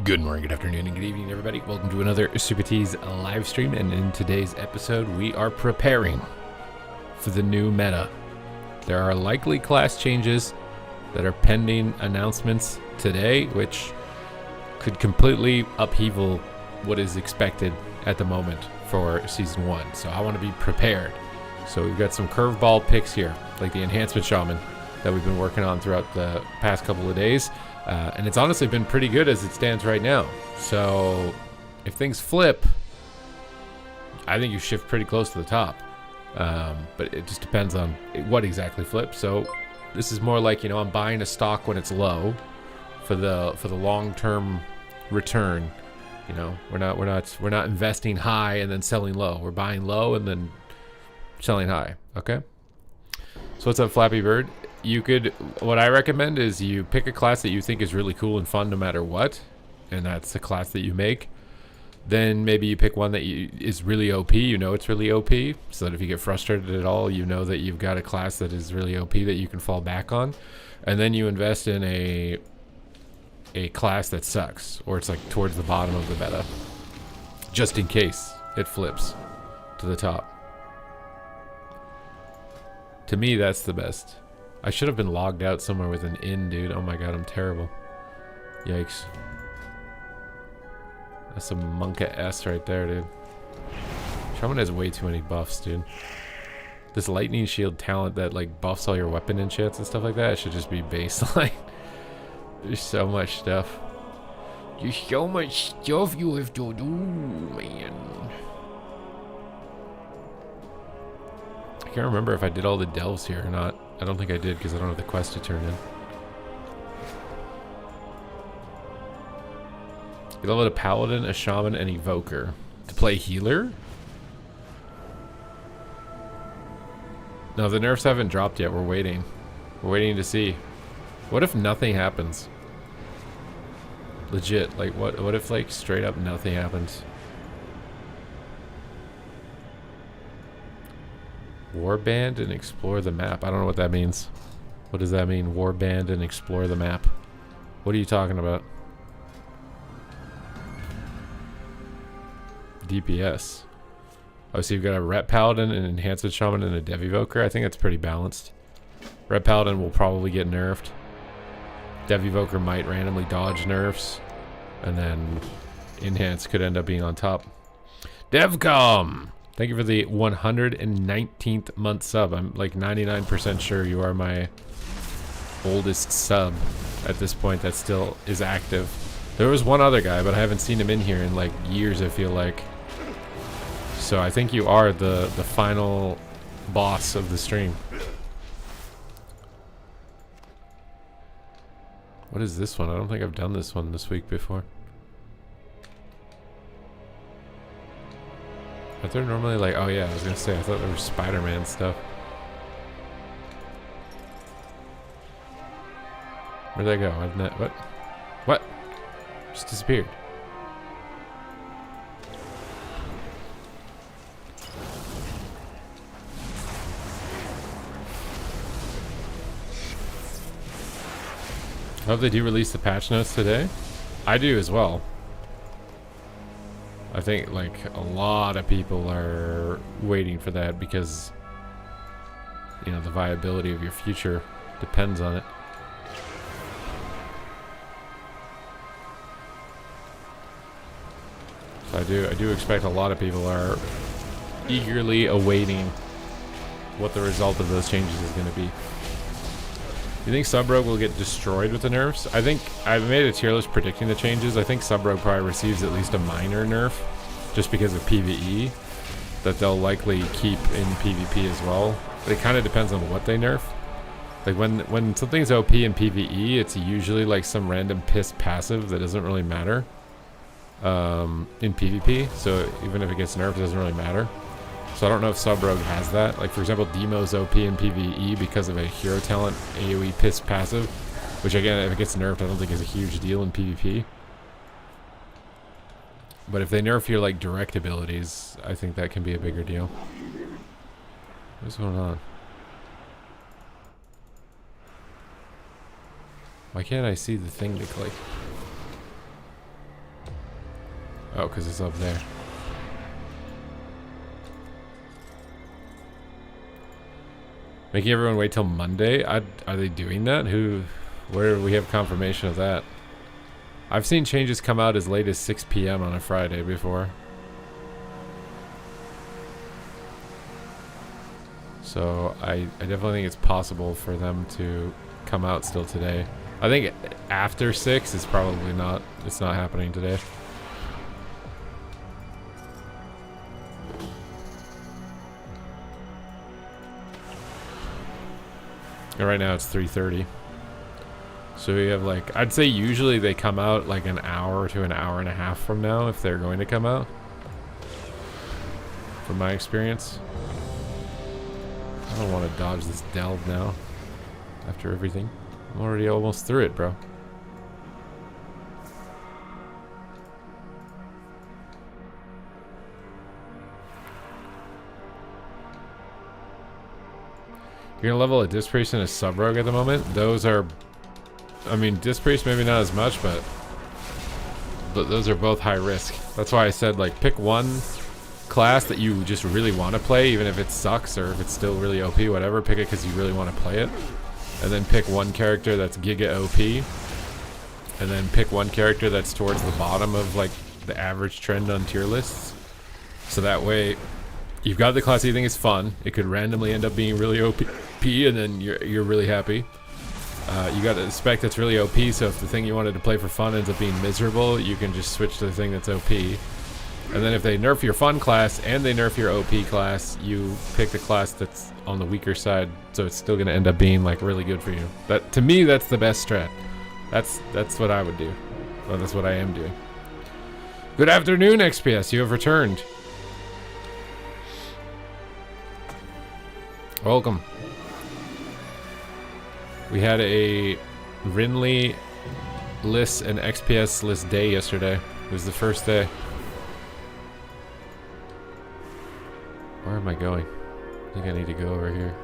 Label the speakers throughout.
Speaker 1: Good morning, good afternoon, and good evening, everybody. Welcome to another Super Tees live stream. And in today's episode, we are preparing for the new meta. There are likely class changes that are pending announcements today, which could completely upheaval what is expected at the moment for Season 1. So I want to be prepared. So we've got some curveball picks here, like the Enhancement Shaman that we've been working on throughout the past couple of days. And it's honestly been pretty good as it stands right now. So if things flip, I think you shift pretty close to the top. But it just depends on what exactly flips. So this is more like, I'm buying a stock when it's low for the long-term return. We're not investing high and then selling low. We're buying low and then selling high. Okay. So what's up, Flappy Bird? What I recommend is you pick a class that you think is really cool and fun no matter what, and that's the class that you make. Then maybe you pick one that is really OP, it's really OP, so that if you get frustrated at all, you know that you've got a class that is really OP that you can fall back on. And then you invest in a class that sucks, or it's like towards the bottom of the meta, just in case it flips to the top. To me, that's the best. I should have been logged out somewhere with an in, dude. Oh my god, I'm terrible. Yikes. That's some Monka S right there, dude. Shaman has way too many buffs, dude. This lightning shield talent that like buffs all your weapon enchants and stuff like that, it should just be baseline. There's so much stuff. There's so much stuff you have to do, man. I can't remember if I did all the delves here or not. I don't think I did because I don't have the quest to turn in. You level a paladin, a shaman, and evoker. To play healer? No, the nerfs haven't dropped yet. We're waiting. We're waiting to see. What if nothing happens? Legit. Like, what if, like, straight up nothing happens? Warband and explore the map. I don't know what that means. What does that mean? Warband and explore the map. What are you talking about? DPS. Oh, so you've got a Rep Paladin, an Enhancement Shaman, and a Dev Evoker. I think that's pretty balanced. Rep Paladin will probably get nerfed. Dev Evoker might randomly dodge nerfs. And then Enhance could end up being on top. Devcom! Thank you for the 119th month sub. I'm like 99% sure you are my oldest sub at this point that still is active. There was one other guy, but I haven't seen him in here in like years, I feel like. So I think you are the final boss of the stream. What is this one? I don't think I've done this one this week before. Are there normally like, oh yeah, I was gonna say, I thought there was Spider-Man stuff. Where'd that go? What? What? Just disappeared. I hope they do release the patch notes today. I do as well. I think like a lot of people are waiting for that because the viability of your future depends on it. So I do expect a lot of people are eagerly awaiting what the result of those changes is going to be. You think Sub-Rogue will get destroyed with the nerfs? I think I've made a tier list predicting the changes. I think Sub-Rogue probably receives at least a minor nerf just because of PvE that they'll likely keep in PvP as well. But it kind of depends on what they nerf. Like when something's OP in PvE, it's usually like some random piss passive that doesn't really matter in PvP. So even if it gets nerfed, it doesn't really matter. So I don't know if Sub-Rogue has that. Like, for example, Demo's OP in PvE because of a hero talent AoE piss passive, which again, if it gets nerfed, I don't think is a huge deal in PvP. But if they nerf your like direct abilities, I think that can be a bigger deal. What's going on? Why can't I see the thing to click? Oh, because it's up there. Making everyone wait till Monday? Are they doing that? Where do we have confirmation of that? I've seen changes come out as late as 6 p.m. on a Friday before. So I definitely think it's possible for them to come out still today. I think after 6 is probably not, it's not happening today. And right now it's 3:30. So we have like, I'd say usually they come out like an hour to an hour and a half from now if they're going to come out. From my experience. I don't want to dodge this delve now. After everything. I'm already almost through it, bro. You're gonna level a Disc Priest and a Sub Rogue at the moment. Those are, I mean, Disc Priest maybe not as much, but those are both high risk. That's why I said like pick one class that you just really want to play, even if it sucks or if it's still really OP, whatever. Pick it because you really want to play it, and then pick one character that's giga OP, and then pick one character that's towards the bottom of like the average trend on tier lists. So that way, you've got the class that you think is fun. It could randomly end up being really OP, and then you're really happy. You got a spec that's really OP, so if the thing you wanted to play for fun ends up being miserable, you can just switch to the thing that's OP. And then if they nerf your fun class and they nerf your OP class, you pick the class that's on the weaker side, so it's still going to end up being like really good for you. That, to me, that's the best strat. That's what I would do. Well, that's what I am doing. Good afternoon, XPS. You have returned. Welcome. We had a Rinley list and XPS list day yesterday. It was the first day. Where am I going? I think I need to go over here.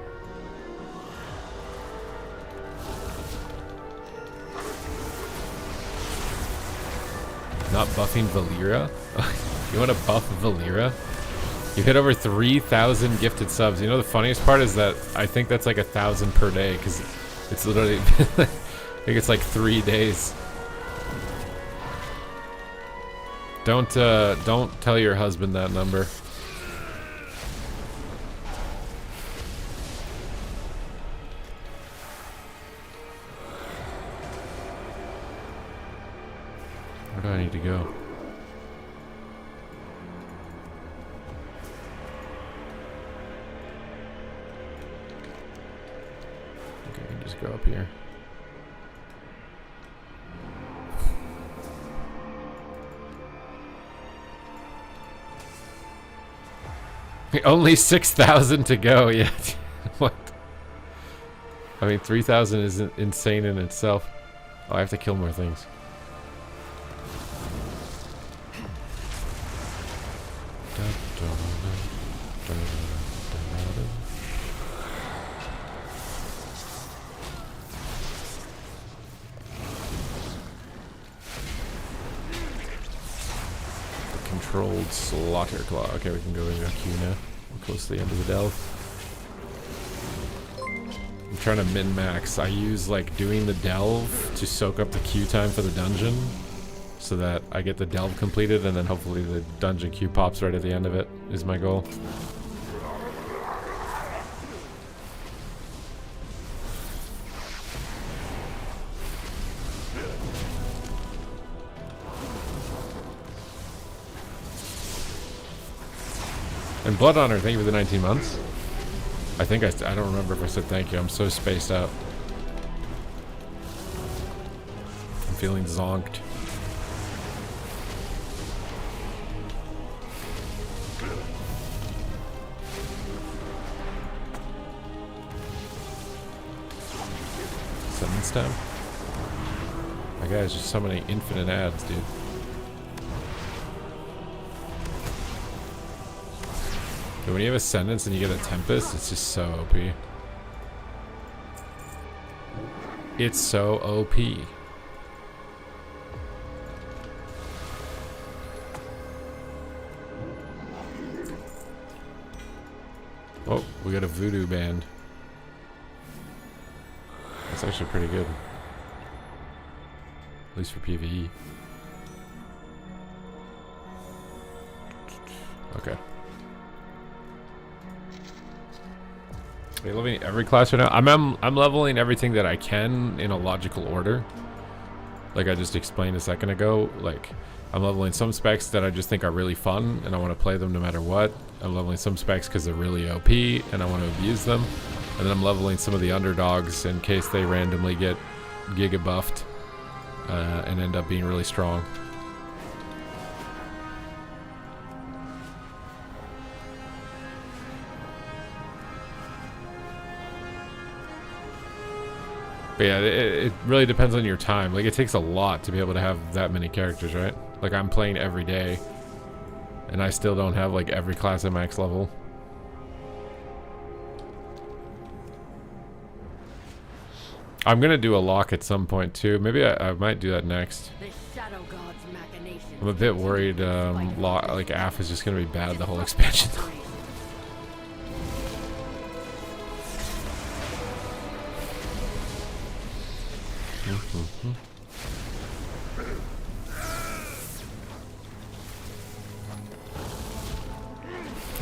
Speaker 1: Not buffing Valera? You want to buff Valera? You hit over 3,000 gifted subs. You know the funniest part is that I think that's like 1,000 per day because it's literally, I think it's like 3 days. Don't tell your husband that number. Where do I need to go? Okay, I can just go up here. Only 6,000 to go yet. What? I mean, 3,000 is insane in itself. Oh, I have to kill more things. Controlled slaughter claw. Okay, we can go into a queue now. We're close to the end of the delve. I'm trying to min-max. I use like doing the delve to soak up the queue time for the dungeon so that I get the delve completed and then hopefully the dungeon queue pops right at the end of it is my goal. And Blood Honor, thank you for the 19 months. I think I don't remember if I said thank you. I'm so spaced out. I'm feeling zonked. Sentence time? My guy's just summoning infinite ads, dude. When you have Ascendance and you get a Tempest, it's just so OP. It's so OP. We got a voodoo band. That's actually pretty good. At least for PvE. Okay. Are you leveling every class right now? I'm leveling everything that I can in a logical order. Like I just explained a second ago. Like I'm leveling some specs that I just think are really fun and I want to play them no matter what. I'm leveling some specs because they're really OP and I want to abuse them. And then I'm leveling some of the underdogs in case they randomly get giga buffed and end up being really strong. But yeah, it really depends on your time. Like, it takes a lot to be able to have that many characters, right? Like, I'm playing every day, and I still don't have, like, every class at max level. I'm gonna do a lock at some point, too. Maybe I might do that next. I'm a bit worried, like, AF is just gonna be bad the whole expansion.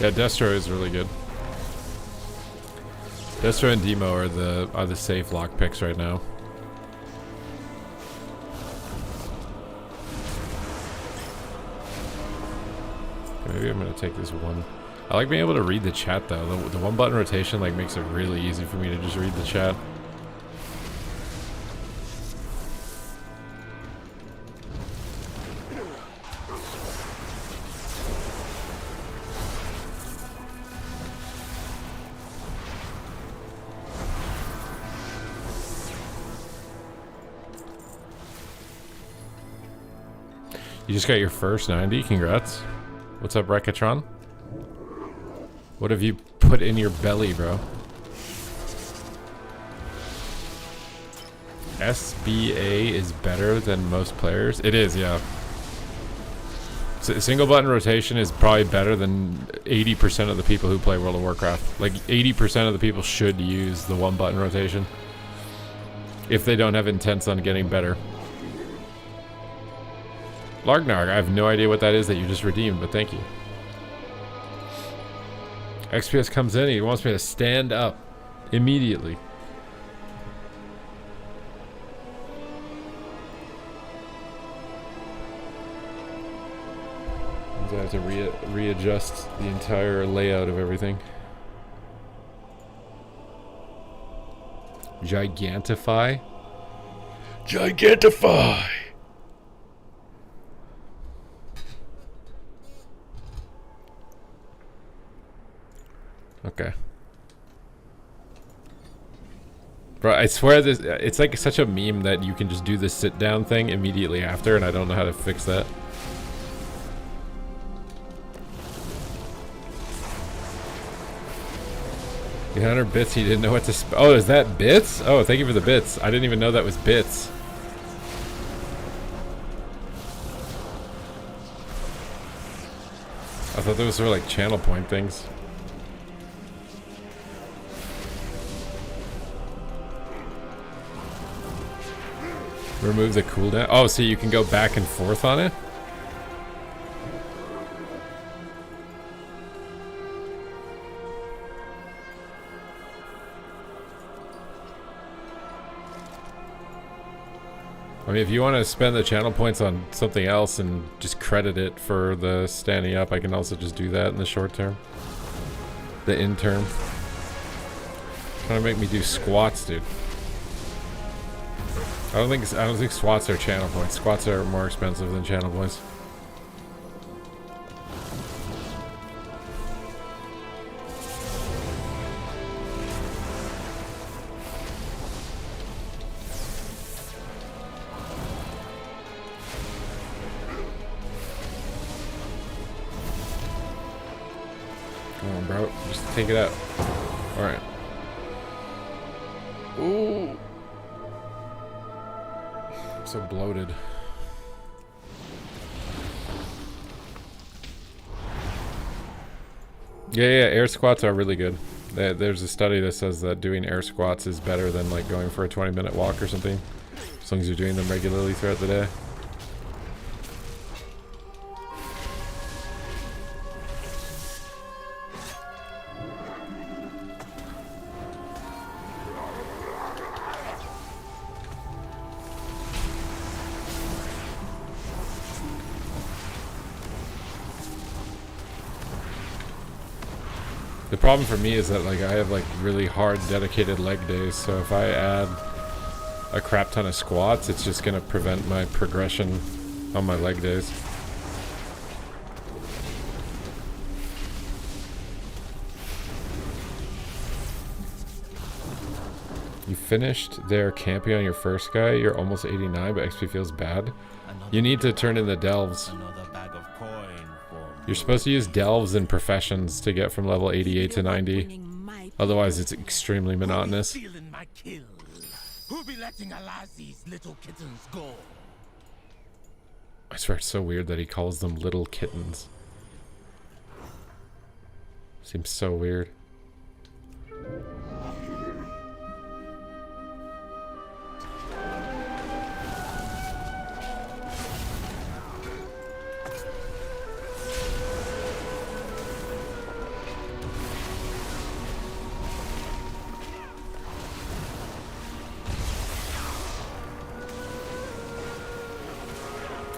Speaker 1: Yeah, Destro is really good. Destro and Demo are the safe lock picks right now. Okay, maybe I'm gonna take this one. I like being able to read the chat though. The one button rotation like makes it really easy for me to just read the chat. You just got your first 90, congrats. What's up, Rekatron? What have you put in your belly, bro? SBA is better than most players? It is, yeah. Single button rotation is probably better than 80% of the people who play World of Warcraft. Like, 80% of the people should use the one button rotation if they don't have intents on getting better. Largnarg, I have no idea what that is that you just redeemed, but thank you. XPS comes in, he wants me to stand up immediately. I have to readjust the entire layout of everything. Gigantify? Gigantify! Okay. Bro, I swear this, it's like such a meme that you can just do the sit down thing immediately after, and I don't know how to fix that. The 100 bits, he didn't know what to oh, is that bits? Oh, thank you for the bits. I didn't even know that was bits. I thought those were like channel point things. Remove the cooldown. Oh, so you can go back and forth on it? I mean, if you want to spend the channel points on something else and just credit it for the standing up, I can also just do that in the short term. The in term. Trying to make me do squats, dude. I don't think squats are channel points. Squats are more expensive than channel points. Come on, bro. Just take it out. Alright. Ooh. I'm so bloated. Yeah, air squats are really good. There's a study that says that doing air squats is better than like going for a 20-minute walk or something, as long as you're doing them regularly throughout the day. The problem for me is that like I have like really hard dedicated leg days, so if I add a crap ton of squats, it's just gonna prevent my progression on my leg days. You finished there camping on your first guy, you're almost 89, but XP feels bad. You need to turn in the delves. You're supposed to use delves and professions to get from level 88 to 90. Otherwise, it's extremely monotonous. I swear it's so weird that he calls them little kittens. Seems so weird.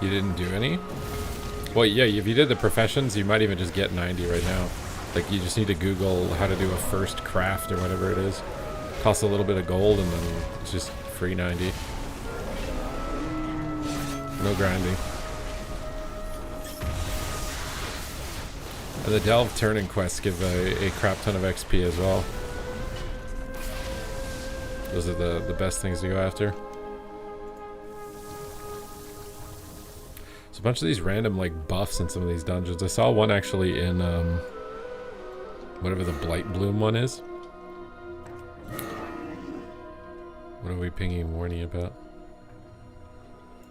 Speaker 1: You didn't do any? Well, yeah, if you did the professions, you might even just get 90 right now. Like, you just need to Google how to do a first craft or whatever it is. Costs a little bit of gold, and then it's just free 90. No grinding. And the Delve turning quests give a crap ton of XP as well. Those are the best things to go after. A bunch of these random like buffs in some of these dungeons. I saw one actually in whatever the Blight Bloom one is. What are we pinging Warnie about?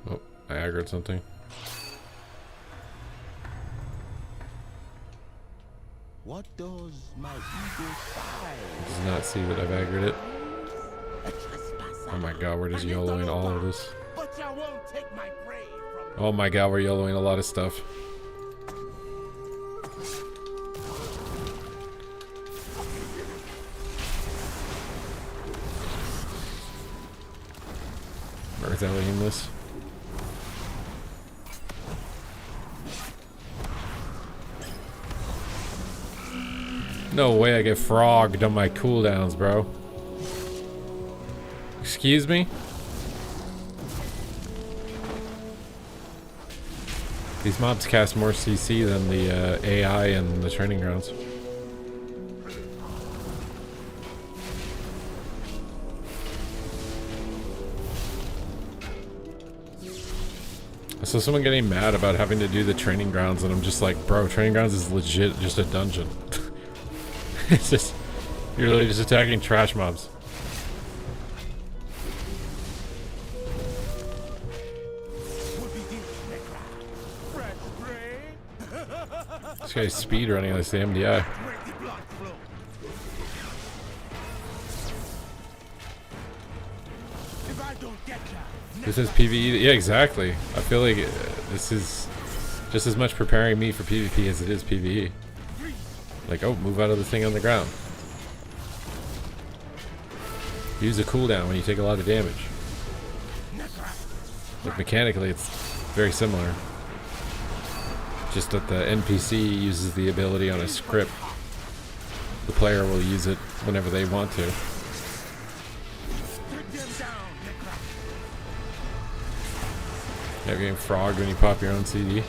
Speaker 1: Oh, I aggroed something.
Speaker 2: What does my ego find?
Speaker 1: Does not see that I've aggroed it. Oh my god, we're just YOLOing all of this.
Speaker 2: But you won't take my prey.
Speaker 1: Oh my god, we're YOLOing a lot of stuff. Earth alien this. No way I get frogged on my cooldowns, bro. Excuse me? These mobs cast more CC than the AI in the training grounds. I saw someone getting mad about having to do the training grounds, and I'm just like, bro, training grounds is legit just a dungeon. It's just, you're literally just attacking trash mobs. This guy's speed running like the MDI. This is PvE. Yeah, exactly. I feel like this is just as much preparing me for PvP as it is PvE. Like, oh, move out of the thing on the ground. Use a cooldown when you take a lot of damage. Like, mechanically, it's very similar. Just that the NPC uses the ability on a script. The player will use it whenever they want to. You're getting frogged when you pop your own CD.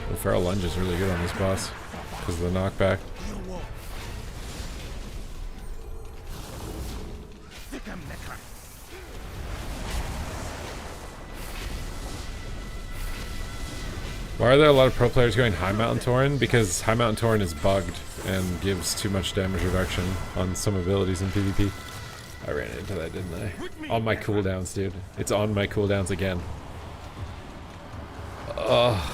Speaker 1: The Feral Lunge is really good on this boss because of the knockback. Why are there a lot of pro players going High Mountain Tauren? Because High Mountain Tauren is bugged and gives too much damage reduction on some abilities in PvP. I ran into that, didn't I? On my cooldowns, dude. It's on my cooldowns again. Ugh.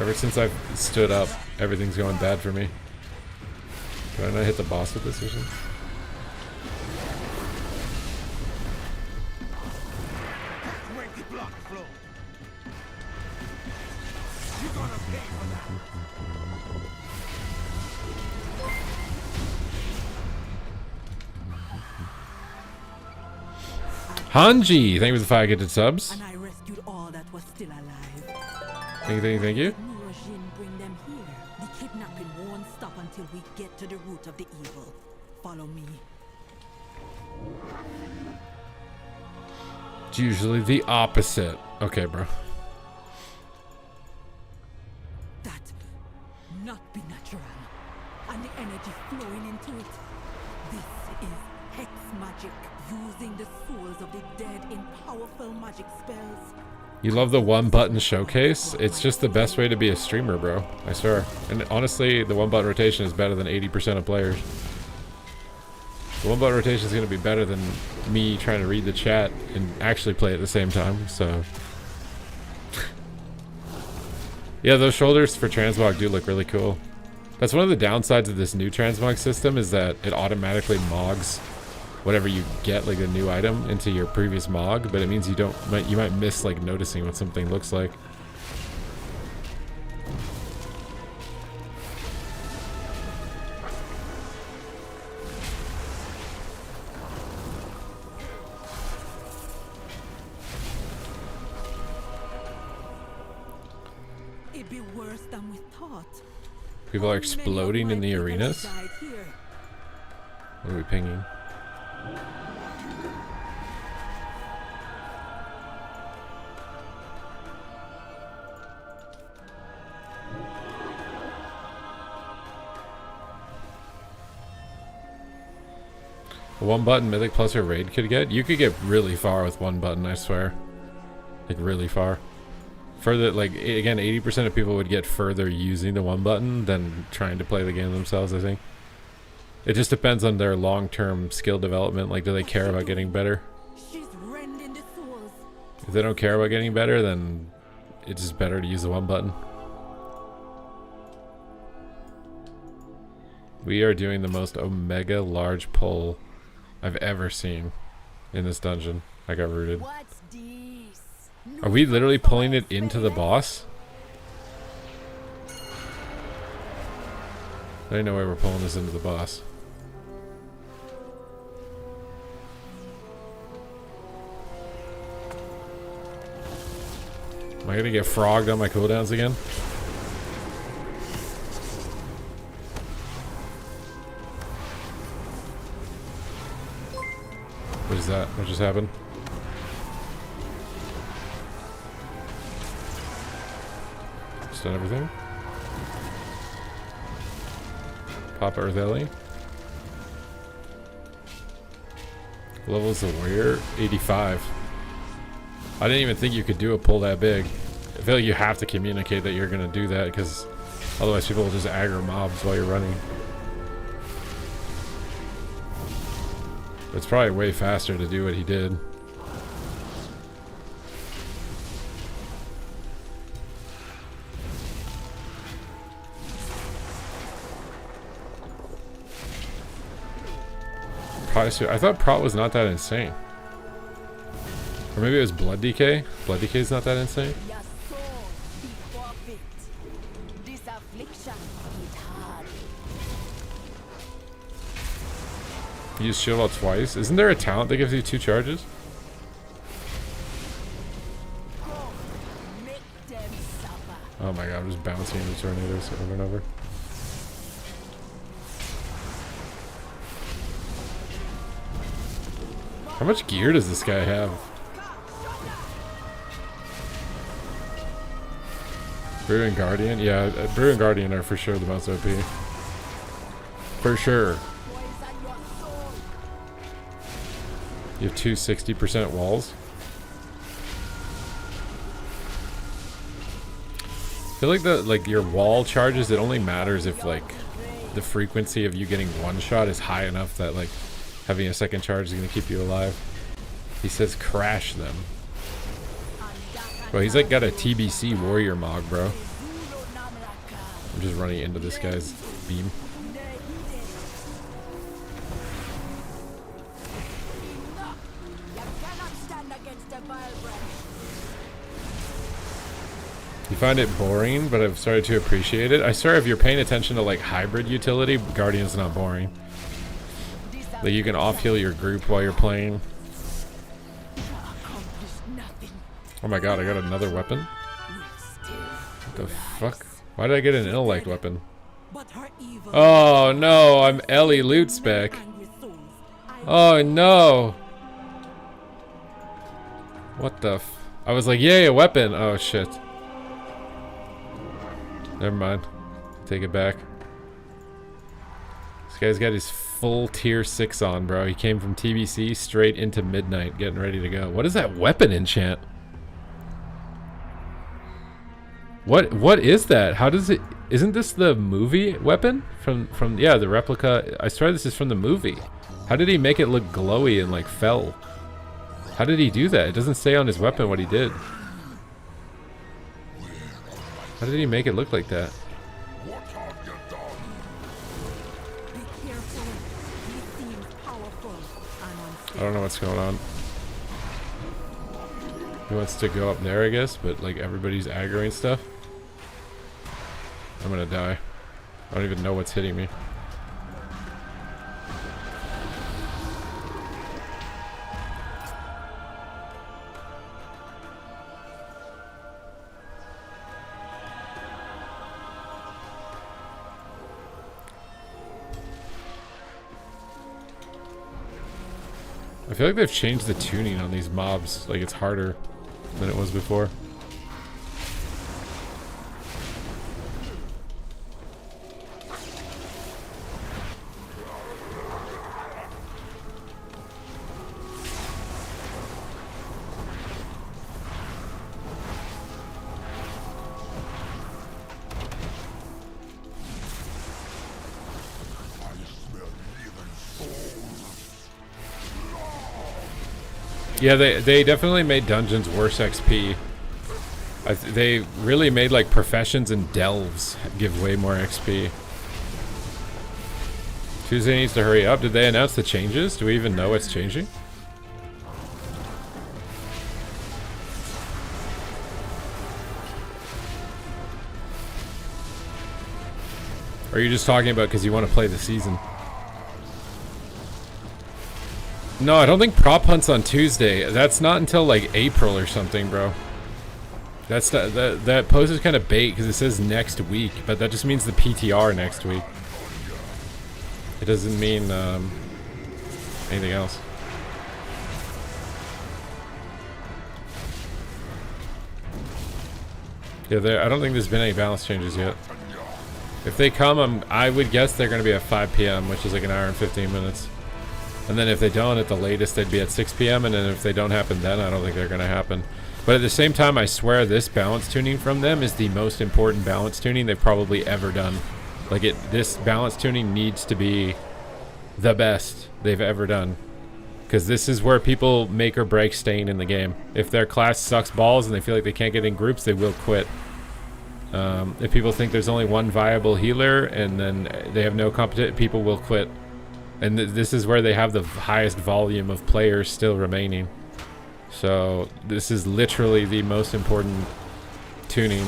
Speaker 1: Ever since I've stood up, everything's going bad for me. Can I not hit the boss with this or something? Hanji, thank you for the 5 gifted subs.
Speaker 3: And I rescued all that was still alive.
Speaker 1: Thank you.
Speaker 3: Bring them here. The kidnapping won't stop until we get to the root of the evil. Follow me.
Speaker 1: It's usually the opposite. Okay, bro.
Speaker 3: That not be natural. And the energy flowing into it. This is hex magic. Using the souls of the dead in powerful magic spells.
Speaker 1: You love the one button showcase? It's just the best way to be a streamer, bro. I swear. And honestly, the one button rotation is better than 80% of players. The one button rotation is going to be better than me trying to read the chat and actually play at the same time, so. Yeah, those shoulders for transmog do look really cool. That's one of the downsides of this new transmog system, is that it automatically mogs whatever you get, like a new item, into your previous mog, but it means you might miss like noticing what something looks like.
Speaker 3: It'd be worse than we thought.
Speaker 1: People are exploding in the arenas. What are we pinging? One button mythic plus your raid could get? You could get really far with one button, I swear. Like really far. Further, like, again, 80% of people would get further using the one button than trying to play the game themselves, I think. It just depends on their long-term skill development. Like, do they care about getting better? If they don't care about getting better, then it's just better to use the one button. We are doing the most omega large pull I've ever seen in this dungeon. I got rooted. Are we literally pulling it into the boss? I didn't know why we're pulling this into the boss. Am I gonna get frogged on my cooldowns again? What is that? What just happened? Just done everything. Pop Earth Ellie. Levels of warrior 85. I didn't even think you could do a pull that big. I feel like you have to communicate that you're gonna do that, because otherwise people will just aggro mobs while you're running. It's probably way faster to do what he did. I thought Prot was not that insane. Or maybe it was Blood Decay? Blood Decay is not that insane? You use shield wall twice? Isn't there a talent that gives you 2 charges? Oh my god, I'm just bouncing into tornadoes over and over. How much gear does this guy have? Brew and Guardian? Yeah, Brew and Guardian are for sure the most OP. For sure. You have 2 60% walls. I feel like your wall charges, it only matters if like the frequency of you getting one shot is high enough that like having a second charge is gonna keep you alive. He says crash them. Well, he's like got a TBC warrior mog, bro. I'm just running into this guy's beam. You find it boring, but I've started to appreciate it. I swear if you're paying attention to like hybrid utility, Guardian's not boring. Like you can off-heal your group while you're playing. Oh my god, I got another weapon? What the fuck? Why did I get an ill-like weapon? Oh no, I'm Ellie loot spec. Oh no. What the f... I was like, yay, a weapon. Oh shit. Never mind. Take it back. This guy's got his full tier 6 on, bro. He came from TBC straight into midnight, getting ready to go. What is that weapon enchant? What is that? How does it... Isn't this the movie weapon? From yeah, the replica. I swear this is from the movie. How did he make it look glowy and like fell? How did he do that? It doesn't say on his weapon what he did. How did he make it look like that? I don't know what's going on. He wants to go up there, I guess, but like everybody's aggroing stuff. I'm gonna die. I don't even know what's hitting me. I feel like they've changed the tuning on these mobs. Like it's harder than it was before. Yeah, they definitely made dungeons worse XP. They really made like professions and delves give way more XP. Tuesday needs to hurry up. Did they announce the changes? Do we even know what's changing? Or are you just talking about because you want to play the season? No, I don't think prop hunt's on Tuesday. That's not until like April or something, bro. That post is kind of bait because it says next week, but that just means the PTR next week. It doesn't mean anything else. Yeah, I don't think there's been any balance changes yet. If they come, I would guess they're going to be at 5 p.m., which is like an hour and 15 minutes. And then if they don't, at the latest, they'd be at 6 p.m. And then if they don't happen then, I don't think they're going to happen. But at the same time, I swear this balance tuning from them is the most important balance tuning they've probably ever done. Like this balance tuning needs to be the best they've ever done. Because this is where people make or break staying in the game. If their class sucks balls and they feel like they can't get in groups, they will quit. If people think there's only one viable healer and then they have no competition, people will quit. And this is where they have the highest volume of players still remaining. So this is literally the most important tuning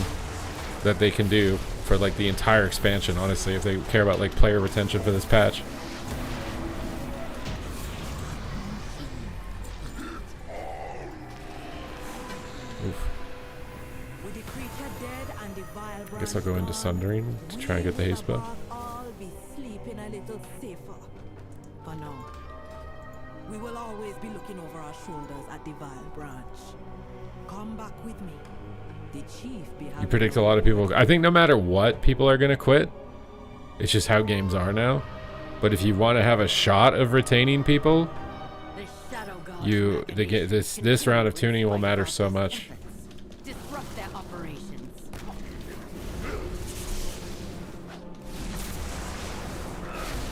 Speaker 1: that they can do for like the entire expansion, honestly, if they care about like player retention for this patch. Oof. I guess I'll go into Sundering to try and get the haste buff.
Speaker 3: For now, we will always be looking over our shoulders at the Vile Branch. Come back with me. The chief behind.
Speaker 1: You predict a lot of people. I think no matter what, people are gonna quit. It's just how games are now. But if you want to have a shot of retaining people, this round of tuning will matter so much.
Speaker 3: Disrupt their operations.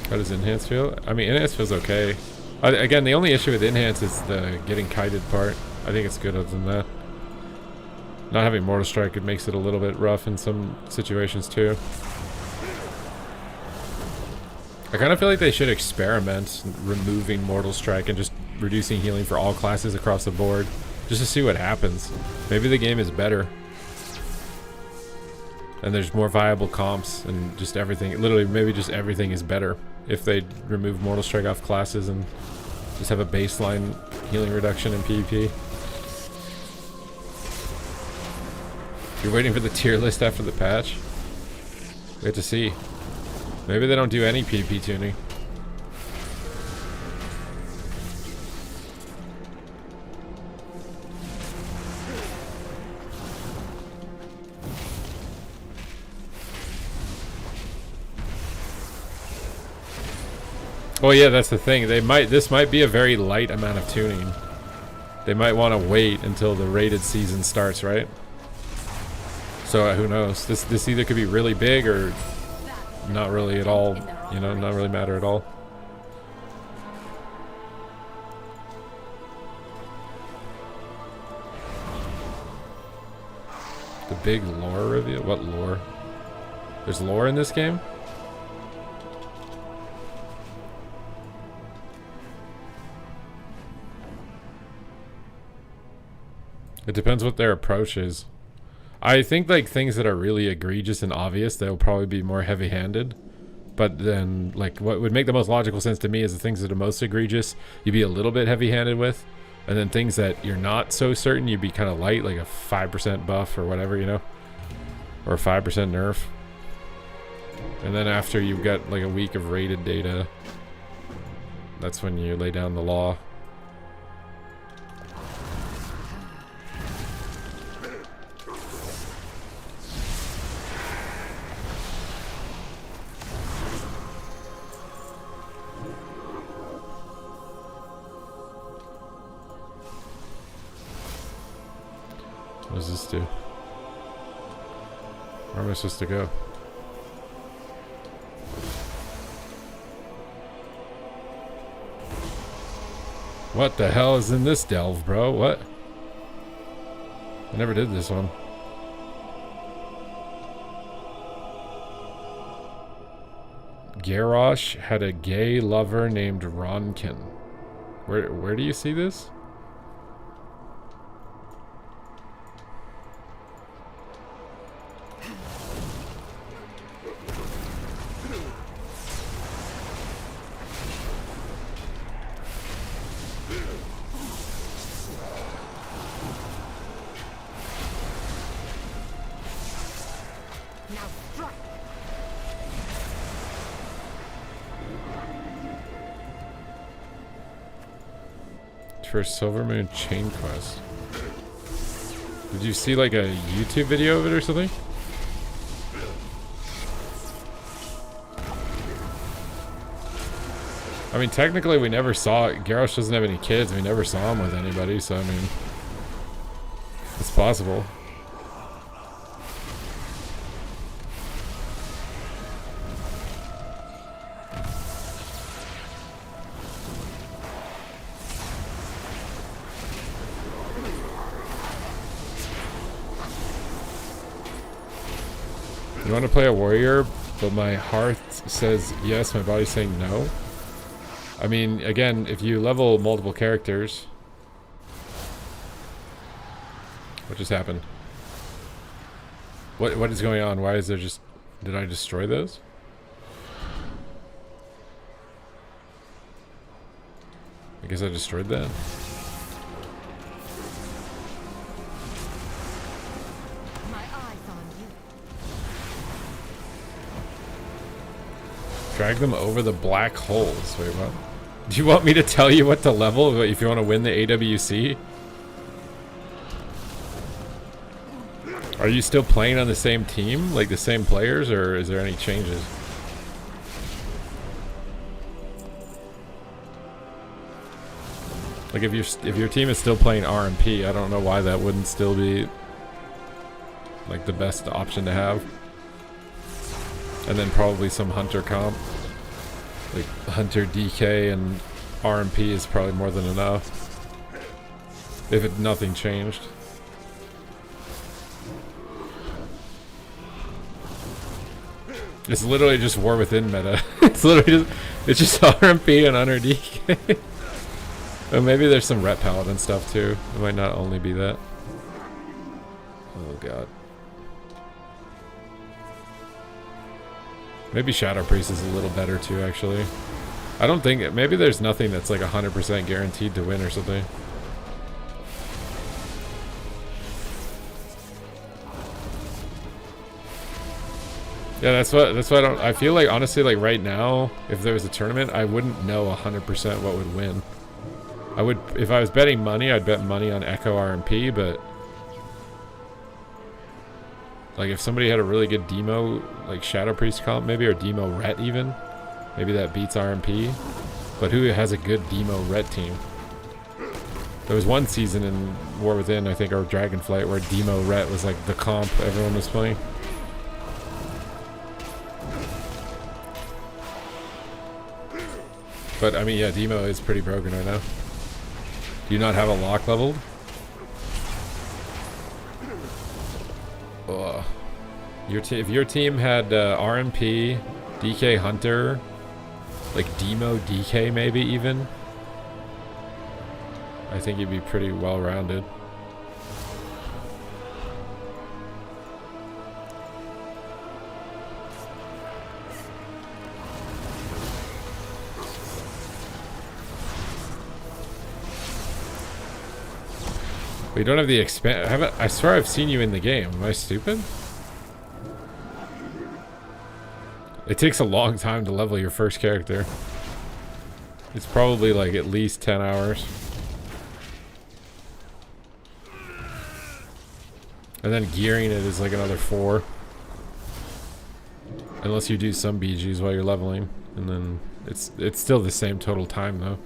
Speaker 1: How does enhance feel? I mean, enhance feels okay. Again, the only issue with enhance is the getting kited part. I think it's good other than that. Not having mortal strike, it makes it a little bit rough in some situations too. I kind of feel like they should experiment removing Mortal Strike and just reducing healing for all classes across the board, just to see what happens. Maybe the game is better. And there's more viable comps and just everything. Literally, maybe just everything is better if they remove Mortal Strike off classes and just have a baseline healing reduction in PvP. You're waiting for the tier list after the patch? We have to see. Maybe they don't do any PvP tuning. Oh yeah, that's the thing. This might be a very light amount of tuning. They might want to wait until the rated season starts, right? So who knows? This either could be really big or not really at all. You know, not really matter at all. The big lore reveal? What lore? There's lore in this game? It depends what their approach is. I think like things that are really egregious and obvious, they'll probably be more heavy-handed. But then like what would make the most logical sense to me is the things that are most egregious, you'd be a little bit heavy-handed with. And then things that you're not so certain, you'd be kind of light, like a 5% buff or whatever, you know? Or a 5% nerf. And then after you've got like a week of rated data, that's when you lay down the law. What does this do? Where am I supposed to go? What the hell is in this delve, bro? What? I never did this one. Garrosh had a gay lover named Ronkin. Where do you see this? For Silver Moon Chain Quest. Did you see like a YouTube video of it or something? I mean, technically we never saw it. Garrosh doesn't have any kids. We never saw him with anybody, so I mean, it's possible. You want to play a warrior, but my heart says yes, my body's saying no? I mean, again, if you level multiple characters... What just happened? What is going on? Why is there just... Did I destroy those? I guess I destroyed that. Drag them over the black holes. Wait, what? Do you want me to tell you what to level if you want to win the AWC? Are you still playing on the same team? Like the same players? Or is there any changes? Like if your team is still playing RMP, I don't know why that wouldn't still be like the best option to have. And then probably some Hunter comp. Like Hunter DK and RMP is probably more than enough. If nothing changed. It's literally just war within meta. It's literally just RMP and under DK. Or maybe there's some ret paladin stuff too. It might not only be that. Oh god. Maybe Shadow Priest is a little better too, actually. I don't think... Maybe there's nothing that's like 100% guaranteed to win or something. Yeah, that's what I don't... I feel like, honestly, like right now, if there was a tournament, I wouldn't know 100% what would win. I would... If I was betting money, I'd bet money on Echo RMP, but... Like, if somebody had a really good Demo, like Shadow Priest comp, maybe, or Demo Ret even, maybe that beats RMP. But who has a good Demo Ret team? There was one season in War Within, I think, or Dragonflight, where Demo Ret was like the comp everyone was playing. But, I mean, yeah, Demo is pretty broken right now. Do you not have a lock leveled? Ugh. If your team had RMP, DK Hunter, like Demo DK maybe even, I think you'd be pretty well-rounded. We don't have the expand. I swear I've seen you in the game. Am I stupid? It takes a long time to level your first character. It's probably like at least 10 hours. And then gearing it is like another 4. Unless you do some BGs while you're leveling. And then it's still the same total time though.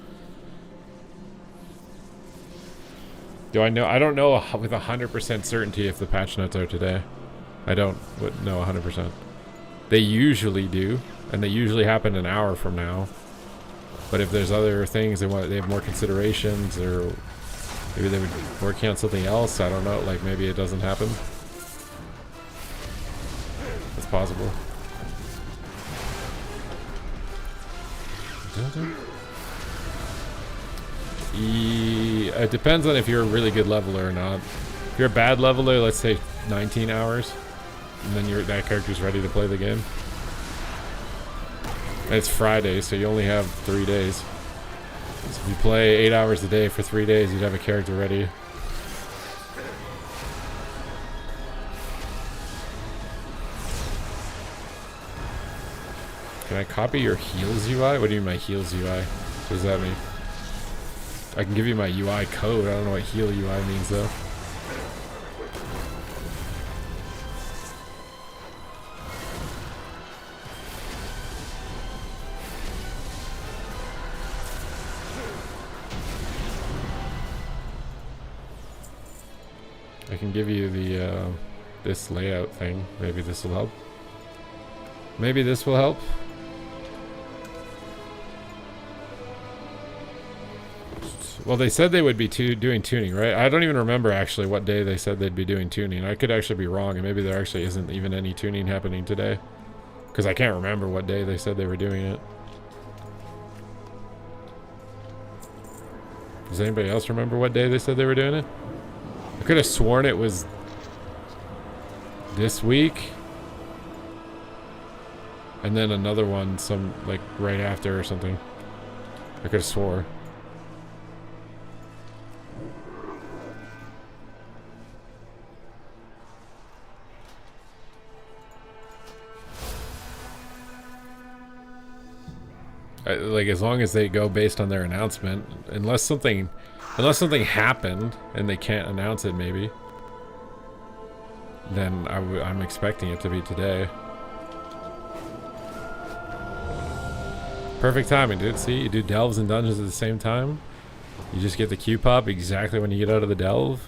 Speaker 1: Do I know? I don't know with 100% certainty if the patch notes are today. I don't know 100%. They usually do, and they usually happen an hour from now. But if there's other things they have more considerations, or maybe they would working on something else. I don't know. Like maybe it doesn't happen. It's possible. It depends on if you're a really good leveler or not. If you're a bad leveler, let's say 19 hours, and then that character's ready to play the game. And it's Friday, so you only have 3 days. So if you play 8 hours a day for 3 days, you'd have a character ready. Can I copy your heals UI? What do you mean my heals UI? What does that mean? I can give you my UI code. I don't know what heal UI means though. I can give you the this layout thing. Maybe this will help. Maybe this will help. Well, they said they would be doing tuning, right? I don't even remember actually what day they said they'd be doing tuning. I could actually be wrong, and maybe there actually isn't even any tuning happening today. Because I can't remember what day they said they were doing it. Does anybody else remember what day they said they were doing it? I could have sworn it was this week. And then another one, like right after or something. I could have swore. Like as long as they go based on their announcement, unless something happened and they can't announce it, maybe. Then I'm expecting it to be today. Perfect timing, dude. See, you do delves and dungeons at the same time. You just get the Q pop exactly when you get out of the delve.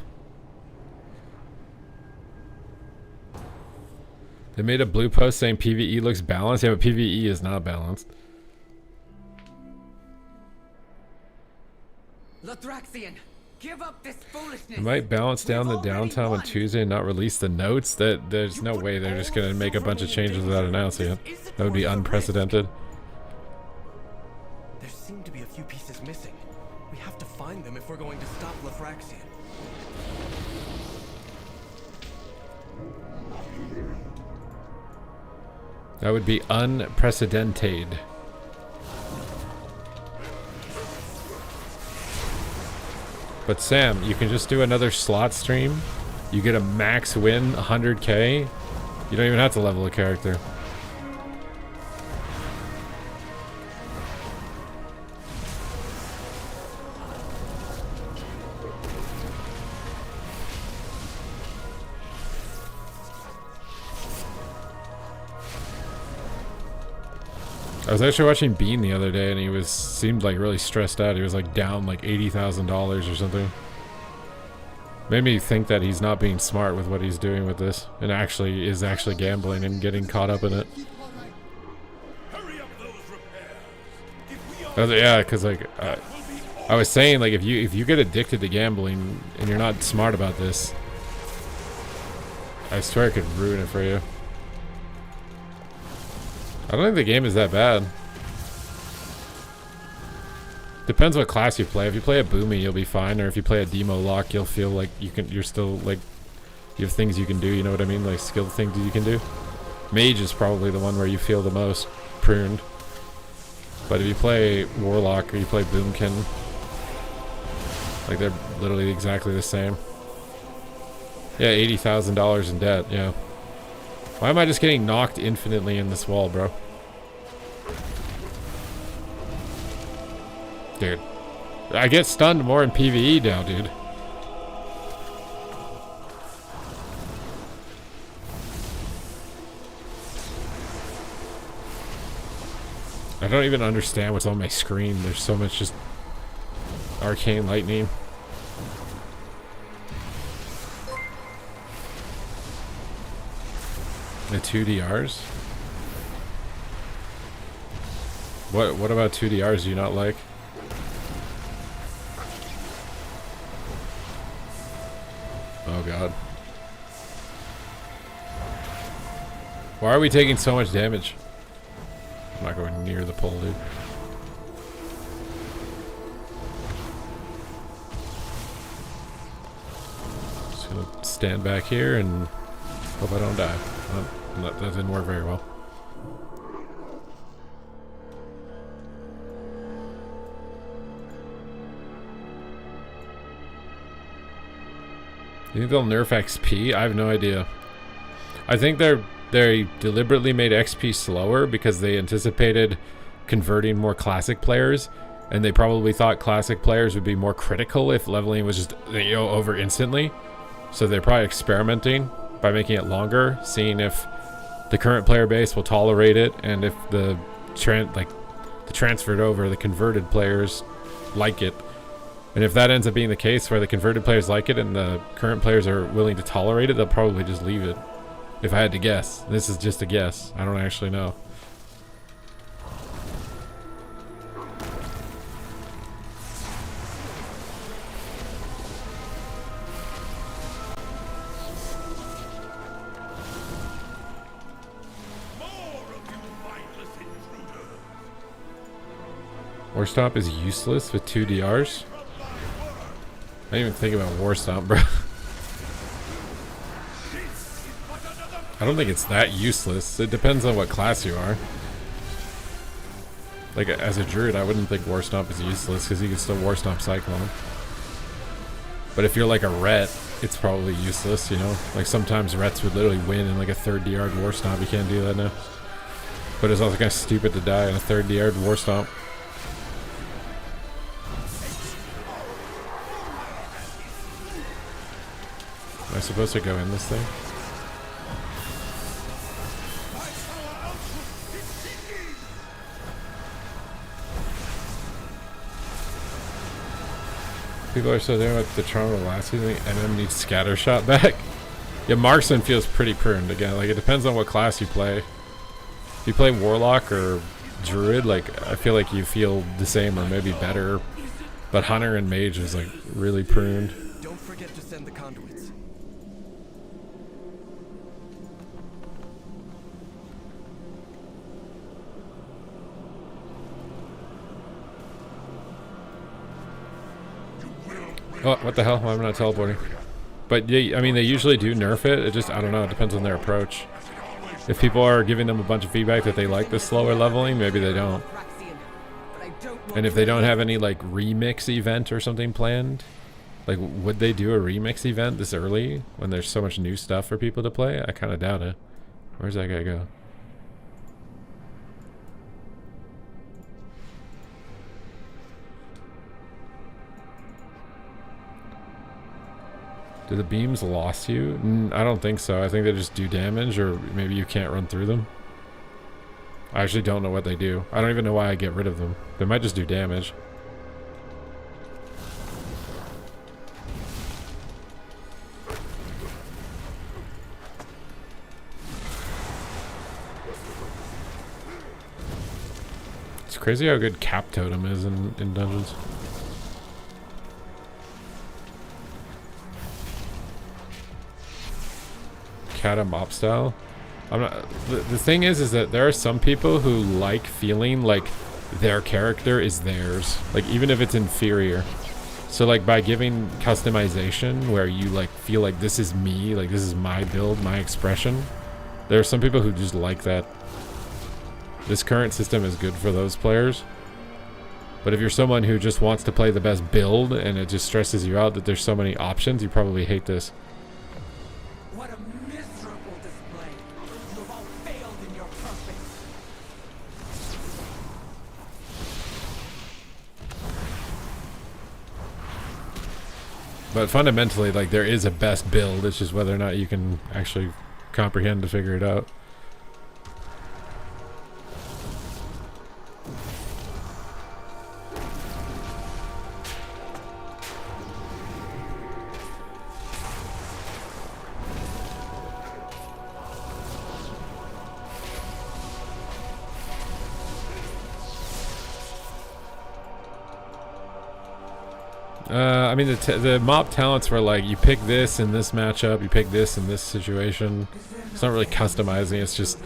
Speaker 1: They made a blue post saying PvE looks balanced. Yeah, but PvE is not balanced.
Speaker 3: Latraxian, Give up this foolishness.
Speaker 1: It might balance down the downtime on Tuesday and not release the notes. There's no way they're just gonna make a bunch of changes without announcing it. That would be unprecedented.
Speaker 4: There seem to be a few pieces missing. We have to find them if we're going to stop Lefraxian.
Speaker 1: That would be unprecedented. But Sam, you can just do another slot stream. You get a max win, 100k. You don't even have to level a character. I was actually watching Bean the other day, and he seemed like really stressed out. He was like down like $80,000 or something. Made me think that he's not being smart with what he's doing with this, and actually is actually gambling and getting caught up in it. Yeah, because like I was saying, like if you get addicted to gambling and you're not smart about this, I swear it could ruin it for you. I don't think the game is that bad. Depends what class you play. If you play a Boomy, you'll be fine. Or if you play a Demo Lock, you'll feel like you're still like, you have things you can do, you know what I mean? Like skill things you can do. Mage is probably the one where you feel the most pruned. But if you play Warlock or you play Boomkin, like they're literally exactly the same. Yeah, $80,000 in debt, yeah. Why am I just getting knocked infinitely in this wall, bro? Dude. I get stunned more in PvE now, dude. I don't even understand what's on my screen. There's so much just arcane lightning. The 2DRs? What about 2DRs do you not like? Oh god. Why are we taking so much damage? I'm not going near the pole, dude. Just gonna stand back here and hope I don't die. That didn't work very well. You think they'll nerf XP? I have no idea. I think they deliberately made XP slower because they anticipated converting more classic players, and they probably thought classic players would be more critical if leveling was just, you know, over instantly. So they're probably experimenting by making it longer, seeing if the current player base will tolerate it, and if the transferred over, the converted players like it. And if that ends up being the case where the converted players like it and the current players are willing to tolerate it, they'll probably just leave it. If I had to guess. This is just a guess. I don't actually know. War Stomp is useless with 2 DRs. I didn't even think about War Stomp, bro. I don't think it's that useless. It depends on what class you are. Like, as a druid, I wouldn't think War Stomp is useless because you can still War Stomp Cyclone. But if you're like a Ret, it's probably useless, you know? Like, sometimes Rets would literally win in like a 3rd DR'd War Stomp. You can't do that now. But it's also kind of stupid to die in a 3rd DR'd War Stomp. Am I supposed to go in this thing? People are still doing what the Toronto last season. MM needs scatter shot back. Yeah, Marksman feels pretty pruned again. Like, it depends on what class you play. If you play Warlock or Druid, like, I feel like you feel the same or maybe better But Hunter and Mage is like really pruned.
Speaker 4: Don't forget to send the conduits.
Speaker 1: Oh, what the hell? Why am I not teleporting? But yeah, I mean, they usually do nerf it. It just, I don't know, it depends on their approach. If people are giving them a bunch of feedback that they like the slower leveling, maybe they don't. And if they don't have any like remix event or something planned, like would they do a remix event this early when there's so much new stuff for people to play? I kind of doubt it. Where's that guy go? Do the beams lost you? I don't think so. I think they just do damage, or maybe you can't run through them. I actually don't know what they do. I don't even know why I get rid of them. They might just do damage. It's crazy how good Cap Totem is in dungeons. Cat and mop style. I'm not. The thing is that there are some people who like feeling like their character is theirs, like even if it's inferior. So like by giving customization where you like feel like this is me, like this is my build, my expression. There are some people who just like that. This current system is good for those players. But if you're someone who just wants to play the best build and it just stresses you out that there's so many options, you probably hate this.
Speaker 3: What a miserable display. You have all failed in your purpose.
Speaker 1: But fundamentally, like, there is a best build. It's just whether or not you can actually comprehend to figure it out. I mean, the mop talents were like, you pick this in this matchup, you pick this in this situation. It's not really customizing, it's just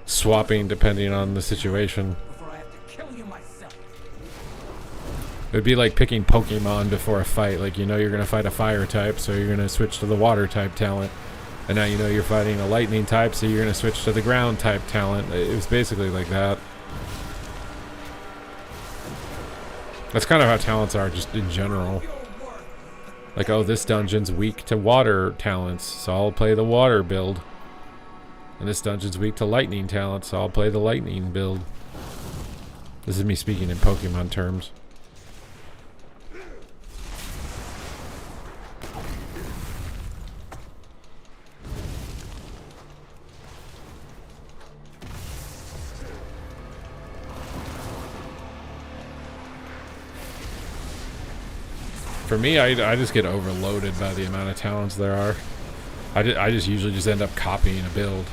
Speaker 1: swapping depending on the situation. It would be like picking Pokemon before a fight. Like, you know you're going to fight a fire type, so you're going to switch to the water type talent. And now you know you're fighting a lightning type, so you're going to switch to the ground type talent. It was basically like that. That's kind of how talents are just in general. Like, oh, this dungeon's weak to water talents, so I'll play the water build. And this dungeon's weak to lightning talents, so I'll play the lightning build. This is me speaking in Pokemon terms. For me, I just get overloaded by the amount of talents there are. I just usually just end up copying a build.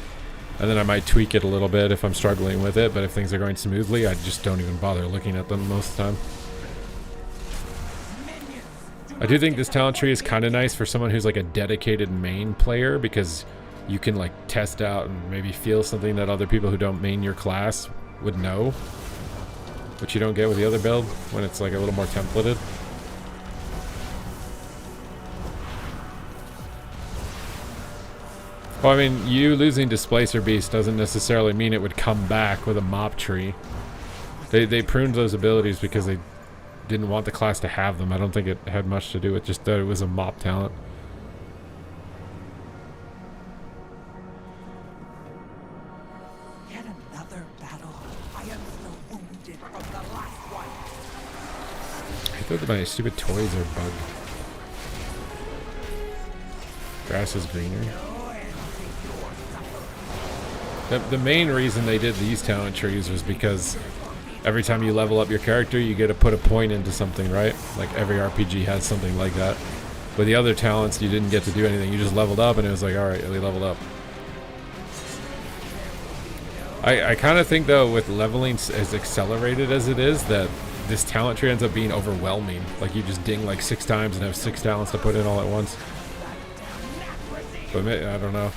Speaker 1: And then I might tweak it a little bit if I'm struggling with it, but if things are going smoothly, I just don't even bother looking at them most of the time. I do think this talent tree is kind of nice for someone who's like a dedicated main player, because you can like test out and maybe feel something that other people who don't main your class would know, which you don't get with the other build when it's like a little more templated. Well, I mean, you losing Displacer Beast doesn't necessarily mean it would come back with a mop tree. They pruned those abilities because they didn't want the class to have them. I don't think it had much to do with just that it was a mop talent.
Speaker 3: Yet another battle. I am so wounded from the last one.
Speaker 1: I thought that my stupid toys are bugged. Grass is greener. The main reason they did these talent trees was because every time you level up your character, you get to put a point into something, right? Like every RPG has something like that. With the other talents, you didn't get to do anything. You just leveled up and it was like, alright, we leveled up. I kind of think though, with leveling as accelerated as it is, that this talent tree ends up being overwhelming. Like you just ding like 6 times and have 6 talents to put in all at once. But I don't know.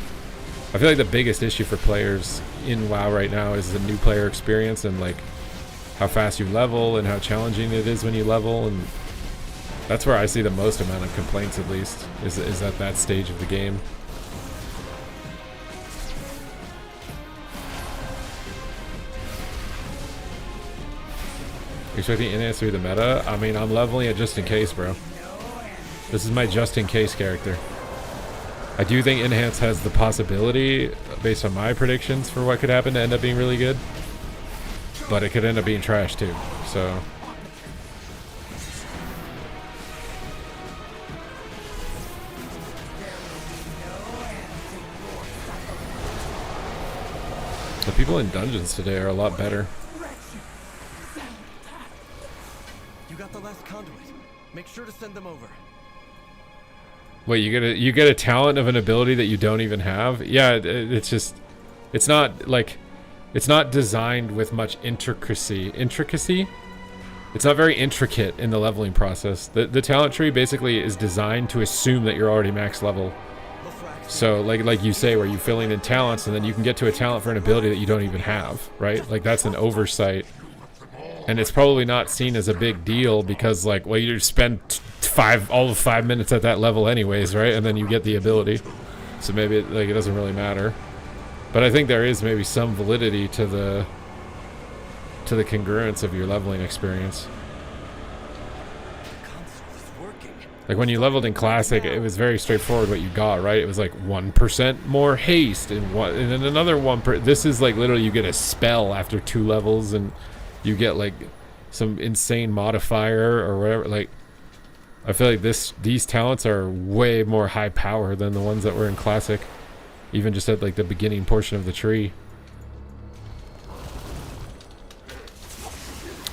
Speaker 1: I feel like the biggest issue for players in WoW right now is the new player experience and like how fast you level and how challenging it is when you level, and that's where I see the most amount of complaints, at least, is at that stage of the game. You expecting enhance to be the meta? I mean, I'm leveling it just in case, bro. This is my just in case character. I do think enhance has the possibility, based on my predictions for what could happen, to end up being really good. But it could end up being trash too, so... The people in dungeons today are a lot better.
Speaker 4: You got the last conduit. Make sure to send them over.
Speaker 1: Wait, you get a talent of an ability that you don't even have? Yeah, it's just... It's not, like... It's not designed with much intricacy. Intricacy? It's not very intricate in the leveling process. The talent tree basically is designed to assume that you're already max level. So, like you say, where you filling in talents, and then you can get to a talent for an ability that you don't even have, right? Like, that's an oversight. And it's probably not seen as a big deal because, like, well, you spend all of 5 minutes at that level anyways, right? And then you get the ability. So maybe, it doesn't really matter. But I think there is maybe some validity to the congruence of your leveling experience. Like when you leveled in Classic, it was very straightforward what you got, right? It was like 1% more haste and then another 1%. This is like literally you get a spell after 2 levels and you get like some insane modifier or whatever. Like I feel like these talents are way more high power than the ones that were in Classic. Even just at like the beginning portion of the tree.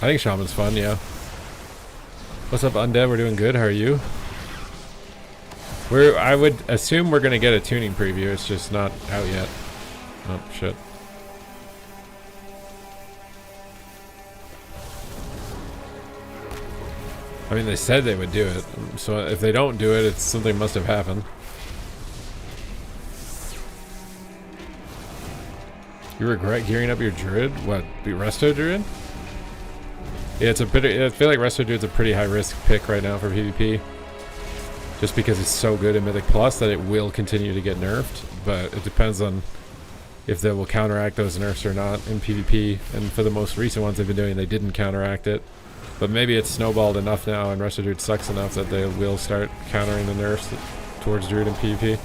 Speaker 1: I think Shaman's fun, yeah. What's up, Undead? We're doing good. How are you? I would assume we're gonna get a tuning preview. It's just not out yet. Oh shit. I mean, they said they would do it. So if they don't do it, it's something must have happened. You regret gearing up your druid? What, be resto druid? Yeah, it's a bit. I feel like resto druid's a pretty high risk pick right now for PvP, just because it's so good in Mythic Plus that it will continue to get nerfed. But it depends on if they will counteract those nerfs or not in PvP. And for the most recent ones they've been doing, they didn't counteract it. But maybe it's snowballed enough now, and resto druid sucks enough that they will start countering the nerfs towards druid in PvP.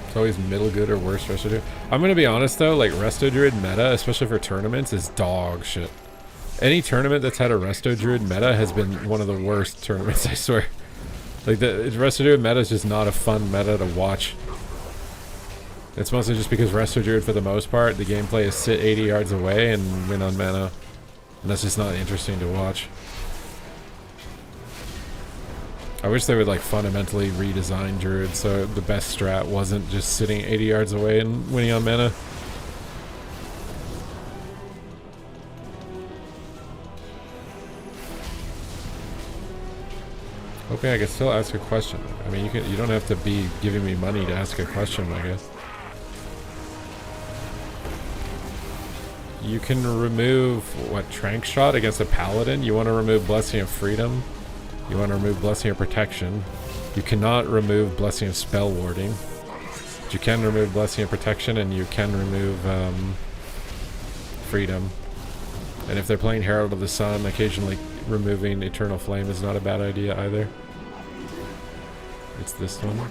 Speaker 1: It's always middle good or worse resto druid. I'm gonna be honest though, like resto druid meta, especially for tournaments, is dog shit. Any tournament that's had a resto druid meta has been one of the worst tournaments, I swear. Like the resto druid meta is just not a fun meta to watch. It's mostly just because resto druid, for the most part, the gameplay is sit 80 yards away and win on mana, and that's just not interesting to watch. I wish they would like fundamentally redesign druid so the best strat wasn't just sitting 80 yards away and winning on mana. Hoping I can still ask a question. I mean, you don't have to be giving me money to ask a question, I guess. You can remove what, trank shot against a paladin? You want to remove blessing of freedom? You want to remove Blessing of Protection. You cannot remove Blessing of Spell Warding. But you can remove Blessing of Protection, and you can remove Freedom. And if they're playing Herald of the Sun, occasionally removing Eternal Flame is not a bad idea either. It's this one.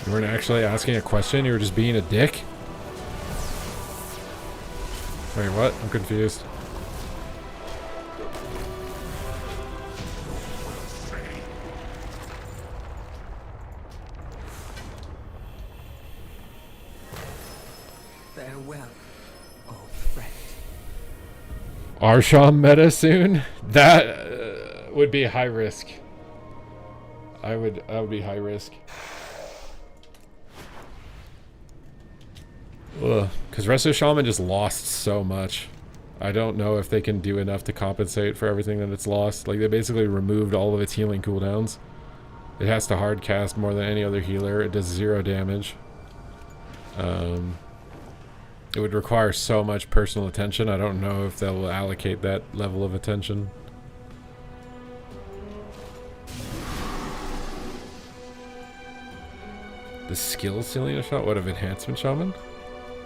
Speaker 1: You weren't actually asking a question, you were just being a dick? Wait, what? I'm confused.
Speaker 5: Farewell, old friend.
Speaker 1: Arsham meta soon? That would be high risk. I would be high risk. Ugh, because Resto Shaman just lost so much. I don't know if they can do enough to compensate for everything that it's lost. Like, they basically removed all of its healing cooldowns. It has to hard cast more than any other healer. It does 0 damage. It would require so much personal attention. I don't know if they'll allocate that level of attention. The skill ceiling of Shaman? What, of Enhancement Shaman?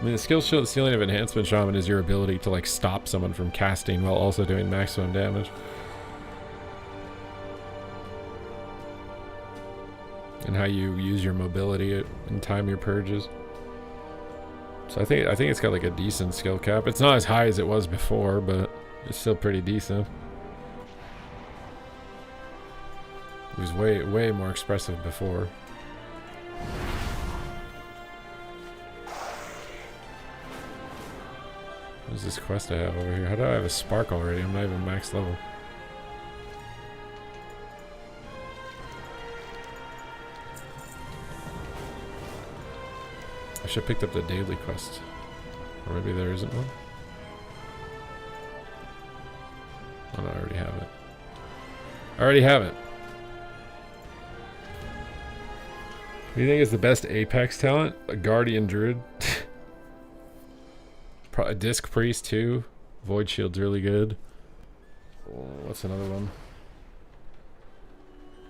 Speaker 1: I mean, the skill ceiling of Enhancement Shaman is your ability to, like, stop someone from casting while also doing maximum damage. And how you use your mobility and time your purges. So I think it's got, like, a decent skill cap. It's not as high as it was before, but it's still pretty decent. It was way more expressive before. What's this quest I have over here? How do I have a spark already? I'm not even max level. I should have picked up the daily quest. Or maybe there isn't one. Oh no, I already have it. I already have it. What do you think is the best Apex talent? A Guardian Druid. A Disc Priest too. Void Shield's really good. Oh, what's another one?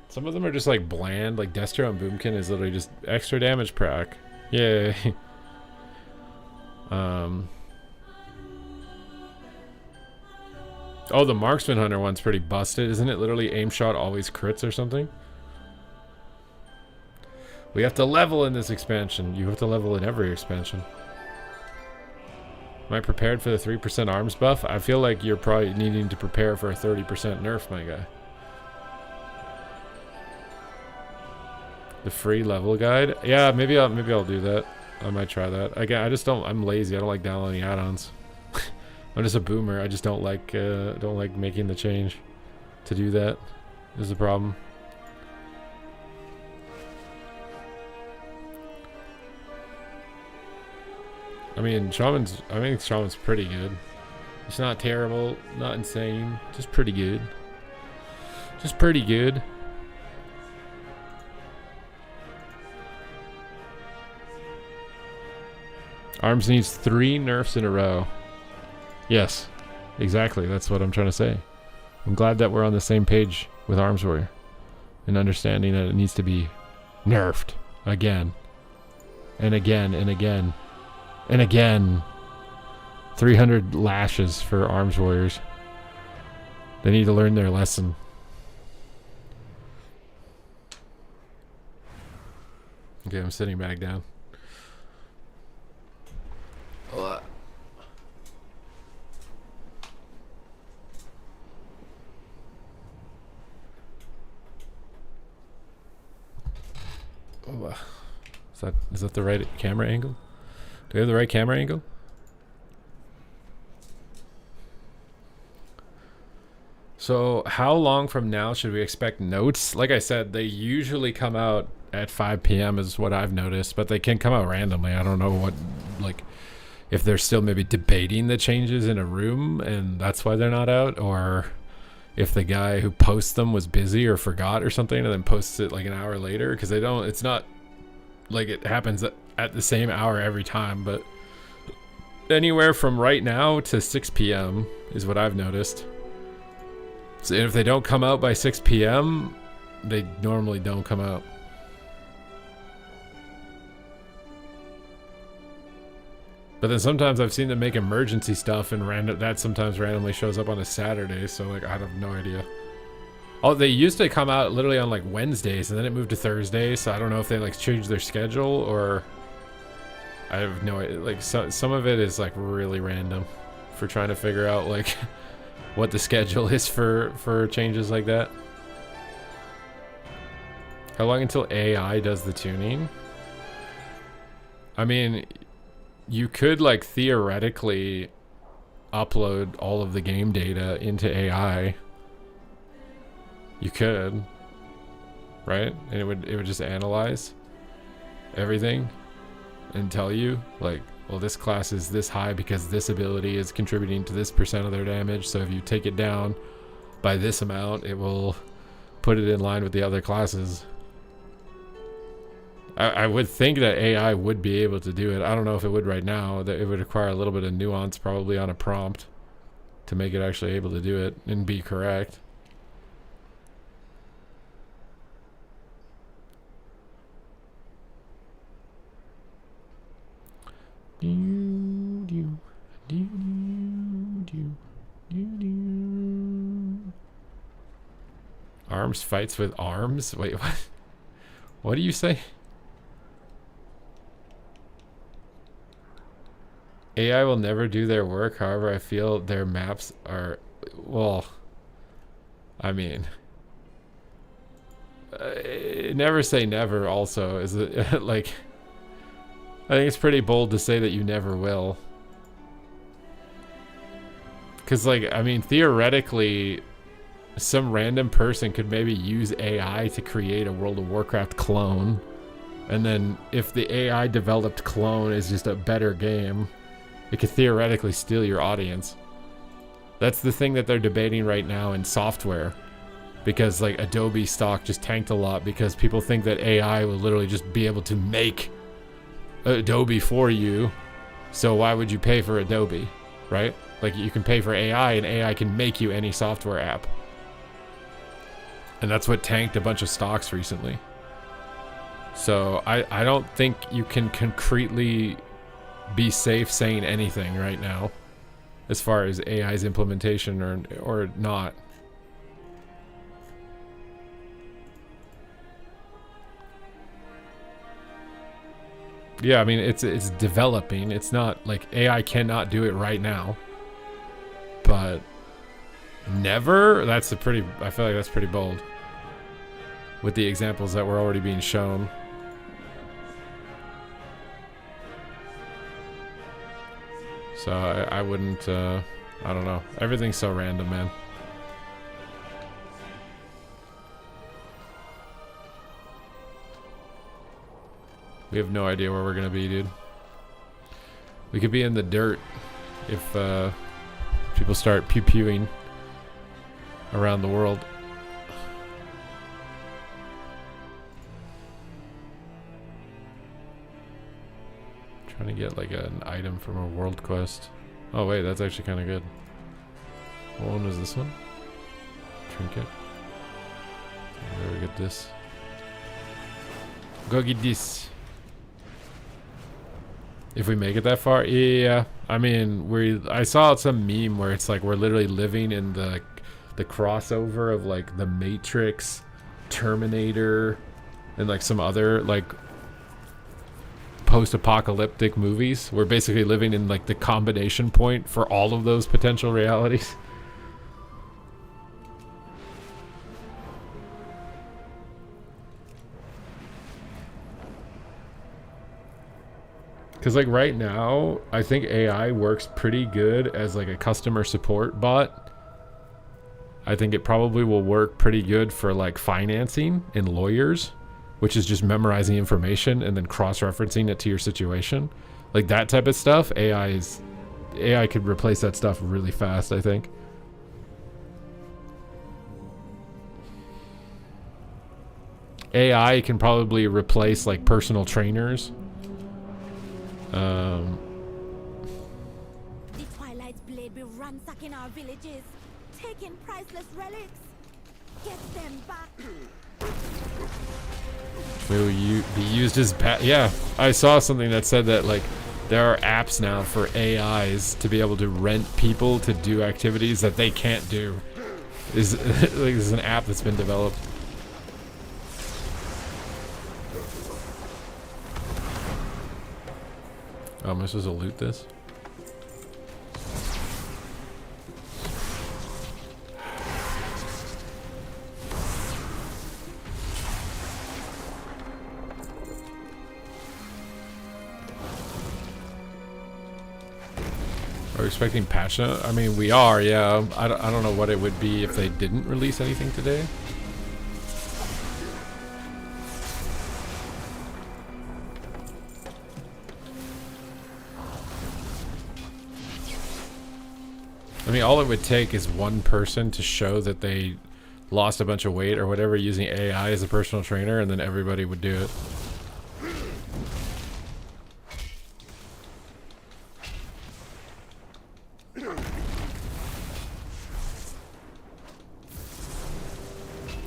Speaker 1: Some of them are just like bland. Like Destro and Boomkin is literally just extra damage proc. Yay. Oh, the Marksman Hunter one's pretty busted. Isn't it literally aim shot always crits or something? We have to level in this expansion. You have to level in every expansion. Am I prepared for the 3% arms buff? I feel like you're probably needing to prepare for a 30% nerf, my guy. The free level guide? Yeah, maybe I'll do that. I might try that. Again, I'm lazy. I don't like downloading add-ons. I'm just a boomer. I just don't like making the change to do that. Is the problem. I mean, I think Shaman's pretty good. It's not terrible, not insane, just pretty good. Just pretty good. Arms needs 3 nerfs in a row. Yes, exactly. That's what I'm trying to say. I'm glad that we're on the same page with Arms Warrior and understanding that it needs to be nerfed again and again and again. And again, 300 lashes for Arms Warriors. They need to learn their lesson. Okay, I'm sitting back down. Is that the right camera angle? Do we have the right camera angle? So how long from now should we expect notes? Like I said, they usually come out at 5 p.m. is what I've noticed, but they can come out randomly. I don't know what, like, if they're still maybe debating the changes in a room and that's why they're not out, or if the guy who posts them was busy or forgot or something and then posts it like an hour later, because it's not like it happens at the same hour every time, but anywhere from right now to 6 p.m. is what I've noticed. So if they don't come out by 6 p.m., they normally don't come out. But then sometimes I've seen them make emergency stuff and that sometimes randomly shows up on a Saturday, so like I have no idea. Oh, they used to come out literally on like Wednesdays and then it moved to Thursdays, so I don't know if they like changed their schedule or I have no idea. Like some of it is like really random for trying to figure out like what the schedule is for changes like that. How long until AI does the tuning? I mean, you could like theoretically upload all of the game data into AI. You could, right? And it would just analyze everything and tell you like, well, this class is this high because this ability is contributing to this percent of their damage. So if you take it down by this amount, it will put it in line with the other classes. I would think that AI would be able to do it. I don't know if it would right now. That it would require a little bit of nuance probably on a prompt to make it actually able to do it and be correct. Arms fights with arms? Wait, what? What do you say? AI will never do their work. However, I feel their maps are, well, I mean, never say never also. Is it like, I think it's pretty bold to say that you never will. Because like, I mean, theoretically, some random person could maybe use AI to create a World of Warcraft clone. And then if the AI developed clone is just a better game, it could theoretically steal your audience. That's the thing that they're debating right now in software. Because like Adobe stock just tanked a lot because people think that AI will literally just be able to make Adobe for you. So why would you pay for Adobe, right? Like you can pay for AI and AI can make you any software app. And that's what tanked a bunch of stocks recently. So I don't think you can concretely be safe saying anything right now as far as AI's implementation or not. Yeah, I mean it's developing. It's not like AI cannot do it right now. But never? That's a pretty, I feel like that's pretty bold. With the examples that were already being shown. So I wouldn't, I don't know. Everything's so random, man. We have no idea where we're gonna be, dude. We could be in the dirt if people start pew-pewing around the world. Trying to get like an item from a world quest. Oh wait, that's actually kind of good. What one was this one? Trinket. Where we get this? Go get this. If we make it that far, yeah. I mean, I saw some meme where it's like we're literally living in the crossover of like the Matrix, Terminator, and like some other like post-apocalyptic movies. We're basically living in like the combination point for all of those potential realities. Because like right now, I think AI works pretty good as like a customer support bot. I think it probably will work pretty good for like financing and lawyers, which is just memorizing information and then cross-referencing it to your situation. Like that type of stuff, AI could replace that stuff really fast, I think. AI can probably replace like personal trainers.
Speaker 6: The Twilight's blade be ransacking our villages, taking priceless relics. Get them back.
Speaker 1: Will you be used as yeah, I saw something that said that like there are apps now for AIs to be able to rent people to do activities that they can't do. Is like this is an app that's been developed. Oh, am I supposed to loot this? Are we expecting patch note? I mean, we are, yeah. I don't know what it would be if they didn't release anything today. I mean, all it would take is one person to show that they lost a bunch of weight or whatever using AI as a personal trainer, and then everybody would do it.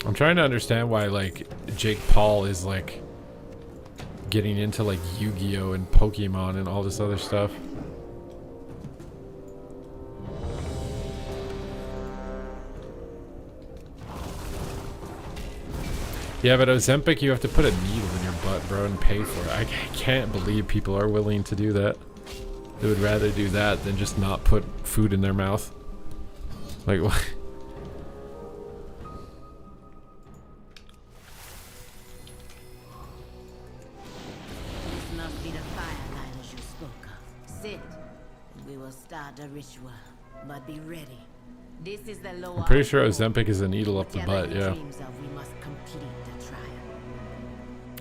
Speaker 1: I'm trying to understand why, like, Jake Paul is, like, getting into, like, Yu-Gi-Oh! And Pokemon and all this other stuff. Yeah, but Ozempic, you have to put a needle in your butt, bro, and pay for it. I can't believe people are willing to do that. They would rather do that than just not put food in their mouth. Like, what?
Speaker 7: This must be the firelight you spoke of. Sit, and we will start the ritual. But be ready. This is the lower.
Speaker 1: I'm pretty sure Ozempic is a needle up the butt, yeah.
Speaker 7: We must complete the trial.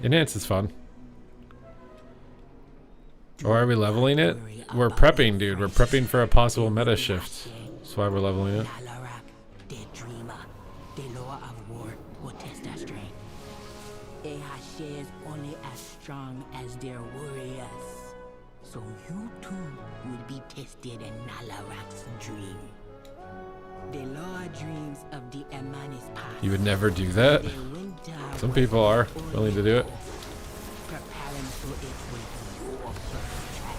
Speaker 1: Enhance is fun. Or are we leveling it? We're prepping, dude. We're prepping for a possible meta shift. That's why we're leveling it.
Speaker 5: The dreamer, the lower of war will test that strength. They have shares only as strong as their warriors. So you too will be tested in Nalarak's dream. The lower dreams of the Emanis past.
Speaker 1: You would never do that. Some people are willing to do it.
Speaker 5: Preparing for it with your first trial.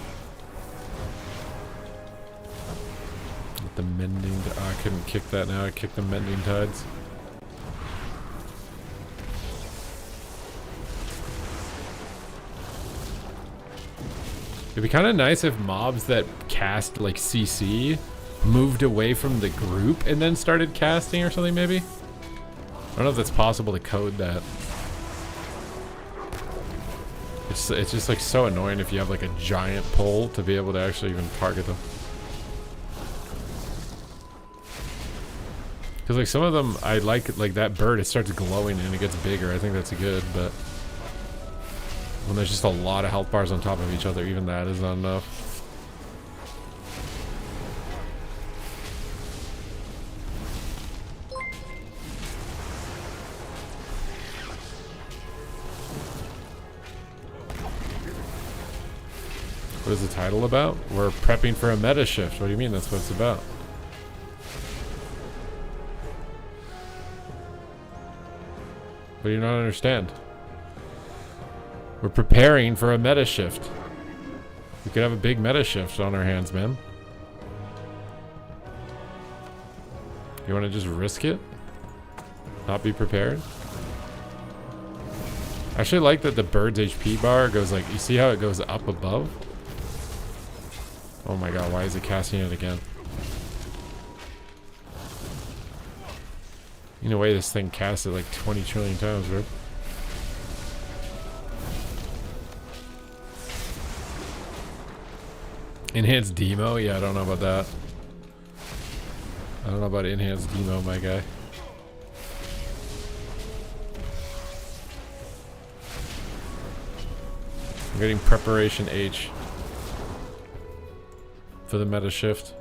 Speaker 1: With the mending. Oh, I couldn't kick that now. I kicked the mending tides. It'd be kind of nice if mobs that cast like CC moved away from the group and then started casting or something, maybe? I don't know if that's possible to code that. It's just like so annoying if you have like a giant pole to be able to actually even target them. Because like some of them, I like that bird, it starts glowing and it gets bigger. I think that's good, but when there's just a lot of health bars on top of each other, even that is not enough. What is the title about? We're prepping for a meta shift. What do you mean that's what it's about? What do you not understand? We're preparing for a meta shift. We could have a big meta shift on our hands, man. You want to just risk it? Not be prepared? I actually like that the bird's HP bar goes like, you see how it goes up above? Oh my god, why is it casting it again? In a way, this thing cast it like 20 trillion times, bro. Enhanced demo? Yeah, I don't know about that. I don't know about enhanced demo, my guy. I'm getting preparation H for the meta shift.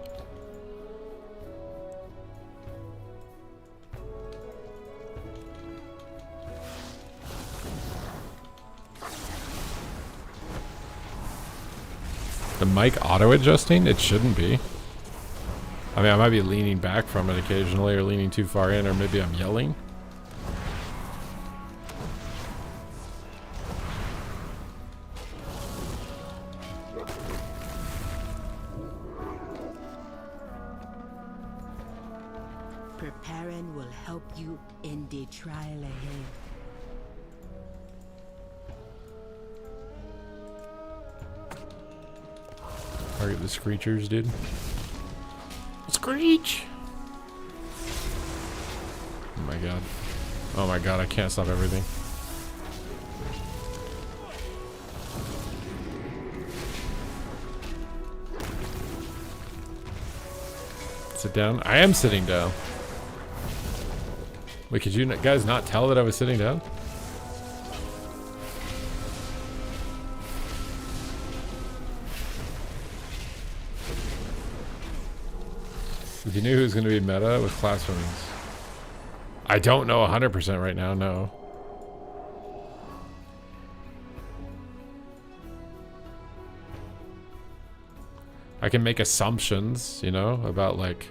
Speaker 1: The mic auto adjusting? It shouldn't be. I mean, I might be leaning back from it occasionally or leaning too far in, or maybe I'm yelling.
Speaker 5: Preparing will help you in the trial ahead.
Speaker 1: Target the screechers, dude. Screech! Oh my god. Oh my god, I can't stop everything. Sit down. I am sitting down. Wait, could you guys not tell that I was sitting down? If you knew who was going to be meta with class women's. I don't know 100% right now, no. I can make assumptions, you know, about like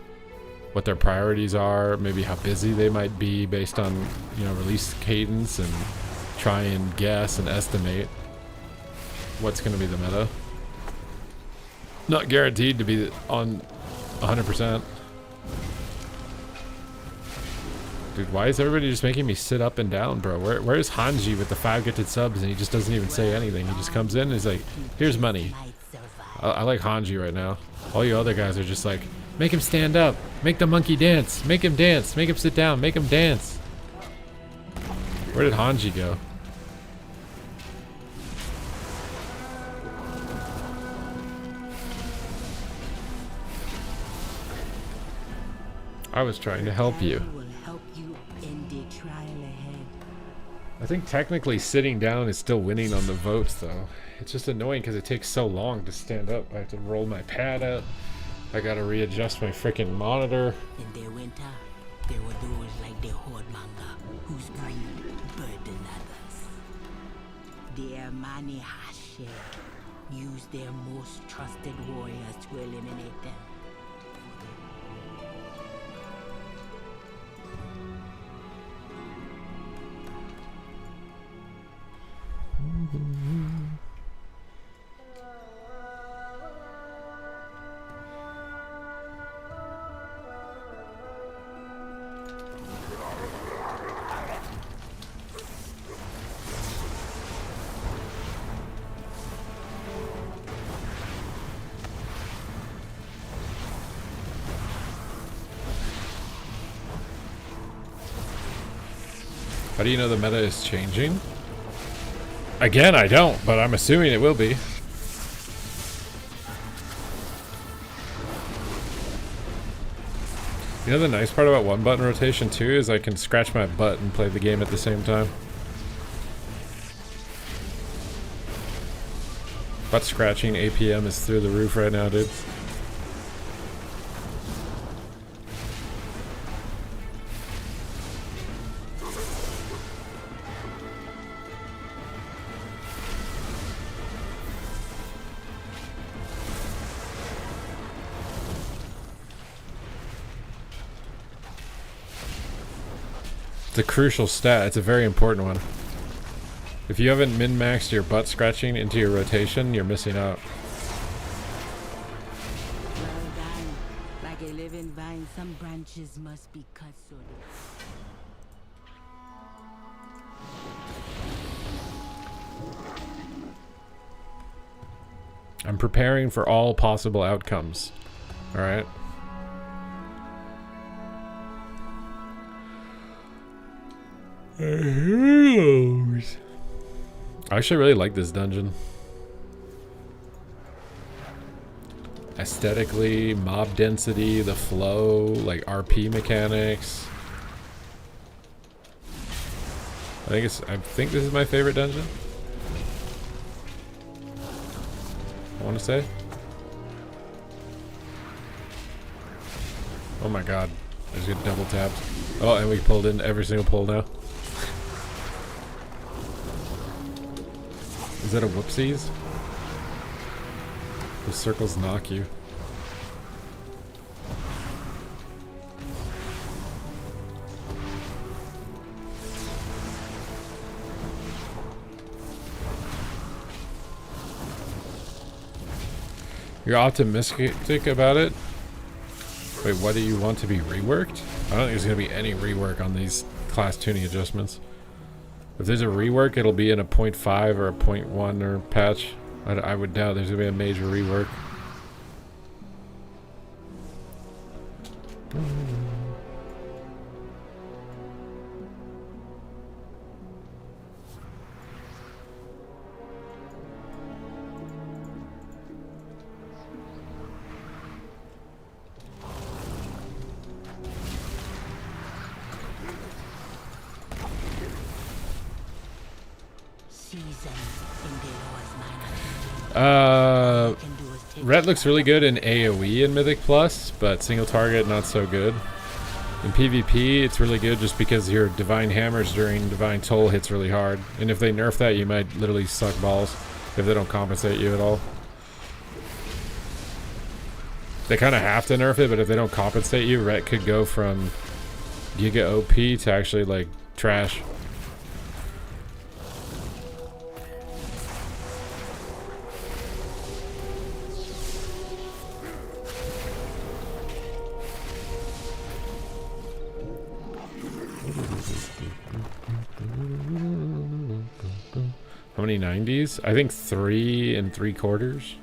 Speaker 1: what their priorities are, maybe how busy they might be based on, you know, release cadence, and try and guess and estimate what's going to be the meta. Not guaranteed to be on 100%. Dude, why is everybody just making me sit up and down, bro? Where's Hanji with the 5 gifted subs and he just doesn't even say anything? He just comes in and he's like, here's money. I like Hanji right now. All you other guys are just like, make him stand up. Make the monkey dance. Make him dance. Make him sit down. Make him dance. Where did Hanji go? I was trying to help you. I think technically sitting down is still winning on the votes, though. It's just annoying because it takes so long to stand up. I have to roll my pad out. I gotta readjust my freaking monitor.
Speaker 5: In their winter, there were those like the horde manga whose greed burdened others. Their Mani Hashe used their most trusted warriors to eliminate them.
Speaker 1: How do you know the meta is changing? Again, I don't, but I'm assuming it will be. You know the nice part about one button rotation too is I can scratch my butt and play the game at the same time. Butt scratching APM is through the roof right now, dude. It's a crucial stat. It's a very important one. If you haven't min-maxed your butt scratching into your rotation, you're missing out.
Speaker 5: Well done. Like a living vine, some branches must be cut so
Speaker 1: I'm preparing for all possible outcomes. Alright? I actually really like this dungeon. Aesthetically, mob density, the flow, like RP mechanics. I think this is my favorite dungeon. I want to say. Oh my god. I just get double tapped. Oh, and we pulled in every single pull now. Is that a whoopsies? The circles knock you. You're optimistic about it? Wait, what do you want to be reworked? I don't think there's going to be any rework on these class tuning adjustments. If there's a rework, it'll be in a 0.5 or a 0.1 or patch. I would doubt there's going to be a major rework.
Speaker 5: listen in Deloa's minor.
Speaker 1: Ret looks really good in AoE in Mythic Plus, but single target not so good. In PvP, it's really good just because your Divine Hammers during Divine Toll hits really hard. And if they nerf that, you might literally suck balls if they don't compensate you at all. They kind of have to nerf it, but if they don't compensate you, Ret could go from Giga OP to actually like trash. How many 90s? I think 3 3/4.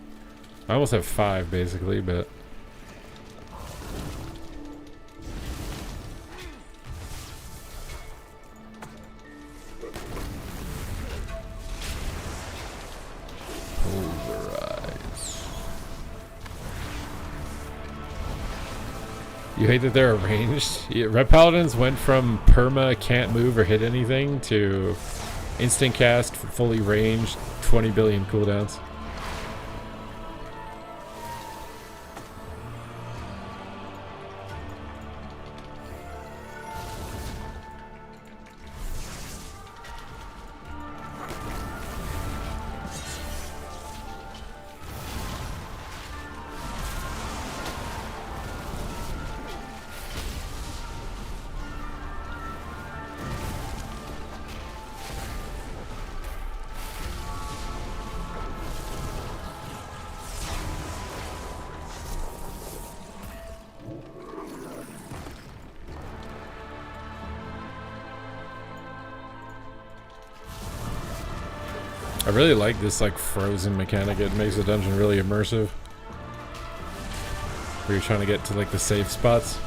Speaker 1: I almost have 5 basically, but pulverize. You hate that they're arranged? Yeah, Red Paladins went from perma, can't move or hit anything to instant cast, fully ranged, 20 billion cooldowns. I really like this like frozen mechanic. It makes the dungeon really immersive. Where you're trying to get to like the safe spots.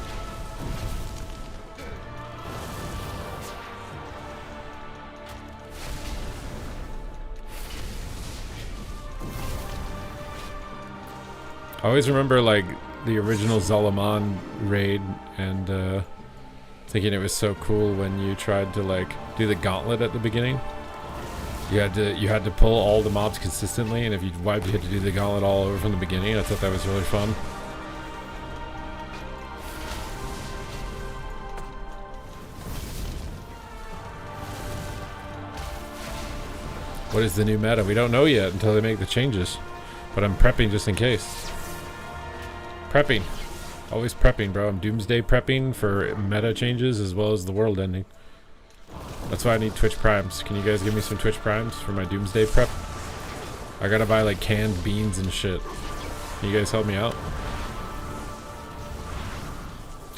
Speaker 1: I always remember like the original Zalaman raid and thinking it was so cool when you tried to like do the gauntlet at the beginning. You had to pull all the mobs consistently, and if you wiped, you had to do the gauntlet all over from the beginning. I thought that was really fun. What is the new meta? We don't know yet until they make the changes, but I'm prepping just in case. Prepping. Always prepping, bro. I'm doomsday prepping for meta changes as well as the world ending. That's why I need Twitch Primes. Can you guys give me some Twitch Primes for my doomsday prep? I gotta buy like canned beans and shit. Can you guys help me out?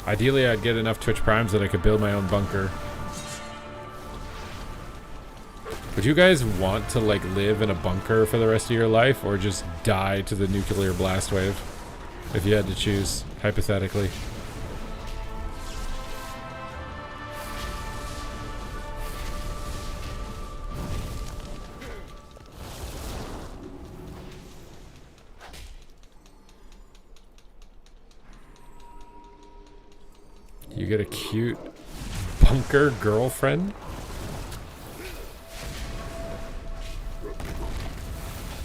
Speaker 1: Ideally, I'd get enough Twitch Primes that I could build my own bunker. Would you guys want to like live in a bunker for the rest of your life, or just die to the nuclear blast wave? If you had to choose, hypothetically. You get a cute bunker girlfriend?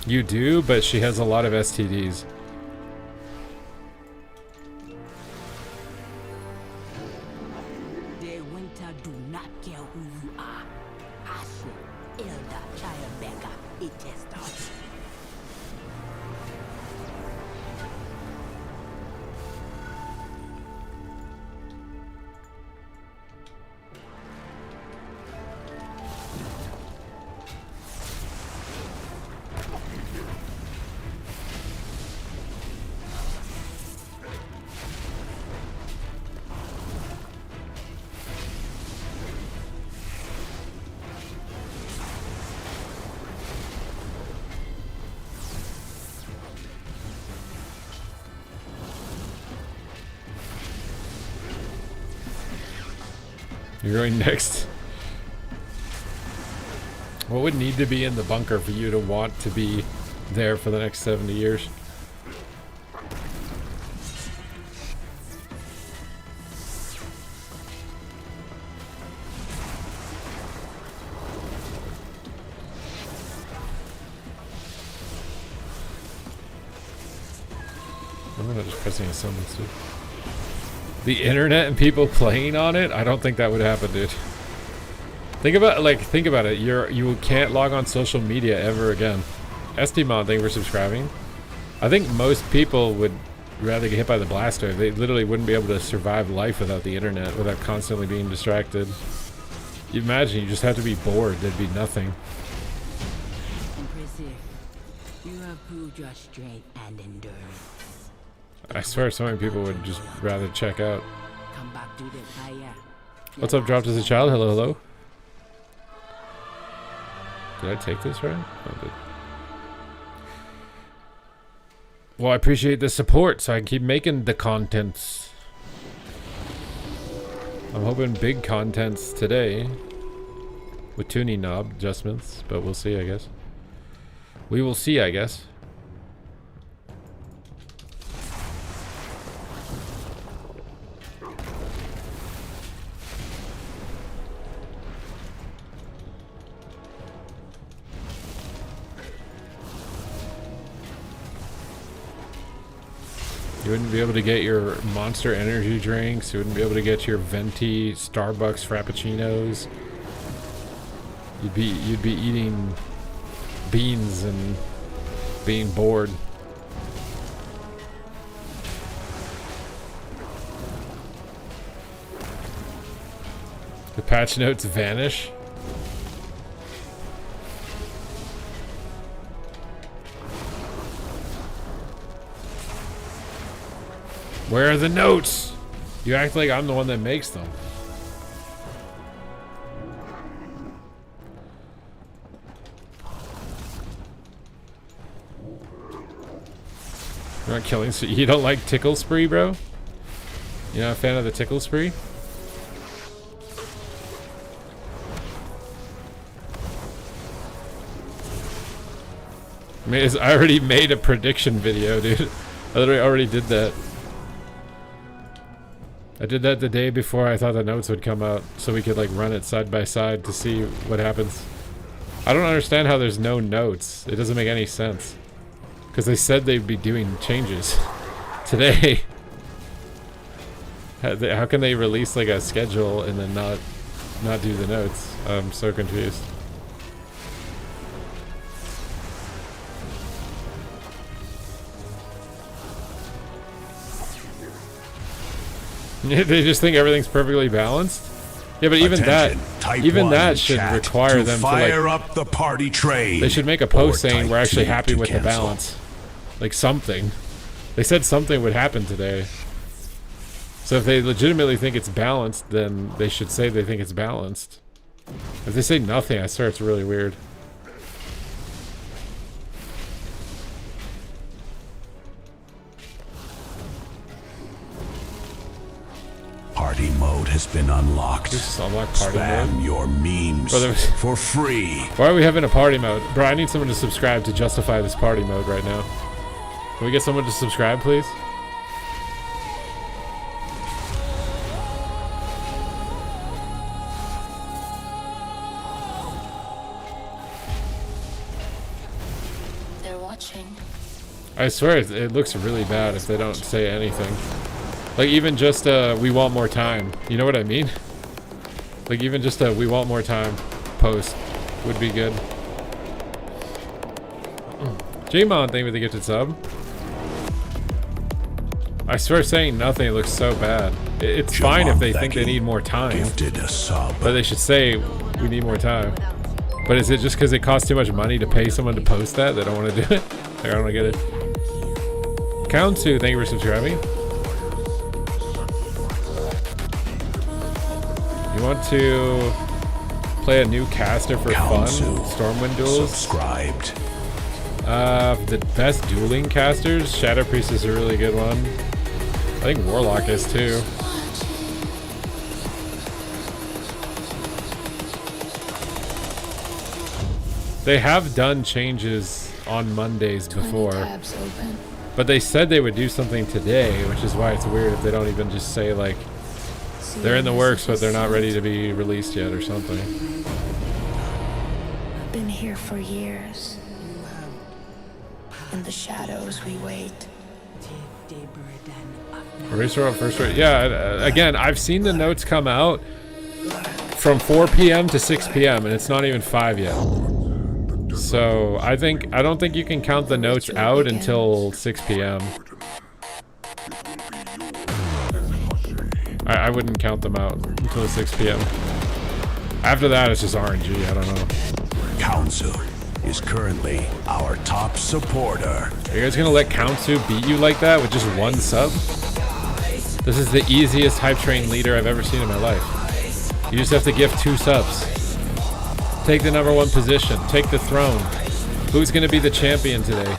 Speaker 1: You do, but she has a lot of STDs.
Speaker 5: The winter do not care who you are. Ashley, Elder, Childbecker, it test out.
Speaker 1: You're going next. What would need to be in the bunker for you to want to be there for the next 70 years? I'm not just pressing a summons, dude. The internet and people playing on it? I don't think that would happen, dude. Think about it. You can't log on social media ever again. STMon, thank you for subscribing. I think most people would rather get hit by the blast wave. They literally wouldn't be able to survive life without the internet, without constantly being distracted. You imagine you just have to be bored. There'd be nothing.
Speaker 5: Impressive. You have proved your strength and endurance.
Speaker 1: I swear so many people would just rather check out.
Speaker 5: Come back to the fire.
Speaker 1: What's up, dropped as a child? Hello, hello. Did I take this right? I did. Well, I appreciate the support so I can keep making the contents. I'm hoping big contents today with tuning knob adjustments, but we'll see, I guess. We will see, I guess. You wouldn't be able to get your Monster energy drinks. You wouldn't be able to get your venti Starbucks frappuccinos. You'd be eating beans and being bored. The patch notes vanish. Where are the notes? You act like I'm the one that makes them. You're not killing. So you don't like tickle spree, bro? You're not a fan of the tickle spree? I already made a prediction video, dude. I literally already did that. I did that the day before I thought the notes would come out, so we could like run it side by side to see what happens. I don't understand how there's no notes. It doesn't make any sense. Because they said they'd be doing changes today. How can they release like a schedule and then not do the notes? I'm so confused. They just think everything's perfectly balanced. Yeah, but even that should require them to
Speaker 8: fire
Speaker 1: like
Speaker 8: up the party train.
Speaker 1: They should make a post saying we're actually happy with the balance, like something. They said something would happen today. So if they legitimately think it's balanced, then they should say they think it's balanced. If they say nothing, I swear it's really weird.
Speaker 8: Party mode has been unlocked.
Speaker 1: Just unlock party
Speaker 8: Spam
Speaker 1: mode.
Speaker 8: your memes for free.
Speaker 1: Why are we having a party mode? Bro, I need someone to subscribe to justify this party mode right now. Can we get someone to subscribe, please?
Speaker 9: They're watching.
Speaker 1: I swear it looks really bad if they don't say anything. Like even just we want more time. You know what I mean? Like even just a we want more time post would be good. J-Mon, thank you for the gifted sub. I swear saying nothing looks so bad. It's fine if they think they need more time. But they should say we need more time. But is it just because it costs too much money to pay someone to post that? They don't want to do it? Like, I don't want to get it. Count2, thank you for subscribing. You want to play a new caster for fun? Stormwind duels?
Speaker 8: Subscribed.
Speaker 1: The best dueling casters? Shadow Priest is a really good one. I think Warlock is too. They have done changes on Mondays before. But they said they would do something today, which is why it's weird if they don't even just say like they're in the works, but they're not ready to be released yet or something.
Speaker 9: I've been here for years. In the shadows we wait.
Speaker 1: Race World first race. Yeah, again, I've seen the notes come out from 4 p.m. to 6 p.m. and it's not even 5 yet. So I don't think you can count the notes out until 6 p.m. I wouldn't count them out until 6 p.m. After that, it's just RNG. I don't know.
Speaker 8: Council is currently our top supporter.
Speaker 1: Are you guys gonna let Countsu beat you like that with just 1 sub? This is the easiest hype train leader I've ever seen in my life. You just have to give 2 subs. Take the #1 position. Take the throne. Who's gonna be the champion today?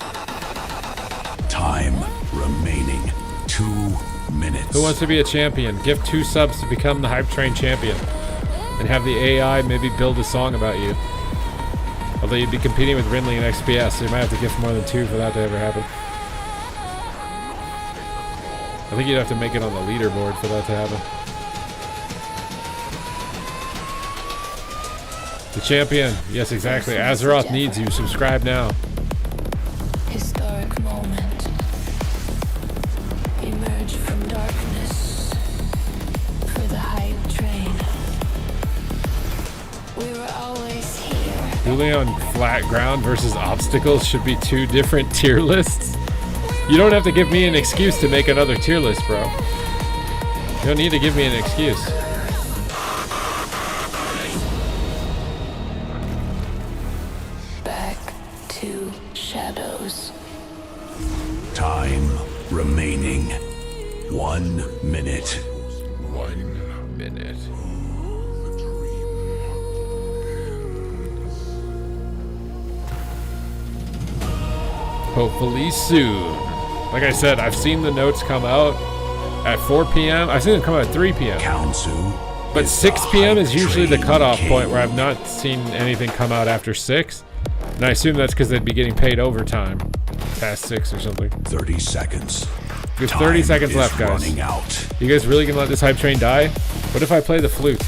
Speaker 8: Time remaining 2 minutes.
Speaker 1: Who wants to be a champion? Give 2 subs to become the hype train champion. And have the AI maybe build a song about you. Although you'd be competing with Rinley and XPS, so you might have to give more than 2 for that to ever happen. I think you'd have to make it on the leaderboard for that to happen. The champion. Yes, exactly. Azeroth needs you. Subscribe now.
Speaker 9: Historic moment. Emerge from darkness for the hype train. We were always here.
Speaker 1: Dueling on flat ground versus obstacles should be 2 different tier lists. You don't have to give me an excuse to make another tier list, bro. You don't need to give me an excuse.
Speaker 9: Back to shadows.
Speaker 8: Time remaining 1 minute.
Speaker 1: 1 minute. Hopefully soon. Like I said, I've seen the notes come out at 4 p.m. I've seen them come out at 3 p.m. But 6 p.m. is usually the cutoff point where I've not seen anything come out after 6. And I assume that's because they'd be getting paid overtime past 6 or something.
Speaker 8: 30 seconds.
Speaker 1: There's 30 seconds left, guys. You guys really gonna let this hype train die? What if I play the flute?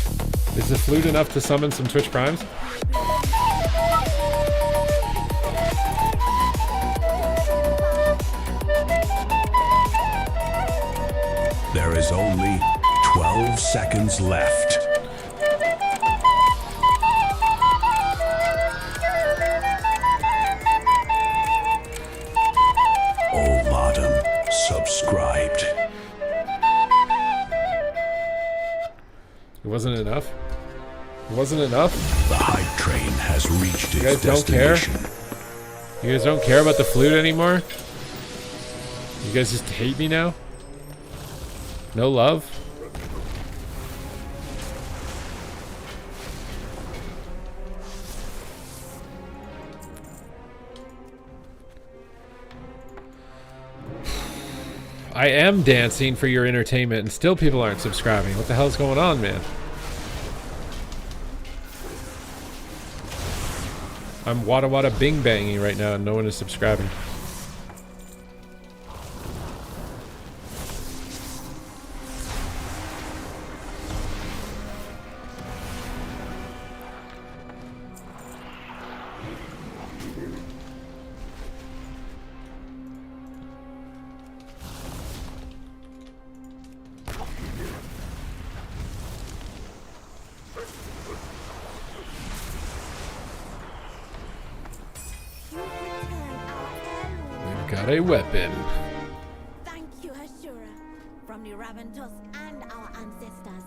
Speaker 1: Is the flute enough to summon some Twitch Primes?
Speaker 8: There is only 12 seconds left. Oladum subscribed.
Speaker 1: It wasn't enough? It wasn't enough?
Speaker 8: The hype train has reached
Speaker 1: You guys
Speaker 8: its
Speaker 1: don't care?
Speaker 8: destination.
Speaker 1: You guys don't care about the flute anymore? You guys just hate me now? No love? I am dancing for your entertainment and still people aren't subscribing. What the hell's going on, man? I'm wada wada bing banging right now and no one is subscribing. Got a weapon.
Speaker 6: Thank you, Ashura, from the Raventus and our ancestors.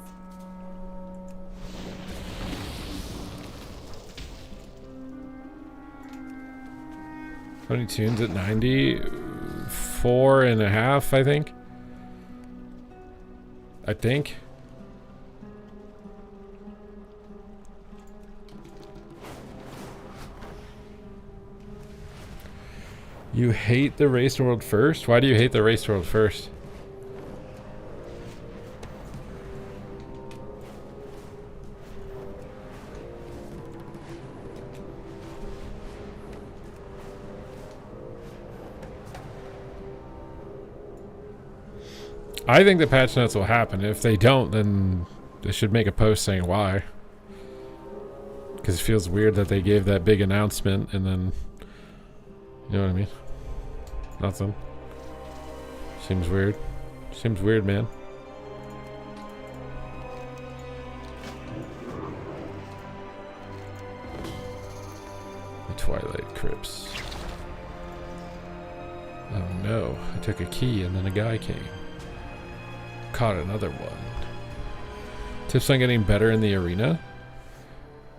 Speaker 1: How many tunes at 90? 4.5, I think. You hate the race world first? Why do you hate the race world first? I think the patch notes will happen. If they don't, then they should make a post saying why. Because it feels weird that they gave that big announcement and then... You know what I mean? Nothing. Seems weird. Seems weird, man. The Twilight Crypts. Oh no, I took a key and then a guy came. Caught another one. Tips on getting better in the arena?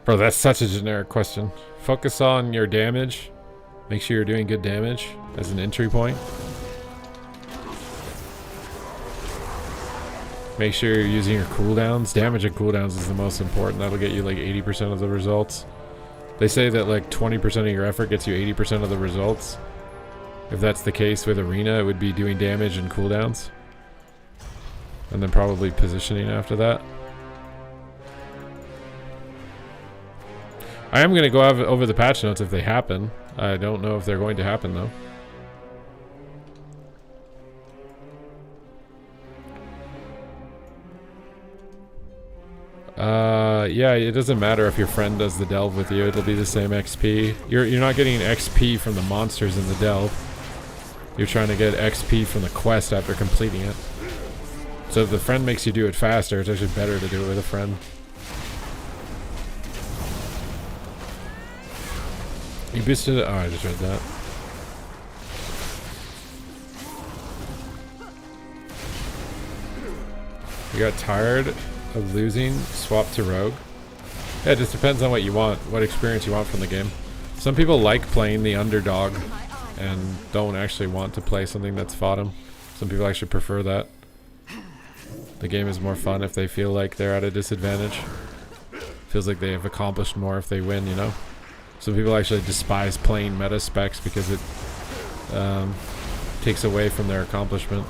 Speaker 1: Bro, that's such a generic question. Focus on your damage. Make sure you're doing good damage as an entry point. Make sure you're using your cooldowns. Damage and cooldowns is the most important. That'll get you like 80% of the results. They say that like 20% of your effort gets you 80% of the results. If that's the case with arena, it would be doing damage and cooldowns. And then probably positioning after that. I am going to go over the patch notes if they happen. I don't know if they're going to happen though. Yeah, it doesn't matter if your friend does the delve with you. It'll be the same XP. You're not getting XP from the monsters in the delve. You're trying to get XP from the quest after completing it. So if the friend makes you do it faster, it's actually better to do it with a friend. You boosted it? Oh, I just read that. You got tired of losing, swap to rogue. Yeah, it just depends on what you want, what experience you want from the game. Some people like playing the underdog and don't actually want to play something that's fought them. Some people actually prefer that. The game is more fun if they feel like they're at a disadvantage. Feels like they have accomplished more if they win, you know? Some people actually despise playing meta specs because it takes away from their accomplishment.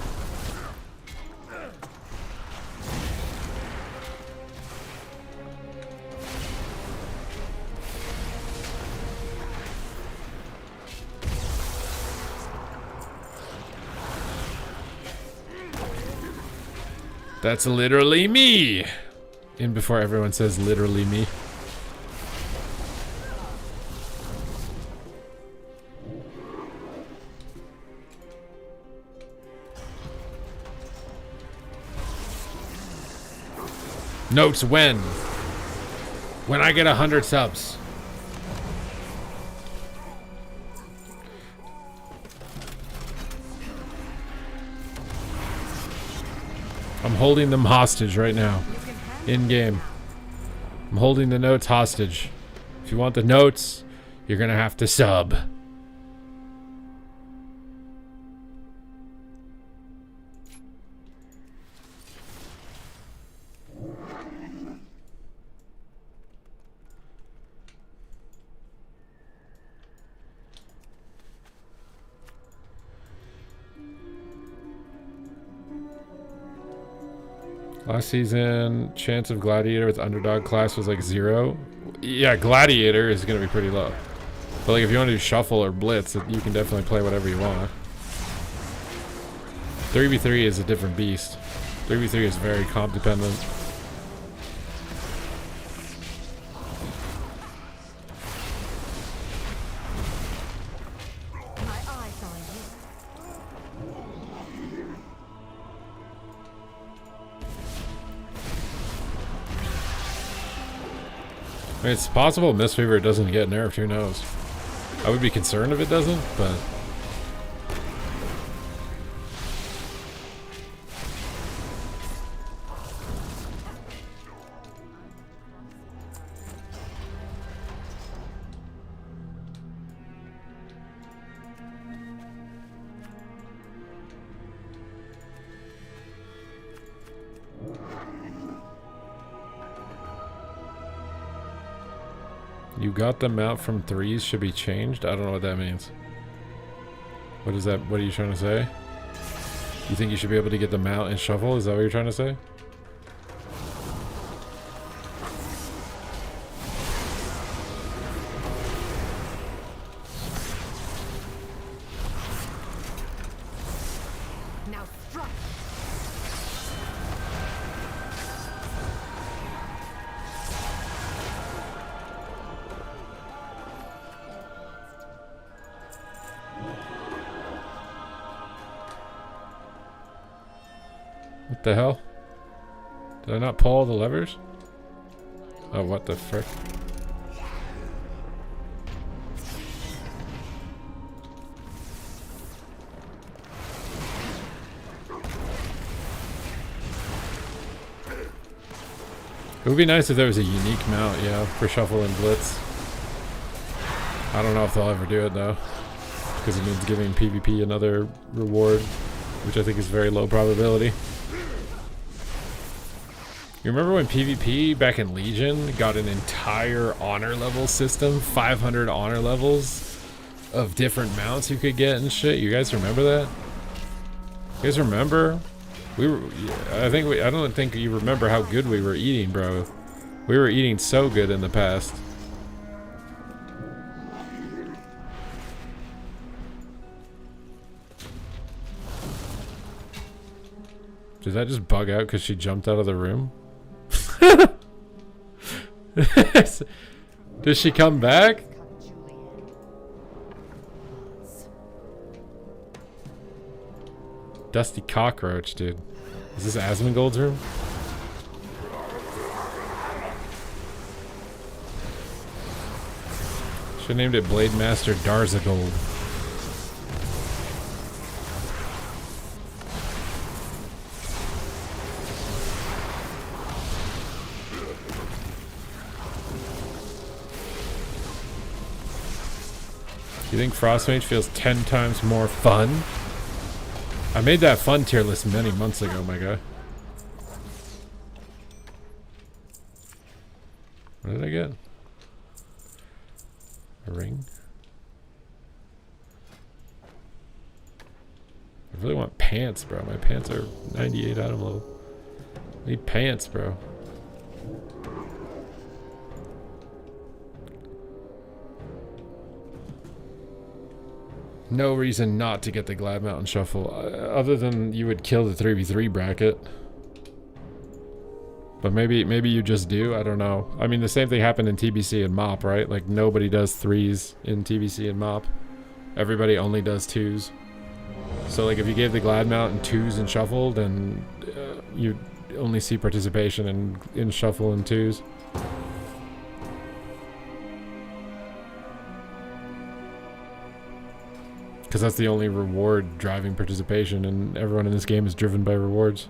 Speaker 1: That's literally me! In before everyone says literally me. Notes when? When I get 100 subs. I'm holding them hostage right now. In game. I'm holding the notes hostage. If you want the notes, you're gonna have to sub. Last season, chance of Gladiator with underdog class was like 0. Yeah, Gladiator is going to be pretty low. But like if you want to do Shuffle or Blitz, you can definitely play whatever you want. 3v3 is a different beast. 3v3 is very comp dependent. I mean, it's possible Mistweaver doesn't get nerfed, who knows? I would be concerned if it doesn't, but... You got the mount from 3s should be changed? I don't know what that means. What is that? What are you trying to say? You think you should be able to get the mount and Shuffle? Is that what you're trying to say? What the hell? Did I not pull all the levers? Oh, what the frick? It would be nice if there was a unique mount, yeah, for Shuffle and Blitz. I don't know if they'll ever do it though, because it means giving PvP another reward, which I think is very low probability. You remember when PvP back in Legion got an entire honor level system, 500 honor levels of different mounts you could get and shit? You guys remember that? You guys remember? I don't think you remember how good we were eating, bro. We were eating so good in the past. Did that just bug out because she jumped out of the room? Does she come back? Dusty cockroach, dude. Is this Asmongold's room? Should have named it Blade Master Darzagold. You think Frostmage feels 10 times more fun? I made that fun tier list many months ago, my guy. What did I get? A ring? I really want pants, bro. My pants are 98 item level. I need pants, bro. No reason not to get the Glad Mountain Shuffle, other than you would kill the 3v3 bracket. But maybe you just do, I don't know. I mean, the same thing happened in TBC and MOP, right? Like, nobody does 3s in TBC and MOP. Everybody only does 2s. So, like, if you gave the Glad Mountain 2s and Shuffle, then you'd only see participation in Shuffle and 2s. Because that's the only reward driving participation, and everyone in this game is driven by rewards.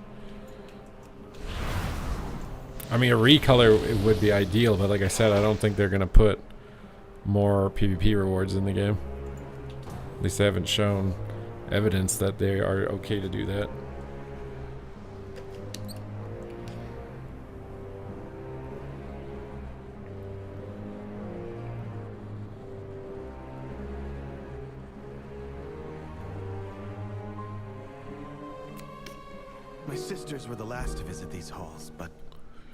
Speaker 1: I mean, a recolor it would be ideal, but like I said, I don't think they're going to put more PvP rewards in the game. At least they haven't shown evidence that they are okay to do that.
Speaker 4: My sisters were the last to visit these halls, but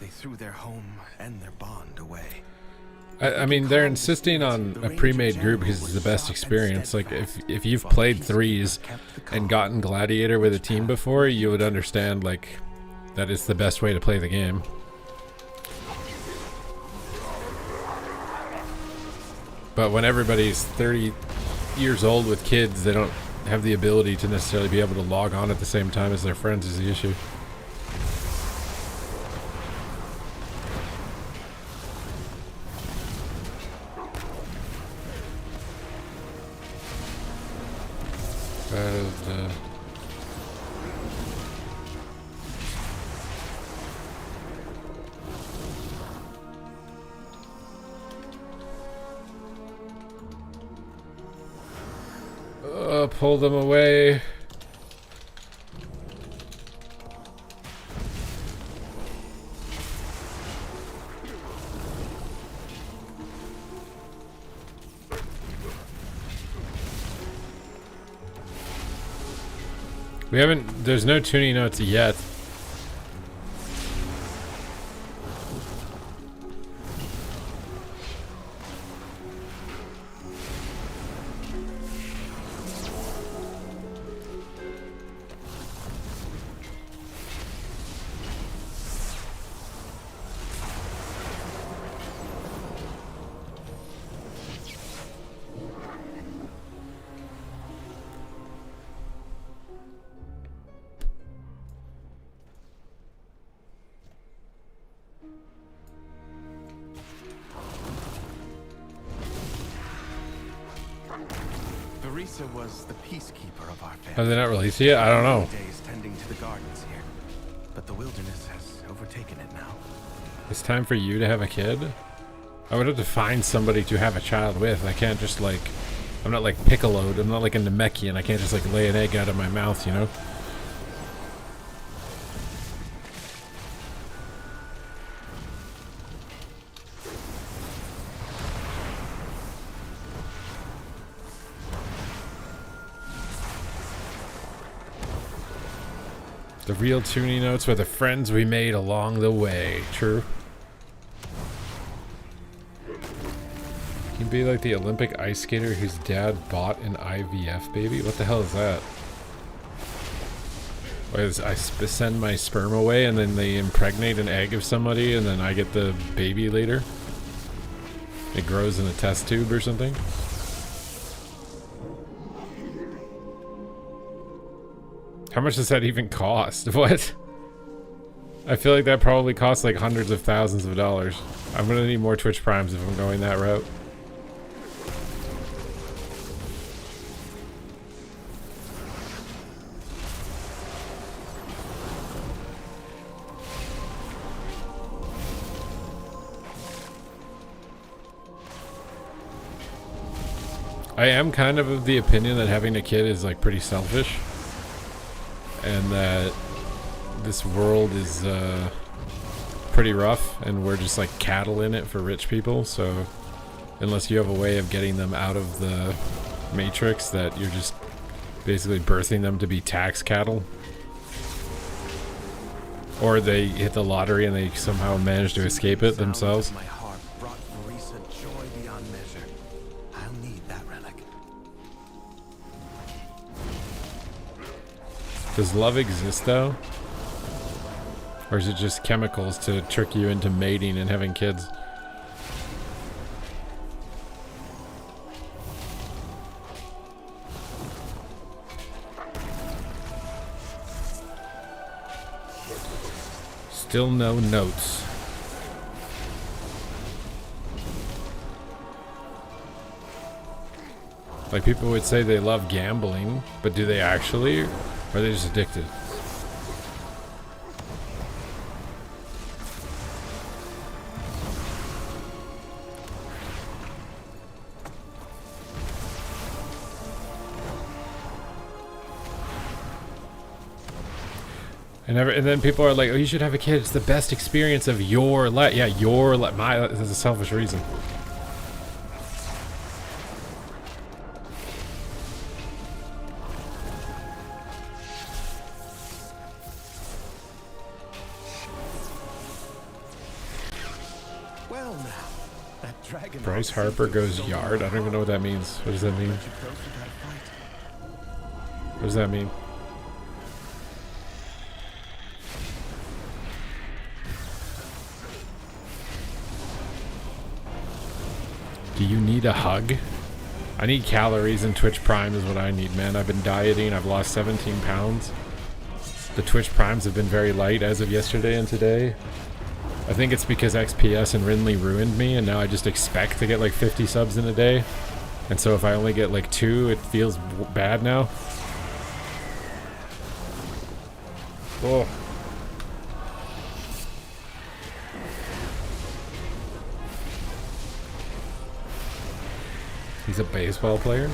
Speaker 4: they threw their home and their bond away.
Speaker 1: I mean, they're insisting on a pre-made group because it's the best experience. Like, if you've played 3s and gotten Gladiator with a team before, you would understand, like, that it's the best way to play the game. But when everybody's 30 years old with kids, they don't have the ability to necessarily be able to log on at the same time as their friends is the issue. Pull them away. We haven't, there's no tuning notes yet.
Speaker 4: Verisa was the peacekeeper of our family.
Speaker 1: Have they not released it yet? I don't know.
Speaker 4: Days tending to the gardens here, but the wilderness has overtaken it now.
Speaker 1: It's time for you to have a kid? I would have to find somebody to have a child with. I can't just like... I'm not like Piccoloed. I'm not like a Namekian. I can't just like lay an egg out of my mouth, you know? The real tuning notes were the friends we made along the way. True. You can be like the Olympic ice skater whose dad bought an IVF baby? What the hell is that? Whereas I send my sperm away and then they impregnate an egg of somebody and then I get the baby later? It grows in a test tube or something? How much does that even cost? What? I feel like that probably costs like hundreds of thousands of dollars. I'm gonna need more Twitch Primes if I'm going that route. I am kind of the opinion that having a kid is like pretty selfish. And that this world is pretty rough and we're just like cattle in it for rich people. So unless you have a way of getting them out of the matrix, that you're just basically birthing them to be tax cattle. Or they hit the lottery and they somehow manage to escape it themselves.
Speaker 4: My heart brought Verisa joy beyond measure. I'll need that relic.
Speaker 1: Does love exist though? Or is it just chemicals to trick you into mating and having kids? Still no notes. Like people would say they love gambling, but do they actually? Or are they just addicted? And then people are like, oh, you should have a kid. It's the best experience of your life. Yeah, your life. That's a selfish reason.
Speaker 4: Well now, that dragon.
Speaker 1: Bryce Harper goes yard. I don't even know what that means. What does that mean? What does that mean? Do you need a hug? I need calories, and Twitch Prime is what I need, man. I've been dieting. I've lost 17 pounds. The Twitch Primes have been very light as of yesterday and today. I think it's because XPS and Rinley ruined me, and now I just expect to get like 50 subs in a day. And so if I only get like 2, it feels bad now. Oh. He's a baseball player?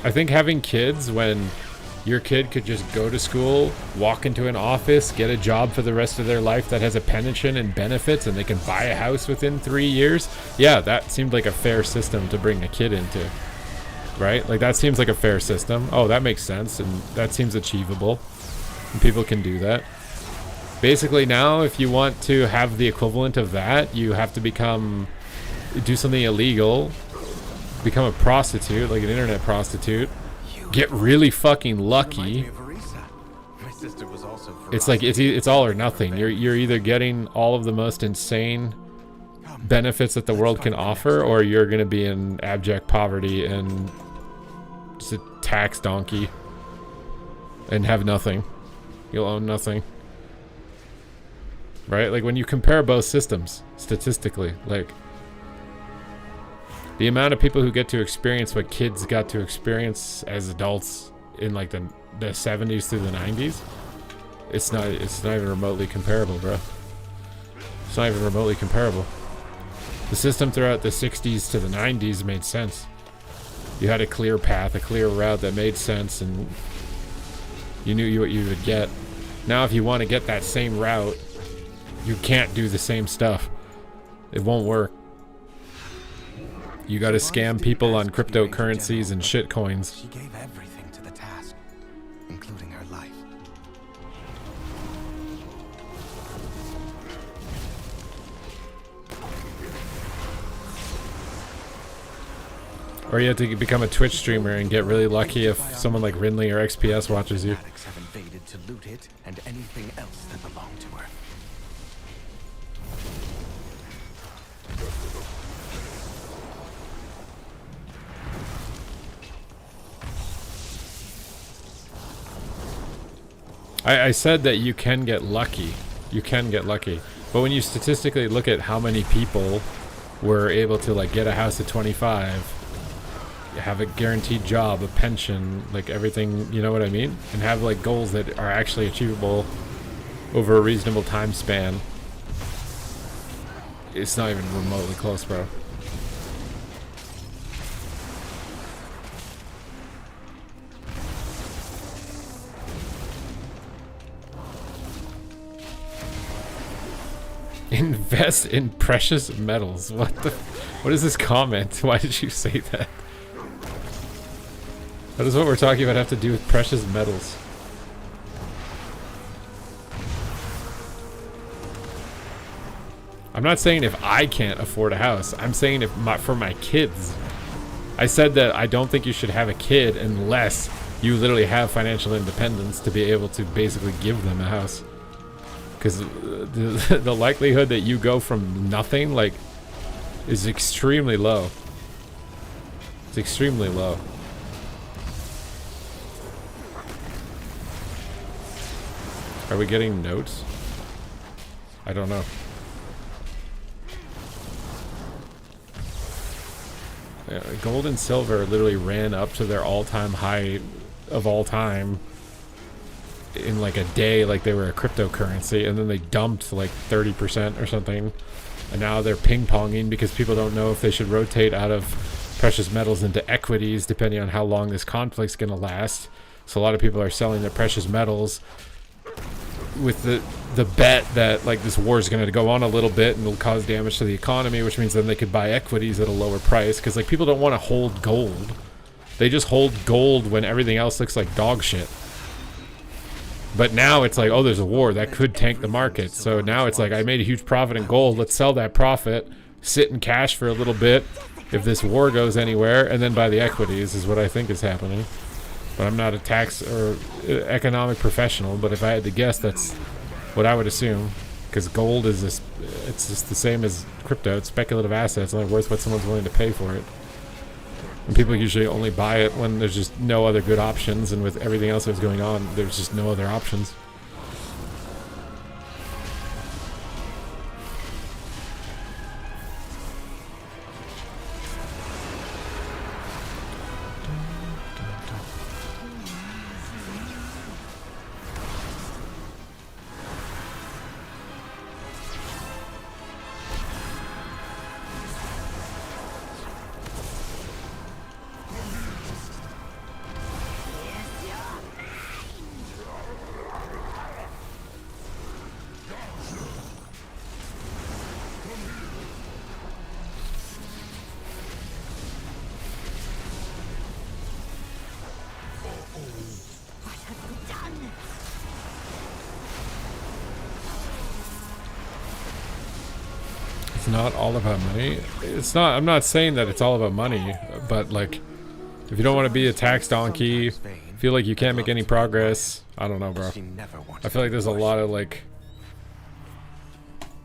Speaker 1: I think having kids when your kid could just go to school, walk into an office, get a job for the rest of their life that has a pension and benefits, and they can buy a house within 3 years. Yeah, that seemed like a fair system to bring a kid into, right? Like that seems like a fair system. Oh, that makes sense, and that seems achievable. And people can do that. Basically now, if you want to have the equivalent of that, you have to do something illegal, become a prostitute, like an internet prostitute, get really fucking lucky. It's like it's all or nothing. You're either getting all of the most insane benefits that the world can offer, or you're going to be in abject poverty and just a tax donkey and have nothing. You'll own nothing. Right? Like when you compare both systems statistically, like the amount of people who get to experience what kids got to experience as adults in like the 70s through the 90s, it's not even remotely comparable, bro. It's not even remotely comparable. The system throughout the 60s to the 90s made sense. You had a clear path, a clear route that made sense, and you knew what you would get. Now if you want to get that same route, you can't do the same stuff. It won't work. You gotta scam people on cryptocurrencies and shit coins.
Speaker 4: She gave everything to the task, including her life.
Speaker 1: Or you have to become a Twitch streamer and get really lucky if someone like Rinley or XPS watches you.
Speaker 4: Fanatics have invaded to loot it and anything else that belonged to her.
Speaker 1: I said that you can get lucky. You can get lucky. But when you statistically look at how many people were able to like get a house at 25, have a guaranteed job, a pension, like everything, you know what I mean? And have like goals that are actually achievable over a reasonable time span, it's not even remotely close, bro. Invest in precious metals. What is this comment? Why did you say that? What does what we're talking about have to do with precious metals? I'm not saying if I can't afford a house. I'm saying if for my kids. I said that I don't think you should have a kid unless you literally have financial independence to be able to basically give them a house. Because the likelihood that you go from nothing, like, is extremely low. It's extremely low. Are we getting notes? I don't know. Yeah, gold and silver literally ran up to their all-time high of all time in like a day, like they were a cryptocurrency, and then they dumped like 30% or something, and now they're ping-ponging because people don't know if they should rotate out of precious metals into equities depending on how long this conflict's gonna last. So a lot of people are selling their precious metals with the bet that like this war is going to go on a little bit and it'll cause damage to the economy, which means then they could buy equities at a lower price, because like people don't want to hold gold. They just hold gold when everything else looks like dog shit. But now it's like, oh, there's a war that could tank the market. So now it's like, I made a huge profit in gold. Let's sell that profit, sit in cash for a little bit if this war goes anywhere, and then buy the equities is what I think is happening. But I'm not a tax or economic professional, but if I had to guess, that's what I would assume. Because gold is this, it's just the same as crypto. It's speculative assets, only worth what someone's willing to pay for it. And people usually only buy it when there's just no other good options, and with everything else that's going on, there's just no other options. It's not all about money. It's not, I'm not saying that it's all about money, but like, if you don't want to be a tax donkey, feel like you can't make any progress, I don't know, bro. I feel like there's a lot of like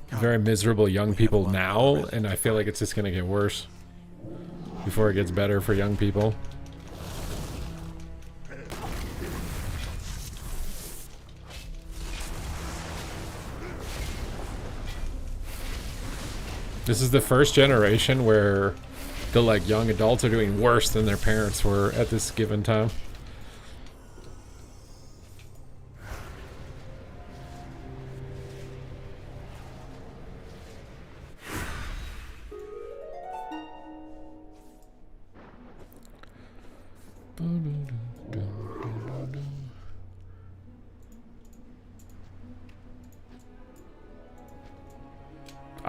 Speaker 1: very miserable young people now, and I feel like it's just gonna get worse before it gets better for young people. This is the first generation where the like young adults are doing worse than their parents were at this given time.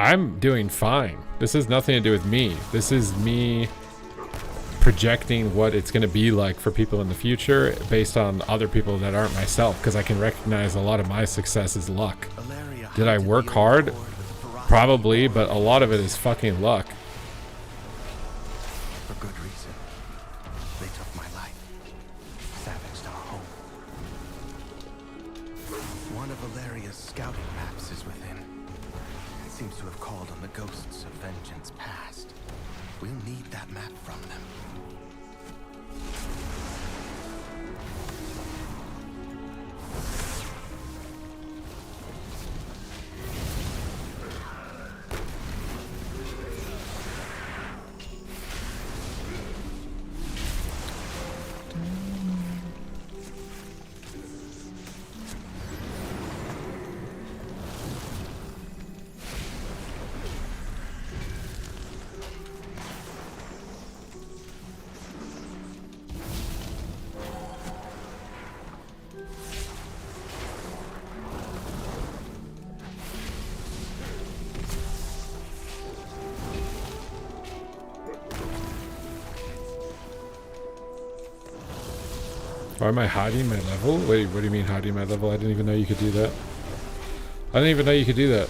Speaker 1: I'm doing fine. This has nothing to do with me. This is me projecting what it's going to be like for people in the future based on other people that aren't myself, because I can recognize a lot of my success is luck. Did I work hard? Probably, but a lot of it is fucking luck.
Speaker 4: For good reason. They took my life. Savaged our home. One of Valeria's scouting maps is within. It seems to have called on the ghosts of vengeance past. We'll need that map from them.
Speaker 1: Why am I hiding my level? Wait, what do you mean hiding my level? I didn't even know you could do that. I didn't even know you could do that.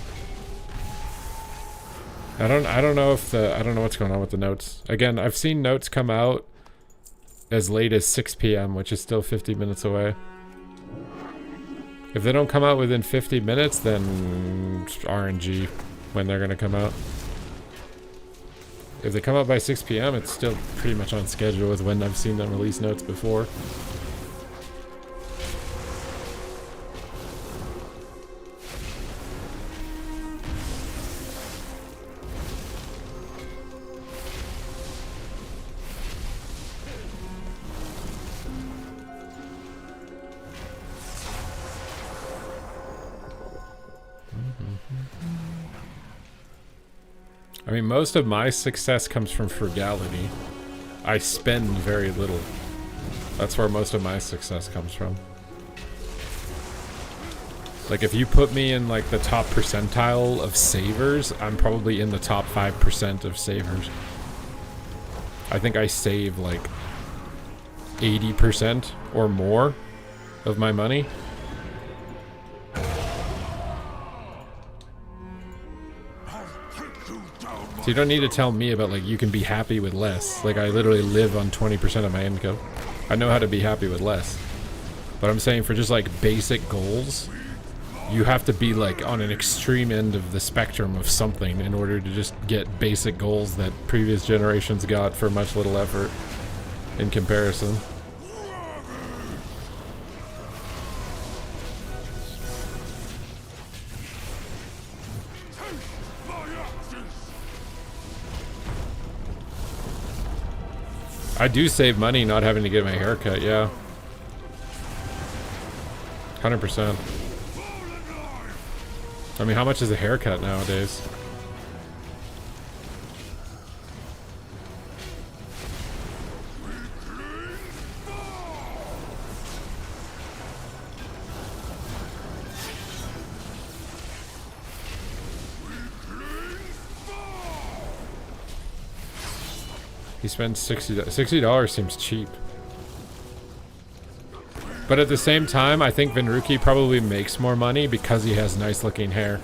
Speaker 1: I don't know if I don't know what's going on with the notes. Again, I've seen notes come out as late as 6 p.m., which is still 50 minutes away. If they don't come out within 50 minutes, then RNG when they're going to come out. If they come out by 6 p.m., it's still pretty much on schedule with when I've seen them release notes before. I mean, most of my success comes from frugality. I spend very little. That's where most of my success comes from. Like, if you put me in, like, the top percentile of savers, I'm probably in the top 5% of savers. I think I save, like, 80% or more of my money. So you don't need to tell me about, like, you can be happy with less. Like, I literally live on 20% of my income. I know how to be happy with less. But I'm saying for just, like, basic goals, you have to be, like, on an extreme end of the spectrum of something in order to just get basic goals that previous generations got for much little effort in comparison. I do save money not having to get my hair cut, yeah. 100%. I mean, how much is a haircut nowadays? He spends $60 seems cheap. But at the same time, I think Vinruki probably makes more money because he has nice looking hair.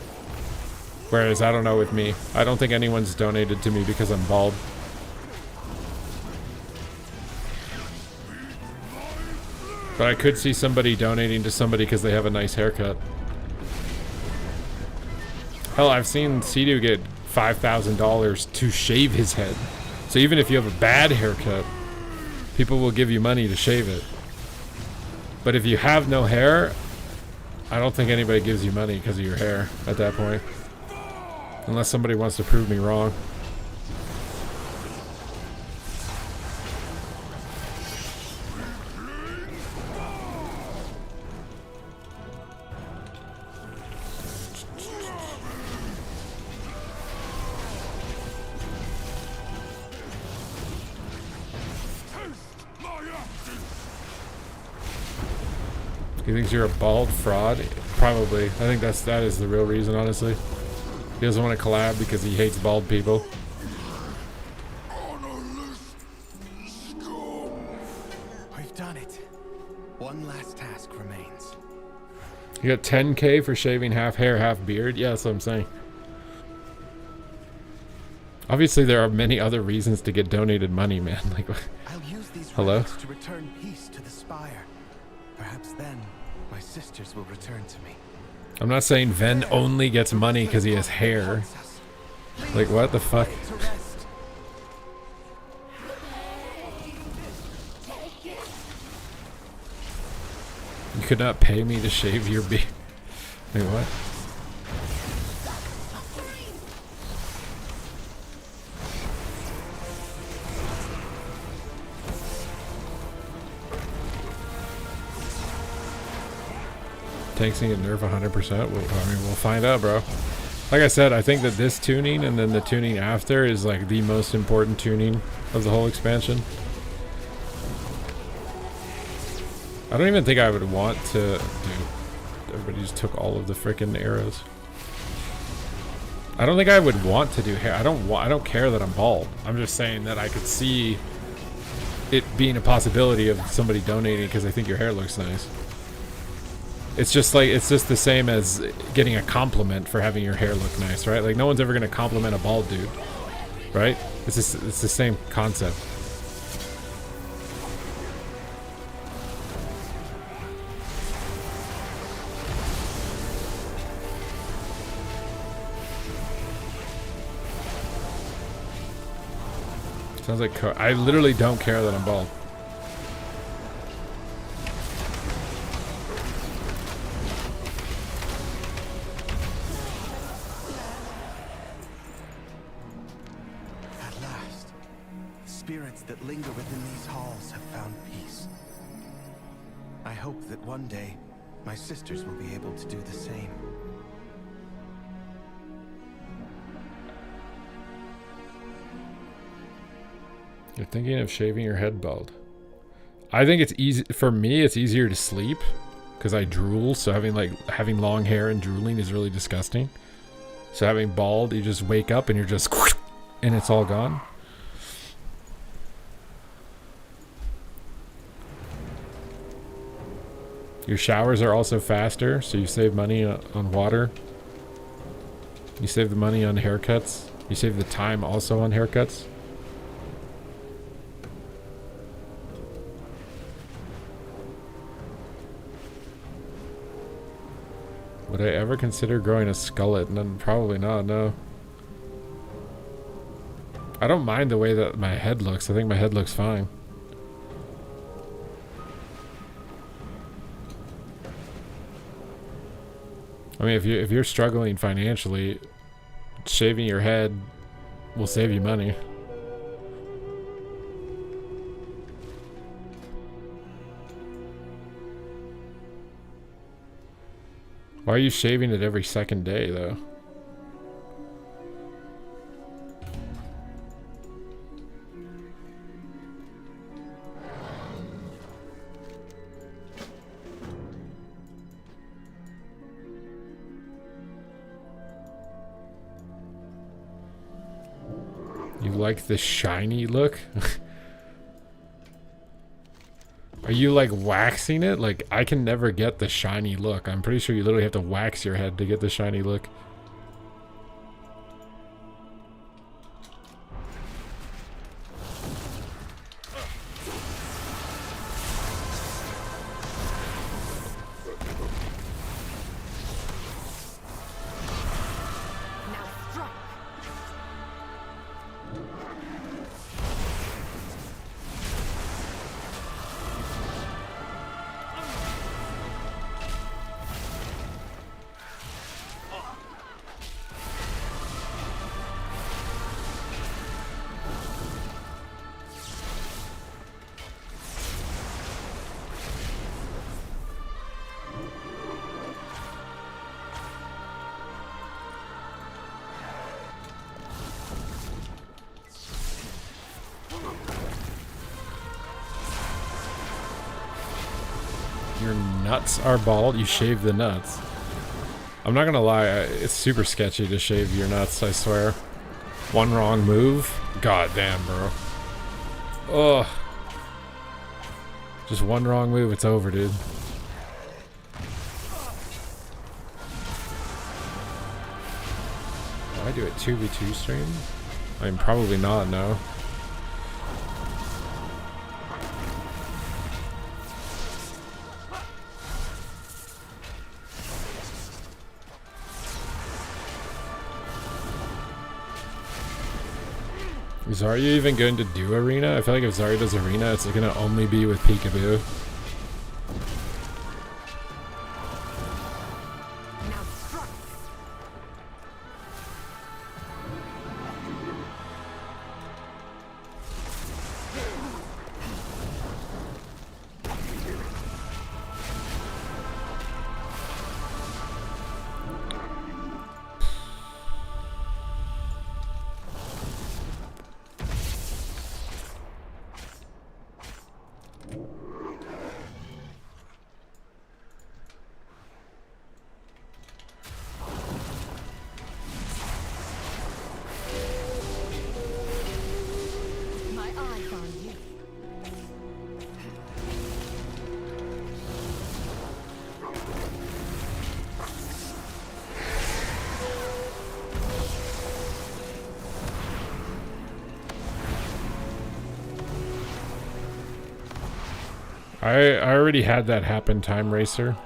Speaker 1: Whereas, I don't know with me. I don't think anyone's donated to me because I'm bald. But I could see somebody donating to somebody because they have a nice haircut. Hell, I've seen Sidu get $5,000 to shave his head. So even if you have a bad haircut, people will give you money to shave it. But if you have no hair, I don't think anybody gives you money because of your hair at that point. Unless somebody wants to prove me wrong. He thinks you're a bald fraud? Probably. I think that is the real reason, honestly. He doesn't want to collab because he hates bald people.
Speaker 4: We've done it. One last task remains.
Speaker 1: You got 10K for shaving half hair, half beard? Yeah, that's what I'm saying. Obviously, there are many other reasons to get donated money, man. Like,
Speaker 4: I'll use these
Speaker 1: hello?
Speaker 4: relics to return peace to the Spire. Perhaps then my sisters will return to me.
Speaker 1: I'm not saying Ven only gets money because he has hair. Like, what the fuck? You could not pay me to shave your beard. Wait, what? Tank's gonna get nerf 100%. I mean, we'll find out, bro. Like I said, I think that this tuning and then the tuning after is like the most important tuning of the whole expansion. I don't even think I would want to. Dude, everybody just took all of the freaking arrows. I don't think I would want to do hair. I don't care that I'm bald. I'm just saying that I could see it being a possibility of somebody donating because they think your hair looks nice. It's just the same as getting a compliment for having your hair look nice, right? Like no one's ever gonna compliment a bald dude, right? It's the same concept. Sounds like I literally don't care that I'm bald.
Speaker 4: That linger within these halls have found peace. I hope that one day my sisters will be able to do the same.
Speaker 1: You're thinking of shaving your head bald. I think it's easy for me. It's easier to sleep because I drool. So having long hair and drooling is really disgusting. So having bald, you just wake up and you're just and it's all gone. Your showers are also faster, so you save money on water. You save the money on haircuts. You save the time also on haircuts. Would I ever consider growing a skullet? None, probably not, no. I don't mind the way that my head looks. I think my head looks fine. I mean, if you're struggling financially, shaving your head will save you money. Why are you shaving it every second day, though? You like the shiny look? Are you like waxing it? Like I can never get the shiny look. I'm pretty sure you literally have to wax your head to get the shiny look. Your nuts are bald? You shave the nuts. I'm not gonna lie, it's super sketchy to shave your nuts, I swear. One wrong move? God damn, bro. Ugh. Just one wrong move, it's over, dude. Do I do a 2v2 stream? I mean, probably not, no. Is Zarya even going to do arena? I feel like if Zarya does arena, it's gonna only be with Peekaboo. I already had that happen, Time Racer.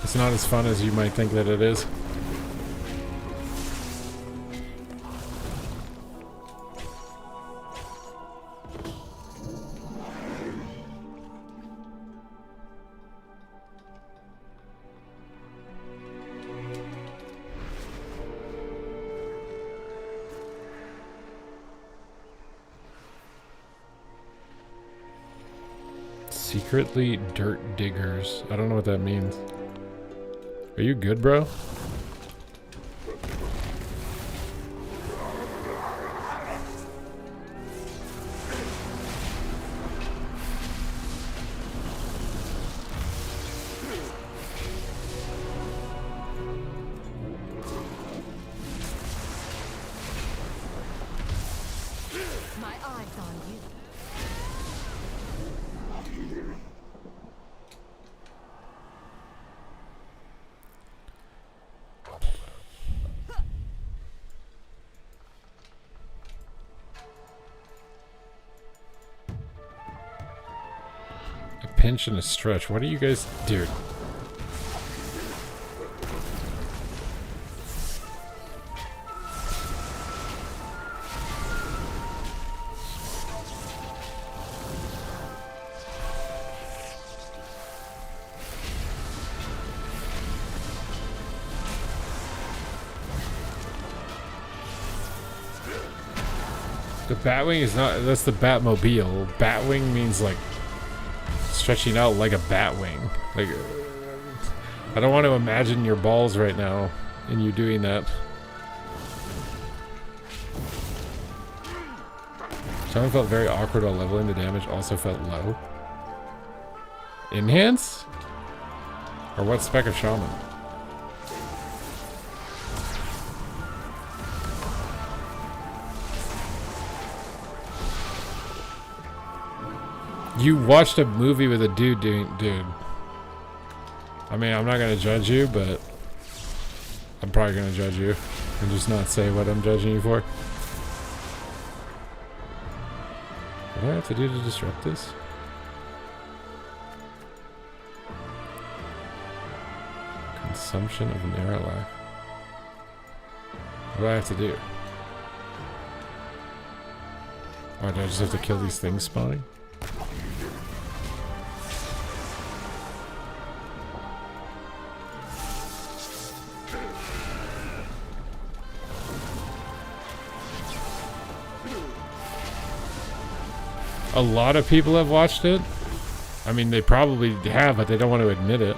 Speaker 1: It's not as fun as you might think that it is. Secretly dirt diggers. I don't know what that means. Are you good, bro?
Speaker 3: My eyes on you.
Speaker 1: A pinch and a stretch. What are you guys doing? The Batwing is not, that's the Batmobile. Batwing means like stretching out like a Batwing. Like, I don't want to imagine your balls right now and you doing that. Shaman felt very awkward while leveling. The damage also felt low. Enhance? Or what spec of Shaman? You watched a movie with a dude doing... Dude. I mean, I'm not going to judge you, but... I'm probably going to judge you. And just not say what I'm judging you for. What do I have to do to disrupt this? Consumption of Naralac. What do I have to do? Oh, do I just have to kill these things spawning? A lot of people have watched it. I mean, they probably have, but they don't want to admit it.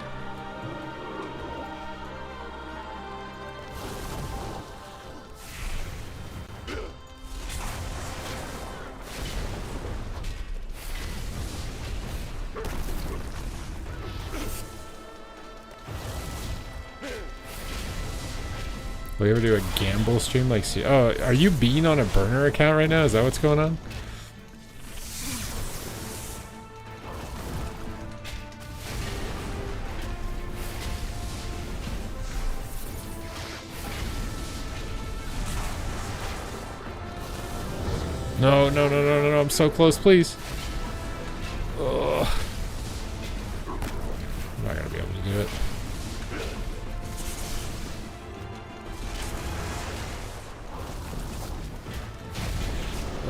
Speaker 1: Will we ever do a gamble stream? Like, see, oh, are you being on a burner account right now? Is that what's going on? No, no, no, no, no, no, I'm so close, please. Ugh. I'm not gonna be able to do it.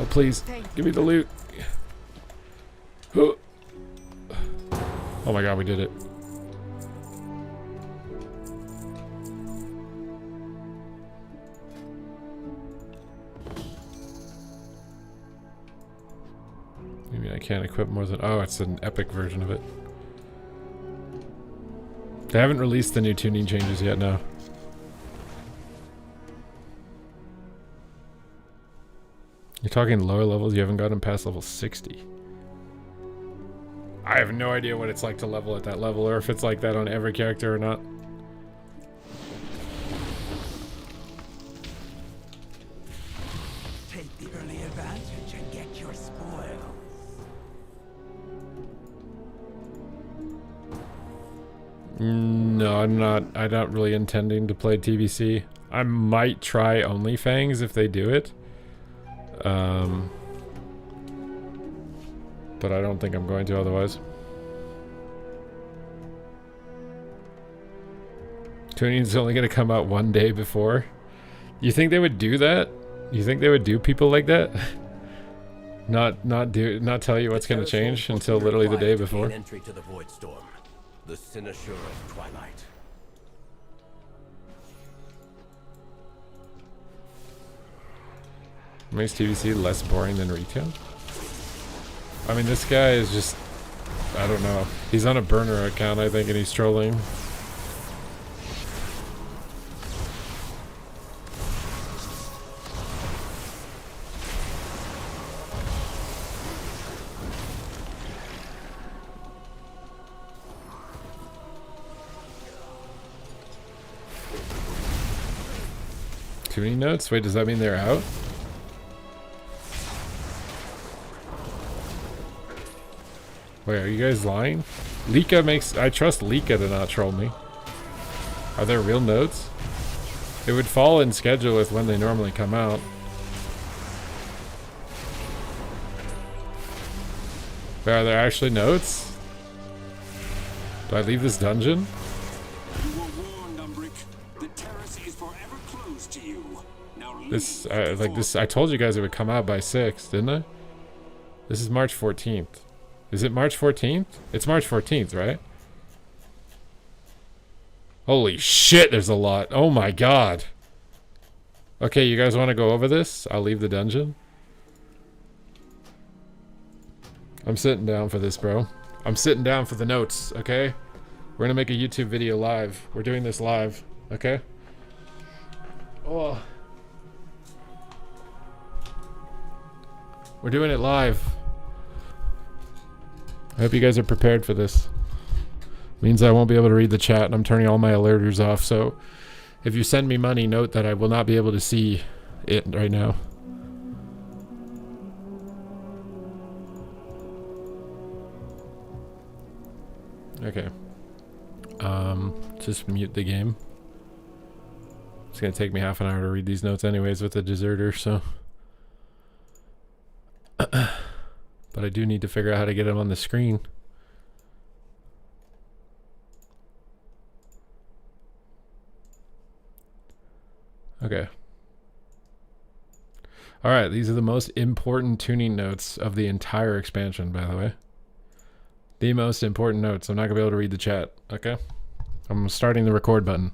Speaker 1: Oh, please, give me the loot. Oh my god, we did it. Maybe I can't equip more than... Oh, it's an epic version of it. They haven't released the new tuning changes yet, no. You're talking lower levels? You haven't gotten past level 60. I have no idea what it's like to level at that level, or if it's like that on every character or not.
Speaker 2: Take the early advantage and get your spoils.
Speaker 1: No, I'm not. I'm not really intending to play TBC. I might try OnlyFans if they do it. But I don't think I'm going to otherwise. Tuning's only going to come out one day before. You think they would do that? You think they would do people like that? not tell you what's going to change until literally the day before.
Speaker 2: Entry to the Void Storm, the cynosure of Twilight.
Speaker 1: Makes TVC less boring than retail? I mean, this guy is just... I don't know. He's on a burner account, I think, and he's trolling. Tuning notes? Wait, does that mean they're out? Wait, are you guys lying? Lika makes... I trust Lika to not troll me. Are there real notes? It would fall in schedule with when they normally come out. But are there actually notes? Do I leave this dungeon?
Speaker 10: You were warned, Umbric. The terrace is forever closed to you. Now
Speaker 1: This, like this... I told you guys it would come out by 6, didn't I? This is March 14th. Is it March 14th? It's March 14th, right? Holy shit, there's a lot. Oh my god. Okay, you guys want to go over this? I'll leave the dungeon. I'm sitting down for this, bro. I'm sitting down for the notes, okay? We're gonna make a YouTube video live. We're doing this live, okay? Oh. We're doing it live. I hope you guys are prepared for this. Means I won't be able to read the chat, and I'm turning all my alerters off, so if you send me money, note that I will not be able to see it right now. Okay. Just mute the game. It's gonna take me half an hour to read these notes anyways with the deserter, so... But I do need to figure out how to get them on the screen. Okay. Alright, these are the most important tuning notes of the entire expansion, by the way. The most important notes. I'm not going to be able to read the chat. Okay? I'm starting the record button.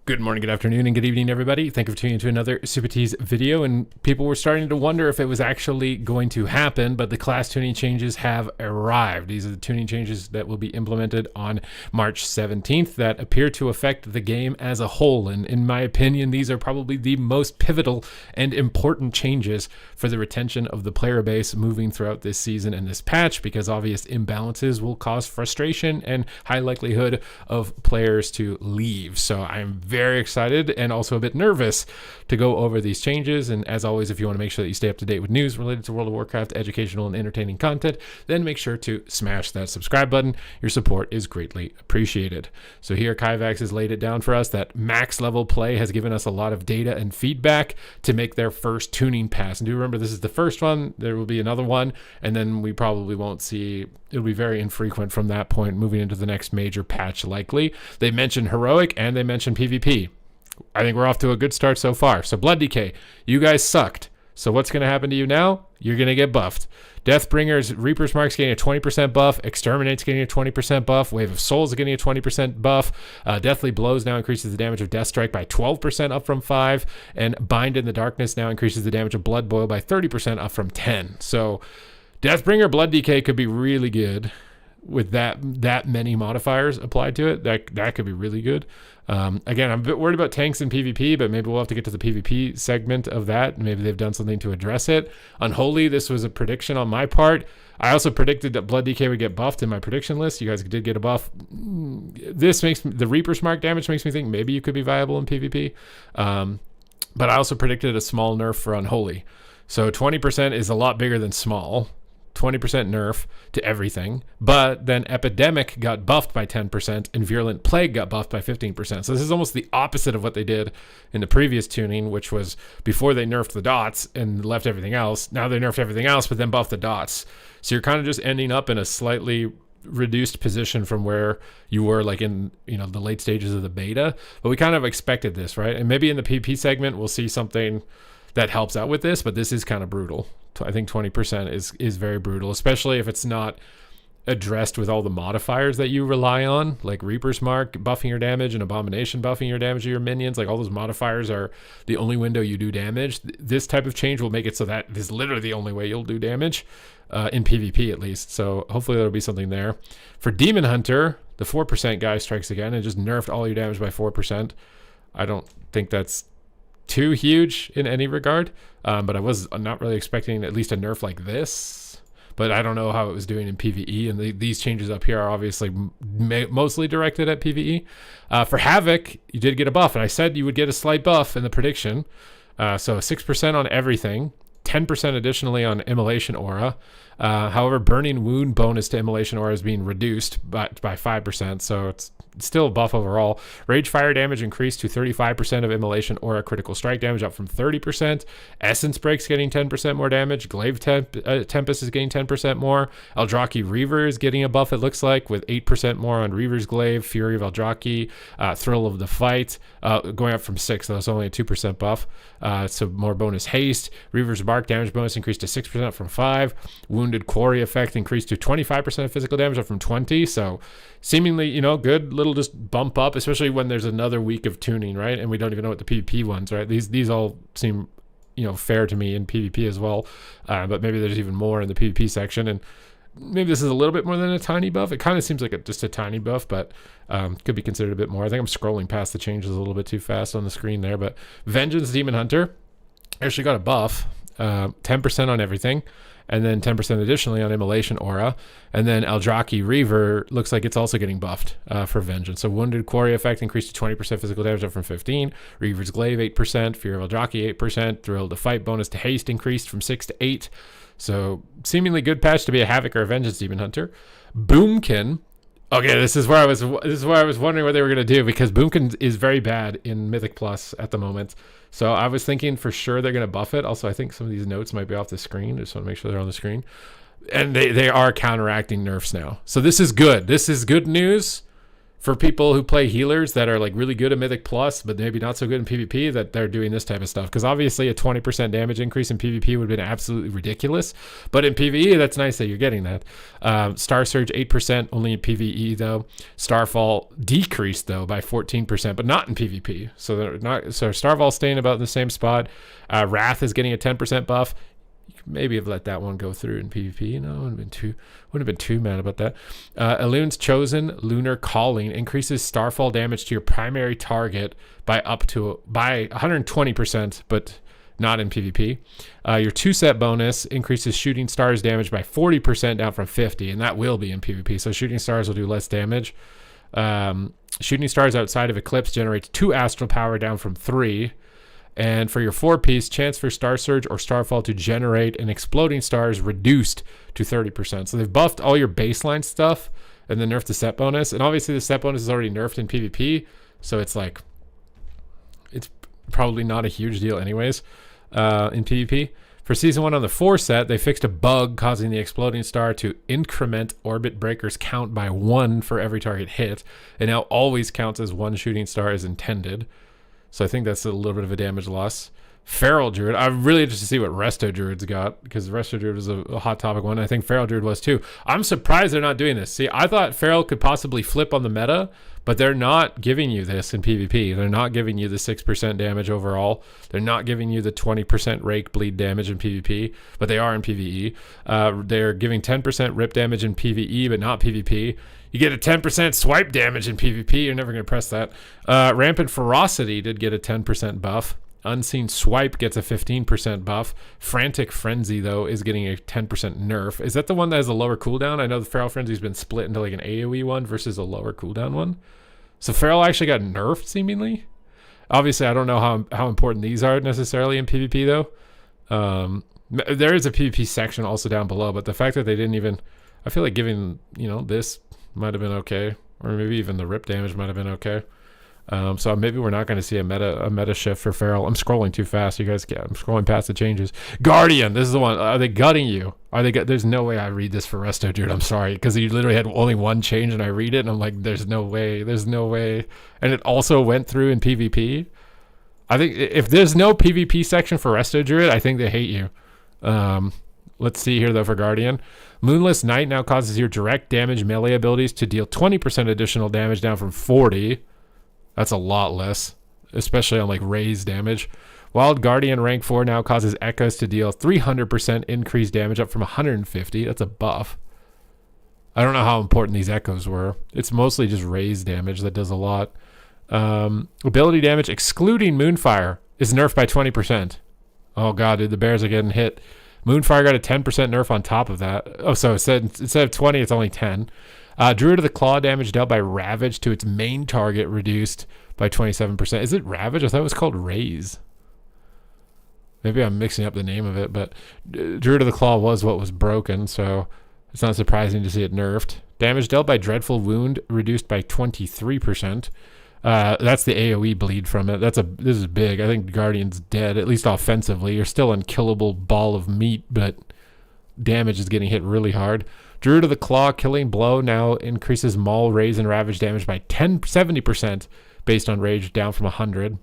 Speaker 1: Good morning, good afternoon, and good evening, everybody. Thank you for tuning into another Super Tease video. And people were starting to wonder if it was actually going to happen, but the class tuning changes have arrived. These are the tuning changes that will be implemented on March 17th that appear to affect the game as a whole. And in my opinion, these are probably the most pivotal and important changes for the retention of the player base moving throughout this season and this patch, because obvious imbalances will cause frustration and high likelihood of players to leave. So I'm very very excited and also a bit nervous to go over these changes. And as always, if you want to make sure that you stay up to date with news related to World of Warcraft, educational and entertaining content, then make sure to smash that subscribe button. Your support is greatly appreciated. So here, Kaivax has laid it down for us that max level play has given us a lot of data and feedback to make their first tuning pass. And do remember, this is the first one. There will be another one, and then we probably won't see. It'll be very infrequent from that point moving into the next major patch likely. They mentioned heroic and they mentioned PvP. I think we're off to a good start so far. So Blood DK, you guys sucked. So what's going to happen to you now? You're going to get buffed. Deathbringer's Reaper's Mark's getting a 20% buff. Exterminate's getting a 20% buff. Wave of Souls is getting a 20% buff. Deathly Blows now increases the damage of Death Strike by 12% up from 5. And Bind in the Darkness now increases the damage of Blood Boil by 30% up from 10. So Deathbringer Blood DK could be really good with that many modifiers applied to it. That could be really good. Again, I'm a bit worried about tanks in PvP, but maybe we'll have to get to the PvP segment of that. Maybe they've done something to address it. Unholy, this was a prediction on my part. I also predicted that Blood DK would get buffed in my prediction list. You guys did get a buff. This makes the Reaper's Mark damage makes me think maybe you could be viable in PvP. But I also predicted a small nerf for Unholy. So 20% is a lot bigger than small. 20% nerf to everything, but then Epidemic got buffed by 10% and Virulent Plague got buffed by 15%. So this is almost the opposite of what they did in the previous tuning, which was before they nerfed the dots and left everything else. Now they nerfed everything else, but then buffed the dots. So you're kind of just ending up in a slightly reduced position from where you were like in, the late stages of the beta. But we kind of expected this, right? And maybe in the PvP segment, we'll see something that helps out with this, but this is kind of brutal. I think 20% is very brutal, especially if it's not addressed with all the modifiers that you rely on, like Reaper's Mark buffing your damage and Abomination buffing your damage of your minions. Like all those modifiers are the only window you do damage. This type of change will make it so that this is literally the only way you'll do damage in PvP at least. So hopefully there'll be something there. For Demon Hunter, the 4% guy strikes again and just nerfed all your damage by 4%. I don't think that's too huge in any regard, but I was not really expecting at least a nerf like this, but I don't know how it was doing in PvE, and these changes up here are obviously mostly directed at PvE. For Havoc, you did get a buff, and I said you would get a slight buff in the prediction, so 6% on everything, 10% additionally on Immolation Aura. However, Burning Wound bonus to Immolation Aura is being reduced by 5%, so it's still a buff overall. Rage Fire damage increased to 35% of Immolation Aura critical strike damage, up from 30%. Essence Break's getting 10% more damage. Glaive Tempest is getting 10% more. Eldraki Reaver is getting a buff, it looks like, with 8% more on Reaver's Glaive. Fury of Eldraki, Thrill of the Fight, going up from 6, though it's only a 2% buff. So more bonus haste. Reaver's Bark damage bonus increased to 6% from 5. Wounded Quarry effect increased to 25% of physical damage, up from 20. So seemingly, good little just bump up, especially when there's another week of tuning, right? And we don't even know what the PvP ones, right? These all seem, fair to me in PvP as well. But maybe there's even more in the PvP section, and maybe this is a little bit more than a tiny buff. It kind of seems like just a tiny buff, but could be considered a bit more. I think I'm scrolling past the changes a little bit too fast on the screen there, but Vengeance Demon Hunter actually got a buff, 10% on everything, and then 10% additionally on Immolation Aura. And then Eldraki Reaver looks like it's also getting buffed for Vengeance. So Wounded Quarry effect increased to 20% physical damage, up from 15. Reaver's Glaive 8%, Fear of Eldraki 8%, Thrill to Fight bonus to haste increased from 6 to 8. So seemingly good patch to be a Havoc or a Vengeance Demon Hunter. Boomkin. Okay, this is where I was wondering what they were gonna do, because Boomkin is very bad in Mythic Plus at the moment. So I was thinking for sure they're gonna buff it. Also, I think some of these notes might be off the screen. I just want to make sure they're on the screen. And they are counteracting nerfs now. So this is good. This is good news for people who play healers that are like really good at Mythic Plus, but maybe not so good in PvP, that they're doing this type of stuff. Because obviously a 20% damage increase in PvP would have been absolutely ridiculous. But in PvE, that's nice that you're getting that. Star Surge 8% only in PvE though. Starfall decreased though by 14%, but not in PvP. So they're not. So Starfall staying about in the same spot. Wrath is getting a 10% buff. Maybe have let that one go through in PvP. No, wouldn't have been too mad about that. Elun's Chosen Lunar Calling increases Starfall damage to your primary target by 120%, but not in PvP. Your 2-set bonus increases Shooting Stars damage by 40%, down from 50, and that will be in PvP. So Shooting Stars will do less damage. Shooting stars outside of Eclipse generates 2 astral power down from 3. And for your 4-piece, chance for Star Surge or Starfall to generate an exploding star is reduced to 30%. So they've buffed all your baseline stuff and then nerfed the set bonus. And obviously the set bonus is already nerfed in PvP. So it's like, it's probably not a huge deal anyways in PvP. For Season 1 on the 4 set, they fixed a bug causing the exploding star to increment orbit breakers count by 1 for every target hit. It now always counts as 1 shooting star as intended. So I think that's a little bit of a damage loss. Feral Druid. I'm really interested to see what Resto Druid's got, because Resto Druid was a hot topic one. I think Feral Druid was too. I'm surprised they're not doing this. See, I thought Feral could possibly flip on the meta, but they're not giving you this in PvP. They're not giving you the 6% damage overall. They're not giving you the 20% rake bleed damage in PvP, but they are in PvE. They're giving 10% rip damage in PvE, but not PvP. You get a 10% swipe damage in PvP. You're never going to press that. Rampant Ferocity did get a 10% buff. Unseen Swipe gets a 15% buff. Frantic Frenzy, though, is getting a 10% nerf. Is that the one that has a lower cooldown? I know the Feral Frenzy's been split into like an AoE one versus a lower cooldown one. So Feral actually got nerfed, seemingly. Obviously, I don't know how important these are necessarily in PvP, though. There is a PvP section also down below, but the fact that they didn't even... I feel like giving, this might have been okay. Or maybe even the rip damage might have been okay. So maybe we're not going to see a meta shift for Feral. I'm scrolling too fast. You guys I'm scrolling past the changes. Guardian, this is the one. Are they gutting you? There's no way I read this for Resto, dude. I'm sorry, because you literally had only one change, and I read it, and I'm like, there's no way. And it also went through in PvP. I think if there's no PvP section for Resto Druid, I think they hate you. Let's see here, though, for Guardian. Moonless Night now causes your direct damage melee abilities to deal 20% additional damage down from 40. That's a lot less, especially on like raise damage. Wild Guardian rank 4 now causes Echoes to deal 300% increased damage up from 150. That's a buff. I don't know how important these Echoes were. It's mostly just raise damage that does a lot. Ability damage excluding Moonfire is nerfed by 20%. Oh god, dude, the bears are getting hit. Moonfire got a 10% nerf on top of that. Oh, so instead of 20, it's only 10. Druid of the Claw damage dealt by Ravage to its main target reduced by 27%. Is it Ravage? I thought it was called Raise. Maybe I'm mixing up the name of it, but Druid of the Claw was what was broken, so it's not surprising to see it nerfed. Damage dealt by Dreadful Wound reduced by 23%. That's the AoE bleed from it. This is big. I think Guardian's dead, at least offensively. You're still an unkillable ball of meat, but damage is getting hit really hard. Druid of the Claw killing blow now increases Maul, Raise, and Ravage damage by 70% based on Rage down from 100.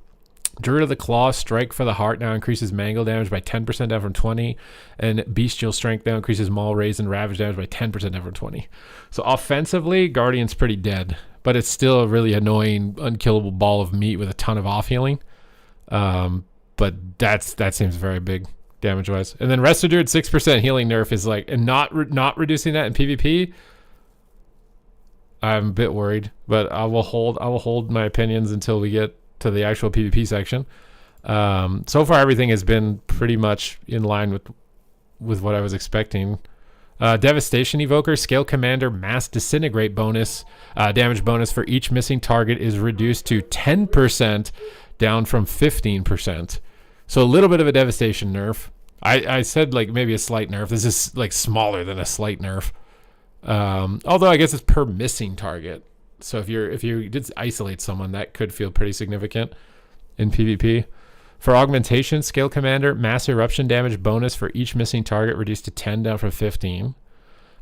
Speaker 1: Druid of the Claw Strike for the Heart now increases Mangle damage by 10% down from 20. And Bestial Strength now increases Maul, Raise, and Ravage damage by 10% down from 20. So offensively, Guardian's pretty dead. But it's still a really annoying, unkillable ball of meat with a ton of off healing. But that seems very big damage-wise. And then Resto Druid 6% healing nerf is like, and not reducing that in PvP. I'm a bit worried, but I will hold my opinions until we get to the actual PvP section. So far, everything has been pretty much in line with what I was expecting. Devastation Evoker, Scale Commander, Mass Disintegrate bonus, damage bonus for each missing target is reduced to 10%, down from 15%. So a little bit of a Devastation nerf. I said like maybe a slight nerf. This is like smaller than a slight nerf. Although I guess it's per missing target. So if you did isolate someone, that could feel pretty significant in PvP. For Augmentation, Scale Commander, Mass Eruption damage bonus for each missing target reduced to 10 down from 15.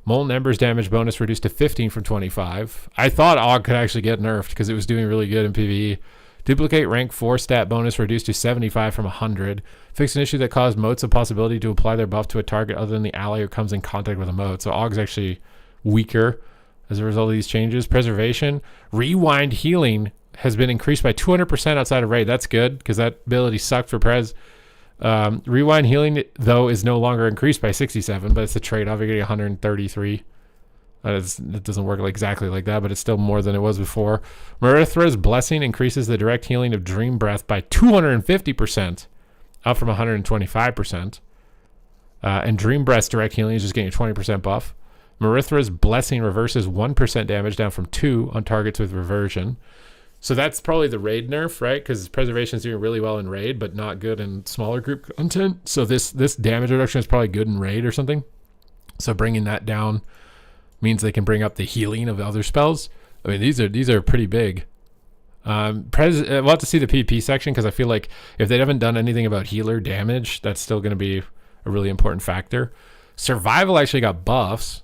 Speaker 1: Molten Embers damage bonus reduced to 15 from 25. I thought Aug could actually get nerfed because it was doing really good in PvE. Duplicate rank 4 stat bonus reduced to 75 from 100. Fixed an issue that caused motes a possibility to apply their buff to a target other than the ally who comes in contact with a mote. So Aug's actually weaker as a result of these changes. Preservation, Rewind Healing has been increased by 200% outside of raid. That's good because that ability sucked for Prez. Rewind Healing, though, is no longer increased by 67, but it's a trade-off. You're getting 133. It doesn't work exactly like that, but it's still more than it was before. Marithra's Blessing increases the direct healing of Dream Breath by 250%, up from 125%. And Dream Breath's direct healing is just getting a 20% buff. Marithra's Blessing reverses 1% damage down from 2 on targets with reversion. So that's probably the raid nerf, right? Because preservation is doing really well in raid, but not good in smaller group content. So this damage reduction is probably good in raid or something. So bringing that down means they can bring up the healing of other spells. I mean, these are pretty big. We'll have to see the PvP section, because I feel like if they haven't done anything about healer damage, that's still going to be a really important factor. Survival actually got buffs,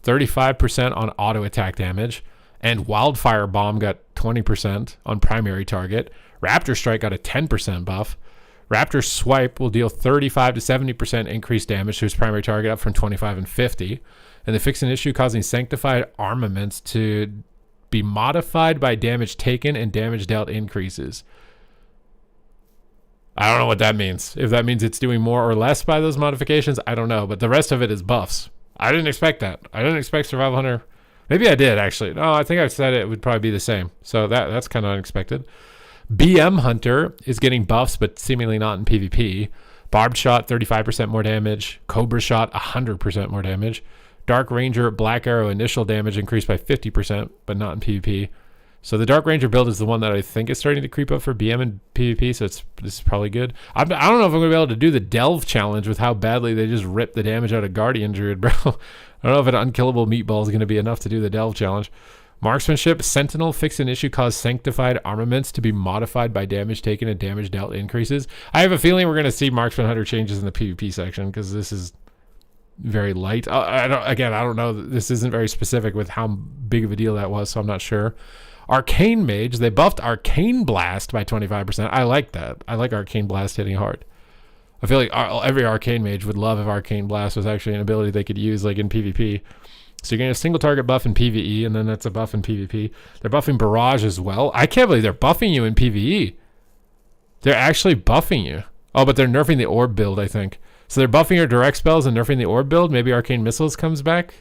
Speaker 1: 35% on auto attack damage, and Wildfire Bomb got 20% on primary target. Raptor Strike got a 10% buff. Raptor Swipe will deal 35 to 70% increased damage to his primary target, up from 25 and 50. And the fix an issue causing Sanctified Armaments to be modified by damage taken and damage dealt increases. I don't know what that means. If that means it's doing more or less by those modifications, I don't know. But the rest of it is buffs. I didn't expect that. I didn't expect Survival Hunter. Maybe I did, actually. No, I think I said it would probably be the same. So that's kind of unexpected. BM Hunter is getting buffs, but seemingly not in PvP. Barbed Shot, 35% more damage. Cobra Shot, 100% more damage. Dark Ranger, Black Arrow initial damage increased by 50%, but not in PvP. So the Dark Ranger build is the one that I think is starting to creep up for BM and PvP, so this is probably good. I don't know if I'm going to be able to do the Delve challenge with how badly they just ripped the damage out of Guardian Druid, bro. I don't know if an unkillable meatball is going to be enough to do the Delve challenge. Marksmanship, Sentinel, fix an issue, cause Sanctified Armaments to be modified by damage taken and damage dealt increases. I have a feeling we're going to see Marksman Hunter changes in the PvP section, because this is very light. I don't know. This isn't very specific with how big of a deal that was, so I'm not sure. Arcane Mage, they buffed Arcane Blast by 25%. I like that. I like Arcane Blast hitting hard. I feel like every Arcane Mage would love if Arcane Blast was actually an ability they could use like in PvP. So you're getting a single target buff in PvE, and then that's a buff in PvP. They're buffing Barrage as well. I can't believe they're buffing you in PvE. They're actually buffing you. Oh, but they're nerfing the Orb build, I think. So they're buffing your direct spells and nerfing the Orb build. Maybe Arcane Missiles comes back.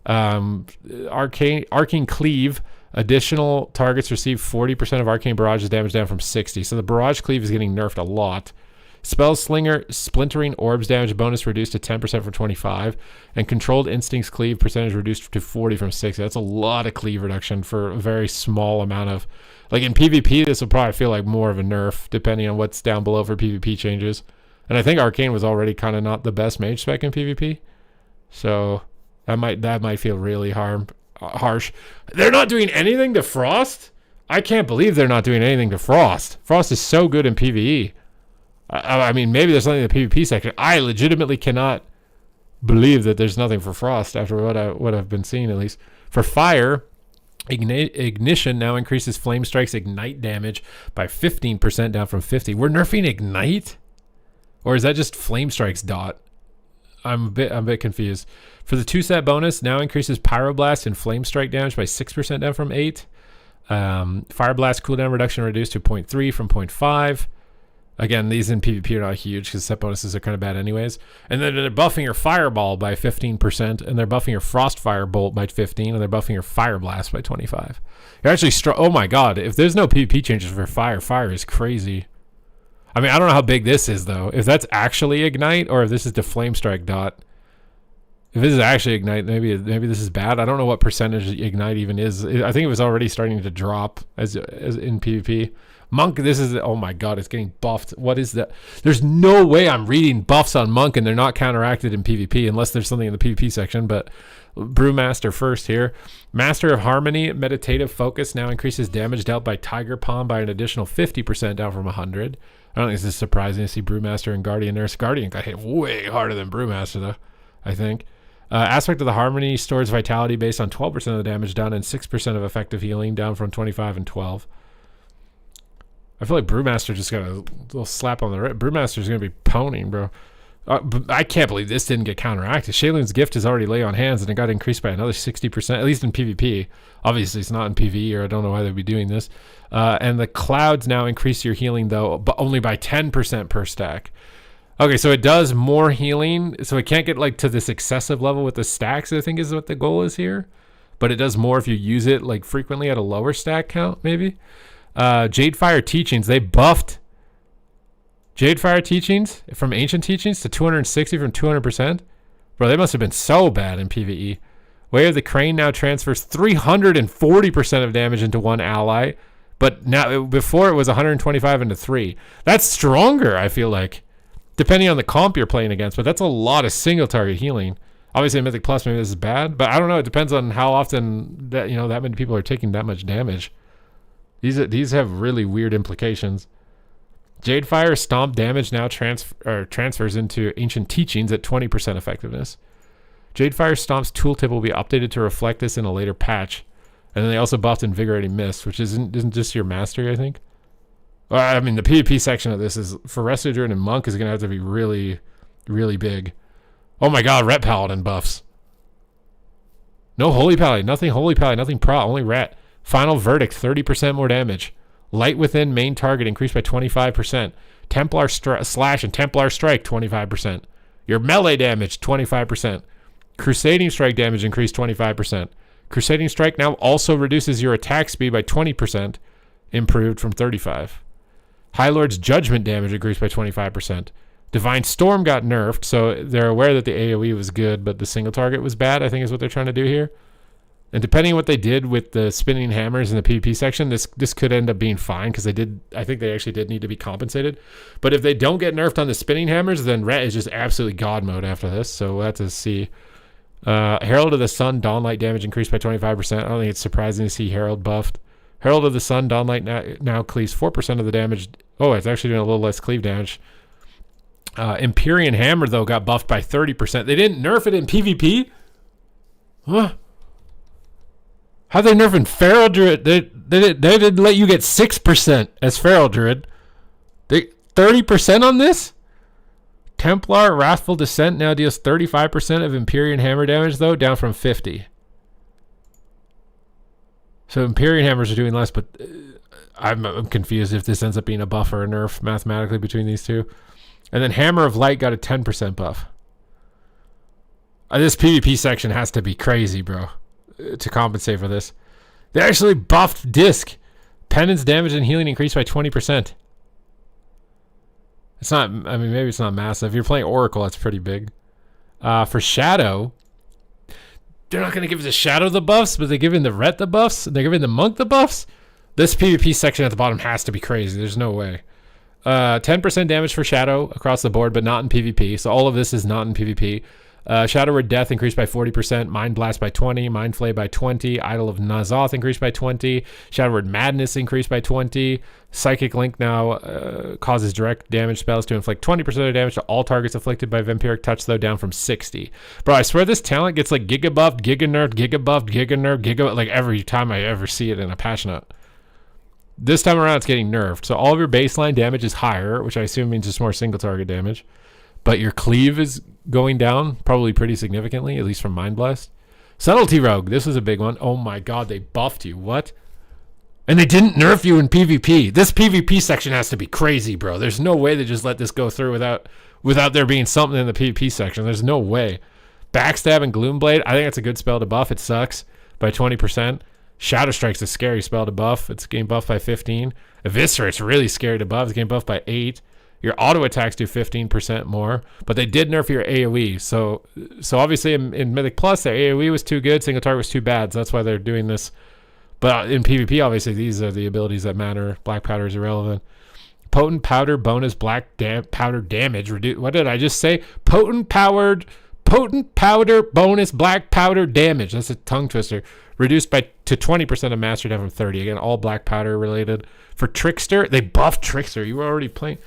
Speaker 1: Arcane Cleave. Additional targets receive 40% of Arcane Barrage's damage down from 60. So the Barrage Cleave is getting nerfed a lot. Spell Slinger, Splintering Orbs damage bonus reduced to 10% from 25. And Controlled Instincts Cleave percentage reduced to 40 from 60. That's a lot of cleave reduction for a very small amount of... Like in PvP, this will probably feel like more of a nerf, depending on what's down below for PvP changes. And I think Arcane was already kind of not the best mage spec in PvP. So that might feel really harsh. They're not doing anything to Frost? I can't believe they're not doing anything to Frost. Frost is so good in PvE. I mean, maybe there's something in the PvP section. I legitimately cannot believe that there's nothing for Frost after what I've been seeing, at least. For Fire, Ignition now increases Flame Strike's Ignite damage by 15% down from 50. We're nerfing Ignite? Or is that just Flame Strike's dot? I'm a bit confused. For the 2-set bonus, now increases Pyroblast and Flame Strike damage by 6% down from 8. Fire Blast cooldown reduction reduced to 0.3 from 0.5. Again, these in PvP are not huge because set bonuses are kind of bad anyways. And then they're buffing your Fireball by 15%, and they're buffing your Frostfire Bolt by 15, and they're buffing your Fire Blast by 25. You're actually oh my god, if there's no PvP changes for Fire is crazy. I mean, I don't know how big this is, though. If that's actually Ignite, or if this is the Flame Strike dot. If this is actually Ignite, maybe this is bad. I don't know what percentage Ignite even is. I think it was already starting to drop as in PvP. Monk, this is... Oh my god, it's getting buffed. What is that? There's no way I'm reading buffs on Monk and they're not counteracted in PvP, unless there's something in the PvP section, but... Brewmaster first here. Master of Harmony, Meditative Focus now increases damage dealt by Tiger Palm by an additional 50% down from 100. I don't think this is surprising to see Brewmaster and Guardian Nurse. Guardian got hit way harder than Brewmaster, though, I think. Aspect of the Harmony stores Vitality based on 12% of the damage done and 6% of effective healing, down from 25 and 12. I feel like Brewmaster just got a little slap on the wrist. Brewmaster's going to be poning, bro. I can't believe this didn't get counteracted. Shaylin's Gift is already lay on hands, and it got increased by another 60%, at least in PvP. Obviously, it's not in PvE, or I don't know why they'd be doing this. And the Clouds now increase your healing, though, but only by 10% per stack. Okay, so it does more healing, so it can't get like to this excessive level with the stacks, I think is what the goal is here. But it does more if you use it like frequently at a lower stack count, maybe. Jadefire Teachings, they buffed Jadefire Teachings from Ancient Teachings to 260 from 200%. Bro, they must have been so bad in PvE. Way of the Crane now transfers 340% of damage into one ally, but now before it was 125 into 3. That's stronger, I feel like, depending on the comp you're playing against, but that's a lot of single target healing. Obviously, in Mythic Plus, maybe this is bad, but I don't know. It depends on how often that that many people are taking that much damage. These have really weird implications. Jadefire Stomp damage now transfers into Ancient Teachings at 20% effectiveness. Jadefire Stomp's tooltip will be updated to reflect this in a later patch. And then they also buffed Invigorating Mist, which isn't just your mastery, I think. Well, I mean, the PvP section of this is, for Resto Druid and Monk, is going to have to be really, really big. Oh my god, Ret Paladin buffs. No Holy Paladin, nothing Holy Paladin, nothing Pro, only Ret. Final Verdict, 30% more damage. Light Within main target increased by 25%. Templar Slash and Templar Strike, 25%. Your melee damage, 25%. Crusading Strike damage increased 25%. Crusading Strike now also reduces your attack speed by 20%, improved from 35. High Lord's Judgment damage increased by 25%. Divine Storm got nerfed, so they're aware that the AoE was good, but the single target was bad, I think is what they're trying to do here. And depending on what they did with the spinning hammers in the PvP section, this could end up being fine, because I think they actually did need to be compensated. But if they don't get nerfed on the spinning hammers, then Ret is just absolutely god mode after this, so we'll have to see. Herald of the Sun Dawnlight damage increased by 25%. I don't think it's surprising to see Herald buffed. Herald of the Sun Dawnlight now cleaves 4% of the damage. Oh, it's actually doing a little less cleave damage. Empyrean Hammer, though, got buffed by 30%. They didn't nerf it in PvP? Huh? How'd they nerf in Feral Druid? They didn't let you get 6% as Feral Druid. 30% on this? Templar Wrathful Descent now deals 35% of Empyrean Hammer damage, though, down from 50. So Empyrean Hammers are doing less, but I'm confused if this ends up being a buff or a nerf mathematically between these two. And then Hammer of Light got a 10% buff. This PvP section has to be crazy, bro, to compensate for this. They actually buffed Disc. Penance damage and healing increased by 20%. It's not, I mean, maybe it's not massive. If you're playing Oracle, that's pretty big. For Shadow, they're not going to give the Shadow the buffs, but they're giving the Ret the buffs. They're giving the Monk the buffs. This PvP section at the bottom has to be crazy. There's no way. 10% damage for Shadow across the board, but not in PvP. So all of this is not in PvP. Shadow Word Death increased by 40%, Mind Blast by 20, Mind Flay by 20, Idol of Nazoth increased by 20, Shadow Word Madness increased by 20, Psychic Link now causes direct damage spells to inflict 20% of their damage to all targets afflicted by Vampiric Touch, though down from 60. Bro, I swear this talent gets like Giga buffed, Giga nerfed, Giga buffed, Giga nerfed, Giga, like every time I ever see it in a patch note. This time around it's getting nerfed, so all of your baseline damage is higher, which I assume means just more single target damage. But your cleave is going down probably pretty significantly, at least from Mind Blast. Subtlety Rogue, this was a big one. Oh my god, they buffed you. What? And they didn't nerf you in PvP. This PvP section has to be crazy, bro. There's no way they just let this go through without there being something in the PvP section. There's no way. Backstab and Gloomblade, I think that's a good spell to buff. It sucks by 20%. Shadow Strike's a scary spell to buff. It's getting buffed by 15. Eviscerate's really scary to buff. It's getting buffed by 8. Your auto attacks do 15% more, but they did nerf your AoE. So obviously in Mythic Plus, their AoE was too good, single target was too bad. So that's why they're doing this. But in PvP, obviously, these are the abilities that matter. Black Powder is irrelevant. Potent Powder bonus black powder damage. What did I just say? Potent Powder bonus black powder damage. That's a tongue twister. Reduced to 20% of mastery down from 30. Again, all black powder related. For Trickster, they buffed Trickster. You were already playing.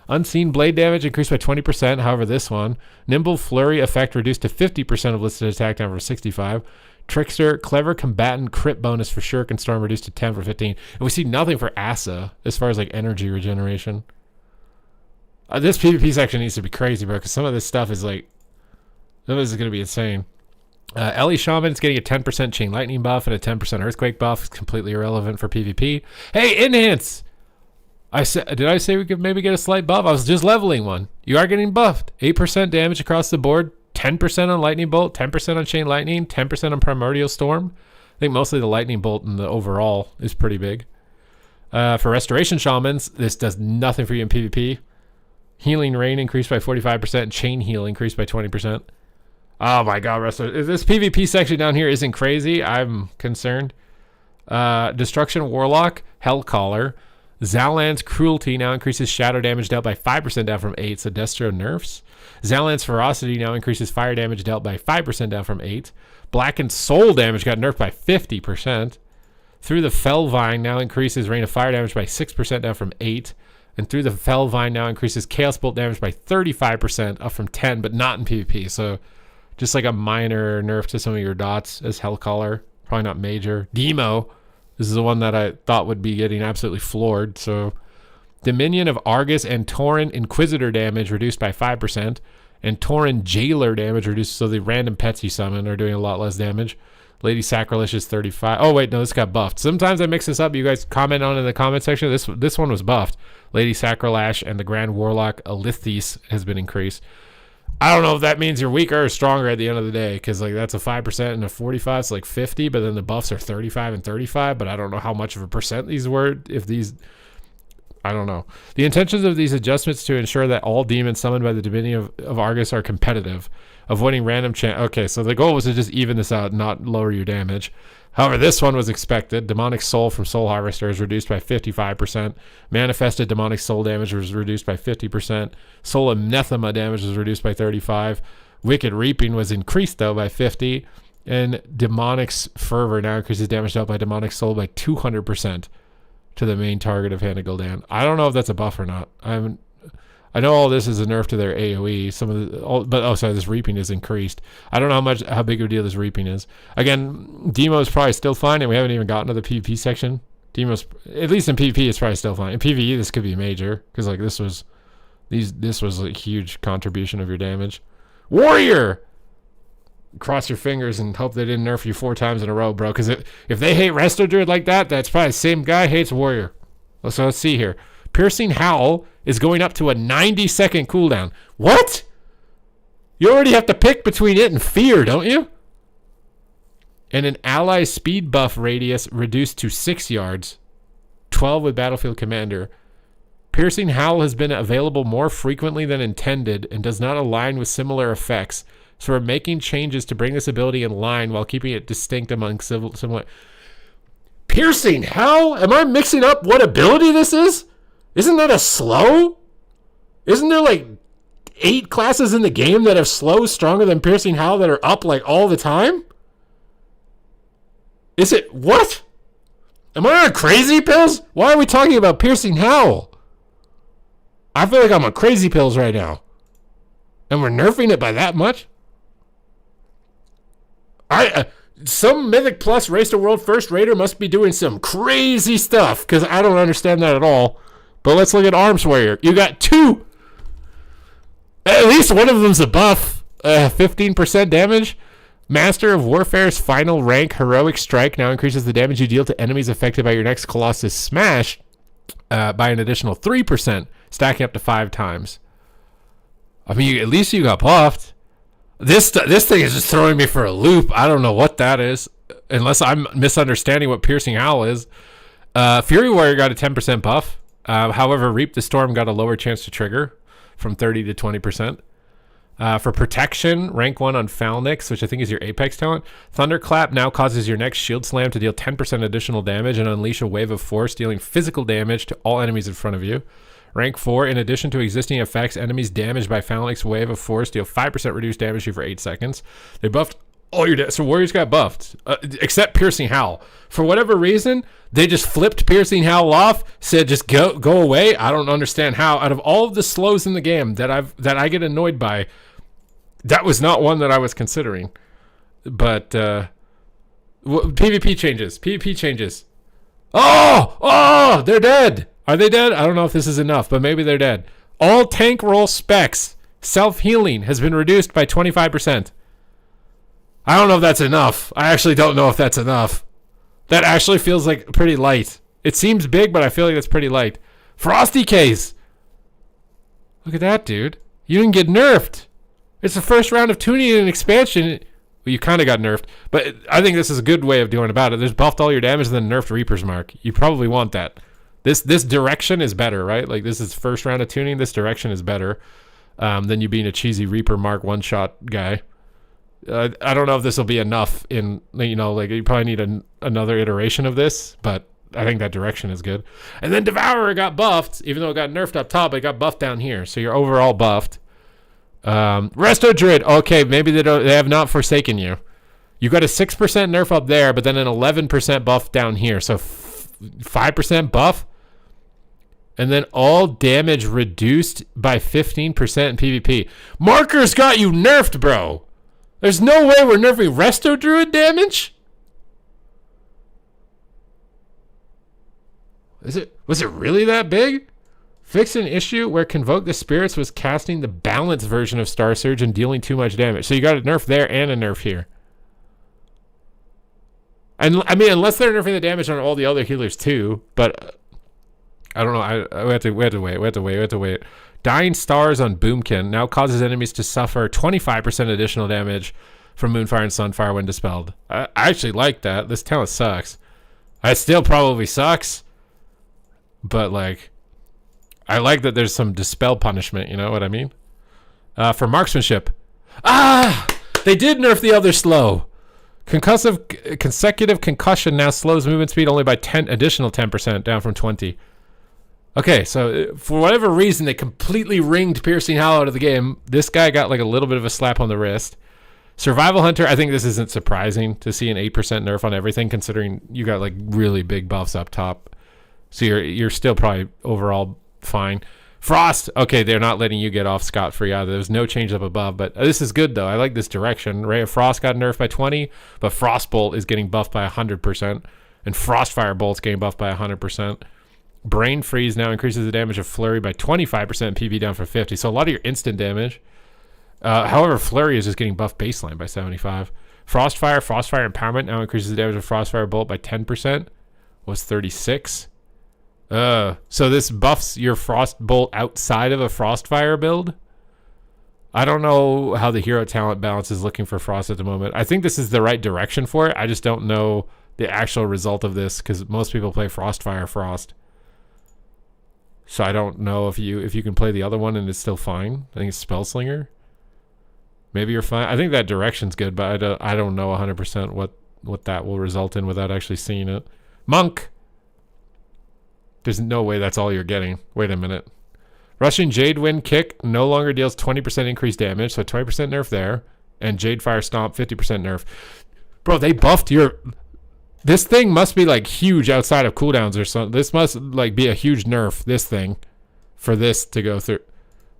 Speaker 1: Unseen Blade damage increased by 20%. However, this one, Nimble Flurry effect reduced to 50% of listed attack down from 65. Trickster, Clever Combatant crit bonus for Shirk and Storm reduced to 10 for 15. And we see nothing for Asa as far as like energy regeneration. This PvP section needs to be crazy, bro, because some of this stuff is like, some of this is going to be insane. Ellie Shaman is getting a 10% Chain Lightning buff and a 10% Earthquake buff. It's completely irrelevant for PvP. Hey, Enhance! Did I say we could maybe get a slight buff? I was just leveling one. You are getting buffed. 8% damage across the board. 10% on Lightning Bolt. 10% on Chain Lightning. 10% on Primordial Storm. I think mostly the Lightning Bolt in the overall is pretty big. For Restoration Shamans, this does nothing for you in PvP. Healing Rain increased by 45%. Chain Heal increased by 20%. Oh my god, wrestler. This PvP section down here isn't crazy. I'm concerned. Destruction Warlock, Hellcaller. Zalan's Cruelty now increases shadow damage dealt by 5% down from 8, so Destro nerfs. Zalan's Ferocity now increases fire damage dealt by 5% down from 8. Blackened Soul damage got nerfed by 50%. Through the Fellvine now increases Rain of Fire damage by 6% down from 8. And Through the Fellvine now increases Chaos Bolt damage by 35%, up from 10, but not in PvP. So just like a minor nerf to some of your dots as Hellcaller. Probably not major. Demo. This is the one that I thought would be getting absolutely floored. So Dominion of Argus and Tauren Inquisitor damage reduced by 5%. And Tauren Jailer damage reduced, so the random pets you summon are doing a lot less damage. Lady Sacrilege is 35. Oh, wait, no, this got buffed. Sometimes I mix this up. You guys comment on it in the comment section. This one was buffed. Lady Sacrilege and the Grand Warlock Alithis has been increased. I don't know if that means you're weaker or stronger at the end of the day, because like that's a 5% and a 45, it's like 50, but then the buffs are 35 and 35, but I don't know how much of a percent these were. I don't know. The intentions of these adjustments to ensure that all demons summoned by the Dominion of Argus are competitive, avoiding random Okay, so the goal was to just even this out, not lower your damage. However, this one was expected. Demonic Soul from Soul Harvester is reduced by 55%. Manifested Demonic Soul damage was reduced by 50%. Soul Anathema damage was reduced by 35%. Wicked Reaping was increased, though, by 50%. And Demonic's Fervor now increases damage dealt by Demonic Soul by 200% to the main target of Hannah Gul'dan. I don't know if that's a buff or not. I know all this is a nerf to their AoE. This Reaping is increased. I don't know how big of a deal this Reaping is. Again, Demo is probably still fine, and we haven't even gotten to the PvP section. Demo's, at least in PvP, it's probably still fine. In PvE, this could be major, because like this was a huge contribution of your damage. Warrior! Cross your fingers and hope they didn't nerf you 4 times in a row, bro. Because if they hate Resto Druid like that, that's probably the same guy hates Warrior. So let's see here. Piercing Howl is going up to a 90-second cooldown. What? You already have to pick between it and Fear, don't you? And an ally speed buff radius reduced to 6 yards. 12 with Battlefield Commander. Piercing Howl has been available more frequently than intended and does not align with similar effects. So we're making changes to bring this ability in line while keeping it distinct among somewhat. Piercing Howl? Am I mixing up what ability this is? Isn't that a slow? Isn't there like 8 classes in the game that have slows stronger than Piercing Howl that are up like all the time? Is it what? Am I on crazy pills? Why are we talking about Piercing Howl? I feel like I'm on crazy pills right now. And we're nerfing it by that much? Some Mythic Plus Race to World First Raider must be doing some crazy stuff, because I don't understand that at all. But let's look at Arms Warrior. You got 2. At least one of them's a buff. 15% damage. Master of Warfare's final rank Heroic Strike now increases the damage you deal to enemies affected by your next Colossus Smash by an additional 3%, stacking up to 5 times. I mean, at least you got buffed. This thing is just throwing me for a loop. I don't know what that is, unless I'm misunderstanding what Piercing Howl is. Fury Warrior got a 10% buff. However, Reap the Storm got a lower chance to trigger from 30 to 20%. For protection, rank 1 on Falnix, which I think is your Apex talent. Thunderclap now causes your next Shield Slam to deal 10% additional damage and unleash a wave of force, dealing physical damage to all enemies in front of you. Rank 4, in addition to existing effects, enemies damaged by Phalanx Wave of Force deal 5% reduced damage to you for 8 seconds. They buffed all your so Warriors got buffed, except Piercing Howl. For whatever reason, they just flipped Piercing Howl off, said just go away. I don't understand how. Out of all of the slows in the game that I get annoyed by, that was not one that I was considering. But PvP changes. Oh, they're dead. Are they dead? I don't know if this is enough, but maybe they're dead. All tank roll specs. Self-healing has been reduced by 25%. I don't know if that's enough. I actually don't know if that's enough. That actually feels like pretty light. It seems big, but I feel like that's pretty light. Frosty Case. Look at that, dude. You didn't get nerfed. It's the first round of tuning and expansion. Well, you kind of got nerfed, but I think this is a good way of doing about it. There's buffed all your damage and then nerfed Reaper's Mark. You probably want that. This direction is better, right? Like, this is first round of tuning. This direction is better than you being a cheesy Reaper Mark one-shot guy. I don't know if this will be enough in, like you probably need another iteration of this, but I think that direction is good. And then Devourer got buffed, even though it got nerfed up top, it got buffed down here. So you're overall buffed. Resto Druid, okay, maybe they have not forsaken you. You got a 6% nerf up there, but then an 11% buff down here. So 5% buff. And then all damage reduced by 15% in PvP. Markers got you nerfed, bro. There's no way we're nerfing Resto Druid damage? Was it really that big? Fix an issue where Convoke the Spirits was casting the balanced version of Star Surge and dealing too much damage. So you got a nerf there and a nerf here. And I mean, unless they're nerfing the damage on all the other healers too, but I don't know. We have to wait. Dying Stars on Boomkin now causes enemies to suffer 25% additional damage from Moonfire and Sunfire when dispelled. I actually like that. This talent sucks. It still probably sucks, but like, I like that there's some dispel punishment. You know what I mean? For marksmanship, they did nerf the other slow. Consecutive concussion now slows movement speed only by 10% down from 20. Okay, so for whatever reason, they completely ringed Piercing Howl out of the game. This guy got like a little bit of a slap on the wrist. Survival Hunter, I think this isn't surprising to see an 8% nerf on everything, considering you got like really big buffs up top. So you're still probably overall fine. Frost, okay, they're not letting you get off scot-free either. There's no change up above, but this is good though. I like this direction. Ray of Frost got nerfed by 20, but Frostbolt is getting buffed by 100%, and Frostfire Bolt's getting buffed by 100%. Brain Freeze now increases the damage of Flurry by 25%, PV down from 50. So a lot of your instant damage. However, Flurry is just getting buffed baseline by 75. Frostfire Empowerment now increases the damage of Frostfire Bolt by 10%. Was 36. So this buffs your Frost Bolt outside of a Frostfire build. I don't know how the hero talent balance is looking for Frost at the moment. I think this is the right direction for it. I just don't know the actual result of this because most people play Frostfire Frost. So I don't know if you can play the other one and it's still fine. I think it's Spellslinger. Maybe you're fine. I think that direction's good, but I don't know 100% what that will result in without actually seeing it. Monk. There's no way that's all you're getting. Wait a minute. Rushing Jade Wind Kick no longer deals 20% increased damage, so 20% nerf there. And Jade Fire Stomp, 50% nerf. Bro, they buffed your... This thing must be like huge outside of cooldowns or something. This must like be a huge nerf, this thing, for this to go through.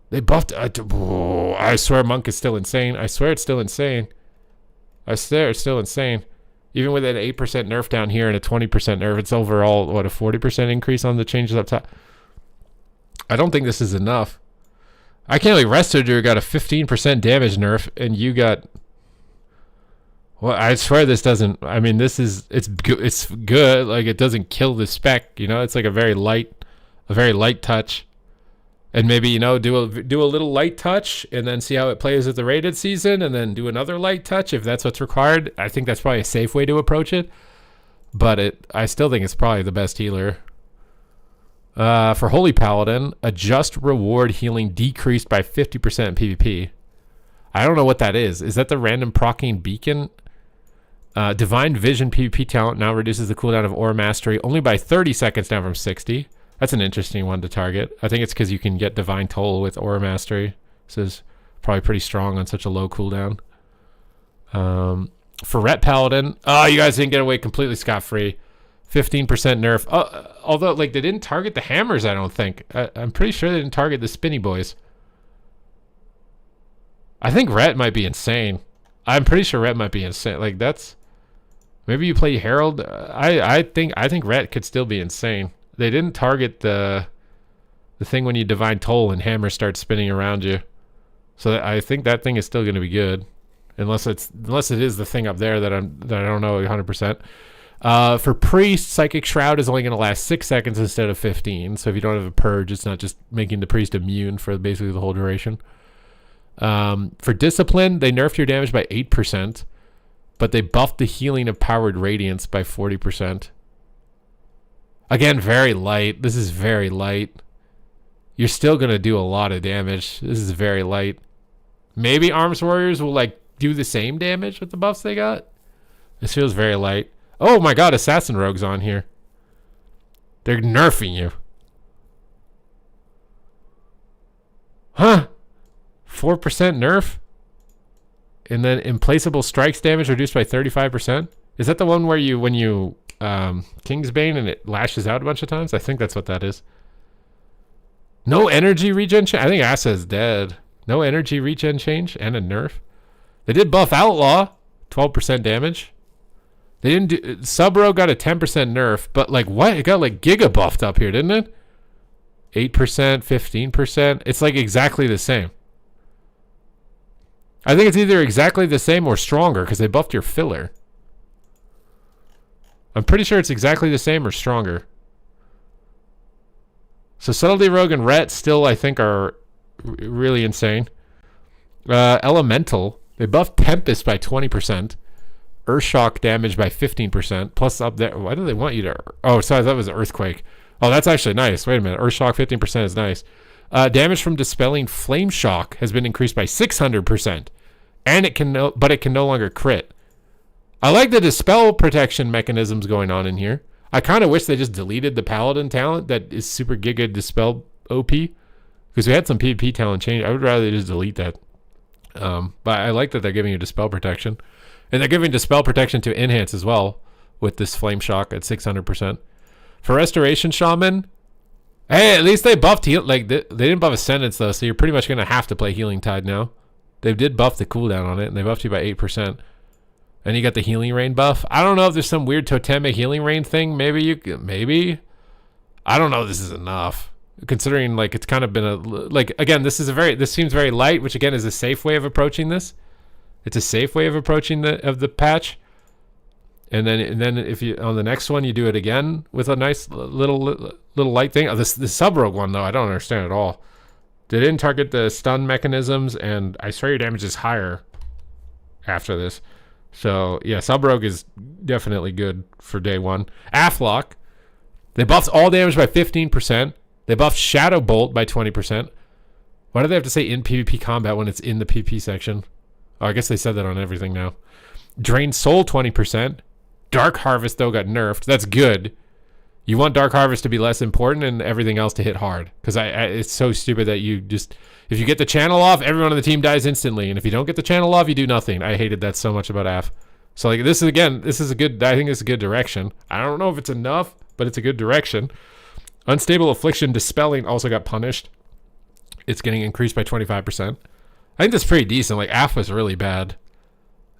Speaker 1: They buffed... I swear Monk is still insane. I swear it's still insane. Even with an 8% nerf down here and a 20% nerf, it's overall, what, a 40% increase on the changes up top? I don't think this is enough. I can't believe Resto Druid got a 15% damage nerf, and you got... Well, I swear this doesn't... I mean, it's good. Like, it doesn't kill the spec, you know? It's like a very light touch. And maybe, you know, do a little light touch and then see how it plays at the rated season and then do another light touch if that's what's required. I think that's probably a safe way to approach it. But I still think it's probably the best healer. For Holy Paladin, adjust reward healing decreased by 50% in PvP. I don't know what that is. Is that the random proccing beacon? Divine Vision PvP talent now reduces the cooldown of Aura Mastery only by 30 seconds down from 60. That's an interesting one to target. I think it's because you can get Divine Toll with Aura Mastery. This is probably pretty strong on such a low cooldown. For Ret Paladin, you guys didn't get away completely scot-free. 15% nerf. Although, like, they didn't target the hammers, I don't think. I'm pretty sure they didn't target the spinny boys. I think Ret might be insane. I'm pretty sure Ret might be insane. Like, that's... Maybe you play Herald. I think Ret could still be insane. They didn't target the thing when you Divine Toll and hammer starts spinning around you. So I think that thing is still going to be good, unless it is the thing up there that I don't know 100%. For Priest, Psychic Shroud is only going to last 6 seconds instead of 15. So if you don't have a purge, it's not just making the priest immune for basically the whole duration. For Discipline, they nerfed your damage by 8%, but they buffed the healing of Powered Radiance by 40%. Again, very light. This is very light. You're still going to do a lot of damage. This is very light. Maybe Arms Warriors will, like, do the same damage with the buffs they got. This feels very light. Oh my god, Assassin Rogue's on here. They're nerfing you. Huh? 4% nerf? And then implacable strikes damage reduced by 35%? Is that the one where when you Kingsbane and it lashes out a bunch of times? I think that's what that is. No energy regen change? I think Asa is dead. No energy regen change and a nerf. They did buff Outlaw. 12% damage. They didn't do... Sub-Rogue got a 10% nerf, but like what? It got like Giga buffed up here, didn't it? 8%, 15%. It's like exactly the same. I think it's either exactly the same or stronger because they buffed your filler. I'm pretty sure it's exactly the same or stronger. So Subtlety Rogue and Ret still, I think, are really insane. Elemental. They buffed Tempest by 20%. Earthshock damage by 15%. Plus up there. Why do they want you to... Oh, sorry, that was an Earthquake. Oh, that's actually nice. Wait a minute. Earthshock 15% is nice. Damage from Dispelling Flame Shock has been increased by 600%. And it can no longer crit. I like the Dispel protection mechanisms going on in here. I kind of wish they just deleted the Paladin talent that is super giga Dispel OP. Because we had some PvP talent change. I would rather they just delete that. But I like that they're giving you Dispel protection. And they're giving Dispel protection to Enhance as well. With this Flame Shock at 600%. For Restoration Shaman... Hey, at least they buffed heal. Like they didn't buff Ascendance though, so you're pretty much gonna have to play Healing Tide now. They did buff the cooldown on it, and they buffed you by 8%. And you got the Healing Rain buff. I don't know if there's some weird totemic Healing Rain thing. Maybe. I don't know if this is enough, considering like it's kind of been a like again. This seems very light, which again is a safe way of approaching this. It's a safe way of approaching the patch. And then if you on the next one you do it again with a nice little light thing. Oh, the Sub-Rogue one though I don't understand at all. They didn't target the stun mechanisms, and I swear your damage is higher after this. So yeah, Sub-Rogue is definitely good for day one. Athlock, they buffed all damage by 15%. They buffed Shadow Bolt by 20%. Why do they have to say in PvP combat when it's in the PP section? Oh, I guess they said that on everything now. Drained Soul 20%. Dark Harvest, though, got nerfed. That's good. You want Dark Harvest to be less important and everything else to hit hard. Because it's so stupid that you just... If you get the channel off, everyone on the team dies instantly. And if you don't get the channel off, you do nothing. I hated that so much about AF. So, like, this is a good... I think it's a good direction. I don't know if it's enough, but it's a good direction. Unstable Affliction Dispelling also got punished. It's getting increased by 25%. I think that's pretty decent. Like, AF was really bad.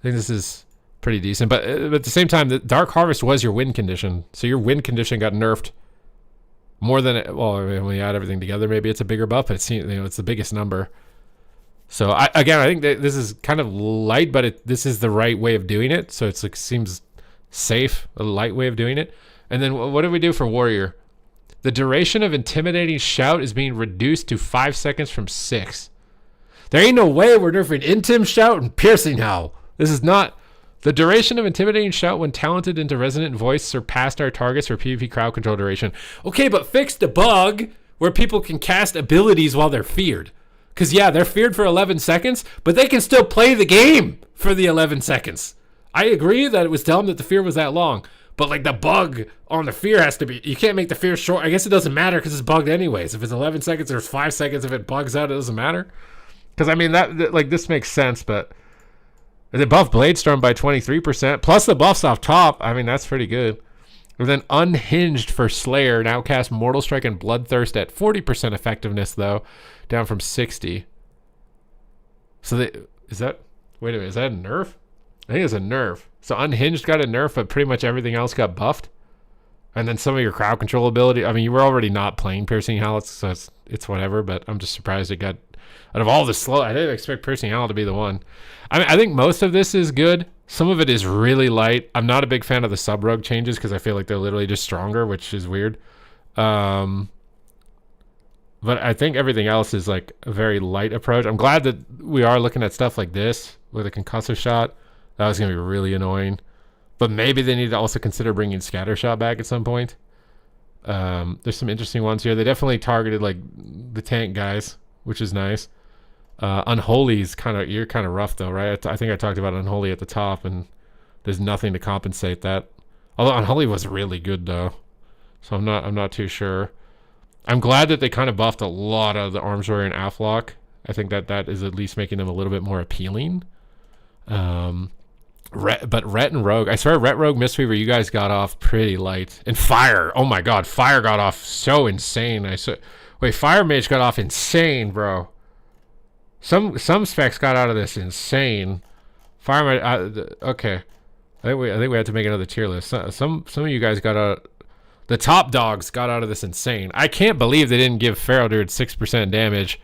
Speaker 1: I think this is... pretty decent, but at the same time, the Dark Harvest was your win condition, so your win condition got nerfed more than when you add everything together. Maybe it's a bigger buff, but it's the biggest number. So I think that this is kind of light, but this is the right way of doing it. So it's like seems safe, a light way of doing it. And then what did we do for Warrior? The duration of Intimidating Shout is being reduced to 5 seconds from 6. There ain't no way we're nerfing Intim Shout and Piercing Howl. This is not. The duration of Intimidating Shout when talented into Resonant Voice surpassed our targets for PvP crowd control duration. Okay, but fix the bug where people can cast abilities while they're feared. Because, yeah, they're feared for 11 seconds, but they can still play the game for the 11 seconds. I agree that it was dumb that the fear was that long. But, like, the bug on the fear has to be... You can't make the fear short. I guess it doesn't matter because it's bugged anyways. If it's 11 seconds or it's 5 seconds, if it bugs out, it doesn't matter. Because, I mean, that like this makes sense, but... They buffed Bladestorm by 23%, plus the buffs off top. I mean, that's pretty good. And then Unhinged for Slayer now casts Mortal Strike and Bloodthirst at 40% effectiveness, though, down from 60. So wait a minute, is that a nerf? I think it's a nerf. So Unhinged got a nerf, but pretty much everything else got buffed. And then some of your crowd control ability. I mean, you were already not playing Piercing Howl, so it's whatever, but I'm just surprised it got... Out of all the slow, I didn't expect Piercing Howl to be the one. I mean, I think most of this is good. Some of it is really light. I'm not a big fan of the Sub-Rogue changes because I feel like they're literally just stronger, which is weird. But I think everything else is like a very light approach. I'm glad that we are looking at stuff like this with a concussive shot. That was going to be really annoying. But maybe they need to also consider bringing Scatter Shot back at some point. There's some interesting ones here. They definitely targeted like the tank guys, which is nice. Unholy's you're kind of rough though, right? I think I talked about Unholy at the top, and there's nothing to compensate that. Although Unholy was really good though, so I'm not too sure. I'm glad that they kind of buffed a lot of the Arms Warrior and Aflock. I think that is at least making them a little bit more appealing. But Ret and Rogue, I swear Ret, Rogue, Mistweaver, you guys got off pretty light. And Fire, oh my god, Fire got off so insane. Wait, Fire Mage got off insane, bro. Some specs got out of this insane. Fire Mage, okay. I think we had to make another tier list. Some of you guys got out. The top dogs got out of this insane. I can't believe they didn't give Pharaoh Dude 6% damage,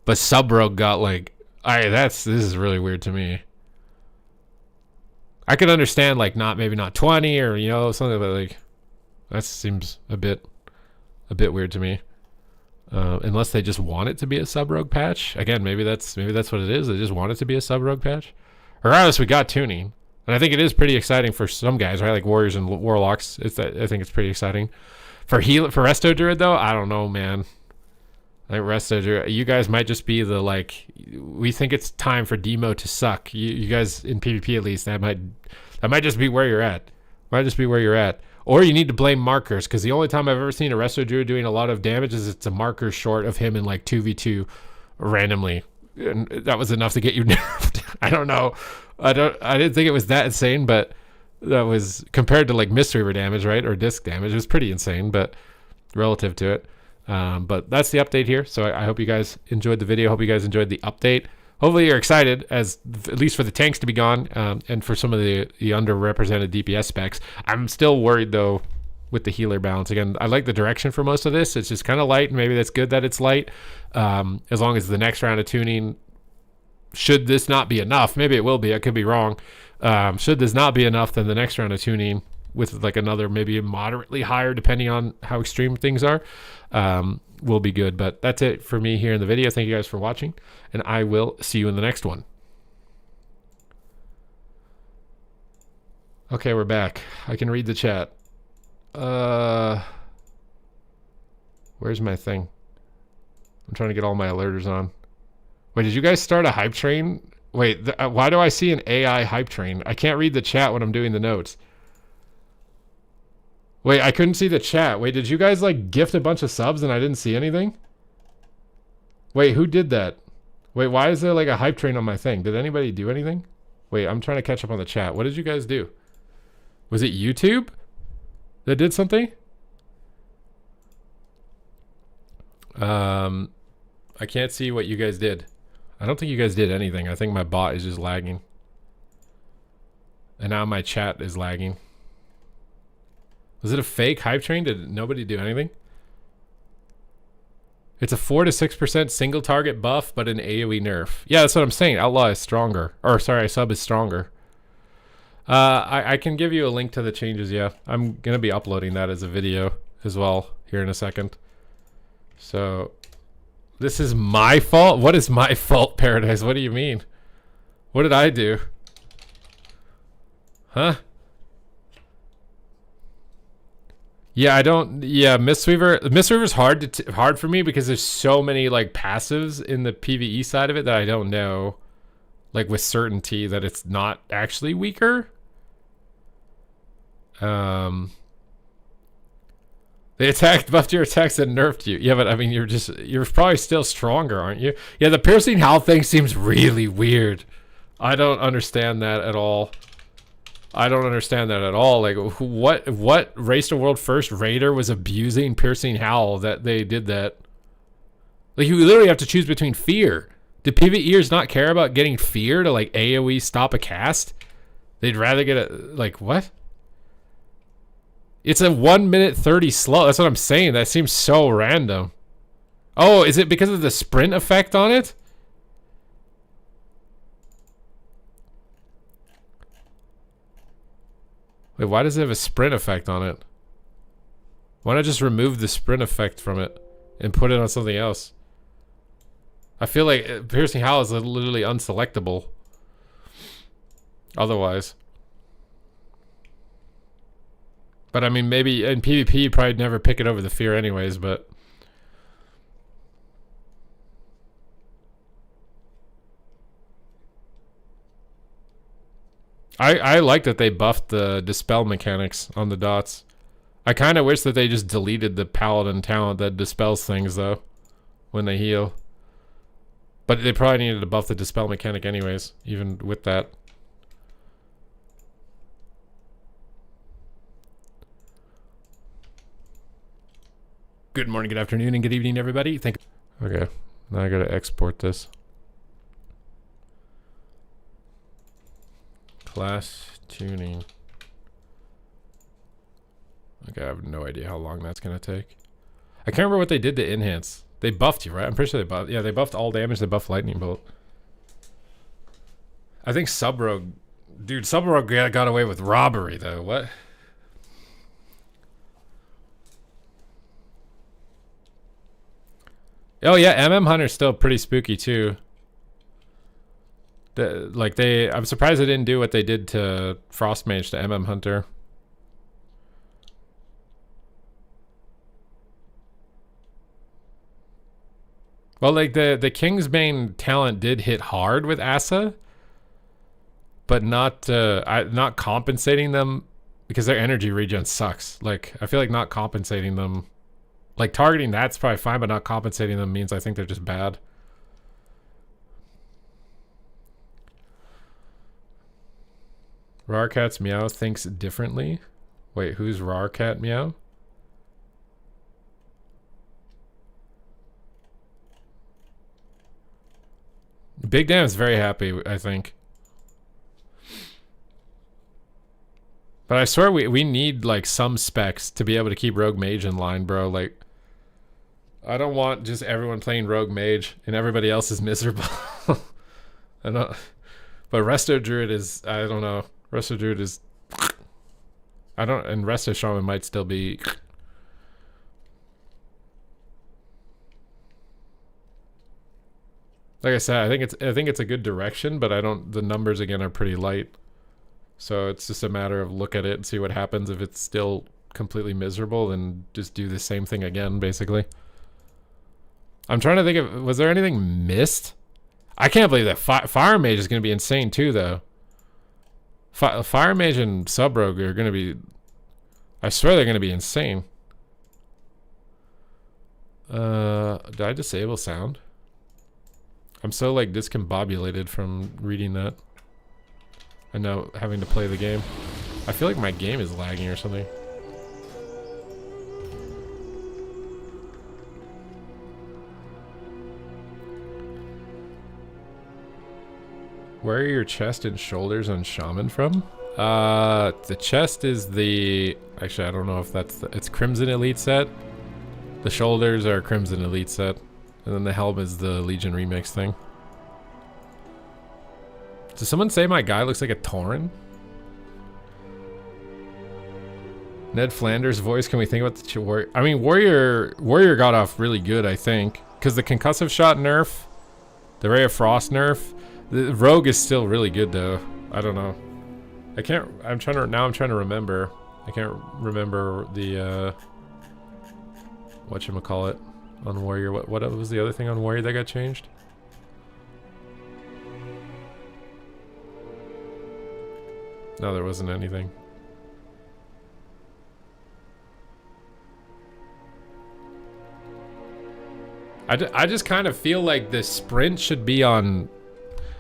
Speaker 1: but Sub Rogue got like, this is really weird to me. I could understand like maybe not 20 or something, but like that seems a bit weird to me. Unless they just want it to be a Sub Rogue patch. Again, maybe that's what it is. They just want it to be a Sub Rogue patch. Regardless, we got tuning. And I think it is pretty exciting for some guys, right? Like Warriors and Warlocks. I think it's pretty exciting. For Resto Druid, though, I don't know, man. I think Resto Druid, you guys might just be the, like, we think it's time for Demo to suck. You guys, in PvP at least, that might just be where you're at. Or you need to blame markers, because the only time I've ever seen a Resto Druid doing a lot of damage is it's a marker short of him in, like, 2v2 randomly. And that was enough to get you nerfed. I don't know. I didn't think it was that insane, but that was compared to like Mistweaver damage, right? Or disc damage. It was pretty insane, but relative to it. But that's the update here. So I hope you guys enjoyed the video. Hope you guys enjoyed the update. Hopefully you're excited, at least for the tanks to be gone, and for some of the underrepresented DPS specs. I'm still worried though with the healer balance. Again, I like the direction for most of this. It's just kind of light, and maybe that's good that it's light. As long as the next round of tuning, should this not be enough, maybe it will be, I could be wrong. Should this not be enough, then the next round of tuning with like another maybe moderately higher, depending on how extreme things are, will be good. But that's it for me here in the video. Thank you guys for watching, and I will see you in the next one. Okay, we're back. I can read the chat. Where's my thing? I'm trying to get all my alerters on. Wait, did you guys start a hype train? Wait, why do I see an AI hype train? I can't read the chat when I'm doing the notes. Wait, I couldn't see the chat. Wait, did you guys like gift a bunch of subs and I didn't see anything? Wait, who did that? Wait, why is there like a hype train on my thing? Did anybody do anything? Wait, I'm trying to catch up on the chat. What did you guys do? Was it YouTube that did something? I can't see what you guys did. I don't think you guys did anything. I think my bot is just lagging. And now my chat is lagging. Was it a fake hype train? Did nobody do anything? It's a 4 to 6% single target buff, but an AoE nerf. Yeah, that's what I'm saying. Outlaw is stronger. Or sorry, sub is stronger. I can give you a link to the changes, yeah. I'm going to be uploading that as a video as well here in a second. So, this is my fault? What is my fault, Paradise? What do you mean? What did I do? Huh? Yeah, I don't... Yeah, Mistweaver's hard for me because there's so many, like, passives in the PvE side of it that I don't know, like, with certainty that it's not actually weaker. They buffed your attacks and nerfed you. Yeah, but I mean, you're probably still stronger, aren't you? Yeah, the piercing howl thing seems really weird. I don't understand that at all. Like, what Race to World First Raider was abusing piercing howl that they did that? Like, you literally have to choose between fear. Do PvEers not care about getting fear to, like, AoE stop a cast? They'd rather get a, like, what? It's a 1 minute 30 slow. That's what I'm saying. That seems so random. Oh, is it because of the sprint effect on it? Wait, why does it have a sprint effect on it? Why not just remove the sprint effect from it and put it on something else? I feel like Piercing Howl is literally unselectable otherwise. But I mean, maybe in PvP you'd probably never pick it over the fear anyways, but... I like that they buffed the dispel mechanics on the dots. I kind of wish that they just deleted the paladin talent that dispels things though when they heal. But they probably needed to buff the dispel mechanic anyways, even with that. Good morning, good afternoon, and good evening, everybody. Okay, now I gotta export this. Class tuning. Okay, I have no idea how long that's gonna take. I can't remember what they did to enhance. They buffed you, right? I'm pretty sure they buffed. Yeah, they buffed all damage. They buffed lightning bolt. I think Sub-Rogue, dude, Sub-Rogue got away with robbery though. What? Oh yeah, MM Hunter's still pretty spooky too. I'm surprised they didn't do what they did to Frost Mage to MM Hunter. Well, like the Kingsbane talent did hit hard with Asa, but not compensating them because their energy regen sucks. Like I feel like not compensating them, like targeting that's probably fine, but not compensating them means I think they're just bad. Rarcat's Meow thinks differently. Wait, who's Rarcat Meow? Big Dam's very happy, I think. But I swear we need like some specs to be able to keep Rogue Mage in line, bro. Like, I don't want just everyone playing Rogue Mage and everybody else is miserable. I don't. But Resto Druid is, I don't know. Resto Druid is, and Resto Shaman might still be. Like I said, I think it's a good direction, but the numbers again are pretty light. So it's just a matter of look at it and see what happens. If it's still completely miserable, then just do the same thing again, basically. I'm trying to think of, was there anything missed? I can't believe that Fire Mage is going to be insane too, though. Fire Mage and Sub-Rogue are going to be, I swear they're going to be insane. Did I disable sound? I'm so like discombobulated from reading that and now having to play the game. I feel like my game is lagging or something. Where are your chest and shoulders on Shaman from? The chest is the, actually I don't know if that's it's Crimson Elite set. The shoulders are Crimson Elite set. And then the helm is the Legion remix thing. Did someone say my guy looks like a Tauren? Ned Flanders' voice. Can we think about the Warrior? I mean, Warrior got off really good, I think, because the concussive shot nerf, the Ray of Frost nerf, the Rogue is still really good though. I don't know. I'm trying to remember. I can't remember the whatchamacallit on Warrior. What was the other thing on Warrior that got changed? No, there wasn't anything. I just kind of feel like the sprint should be on,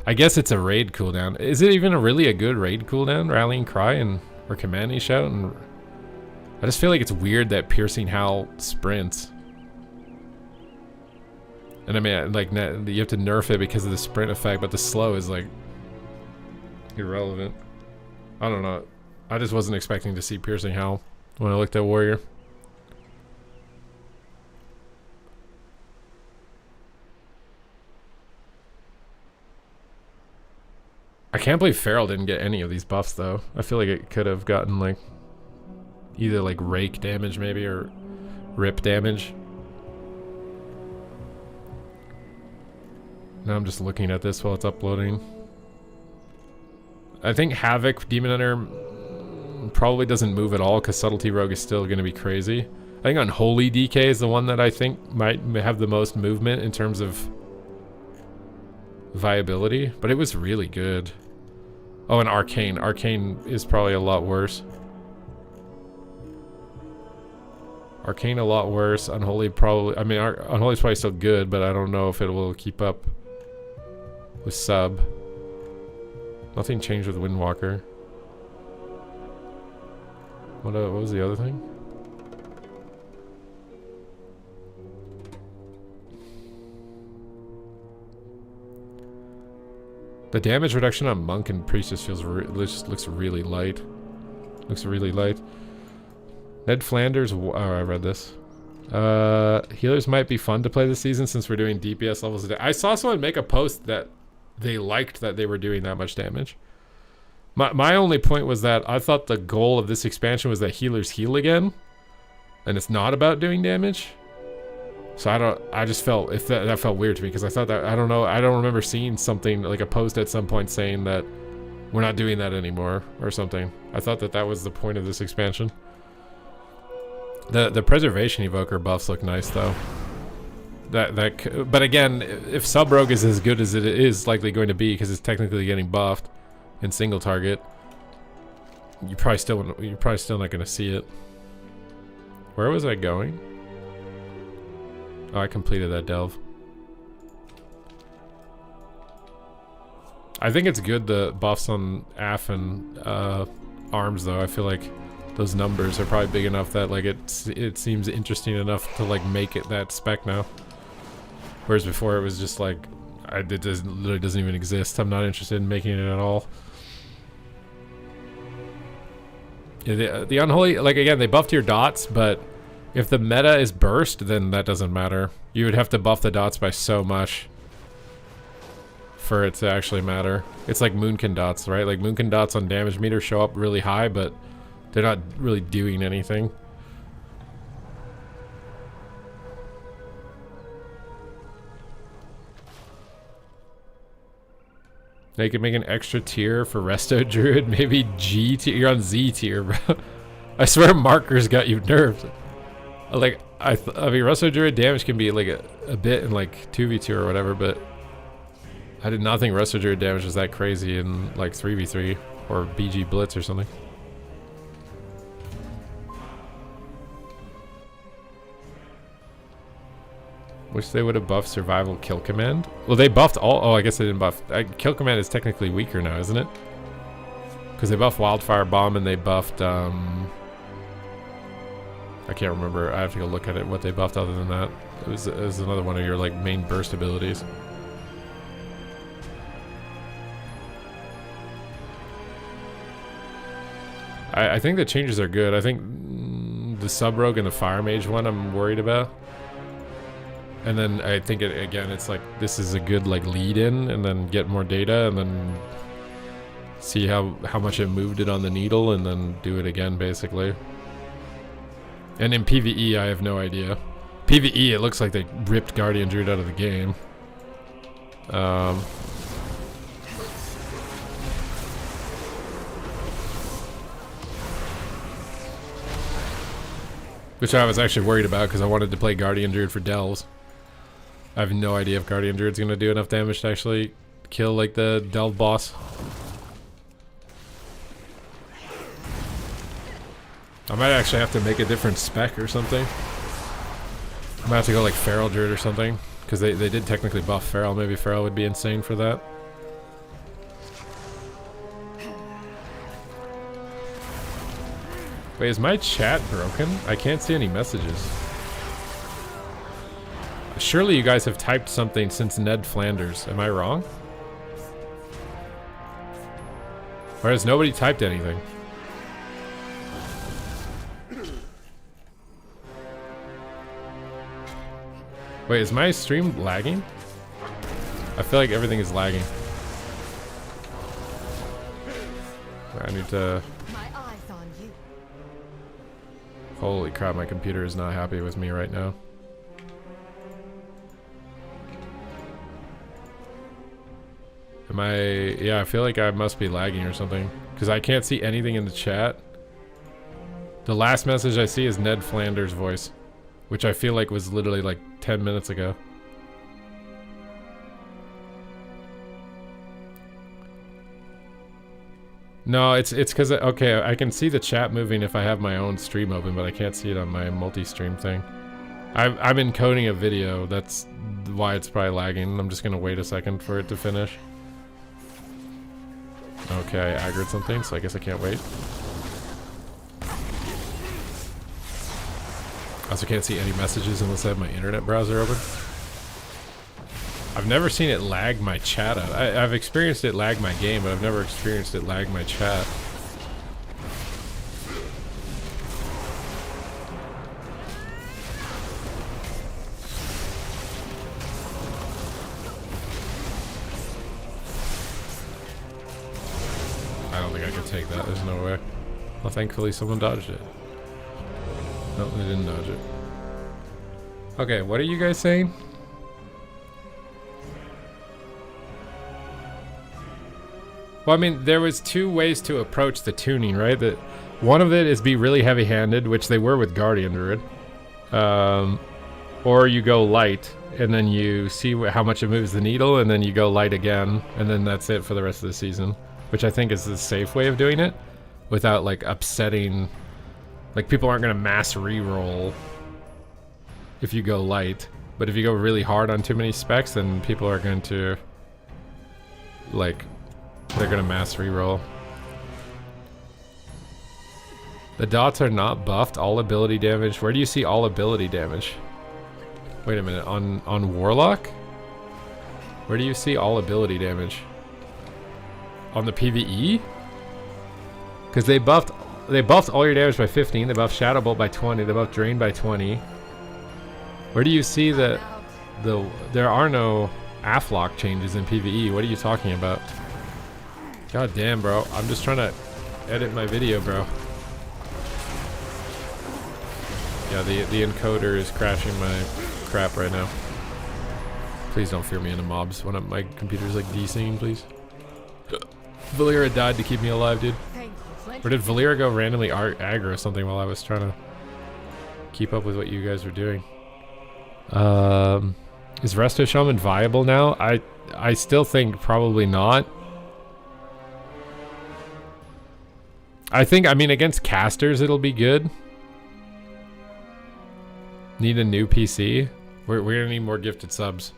Speaker 1: I guess it's a raid cooldown. Is it even really a good raid cooldown? Rallying Cry or Commanding Shout? And I just feel like it's weird that Piercing Howl sprints. And I mean, like, you have to nerf it because of the sprint effect, but the slow is like irrelevant. I don't know. I just wasn't expecting to see Piercing Howl when I looked at Warrior. I can't believe Feral didn't get any of these buffs though. I feel like it could have gotten like either like rake damage maybe or rip damage. Now I'm just looking at this while it's uploading. I think Havoc Demon Hunter probably doesn't move at all because Subtlety Rogue is still going to be crazy. I think Unholy DK is the one that I think might have the most movement in terms of viability, but it was really good. Oh, and Arcane. Arcane is probably a lot worse. Arcane a lot worse. Unholy probably... I mean, Unholy's probably still good, but I don't know if it will keep up with sub. Nothing changed with Windwalker. What was the other thing? The damage reduction on Monk and Priestess just looks really light. Looks really light. Ned Flanders... Oh, I read this. Healers might be fun to play this season since we're doing DPS levels a day. I saw someone make a post that they liked that they were doing that much damage. My only point was that I thought the goal of this expansion was that healers heal again. And it's not about doing damage. So I just felt, that felt weird to me because I thought that, I don't know, I don't remember seeing something like a post at some point saying that we're not doing that anymore or something. I thought that was the point of this expansion. The preservation evoker buffs look nice though. But again, if sub rogue is as good as it is likely going to be because it's technically getting buffed in single target, you're probably still not going to see it. Where was I going? Oh, I completed that delve. I think it's good the buffs on AF and arms though. I feel like those numbers are probably big enough that like it seems interesting enough to like make it that spec now. Whereas before it was just like it literally doesn't even exist. I'm not interested in making it at all. Yeah, the unholy, like again, they buffed your dots, but if the meta is burst, then that doesn't matter. You would have to buff the dots by so much for it to actually matter. It's like Moonkin dots, right? Like Moonkin dots on damage meter show up really high, but they're not really doing anything. They could make an extra tier for Resto Druid, maybe G tier. You're on Z tier, bro. I swear markers got you nerfed. Like, I mean, Resto Druid damage can be like a bit in like 2v2 or whatever, but I did not think Resto Druid damage was that crazy in like 3v3 or BG Blitz or something. Wish they would have buffed Survival Kill Command. Well, they buffed all... Oh, I guess they didn't buff... Kill Command is technically weaker now, isn't it? Because they buffed Wildfire Bomb and they buffed... I can't remember. I have to go look at it, what they buffed other than that. It was another one of your like main burst abilities. I think the changes are good. I think the Sub Rogue and the Fire Mage one I'm worried about. And then I think again, it's like this is a good like lead in, and then get more data, and then see how much it moved it on the needle, and then do it again basically. And in PvE, I have no idea. PvE, it looks like they ripped Guardian Druid out of the game. Which I was actually worried about because I wanted to play Guardian Druid for Delves. I have no idea if Guardian Druid's gonna do enough damage to actually kill like the Delve boss. I might actually have to make a different spec or something. I might have to go like Feral Druid or something. Because they did technically buff Feral. Maybe Feral would be insane for that. Wait, is my chat broken? I can't see any messages. Surely you guys have typed something since Ned Flanders. Am I wrong? Or has nobody typed anything? Wait, is my stream lagging? I feel like everything is lagging. I need to... Holy crap, my computer is not happy with me right now. Am I... Yeah, I feel like I must be lagging or something. Because I can't see anything in the chat. The last message I see is Ned Flanders' voice. Which I feel like was literally like 10 minutes ago. No, it's because okay, I can see the chat moving if I have my own stream open, but I can't see it on my multi-stream thing. I'm encoding a video. That's why it's probably lagging. I'm just gonna wait a second for it to finish. Okay, I aggroed something, so I guess I can't wait. I also can't see any messages unless I have my internet browser open. I've never seen it lag my chat out. I've experienced it lag my game, but I've never experienced it lag my chat. I don't think I can take that. There's no way. Well, thankfully someone dodged it. No, they didn't dodge it. Okay, what are you guys saying? Well, I mean, there was two ways to approach the tuning, right? That one of it is be really heavy-handed, which they were with Guardian Druid. Or you go light, and then you see how much it moves the needle, and then you go light again, and then that's it for the rest of the season. Which I think is the safe way of doing it, without, like, upsetting... Like, people aren't going to mass reroll if you go light. But if you go really hard on too many specs, then people are going to... Like... They're gonna mass reroll. The dots are not buffed. All ability damage. Where do you see all ability damage? Wait a minute. On Warlock? Where do you see all ability damage? On the PvE? Because they buffed all your damage by 15. They buffed Shadow Bolt by 20. They buffed Drain by 20. Where do you see that there are no AFLOC changes in PvE? What are you talking about? God damn, bro. I'm just trying to edit my video, bro. Yeah, the encoder is crashing my crap right now. Please don't fear me into mobs when my computer's like desync, please. Valera died to keep me alive, dude. Or did Valera go randomly aggro something while I was trying to keep up with what you guys were doing? Is Resto Shaman viable now? I still think probably not. I mean, against casters, it'll be good. Need a new PC. We're gonna need more gifted subs.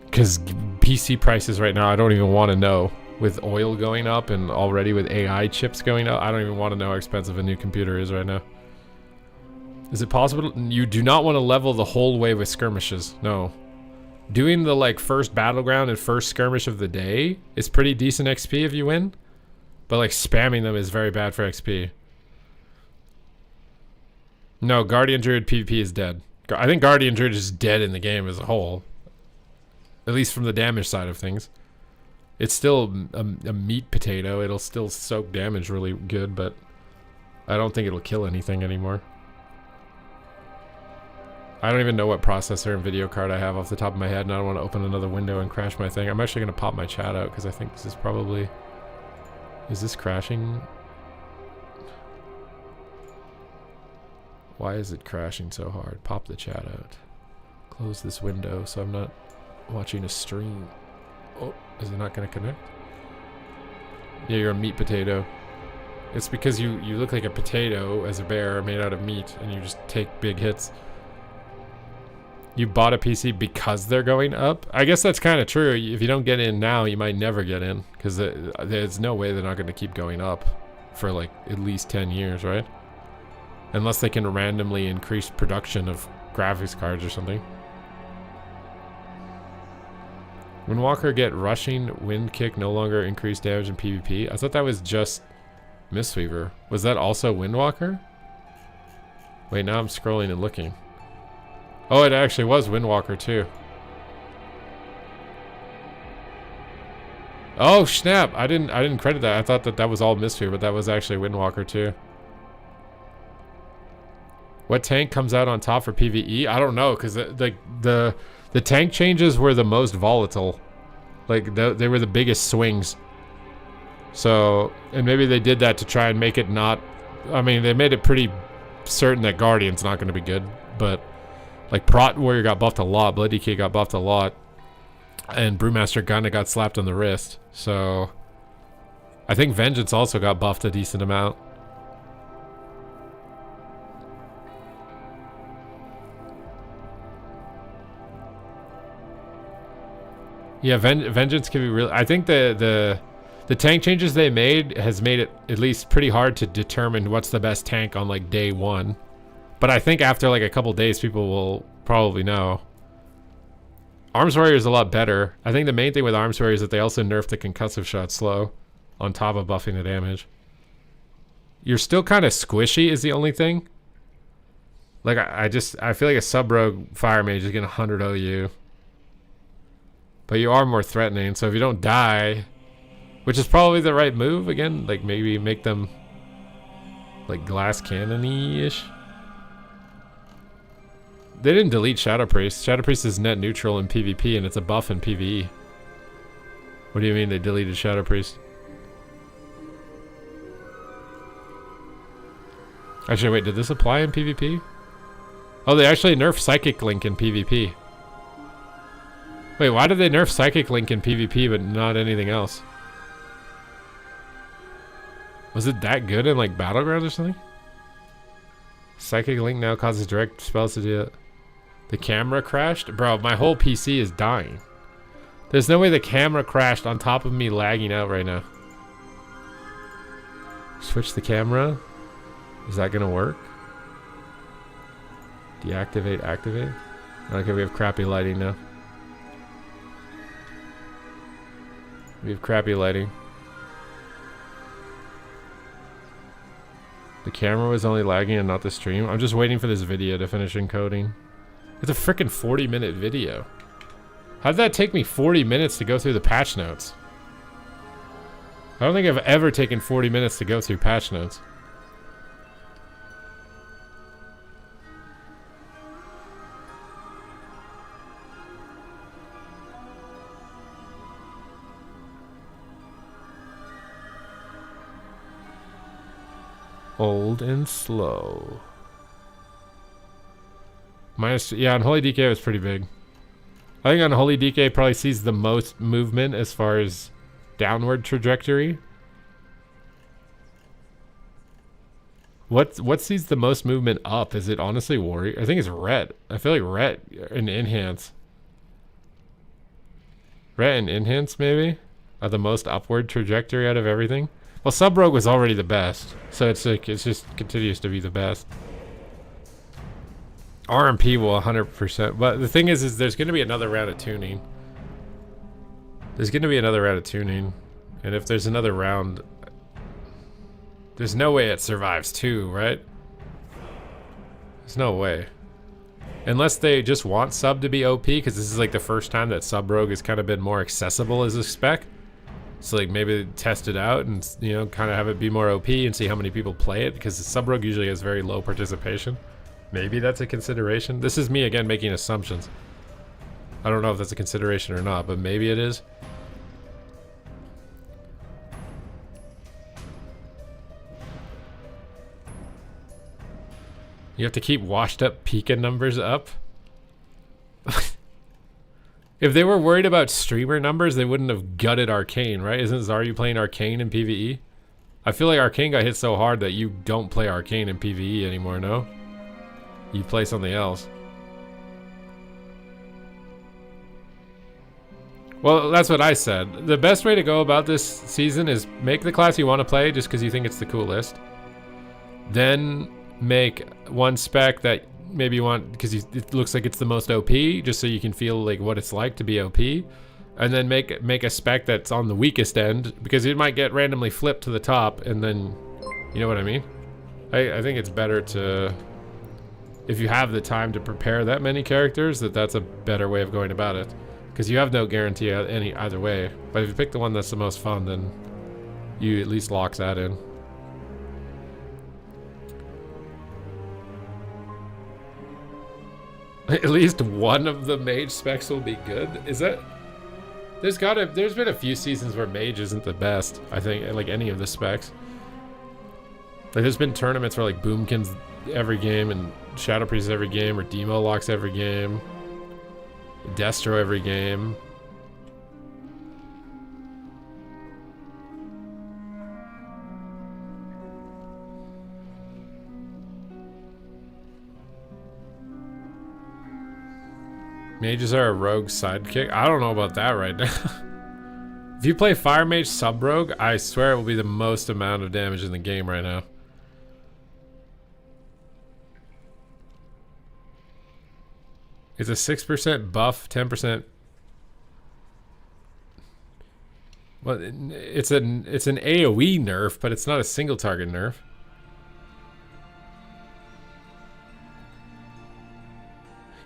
Speaker 1: Because PC prices right now, I don't even want to know. With oil going up and already with AI chips going up, I don't even want to know how expensive a new computer is right now. Is it possible? You do not want to level the whole way with skirmishes. No. Doing the, like, first battleground and first skirmish of the day is pretty decent XP if you win. But, like, spamming them is very bad for XP. No, Guardian Druid PvP is dead. I think Guardian Druid is dead in the game as a whole. At least from the damage side of things. It's still a meat potato. It'll still soak damage really good, but I don't think it'll kill anything anymore. I don't even know what processor and video card I have off the top of my head, and I don't want to open another window and crash my thing. I'm actually going to pop my chat out because I think this is probably... Is this crashing? Why is it crashing so hard? Pop the chat out. Close this window so I'm not watching a stream. Oh, is it not going to connect? Yeah, you're a meat potato. It's because you look like a potato as a bear made out of meat and you just take big hits. You bought a PC because they're going up? I guess that's kind of true. If you don't get in now, you might never get in. Because there's no way they're not going to keep going up for like at least 10 years, right? Unless they can randomly increase production of graphics cards or something. Windwalker get rushing, wind kick, no longer increased damage in PvP. I thought that was just Mistweaver. Was that also Windwalker? Wait, now I'm scrolling and looking. Oh, it actually was Windwalker too. Oh snap! I didn't credit that. I thought that was all Mistweaver, but that was actually Windwalker too. What tank comes out on top for PvE? I don't know, because the tank changes were the most volatile. Like they were the biggest swings. So, and maybe they did that to try and make it not. I mean, they made it pretty certain that Guardian's not going to be good, but. Like, Prot Warrior got buffed a lot, Blood DK got buffed a lot, and Brewmaster kinda got slapped on the wrist, so... I think Vengeance also got buffed a decent amount. Yeah, Vengeance can be really... I think the tank changes they made has made it at least pretty hard to determine what's the best tank on like day one. But I think after like a couple days, people will probably know. Arms Warrior is a lot better. I think the main thing with Arms Warrior is that they also nerfed the concussive shot slow on top of buffing the damage. You're still kind of squishy is the only thing. Like I feel like a sub-rogue fire mage is getting 100 OU. But you are more threatening, so if you don't die, which is probably the right move, again, like maybe make them like glass cannon-y-ish. They didn't delete Shadow Priest. Shadow Priest is net neutral in PvP and it's a buff in PvE. What do you mean they deleted Shadow Priest? Actually, wait, did this apply in PvP? Oh, they actually nerfed Psychic Link in PvP. Wait, why did they nerf Psychic Link in PvP but not anything else? Was it that good in like Battlegrounds or something? Psychic Link now causes direct spells to do it. The camera crashed? Bro, my whole PC is dying. There's no way the camera crashed on top of me lagging out right now. Switch the camera? Is that gonna work? Deactivate, activate? Okay, we have crappy lighting now. We have crappy lighting. The camera was only lagging and not the stream. I'm just waiting for this video to finish encoding. It's a freaking 40-minute video. How did that take me 40 minutes to go through the patch notes? I don't think I've ever taken 40 minutes to go through patch notes. Old and slow. Yeah, on Holy DK it was pretty big. I think on Holy DK probably sees the most movement as far as downward trajectory. What sees the most movement up? Is it honestly Warrior? I think it's Ret. I feel like Ret and Enhance. Ret and Enhance maybe are the most upward trajectory out of everything. Well, Sub-Rogue was already the best, so it's like it just continues to be the best. RMP will 100%, but the thing is there's going to be another round of tuning. There's going to be another round of tuning, and if there's another round, there's no way it survives 2, right? There's no way. Unless they just want Sub to be OP, because this is like the first time that Sub-Rogue has kind of been more accessible as a spec. So like maybe test it out and, you know, kind of have it be more OP and see how many people play it, because Sub-Rogue usually has very low participation. Maybe that's a consideration. This is me again making assumptions. I don't know if that's a consideration or not, but maybe it is. You have to keep washed up Pika numbers up. If they were worried about streamer numbers, they wouldn't have gutted Arcane, right? Isn't Zaryu playing Arcane in PvE? I feel like Arcane got hit so hard that you don't play Arcane in PvE anymore, no? You play something else. Well, that's what I said. The best way to go about this season is make the class you want to play just because you think it's the coolest. Then make one spec that maybe you want because it looks like it's the most OP, just so you can feel like what it's like to be OP. And then make a spec that's on the weakest end, because it might get randomly flipped to the top, and then, you know what I mean? I think it's better to, if you have the time to prepare that many characters, that's a better way of going about it. Because you have no guarantee either way. But if you pick the one that's the most fun, then you at least lock that in. At least one of the mage specs will be good. Is that? There's been a few seasons where mage isn't the best, I think, like any of the specs. Like there's been tournaments where like Boomkin's every game and Shadow Priest every game, or Demo Locks every game, Destro every game. Mages are a rogue sidekick. I don't know about that right now. If you play Fire Mage sub rogue, I swear it will be the most amount of damage in the game right now. It's a 6% buff, 10%. Well, it's an AoE nerf, but it's not a single target nerf.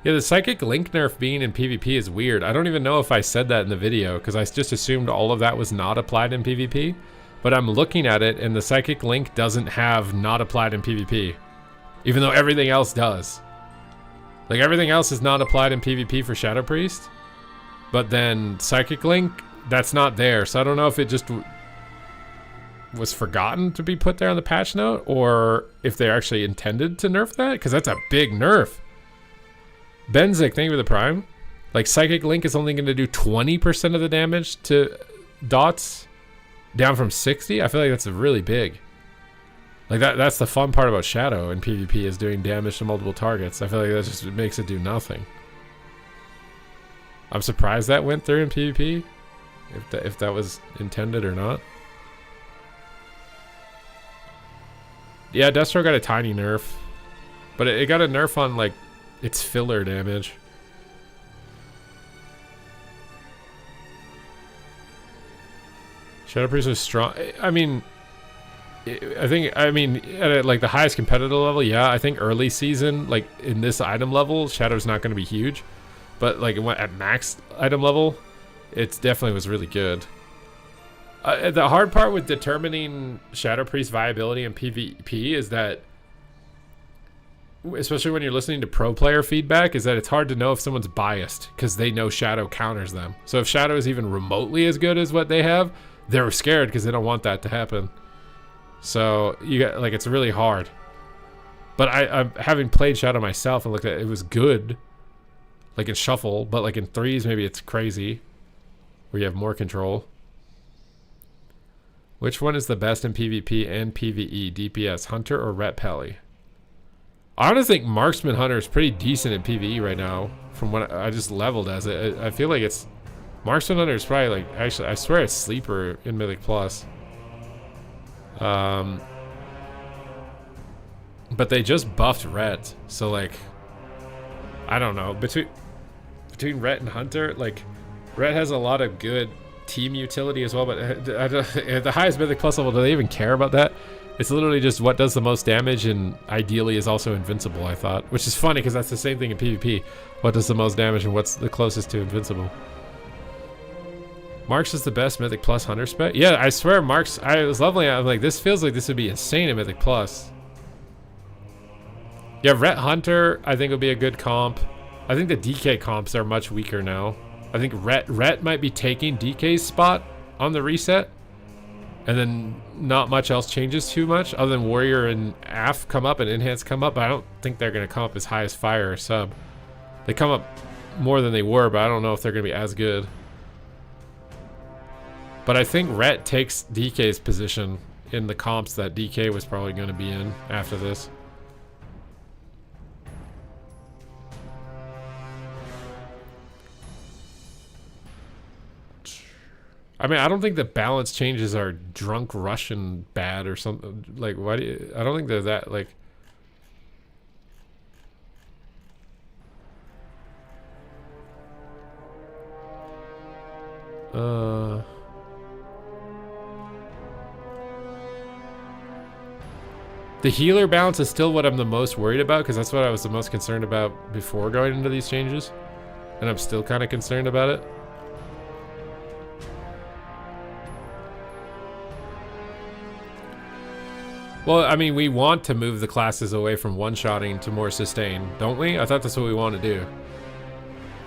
Speaker 1: Yeah, the Psychic Link nerf being in PvP is weird. I don't even know if I said that in the video, because I just assumed all of that was not applied in PvP. But I'm looking at it, and the Psychic Link doesn't have not applied in PvP. Even though everything else does. Like, everything else is not applied in PvP for Shadow Priest. But then Psychic Link, that's not there. So I don't know if it just was forgotten to be put there on the patch note, or if they actually intended to nerf that, because that's a big nerf. Benzik, thank you for the prime. Like, Psychic Link is only going to do 20% of the damage to dots, down from 60. I feel like that's really big. Like, that's the fun part about Shadow in PvP, is doing damage to multiple targets. I feel like that just makes it do nothing. I'm surprised that went through in PvP, if that was intended or not. Yeah, Destro got a tiny nerf, but it got a nerf on, like, its filler damage. Shadow Priest was strong. I mean, at like the highest competitive level, yeah, I think early season, like in this item level, Shadow's not going to be huge, but like at max item level, it definitely was really good. The hard part with determining Shadow Priest viability in PvP is that, especially when you're listening to pro player feedback, is that it's hard to know if someone's biased because they know Shadow counters them. So if Shadow is even remotely as good as what they have, they're scared because they don't want that to happen. So you got, like, it's really hard. But I'm having played Shadow myself and looked at it, it was good, like in Shuffle, but like in threes maybe it's crazy, where you have more control. Which one is the best in PvP and PvE? DPS, Hunter or Ret Pally? I honestly think Marksman Hunter is pretty decent in PvE right now, from what I just leveled as it. I feel like it's... Marksman Hunter is probably like... Actually, I swear it's Sleeper in Mythic Plus. But they just buffed Ret, so like... I don't know. Between Ret and Hunter, like... Ret has a lot of good team utility as well, but at the highest Mythic Plus level, do they even care about that? It's literally just what does the most damage, and ideally is also invincible, I thought. Which is funny, because that's the same thing in PvP. What does the most damage, and what's the closest to invincible? Marks is the best Mythic Plus Hunter spec? Yeah, I swear Marks, I was lovely. I'm like, this feels like this would be insane in Mythic Plus. Yeah, Ret Hunter, I think would be a good comp. I think the DK comps are much weaker now. I think Ret might be taking DK's spot on the reset. And then not much else changes too much, other than Warrior and AF come up and Enhance come up, but I don't think they're going to come up as high as Fire or Sub. They come up more than they were, but I don't know if they're going to be as good. But I think Ret takes DK's position in the comps that DK was probably going to be in after this. I mean, I don't think the balance changes are drunk Russian bad or something. Like, why do you... I don't think they're that, like... The healer balance is still what I'm the most worried about, because that's what I was the most concerned about before going into these changes. And I'm still kind of concerned about it. Well, I mean, we want to move the classes away from one-shotting to more sustain, don't we? I thought that's what we want to do.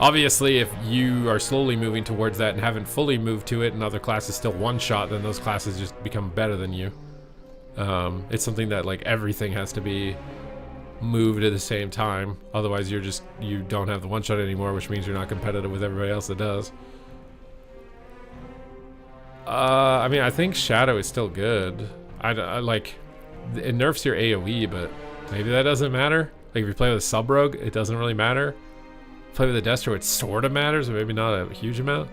Speaker 1: Obviously, if you are slowly moving towards that and haven't fully moved to it and other classes still one-shot, then those classes just become better than you. It's something that, like, everything has to be moved at the same time. Otherwise, you don't have the one-shot anymore, which means you're not competitive with everybody else that does. I mean, I think Shadow is still good. I like... It nerfs your AoE, but maybe that doesn't matter. Like, if you play with a sub rogue, it doesn't really matter. play with a Destro, it sort of matters, but maybe not a huge amount.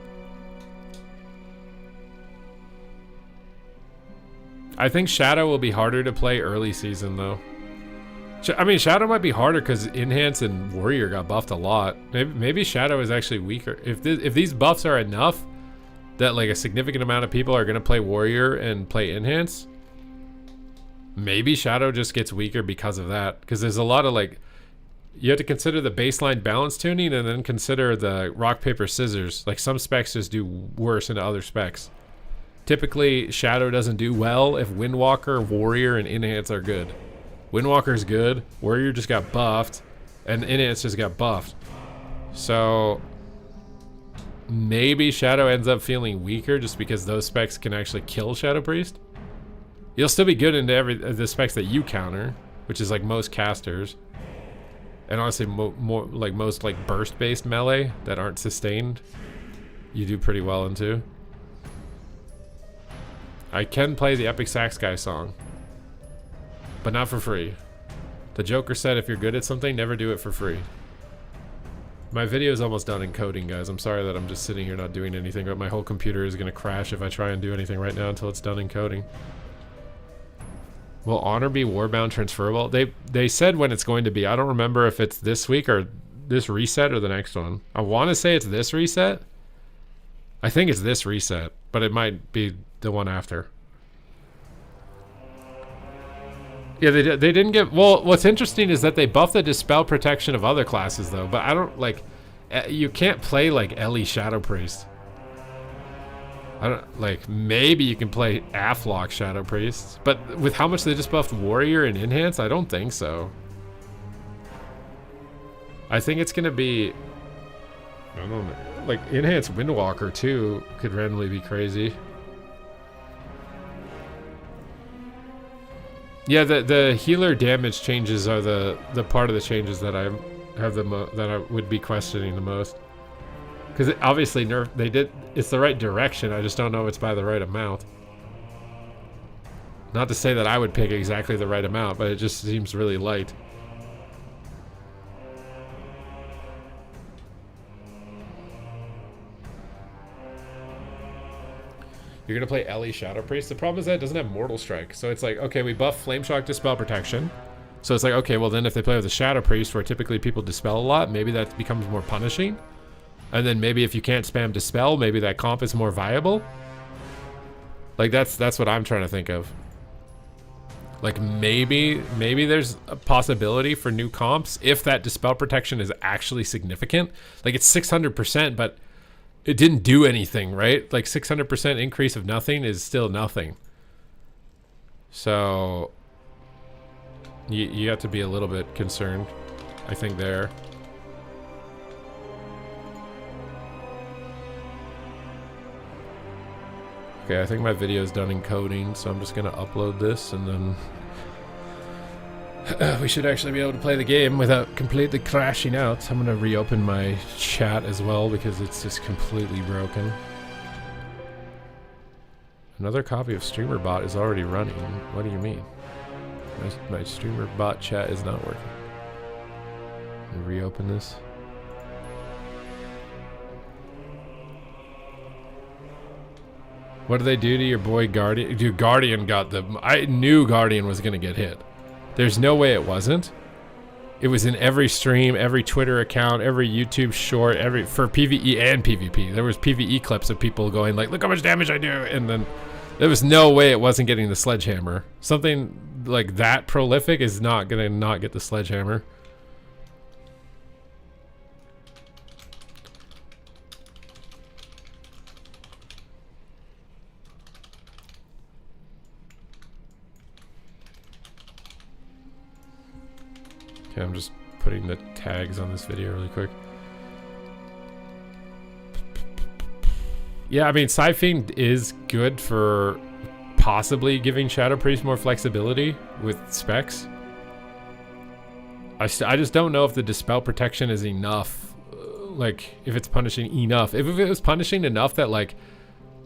Speaker 1: I think Shadow will be harder to play early season, though. I mean, Shadow might be harder because Enhance and Warrior got buffed a lot. Maybe Shadow is actually weaker. If these buffs are enough that like a significant amount of people are going to play Warrior and play Enhance, maybe Shadow just gets weaker because of that. Because there's a lot of like, you have to consider the baseline balance tuning and then consider the rock, paper, scissors. Like some specs just do worse than other specs. Typically, Shadow doesn't do well if Windwalker, Warrior, and Enhance are good. Windwalker's good, Warrior just got buffed, and Enhance just got buffed. So maybe Shadow ends up feeling weaker just because those specs can actually kill Shadow Priest. You'll still be good into the specs that you counter, which is like most casters. And honestly, more like most like burst-based melee that aren't sustained, you do pretty well into. I can play the Epic Sax Guy song, but not for free. The Joker said if you're good at something, never do it for free. My video is almost done encoding, guys. I'm sorry that I'm just sitting here not doing anything, but my whole computer is going to crash if I try and do anything right now until it's done encoding. Will Honor be Warbound transferable? They said when it's going to be. I don't remember if it's this week or this reset or the next one. I want to say it's this reset. I think it's this reset, but it might be the one after. Yeah, they didn't get... Well, what's interesting is that they buffed the Dispel protection of other classes, though. But I don't, like... You can't play, like, Ellie Shadow Priest. I don't... Like, maybe you can play Aflock Shadow Priest. But with how much they just buffed Warrior and Enhance, I don't think so. I think it's gonna be... I don't know. Like, Enhance Windwalker, too, could randomly be crazy. Yeah, the healer damage changes are the part of the changes that I have that I would be questioning the most. Because obviously it's the right direction. I just don't know if it's by the right amount. Not to say that I would pick exactly the right amount, but it just seems really light. You're gonna play Ellie Shadow Priest. The problem is that it doesn't have Mortal Strike. So it's like, okay, we buff Flame Shock Dispel Protection. So it's like, okay, well then if they play with a Shadow Priest where typically people dispel a lot, maybe that becomes more punishing. And then maybe if you can't spam Dispel, maybe that comp is more viable. Like that's what I'm trying to think of. Like maybe there's a possibility for new comps if that Dispel Protection is actually significant. Like it's 600%, but it didn't do anything, right? Like 600% increase of nothing is still nothing. So you have to be a little bit concerned, I think, there. Okay, I think my video is done encoding, so I'm just gonna upload this and then we should actually be able to play the game without completely crashing out. I'm gonna reopen my chat as well because it's just completely broken. Another copy of StreamerBot is already running. What do you mean? My StreamerBot chat is not working. Let me reopen this. What do they do to your boy Guardian? Dude, Guardian got the... I knew Guardian was gonna get hit. There's no way it wasn't. It was in every stream, every Twitter account, every YouTube short, for PvE and PvP. There was PvE clips of people going like, look how much damage I do. And then there was no way it wasn't getting the sledgehammer. Something like that prolific is not gonna not get the sledgehammer. Okay, I'm just putting the tags on this video really quick. Yeah, I mean, Psyfiend is good for possibly giving Shadow Priest more flexibility with specs. I just don't know if the Dispel Protection is enough. Like, if it's punishing enough. If it was punishing enough that, like,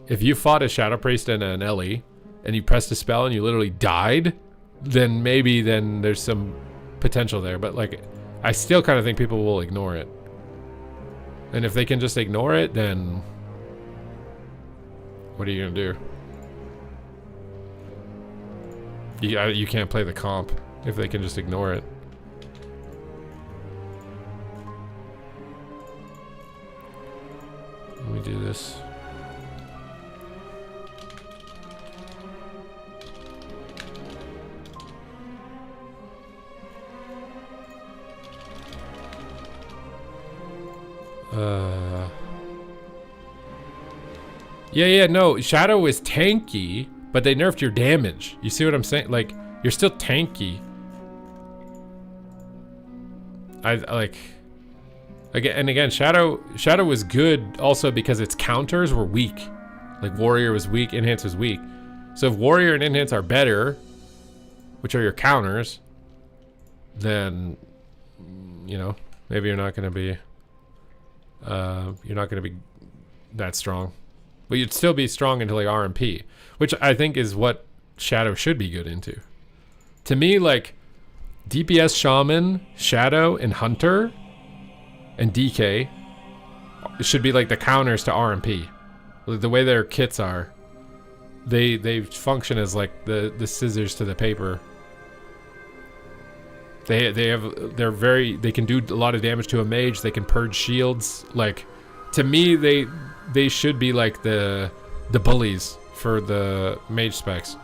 Speaker 1: if you fought a Shadow Priest and an Ellie, and you pressed a spell and you literally died, then maybe then there's some potential there, but like I still kind of think people will ignore it. And if they can just ignore it, then what are you gonna do? You can't play the comp if they can just ignore it. Let me do this. Yeah, no, Shadow is tanky, but they nerfed your damage. You see what I'm saying? Like, you're still tanky. I like again, Shadow was good also because its counters were weak. Like Warrior was weak, Enhance was weak. So if Warrior and Enhance are better, which are your counters, then you know, maybe you're not gonna be that strong. But you'd still be strong into like RMP, which I think is what Shadow should be good into. To me, like DPS Shaman, Shadow, and Hunter, and DK should be like the counters to RMP. The way their kits are, they function as like the scissors to the paper. They can do a lot of damage to a mage. They can purge shields. Like, to me, they should be like the bullies for the mage specs.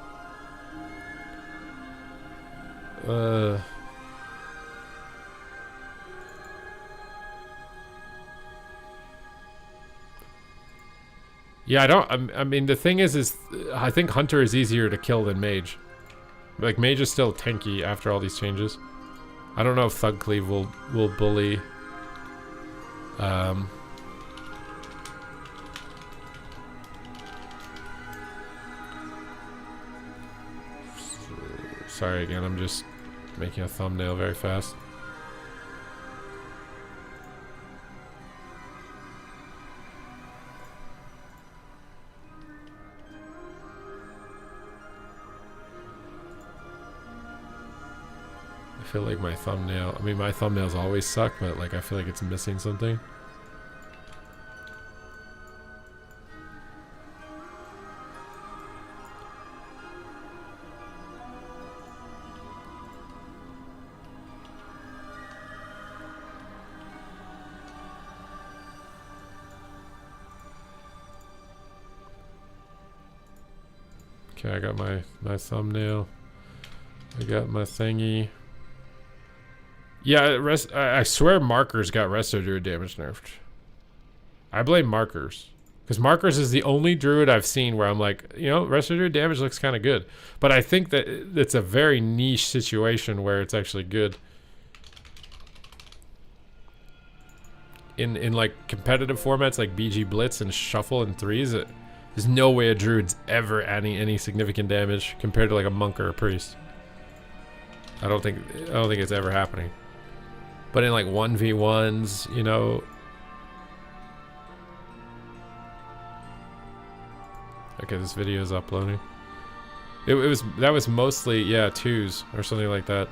Speaker 1: Yeah, I mean, the thing is I think Hunter is easier to kill than Mage. Like, Mage is still tanky after all these changes. I don't know if Thug Cleave will bully. Sorry again, I'm just making a thumbnail very fast. I feel like my thumbnail, I mean, my thumbnails always suck, but like I feel like it's missing something. Okay, I got my thumbnail. I got my thingy. Yeah, I swear Markers got Resto Druid damage nerfed. I blame Markers. Because Markers is the only Druid I've seen where I'm like, you know, Resto Druid damage looks kind of good. But I think that it's a very niche situation where it's actually good. In like competitive formats like BG Blitz and Shuffle and Threes, there's no way a Druid's ever adding any significant damage compared to like a Monk or a Priest. I don't think it's ever happening. But in like 1v1s, you know. Okay, this video is uploading. That was mostly, yeah, 2s or something like that.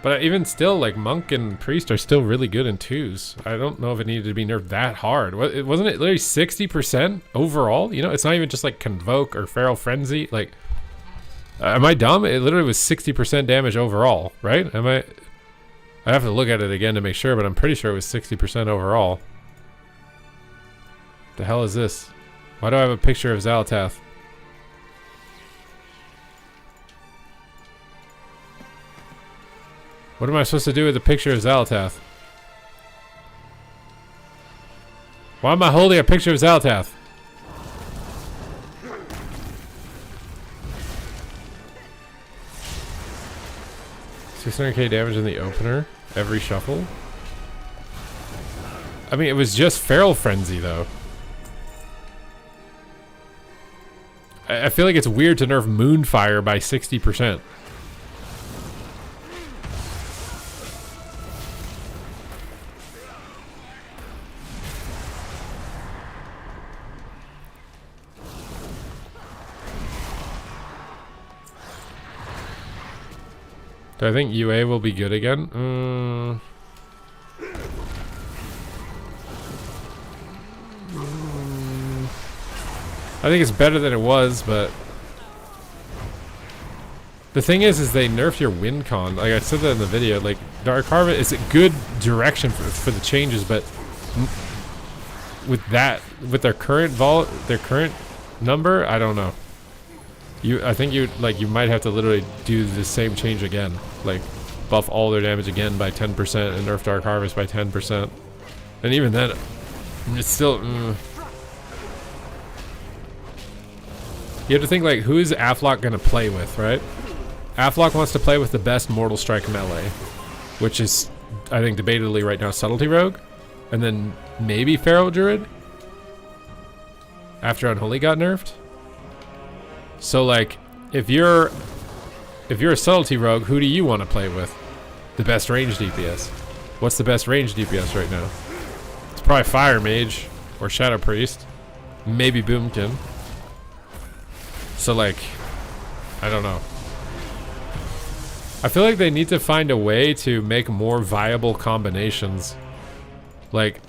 Speaker 1: But even still, like Monk and Priest are still really good in 2s. I don't know if it needed to be nerfed that hard. Wasn't it literally 60% overall? You know, it's not even just like Convoke or Feral Frenzy. Like, am I dumb? It literally was 60% damage overall, right? I have to look at it again to make sure, but I'm pretty sure it was 60% overall. The hell is this? Why do I have a picture of Xal'atath? What am I supposed to do with the picture of Xal'atath? Why am I holding a picture of Xal'atath? $600k damage in the opener every shuffle. I mean, it was just Feral Frenzy though. I feel like it's weird to nerf Moonfire by 60%. Do I think UA will be good again? I think it's better than it was, but the thing is they nerfed your win con. Like I said that in the video, like Dark Harvest is a good direction for the changes, but with their current number, I don't know. I think you might have to literally do the same change again, like buff all their damage again by 10% and nerf Dark Harvest by 10%, and even then, it's still. You have to think, like, who is Affleck gonna play with, right? Affleck wants to play with the best Mortal Strike melee, which is, I think, debatably right now Subtlety Rogue, and then maybe Feral Druid after Unholy got nerfed. So, like, if you're a Subtlety Rogue, who do you want to play with? The best range DPS. What's the best range DPS right now? It's probably Fire Mage or Shadow Priest, maybe Boomkin. So, like, I don't know. I feel like they need to find a way to make more viable combinations. Like,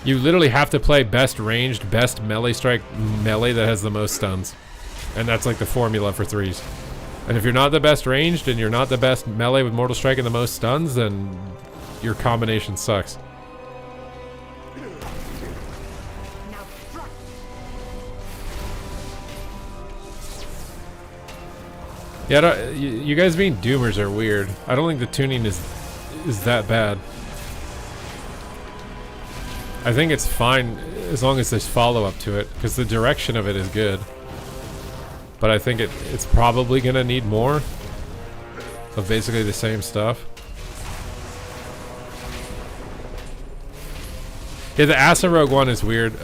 Speaker 1: you literally have to play best ranged, best melee strike melee that has the most stuns. And that's like the formula for threes. And if you're not the best ranged and you're not the best melee with Mortal Strike and the most stuns, then your combination sucks. Yeah, you guys being doomers are weird. I don't think the tuning is that bad. I think it's fine as long as there's follow-up to it, because the direction of it is good. But I think it's probably gonna need more of basically the same stuff. Yeah, the Asa Rogue one is weird.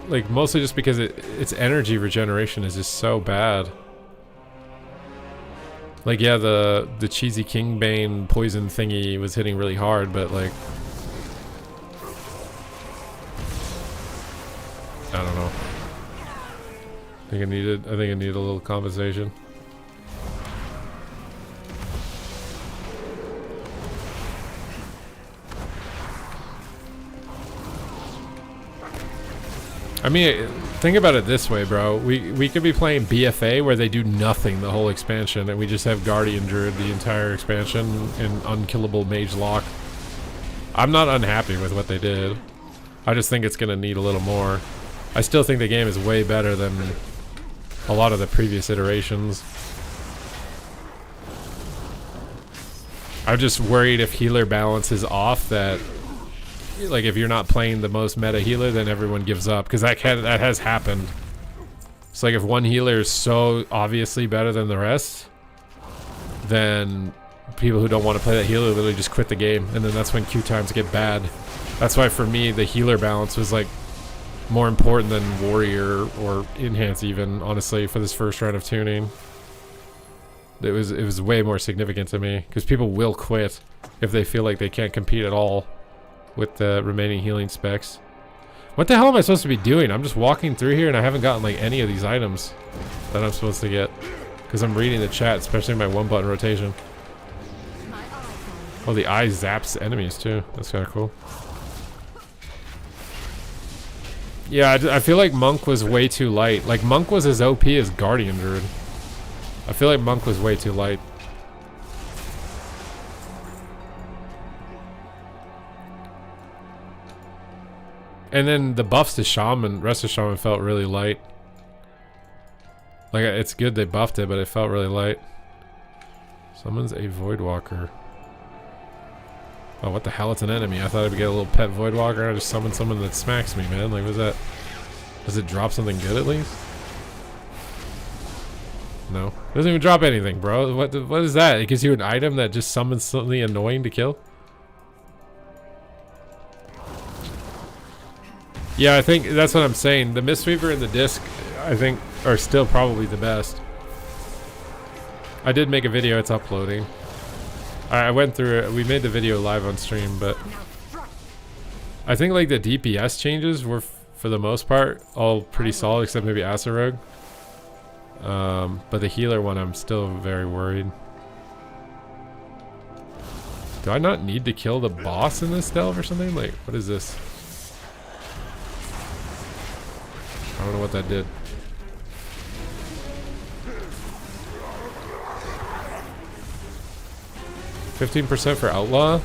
Speaker 1: Like, mostly just because its energy regeneration is just so bad. Like, yeah, the cheesy Kingbane poison thingy was hitting really hard, but like, I don't know. I think it needed a little compensation. I mean, think about it this way, bro. We could be playing BFA where they do nothing the whole expansion, and we just have Guardian Druid the entire expansion and unkillable Mage Lock. I'm not unhappy with what they did. I just think it's gonna need a little more. I still think the game is way better than a lot of the previous iterations. I'm just worried if healer balance is off, that like if you're not playing the most meta healer, then everyone gives up, because that has happened. It's like if one healer is so obviously better than the rest, then people who don't want to play that healer literally just quit the game, and then that's when queue times get bad. That's why for me the healer balance was like more important than warrior or enhance even, honestly, for this first round of tuning. It was way more significant to me, because people will quit if they feel like they can't compete at all with the remaining healing specs. What the hell am I supposed to be doing? I'm just walking through here and I haven't gotten like any of these items that I'm supposed to get, because I'm reading the chat, especially my one button rotation. Oh, the eye zaps enemies too. That's kind of cool. Yeah, I feel like Monk was way too light. Like, Monk was as OP as Guardian Druid. I feel like Monk was way too light. And then the buffs to Shaman, rest of Shaman felt really light. Like, it's good they buffed it, but it felt really light. Summons a Voidwalker. Oh, what the hell? It's an enemy. I thought I'd get a little pet Voidwalker and I just summon someone that smacks me, man. Like, what's that? Does it drop something good at least? No. It doesn't even drop anything, bro. What is that? It gives you an item that just summons something annoying to kill? Yeah, I think that's what I'm saying. The Mistweaver and the Disc, I think, are still probably the best. I did make a video. It's uploading. I went through it. We made the video live on stream, but I think like the DPS changes were, for the most part, all pretty solid, except maybe Asa Rogue. But the healer one, I'm still very worried. Do I not need to kill the boss in this delve or something? Like, what is this? I don't know what that did. $15% for Outlaw?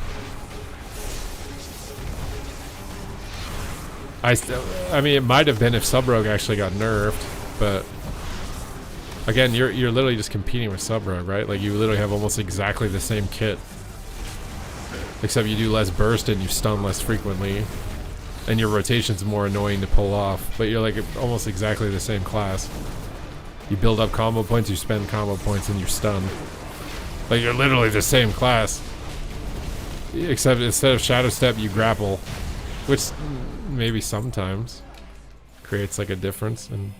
Speaker 1: I mean, it might have been if Sub-Rogue actually got nerfed, but again, you're literally just competing with Sub-Rogue, right? Like, you literally have almost exactly the same kit. Except you do less burst and you stun less frequently. And your rotation's more annoying to pull off. But you're like almost exactly the same class. You build up combo points, you spend combo points, and you're stunned. Like, you're literally the same class. Except instead of Shadow Step, you grapple. Which maybe sometimes creates like a difference. And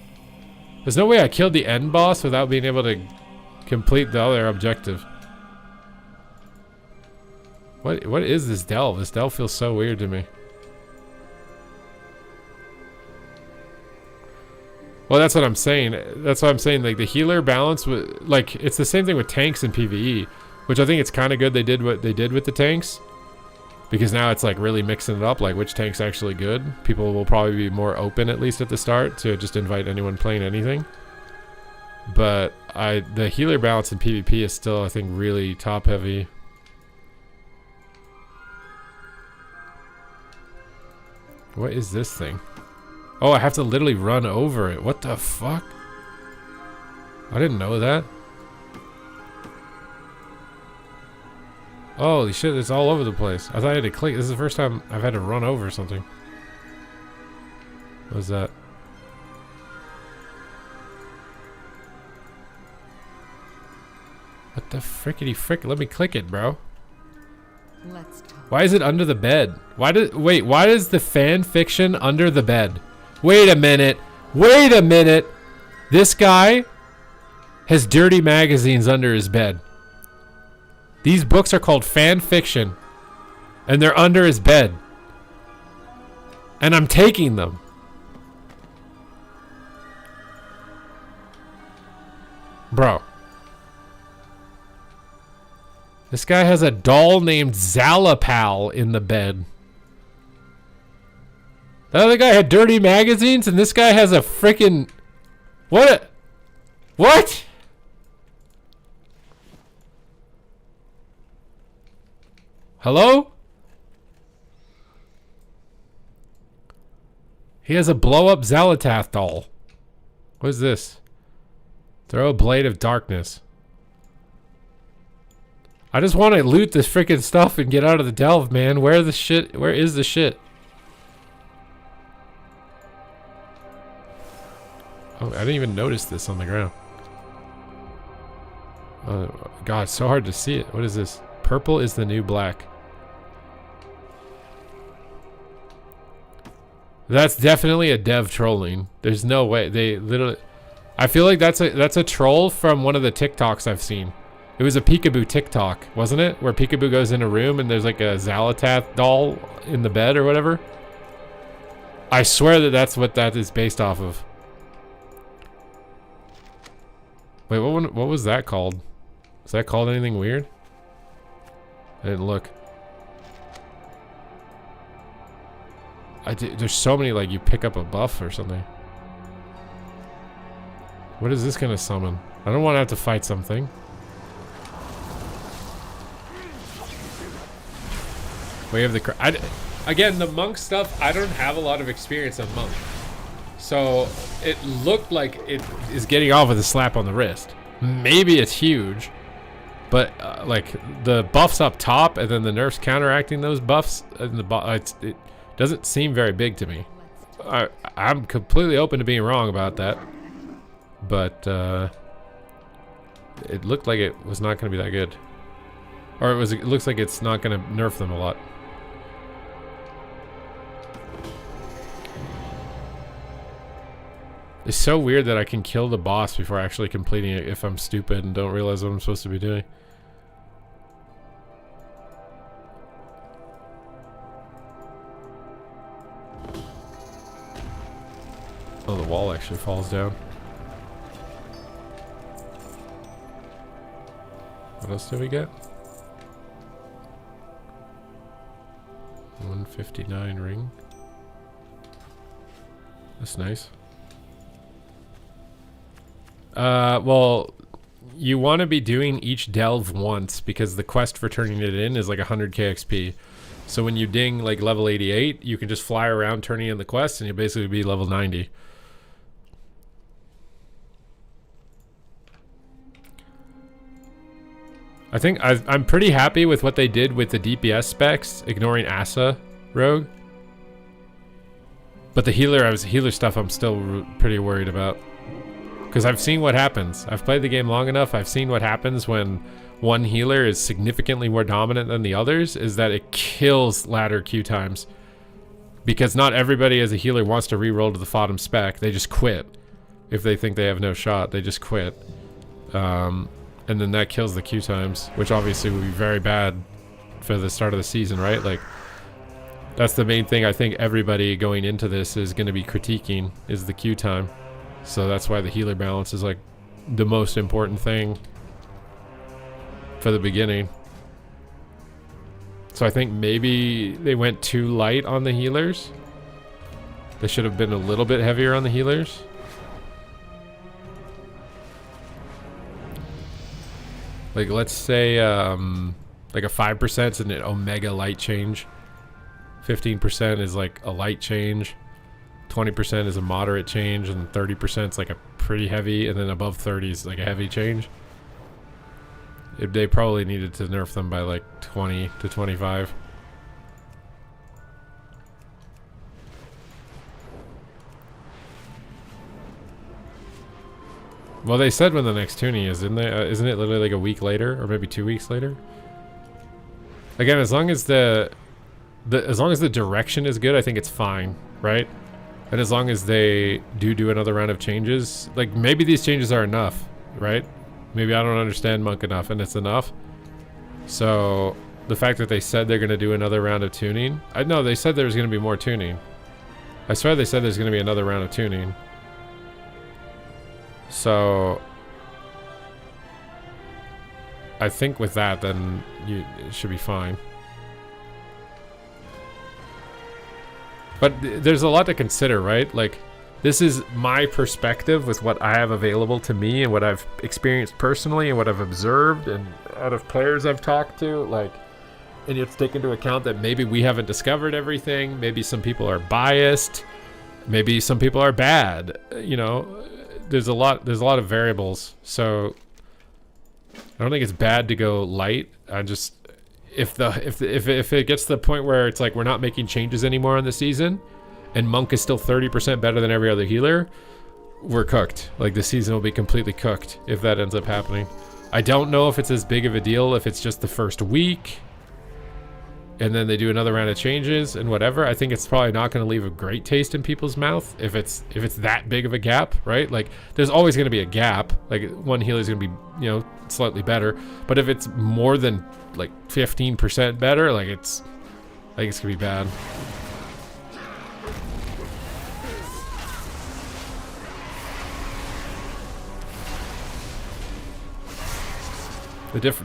Speaker 1: there's no way I killed the end boss without being able to complete the other objective. What is this delve? This delve feels so weird to me. Well, that's what I'm saying. That's what I'm saying. Like, the healer balance, like, it's the same thing with tanks in PvE, which I think it's kind of good they did what they did with the tanks, because now it's like really mixing it up, like which tank's actually good. People will probably be more open, at least at the start, to just invite anyone playing anything. But the healer balance in PvP is still, I think, really top heavy. What is this thing? Oh, I have to literally run over it. What the fuck? I didn't know that. Holy shit, it's all over the place. I thought I had to click. This is the first time I've had to run over something. What was that? What the frickety frick? Let me click it, bro.
Speaker 3: Let's talk.
Speaker 1: Why is it under the bed? Why is the fan fiction under the bed? Wait a minute. Wait a minute. This guy has dirty magazines under his bed. These books are called fan fiction, and they're under his bed. And I'm taking them. Bro. This guy has a doll named Zalapal in the bed. The other guy had dirty magazines, and this guy has a freaking... What? What? Hello? He has a blow-up Zalatath doll. What is this? Throw a blade of darkness. I just want to loot this freaking stuff and get out of the delve, man. Where is the shit? Oh, I didn't even notice this on the ground. Oh, God, it's so hard to see it. What is this? Purple is the new black. That's definitely a dev trolling. There's no way. They literally... I feel like that's a troll from one of the TikToks I've seen. It was a Peekaboo TikTok, wasn't it? Where Peekaboo goes in a room and there's like a Zalatath doll in the bed or whatever. I swear that that's what that is based off of. Wait, what was that called? Was that called anything weird? I didn't look. There's so many, like, you pick up a buff or something. What is this gonna summon? I don't want to have to fight something. We have the... Again, the monk stuff, I don't have a lot of experience on monk. So, it looked like it is getting off with a slap on the wrist. Maybe it's huge. But, like, the buffs up top and then the nerfs counteracting those buffs, and it doesn't seem very big to me. I'm completely open to being wrong about that. But, it looked like it was not going to be that good. Or it looks like it's not going to nerf them a lot. It's so weird that I can kill the boss before actually completing it if I'm stupid and don't realize what I'm supposed to be doing. Oh, the wall actually falls down. What else do we get? 159 ring. That's nice. Well, you want to be doing each delve once because the quest for turning it in is like 100 KXP. So when you ding like level 88, you can just fly around turning in the quest and you'll basically be level 90. I think I'm pretty happy with what they did with the DPS specs, ignoring Asa Rogue. But the healer stuff I'm still pretty worried about. Because I've seen what happens. I've played the game long enough. I've seen what happens when one healer is significantly more dominant than the others, is that it kills ladder queue times. Because not everybody as a healer wants to reroll to the bottom spec. They just quit. If they think they have no shot, they just quit. And then that kills the queue times, which obviously would be very bad for the start of the season, right? Like, that's the main thing I think everybody going into this is going to be critiquing, is the queue time. So that's why the healer balance is like the most important thing for the beginning. So I think maybe they went too light on the healers. They should have been a little bit heavier on the healers. Like, let's say like a 5% is an omega light change. 15% is like a light change. 20% is a moderate change, and 30% is like a pretty heavy, and then above 30 is like a heavy change. They probably needed to nerf them by like 20 to 25. Well, they said when the next tuning is, isn't it literally like a week later, or maybe 2 weeks later? Again, as long as the direction is good, I think it's fine, right? And as long as they do another round of changes, like maybe these changes are enough, right? Maybe I don't understand Monk enough and it's enough. So the fact that they said they're going to do another round of tuning, I know they said there's going to be more tuning. I swear they said there's going to be another round of tuning. So I think with that, then it should be fine. But there's a lot to consider, right? Like, this is my perspective with what I have available to me and what I've experienced personally and what I've observed and out of players I've talked to. Like, and you have to take into account that maybe we haven't discovered everything. Maybe some people are biased. Maybe some people are bad. You know, there's a lot of variables. So I don't think it's bad to go light. I just, if it gets to the point where it's like we're not making changes anymore on the season and Monk is still 30% better than every other healer, we're cooked. Like, the season will be completely cooked if that ends up happening. I don't know if it's as big of a deal if it's just the first week and then they do another round of changes and whatever. I think it's probably not going to leave a great taste in people's mouth if it's that big of a gap, right? Like, there's always going to be a gap. Like, one healer is going to be, you know, slightly better, but if it's more than like 15% better, like, I think it's gonna be bad.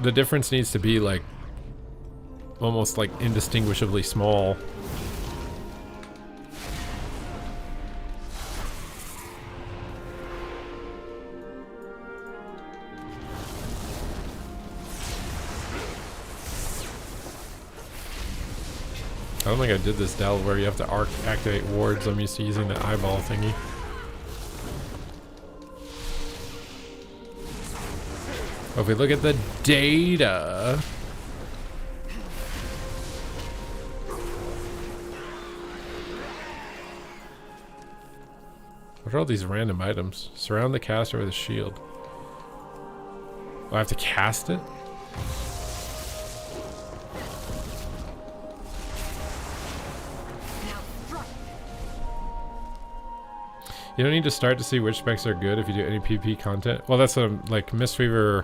Speaker 1: The difference needs to be like almost like indistinguishably small. I don't think I did this delve where you have to activate wards. I'm used to using the eyeball thingy. Oh, if we look at the data, what are all these random items? Surround the caster with a shield. Oh, I have to cast it? You don't need to start to see which specs are good if you do any PvP content. Well, that's like Mistweaver.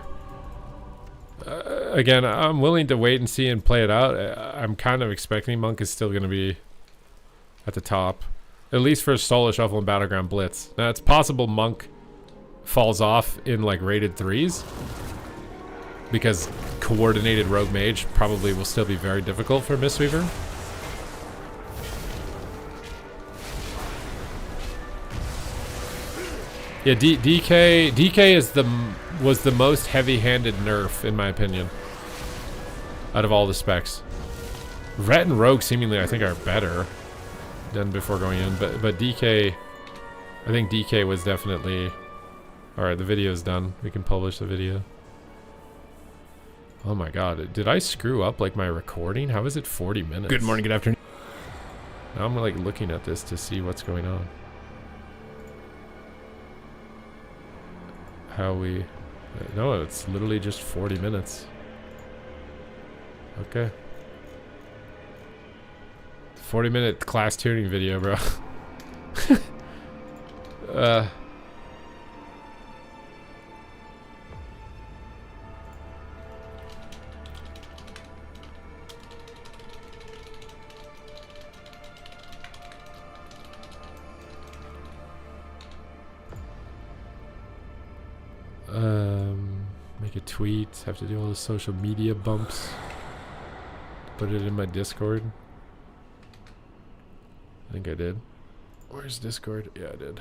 Speaker 1: Again, I'm willing to wait and see and play it out. I'm kind of expecting Monk is still going to be at the top, at least for Solo Shuffle and Battleground Blitz. Now, it's possible Monk falls off in like rated 3s because coordinated Rogue Mage probably will still be very difficult for Mistweaver. Yeah, DK was the most heavy-handed nerf in my opinion out of all the specs. Ret and Rogue seemingly I think are better than before going in, but DK, I think DK was definitely. All right, the video's done. We can publish the video. Oh my god, did I screw up like my recording? How is it 40 minutes? Good morning, good afternoon. Now I'm like looking at this to see what's going on. How we... No, it's literally just 40 minutes. Okay. 40-minute class tuning video, bro. Make a tweet, have to do all the social media bumps. Put it in my Discord. I think I did. Where's Discord? Yeah, I did.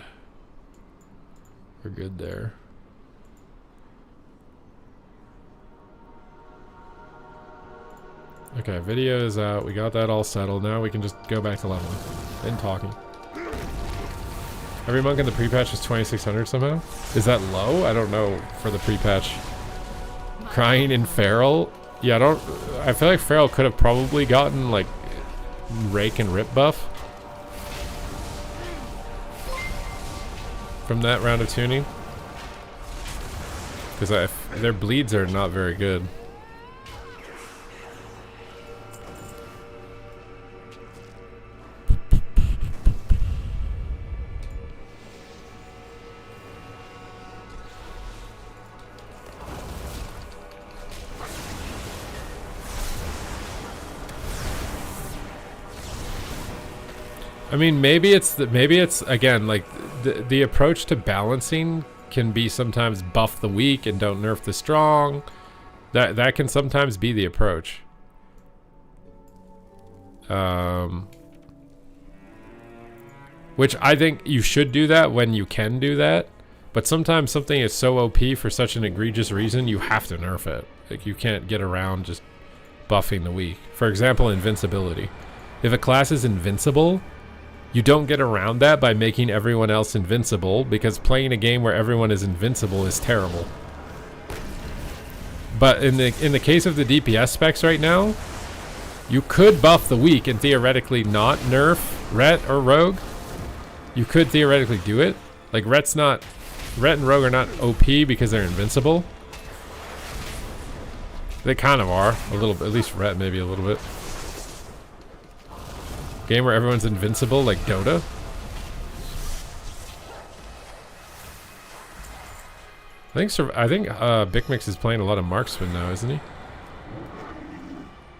Speaker 1: We're good there. Okay, video is out. We got that all settled. Now we can just go back to leveling and talking. Every monk in the pre-patch is 2,600 somehow? Is that low? I don't know for the pre-patch. Crying in Feral? Yeah, I feel like Feral could have probably gotten like Rake and Rip buff from that round of tuning. Because their bleeds are not very good. I mean, maybe it's again like the approach to balancing can be sometimes buff the weak and don't nerf the strong. That can sometimes be the approach. Which I think you should do that when you can do that. But sometimes something is so OP for such an egregious reason you have to nerf it. Like you can't get around just buffing the weak. For example, invincibility. If a class is invincible, you don't get around that by making everyone else invincible, because playing a game where everyone is invincible is terrible. But in the case of the DPS specs right now, you could buff the weak and theoretically not nerf Ret or Rogue. You could theoretically do it. Like Ret and Rogue are not OP because they're invincible. They kind of are a little bit, at least Ret maybe a little bit. Game where everyone's invincible, like Dota. I think Big Mix is playing a lot of marksman now, isn't he?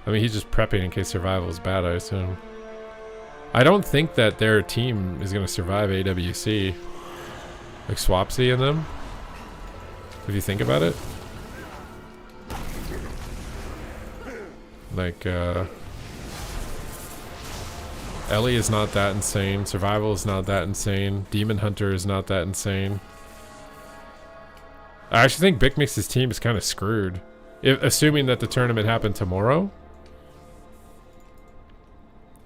Speaker 1: I mean, he's just prepping in case survival is bad, I assume. I don't think that their team is going to survive AWC. Like Swapsy and them. If you think about it. Like, Ellie is not that insane. Survival is not that insane. Demon Hunter is not that insane. I actually think Big Mix's team is kind of screwed. Assuming that the tournament happened tomorrow.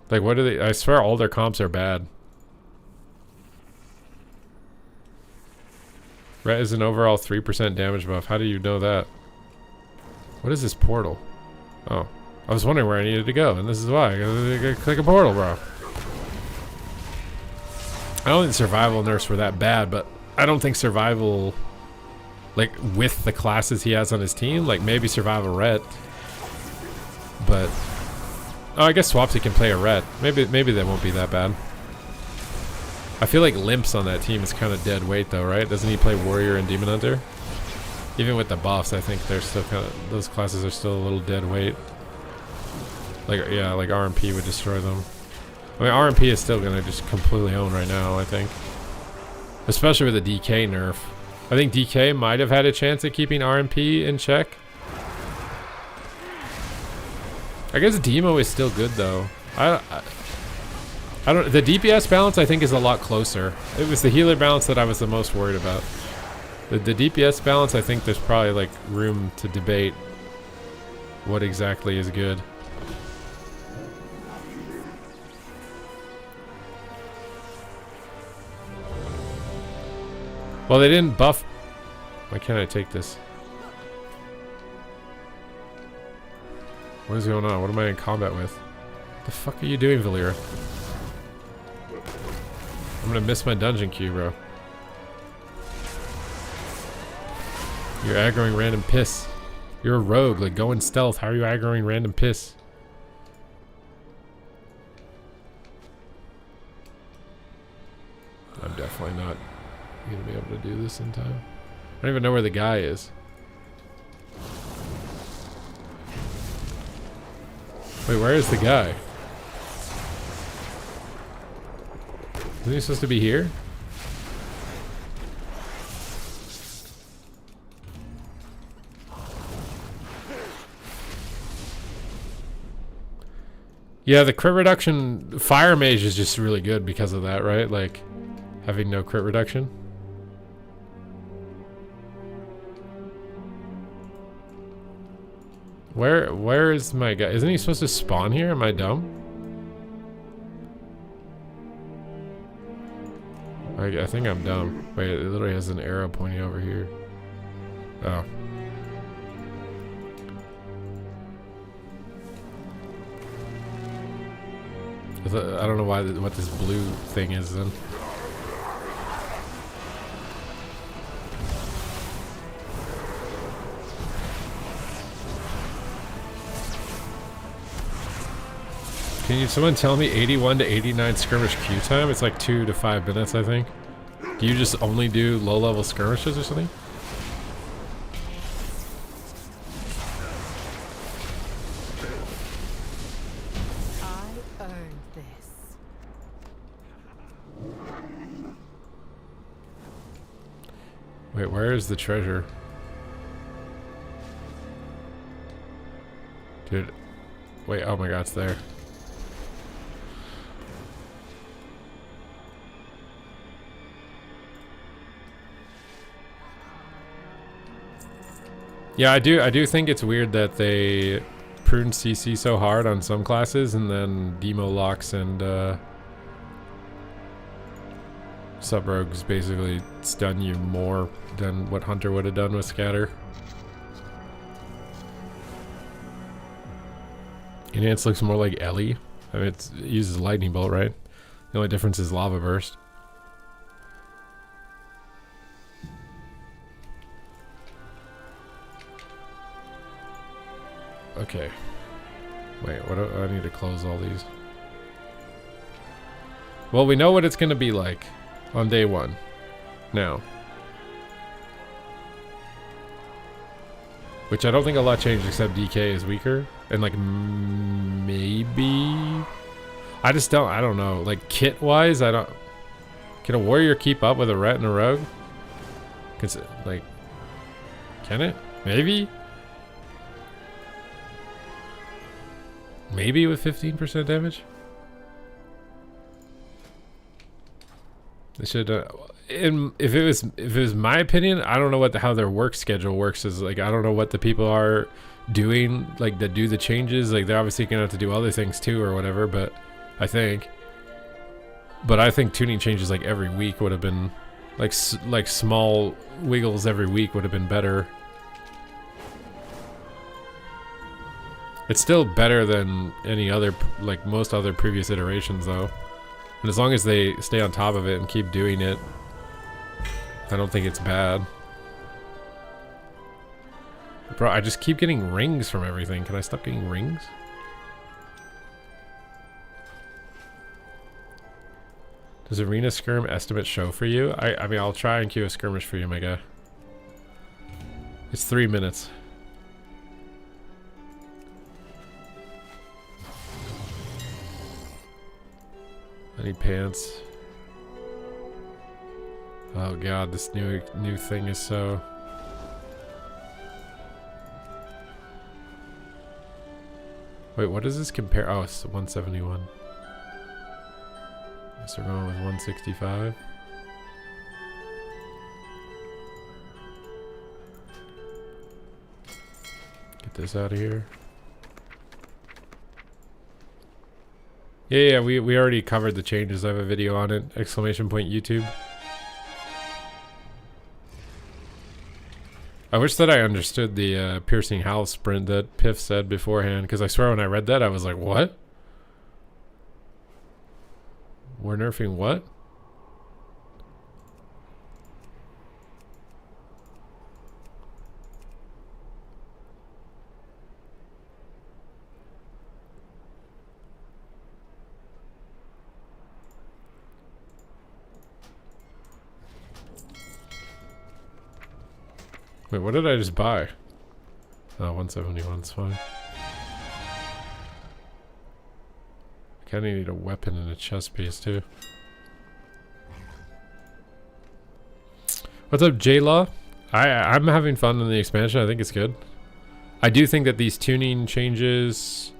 Speaker 1: Like, what do they... I swear all their comps are bad. Ret is an overall 3% damage buff. How do you know that? What is this portal? Oh. I was wondering where I needed to go, and this is why. I gotta click a portal, bro. I don't think survival nerfs were that bad, but I don't think survival... Like, with the classes he has on his team, like, maybe survival Ret. But... Oh, I guess Swapsy can play a Ret. Maybe that won't be that bad. I feel like Limps on that team is kind of dead weight, though, right? Doesn't he play Warrior and Demon Hunter? Even with the buffs, I think they're still kind of... Those classes are still a little dead weight. Like, yeah, like RMP would destroy them. I mean, RMP is still going to just completely own right now, I think. Especially with the DK nerf. I think DK might have had a chance at keeping RMP in check. I guess Demo is still good, though. The DPS balance I think is a lot closer. It was the healer balance that I was the most worried about. The DPS balance, I think there's probably like room to debate what exactly is good. Well, they didn't buff. Why can't I take this? What is going on? What am I in combat with? The fuck are you doing, Valera? I'm gonna miss my dungeon queue, bro. You're aggroing random piss. You're a rogue, like go in stealth. How are you aggroing random piss? I'm definitely not gonna be able to do this in time. I don't even know where the guy is. Wait, where is the guy? Isn't he supposed to be here? Yeah, the crit reduction, Fire Mage is just really good because of that, right? Like, having no crit reduction. Where is my guy? Isn't he supposed to spawn here? Am I dumb? I think I'm dumb. Wait, it literally has an arrow pointing over here. Oh. I don't know what this blue thing is then. Can someone tell me 81 to 89 skirmish queue time? It's like 2 to 5 minutes, I think. Do you just only do low-level skirmishes or something?
Speaker 3: I earned this.
Speaker 1: Wait, where is the treasure? Dude. Wait, oh my god, it's there. Yeah, I do think it's weird that they prune CC so hard on some classes and then demo locks and sub-rogues basically stun you more than what Hunter would have done with Scatter. Enhance looks more like Ellie. I mean, it uses Lightning Bolt, right? The only difference is Lava Burst. Okay. Wait, what do I need to close all these? Well, we know what it's going to be like on day one. Now. Which I don't think a lot changed except DK is weaker. And like maybe... I don't know. Like kit wise, I don't... Can a warrior keep up with a ret and a rogue? Like... Can it? Maybe? Maybe with 15% damage? They should if it was my opinion, I don't know how their work schedule works. Is like I don't know what the people are doing, like that do the changes. Like they're obviously gonna have to do other things too or whatever, but I think tuning changes like every week would have been like small wiggles every week would have been better. It's still better than any other, like most other previous iterations though. And as long as they stay on top of it and keep doing it, I don't think it's bad. Bro, I just keep getting rings from everything. Can I stop getting rings? Does Arena Skirm estimate show for you? I mean, I'll try and queue a skirmish for you, my guy. It's 3 minutes. I need pants. Oh god, this new thing is so... Wait, what does this compare? Oh, it's 171. Guess we're going with 165. Get this out of here. Yeah, we already covered the changes. I have a video on it. Exclamation point YouTube. I wish that I understood the piercing howl sprint that Piff said beforehand, because I swear when I read that I was like, what? We're nerfing what? Wait, what did I just buy? Oh, 171's fine. I kinda need a weapon and a chest piece too. What's up, J-Law? I'm having fun in the expansion. I think it's good. I do think that these tuning changes,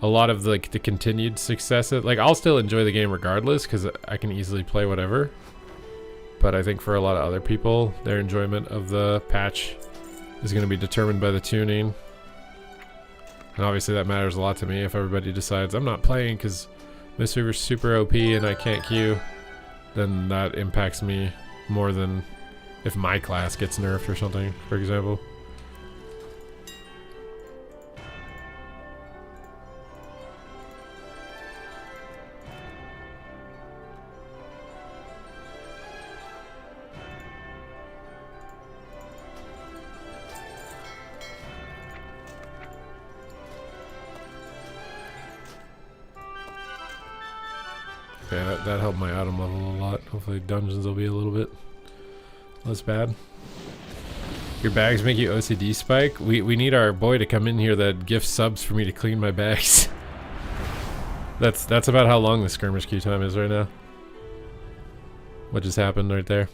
Speaker 1: a lot of the continued success, like I'll still enjoy the game regardless because I can easily play whatever. But I think for a lot of other people, their enjoyment of the patch is going to be determined by the tuning. And obviously that matters a lot to me. If everybody decides I'm not playing because Mistweaver's super OP and I can't queue, then that impacts me more than if my class gets nerfed or something, for example. Yeah, that helped my item level a lot. Hopefully dungeons will be a little bit less bad. Your bags make you OCD, Spike? We need our boy to come in here that gifts subs for me to clean my bags. That's about how long the skirmish queue time is right now. What just happened right there?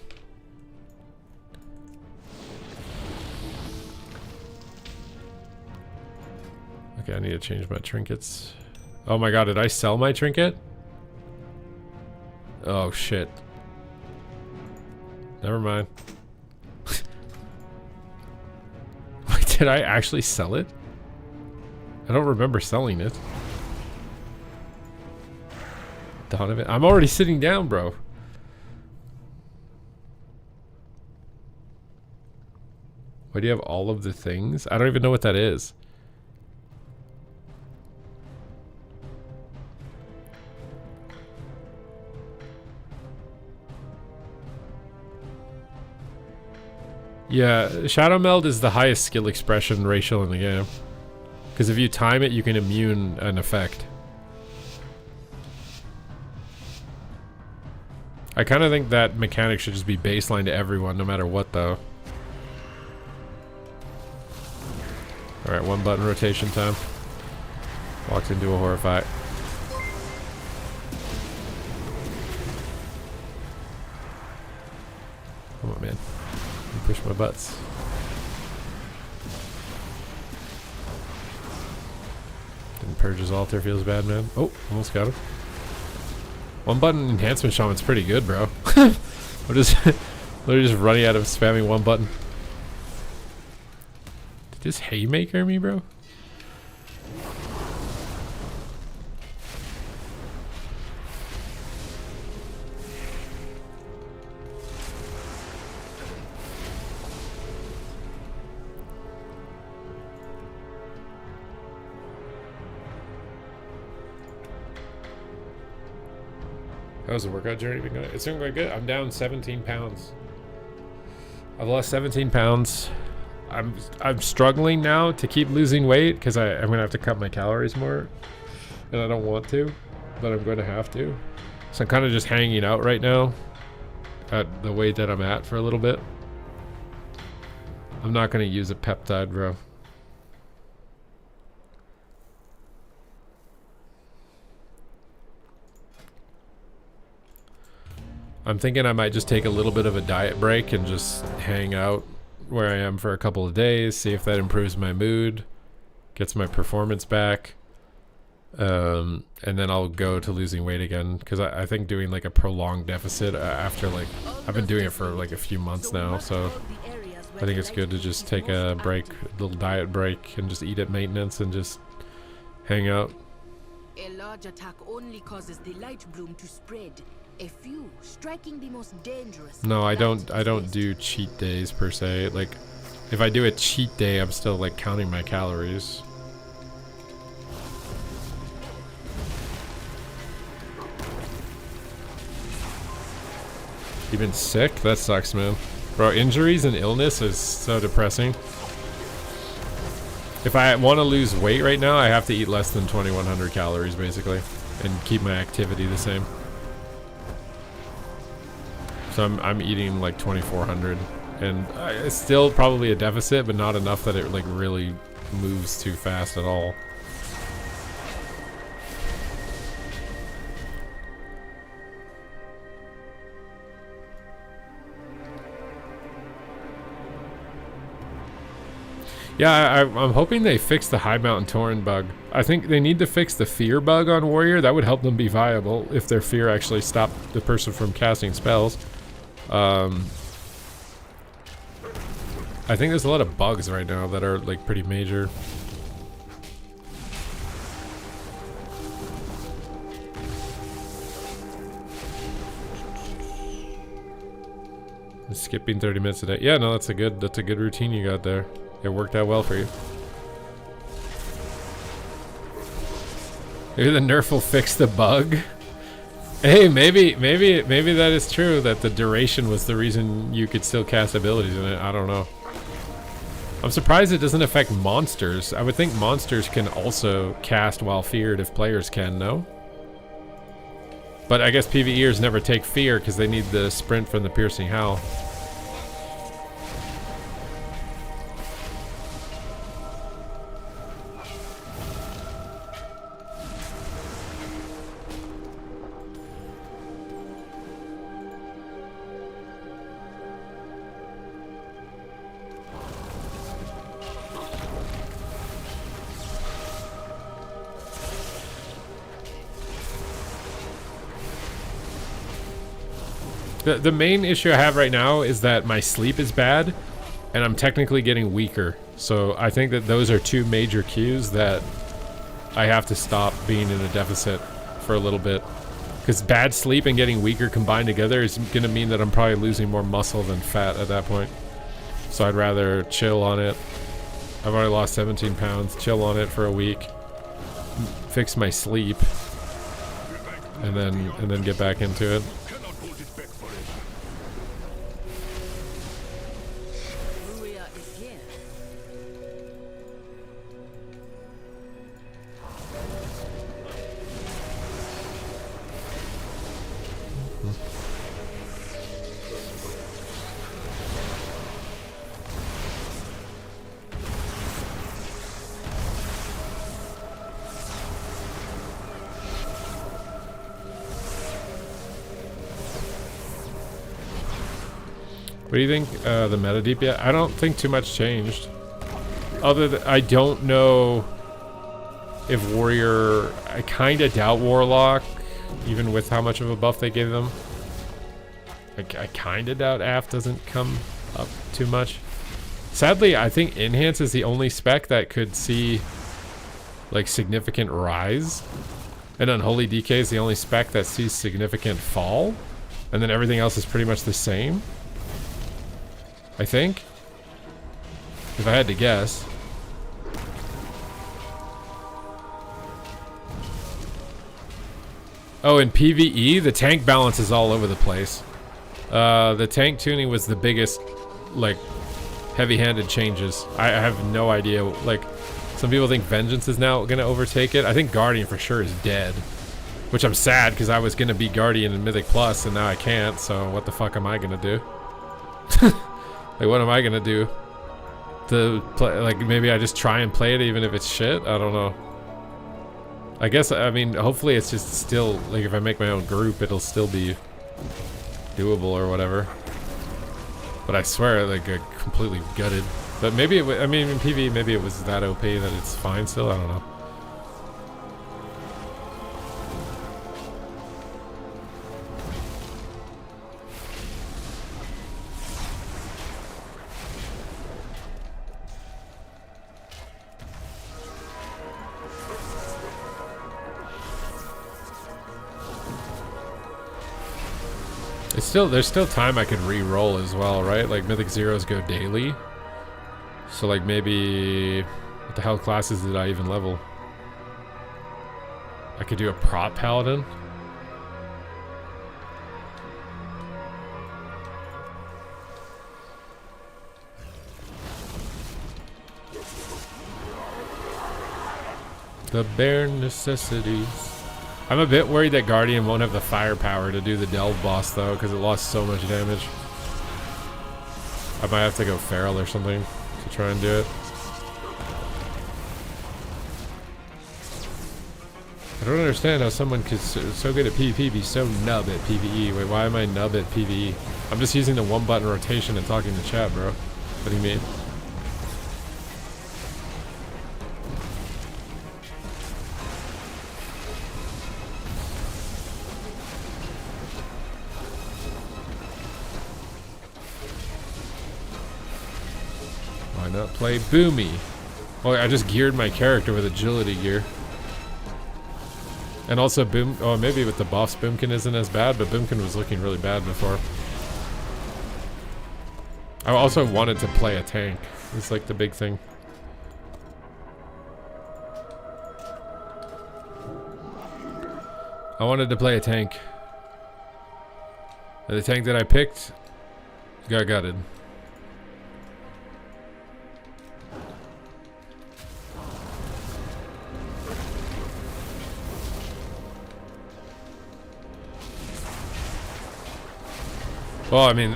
Speaker 1: Okay, I need to change my trinkets. Oh my god, did I sell my trinket? Oh shit. Never mind. Wait, did I actually sell it? I don't remember selling it. Donovan, I'm already sitting down, bro. Why do you have all of the things? I don't even know what that is. Yeah, Shadow Meld is the highest skill expression ratio in the game. Because if you time it, you can immune an effect. I kind of think that mechanic should just be baseline to everyone, no matter what, though. Alright, one button rotation time. Walked into a horror fight. Come on, man. You push my butts. Didn't purge his altar, feels bad, man. Oh, almost got him. One button enhancement shaman's pretty good, bro. We're just literally just running out of spamming one button. Did this haymaker me, bro? How's the workout journey been going? It's doing quite good. I'm down 17 pounds. I've lost 17 pounds. I'm struggling now to keep losing weight because I'm gonna have to cut my calories more, and I don't want to, but I'm going to have to. So I'm kind of just hanging out right now at the weight that I'm at for a little bit. I'm not gonna use a peptide, bro. I'm thinking I might just take a little bit of a diet break and just hang out where I am for a couple of days, see if that improves my mood, gets my performance back. And then I'll go to losing weight again, because I think doing like a prolonged deficit after like I've been doing it for like a few months now, so I think it's good to just take a break, a little diet break, and just eat at maintenance and just hang out.
Speaker 5: A large attack only causes the light bloom to spread. A few striking the most dangerous.
Speaker 1: No, I don't do cheat days per se. Like if I do a cheat day, I'm still like counting my calories. You been sick? That sucks, man. Bro, injuries and illness is so depressing. If I want to lose weight right now, I have to eat less than 2,100 calories, basically, and keep my activity the same. So I'm eating like 2,400, and it's still probably a deficit, but not enough that it like really moves too fast at all. Yeah, I'm hoping they fix the High Mountain Tauren bug. I think they need to fix the fear bug on Warrior. That would help them be viable if their fear actually stopped the person from casting spells. I think there's a lot of bugs right now that are like pretty major. Skipping 30 minutes a day. Yeah, no, that's a good routine you got there. It worked out well for you. Maybe the nerf will fix the bug. Hey, maybe that is true, that the duration was the reason you could still cast abilities in it. I don't know. I'm surprised it doesn't affect monsters. I would think monsters can also cast while feared if players can, no? But I guess PvEers never take fear because they need the sprint from the piercing howl. The main issue I have right now is that my sleep is bad, and I'm technically getting weaker. So I think that those are two major cues that I have to stop being in a deficit for a little bit. Because bad sleep and getting weaker combined together is going to mean that I'm probably losing more muscle than fat at that point. So I'd rather chill on it. I've already lost 17 pounds. Chill on it for a week. Fix my sleep. And then get back into it. What do you think, the meta deep yet? I don't think too much changed. Other than, I don't know if Warrior, I kind of doubt Warlock, even with how much of a buff they gave them. I kind of doubt AF doesn't come up too much. Sadly, I think Enhance is the only spec that could see like significant rise. And Unholy DK is the only spec that sees significant fall. And then everything else is pretty much the same. I think, if I had to guess. Oh, in PvE, the tank balance is all over the place. The tank tuning was the biggest, like, heavy-handed changes. I have no idea. Like, some people think Vengeance is now going to overtake it. I think Guardian for sure is dead. Which I'm sad, because I was going to be Guardian in Mythic Plus, and now I can't, so what the fuck am I going to do? Like, what am I gonna do? To play, like, maybe I just try and play it even if it's shit? I don't know. I guess, I mean, hopefully it's just still, like, if I make my own group, it'll still be doable or whatever. But I swear, like, I completely gutted. But maybe it I mean, in PvE, maybe it was that OP that it's fine still? I don't know. There's still time I could re-roll as well, right? Like Mythic Zeros go daily. So like maybe, what the hell classes did I even level? I could do a prop paladin. The bare necessities. I'm a bit worried that Guardian won't have the firepower to do the Delve boss though, because it lost so much damage. I might have to go Feral or something to try and do it. I don't understand how someone could so good at PvP be so nub at PvE. Wait, why am I nub at PvE? I'm just using the one button rotation and talking to chat, bro. What do you mean? Why not play Boomy? Well, I just geared my character with agility gear. And also Boom, oh maybe with the buffs Boomkin isn't as bad, but Boomkin was looking really bad before. I also wanted to play a tank. It's like the big thing. I wanted to play a tank. And the tank that I picked got gutted. Well, I mean,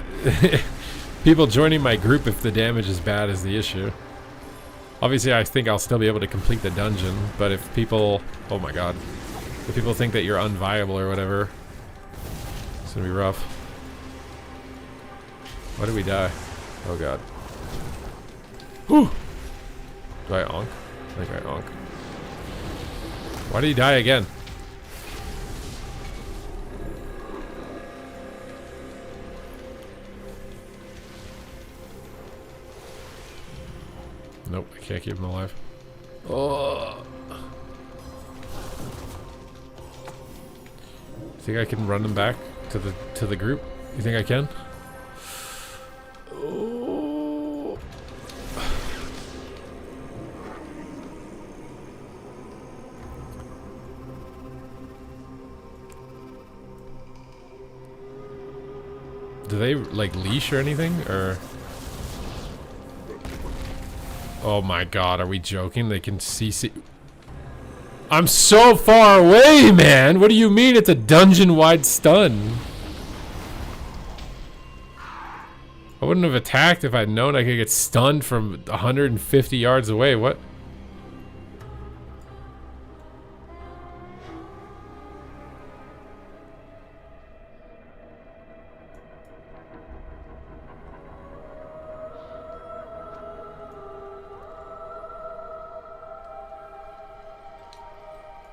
Speaker 1: people joining my group if the damage is bad is the issue. Obviously, I think I'll still be able to complete the dungeon, but if people... Oh my god. If people think that you're unviable or whatever, it's gonna be rough. Why did we die? Oh god. Whew! Do I onk? I think I onk. Why did he die again? Nope, I can't keep him alive. Oh. Think I can run him back to the group? You think I can? Oh. Do they like leash or anything, or? Oh my god, are we joking? They can see. I'm so far away, man! What do you mean it's a dungeon-wide stun? I wouldn't have attacked if I'd known I could get stunned from 150 yards away. What?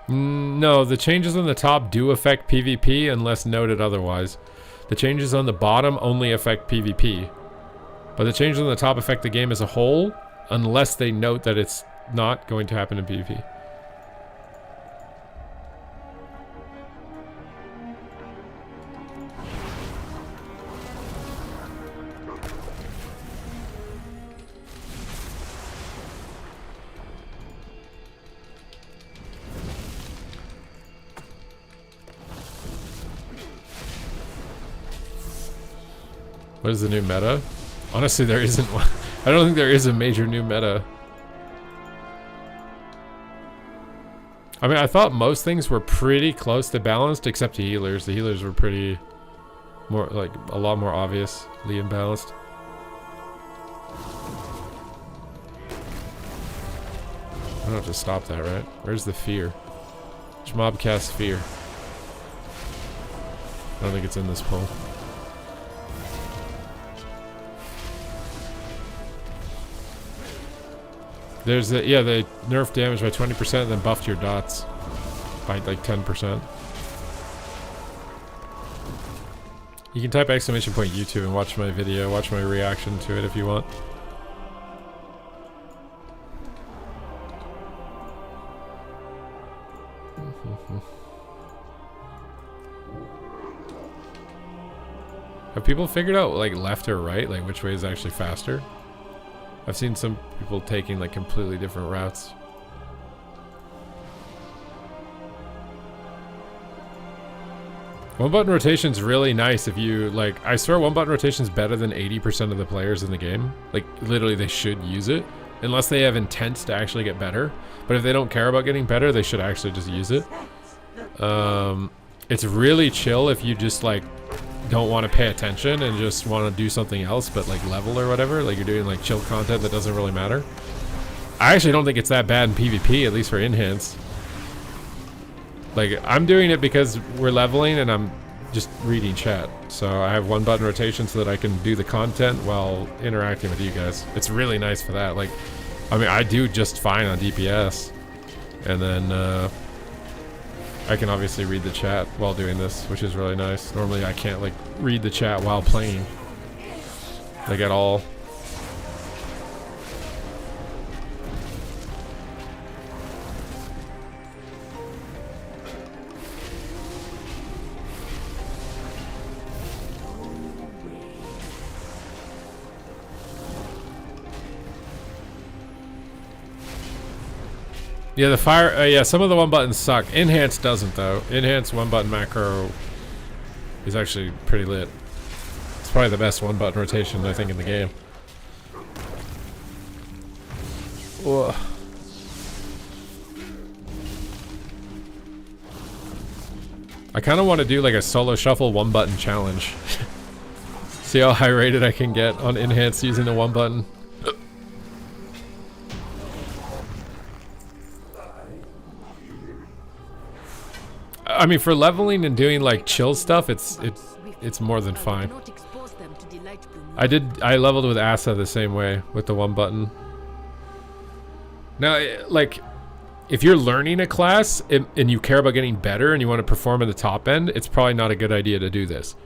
Speaker 1: No, the changes on the top do affect PvP unless noted otherwise. The changes on the bottom only affect PvP. But the changes on the top affect the game as a whole unless they note that it's not going to happen in PvP. What is the new meta? Honestly, there isn't one. I don't think there is a major new meta. I mean, I thought most things were pretty close to balanced, except healers. The healers were pretty more, like, a lot more obviously imbalanced. I don't have to stop that, right? Where's the fear? Which mob casts fear? I don't think it's in this poll. There's the, yeah, they nerfed damage by 20% and then buffed your dots by like 10%. You can type !YouTube and watch my video, watch my reaction to it if you want. Have people figured out like left or right, like which way is actually faster? I've seen some people taking like completely different routes. One button rotation's really nice if you like, I swear one button rotation's better than 80% of the players in the game. Like literally they should use it unless they have intent to actually get better. But if they don't care about getting better, they should actually just use it. It's really chill if you just like don't want to pay attention and just want to do something else but like level or whatever, like you're doing like chill content that doesn't really matter. I actually don't think it's that bad in PvP, at least for enhance. Like I'm doing it because we're leveling and I'm just reading chat, so I have one button rotation so that I can do the content while interacting with you guys. It's really nice for that. Like I mean, I do just fine on DPS, and then I can obviously read the chat while doing this, which is really nice. Normally I can't like read the chat while playing, like at all. Yeah, the fire, yeah, some of the one buttons suck. Enhance doesn't though. Enhance one button macro is actually pretty lit. It's probably the best one button rotation I think in the game. Ugh. I kind of want to do like a solo shuffle one button challenge. See how high rated I can get on enhance using the one button. I mean, for leveling and doing like chill stuff, it's more than fine. I leveled with Asa the same way with the one button. Now, like, if you're learning a class and you care about getting better and you want to perform at the top end, it's probably not a good idea to do this.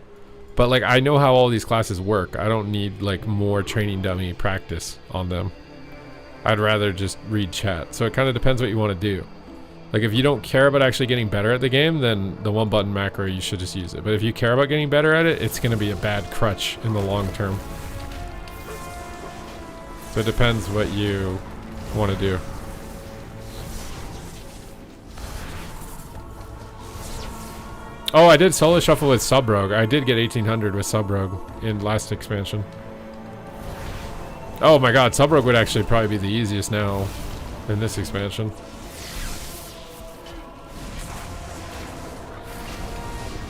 Speaker 1: But like, I know how all these classes work. I don't need like more training dummy practice on them. I'd rather just read chat. So it kind of depends what you want to do. Like if you don't care about actually getting better at the game, then the one button macro, you should just use it. But if you care about getting better at it, it's going to be a bad crutch in the long term. So it depends what you want to do. Oh, I did solo shuffle with Sub Rogue. I did get 1800 with Sub Rogue in last expansion. Oh my god, Sub Rogue would actually probably be the easiest now in this expansion.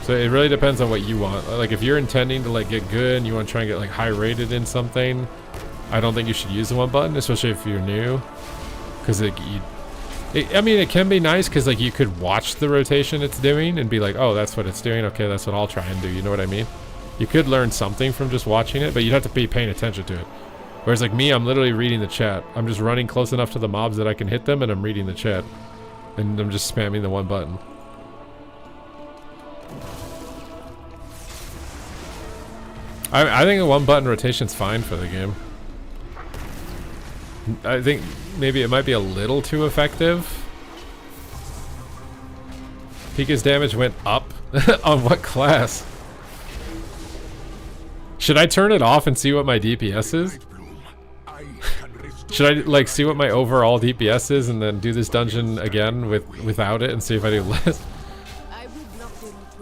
Speaker 1: So it really depends on what you want. Like if you're intending to like get good and you want to try and get like high rated in something, I don't think you should use the one button, especially if you're new. Because I mean, it can be nice because like you could watch the rotation it's doing and be like, oh, that's what it's doing. Okay, that's what I'll try and do. You know what I mean? You could learn something from just watching it, but you'd have to be paying attention to it. Whereas like me, I'm literally reading the chat. I'm just running close enough to the mobs that I can hit them and I'm reading the chat. And I'm just spamming the one button. I think a one button rotation's fine for the game. I think maybe it might be a little too effective. Pika's damage went up. On what class? Should I turn it off and see what my DPS is? Should I like see what my overall DPS is and then do this dungeon again without it and see if I do less?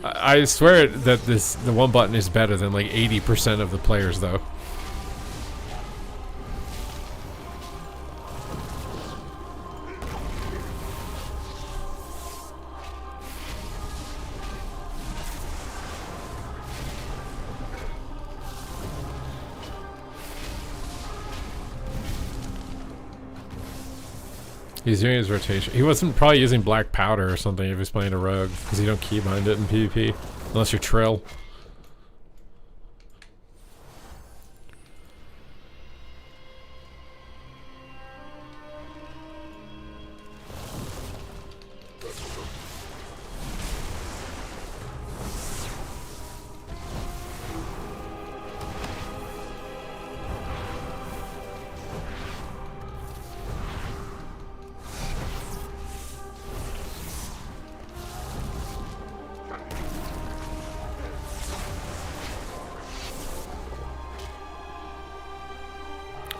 Speaker 1: I swear that the one button is better than like 80% of the players though. He's doing his rotation. He wasn't probably using black powder or something if he's playing a rogue, because you don't keybind it in PvP, unless you're Trill.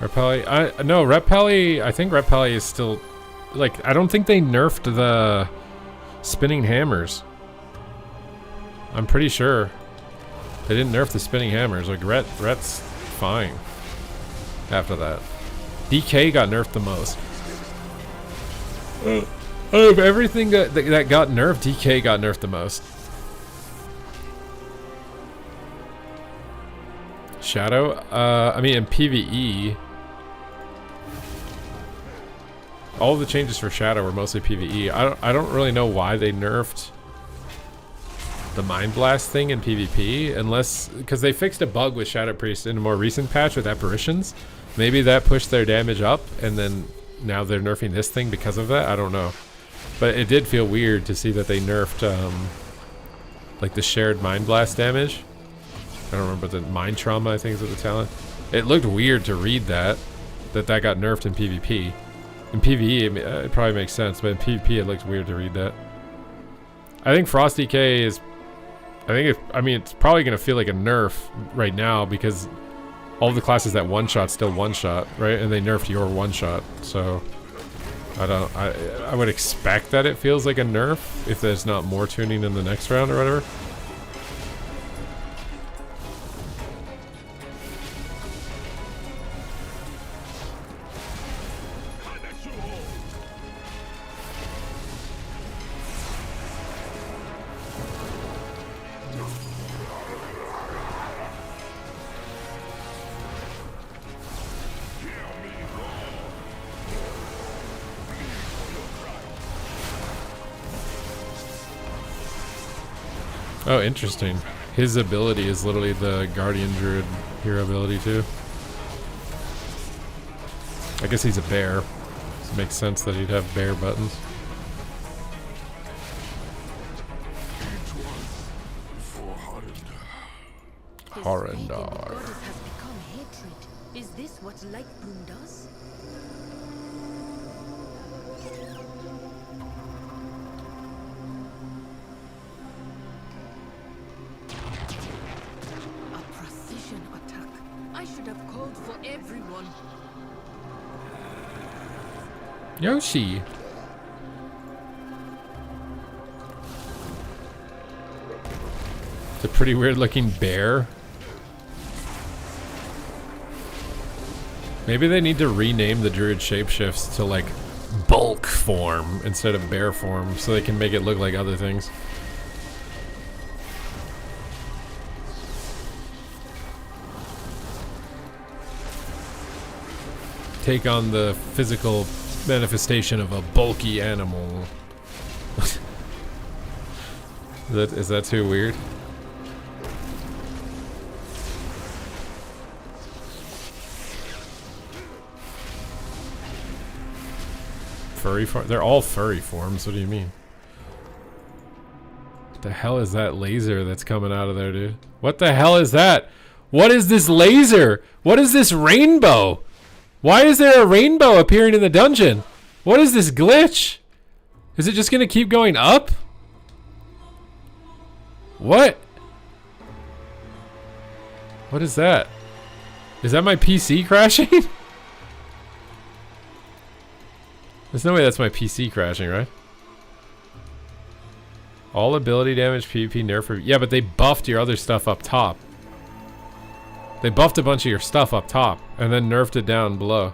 Speaker 1: Repelli, no, Repelli, I think Repelli is still, like, I don't think they nerfed the spinning hammers. I'm pretty sure they didn't nerf the spinning hammers. Like, Ret's fine after that. DK got nerfed the most. Out of everything that got nerfed, DK got nerfed the most. Shadow? I mean, in PvE, all of the changes for Shadow were mostly PvE. I don't really know why they nerfed the Mind Blast thing in PvP, unless because they fixed a bug with Shadow Priest in a more recent patch with apparitions. Maybe that pushed their damage up, and then now they're nerfing this thing because of that. I don't know, but it did feel weird to see that they nerfed like the shared Mind Blast damage. I don't remember the Mind Trauma, I think is what the talent. It looked weird to read that got nerfed in PvP. In PvE, it probably makes sense, but in PvP, it looks weird to read that. I think Frost DK is, I mean, it's probably gonna feel like a nerf right now because all of the classes that one-shot still one-shot, right? And they nerfed your one-shot, so I would expect that it feels like a nerf if there's not more tuning in the next round or whatever. Oh, interesting. His ability is literally the Guardian Druid hero ability too. I guess he's a bear. So it makes sense that he'd have bear buttons. Horrendar.
Speaker 3: Is this what Lightbloom does? A precision attack. I should have called for everyone.
Speaker 1: Yoshi. It's a pretty weird looking bear. Maybe they need to rename the druid shapeshifts to like bulk form instead of bear form so they can make it look like other things. Take on the physical manifestation of a bulky animal. Is that too weird? Furry form? They're all furry forms. What do you mean? What the hell is that laser that's coming out of there, dude? What the hell is that? What is this laser? What is this rainbow? Why is there a rainbow appearing in the dungeon? What is this glitch? Is it just gonna keep going up? What? What is that? Is that my PC crashing? There's no way that's my PC crashing, right? All ability damage, PvP nerf. Yeah, but they buffed your other stuff up top. They buffed a bunch of your stuff up top and then nerfed it down below.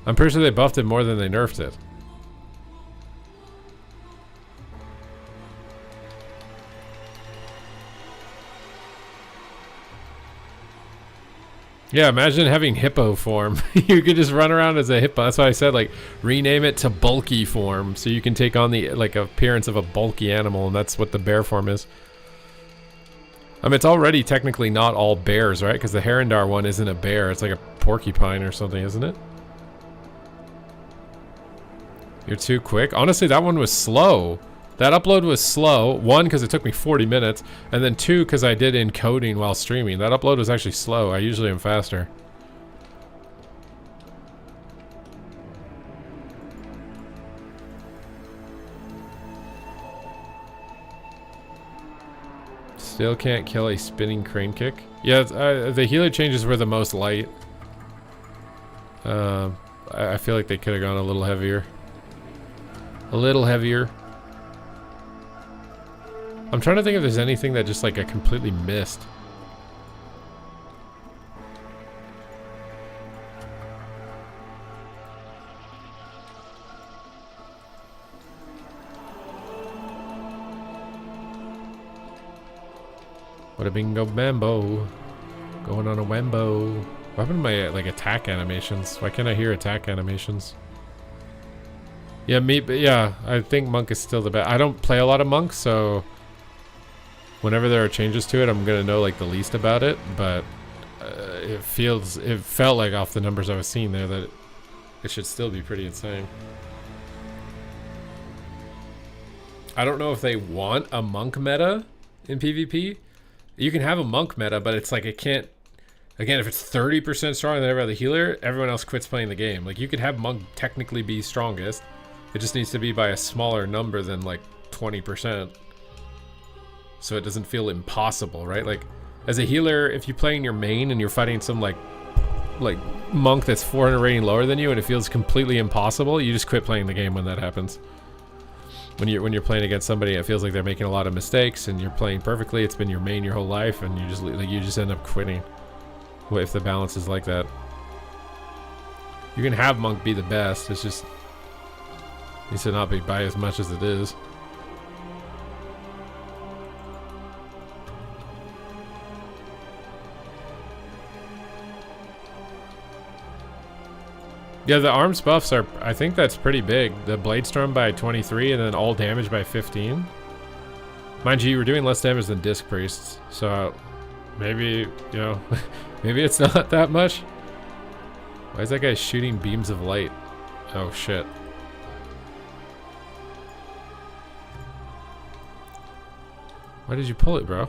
Speaker 1: I'm pretty sure they buffed it more than they nerfed it. Yeah, imagine having hippo form. You could just run around as a hippo. That's why I said, like, rename it to bulky form so you can take on the, like, appearance of a bulky animal, and that's what the bear form is. I mean, it's already technically not all bears, right? Because the Herondar one isn't a bear. It's like a porcupine or something, isn't it? You're too quick. Honestly, that one was slow. That upload was slow. One, because it took me 40 minutes. And then two, because I did encoding while streaming. That upload was actually slow. I usually am faster. Still can't kill a spinning crane kick. Yeah, the healer changes were the most light. I feel like they could have gone a little heavier. A little heavier. I'm trying to think if there's anything that just like I completely missed. What a bingo bambo. Going on a wembo. What happened to my like attack animations? Why can't I hear attack animations? Yeah, yeah, I think Monk is still the best. I don't play a lot of Monk, so whenever there are changes to it, I'm gonna know like the least about it. But it felt like off the numbers I was seeing there that it should still be pretty insane. I don't know if they want a Monk meta in PvP. You can have a Monk meta, but it's like it can't. Again, if it's 30% stronger than every other healer, everyone else quits playing the game. Like you could have Monk technically be strongest. It just needs to be by a smaller number than like 20%. So it doesn't feel impossible, right? Like as a healer, if you play in your main and you're fighting some like Monk that's 400 rating lower than you and it feels completely impossible, you just quit playing the game when that happens. When you're playing against somebody, it feels like they're making a lot of mistakes and you're playing perfectly. It's been your main your whole life, and you just end up quitting. What if the balance is like that? You can have Monk be the best. It's just needs to not be by as much as it is. Yeah, the arms buffs are, I think that's pretty big. The Blade Storm by 23 and then all damage by 15. Mind you, you were doing less damage than Disc Priests, so maybe, you know, maybe it's not that much. Why is that guy shooting beams of light? Oh shit. Why did you pull it, bro?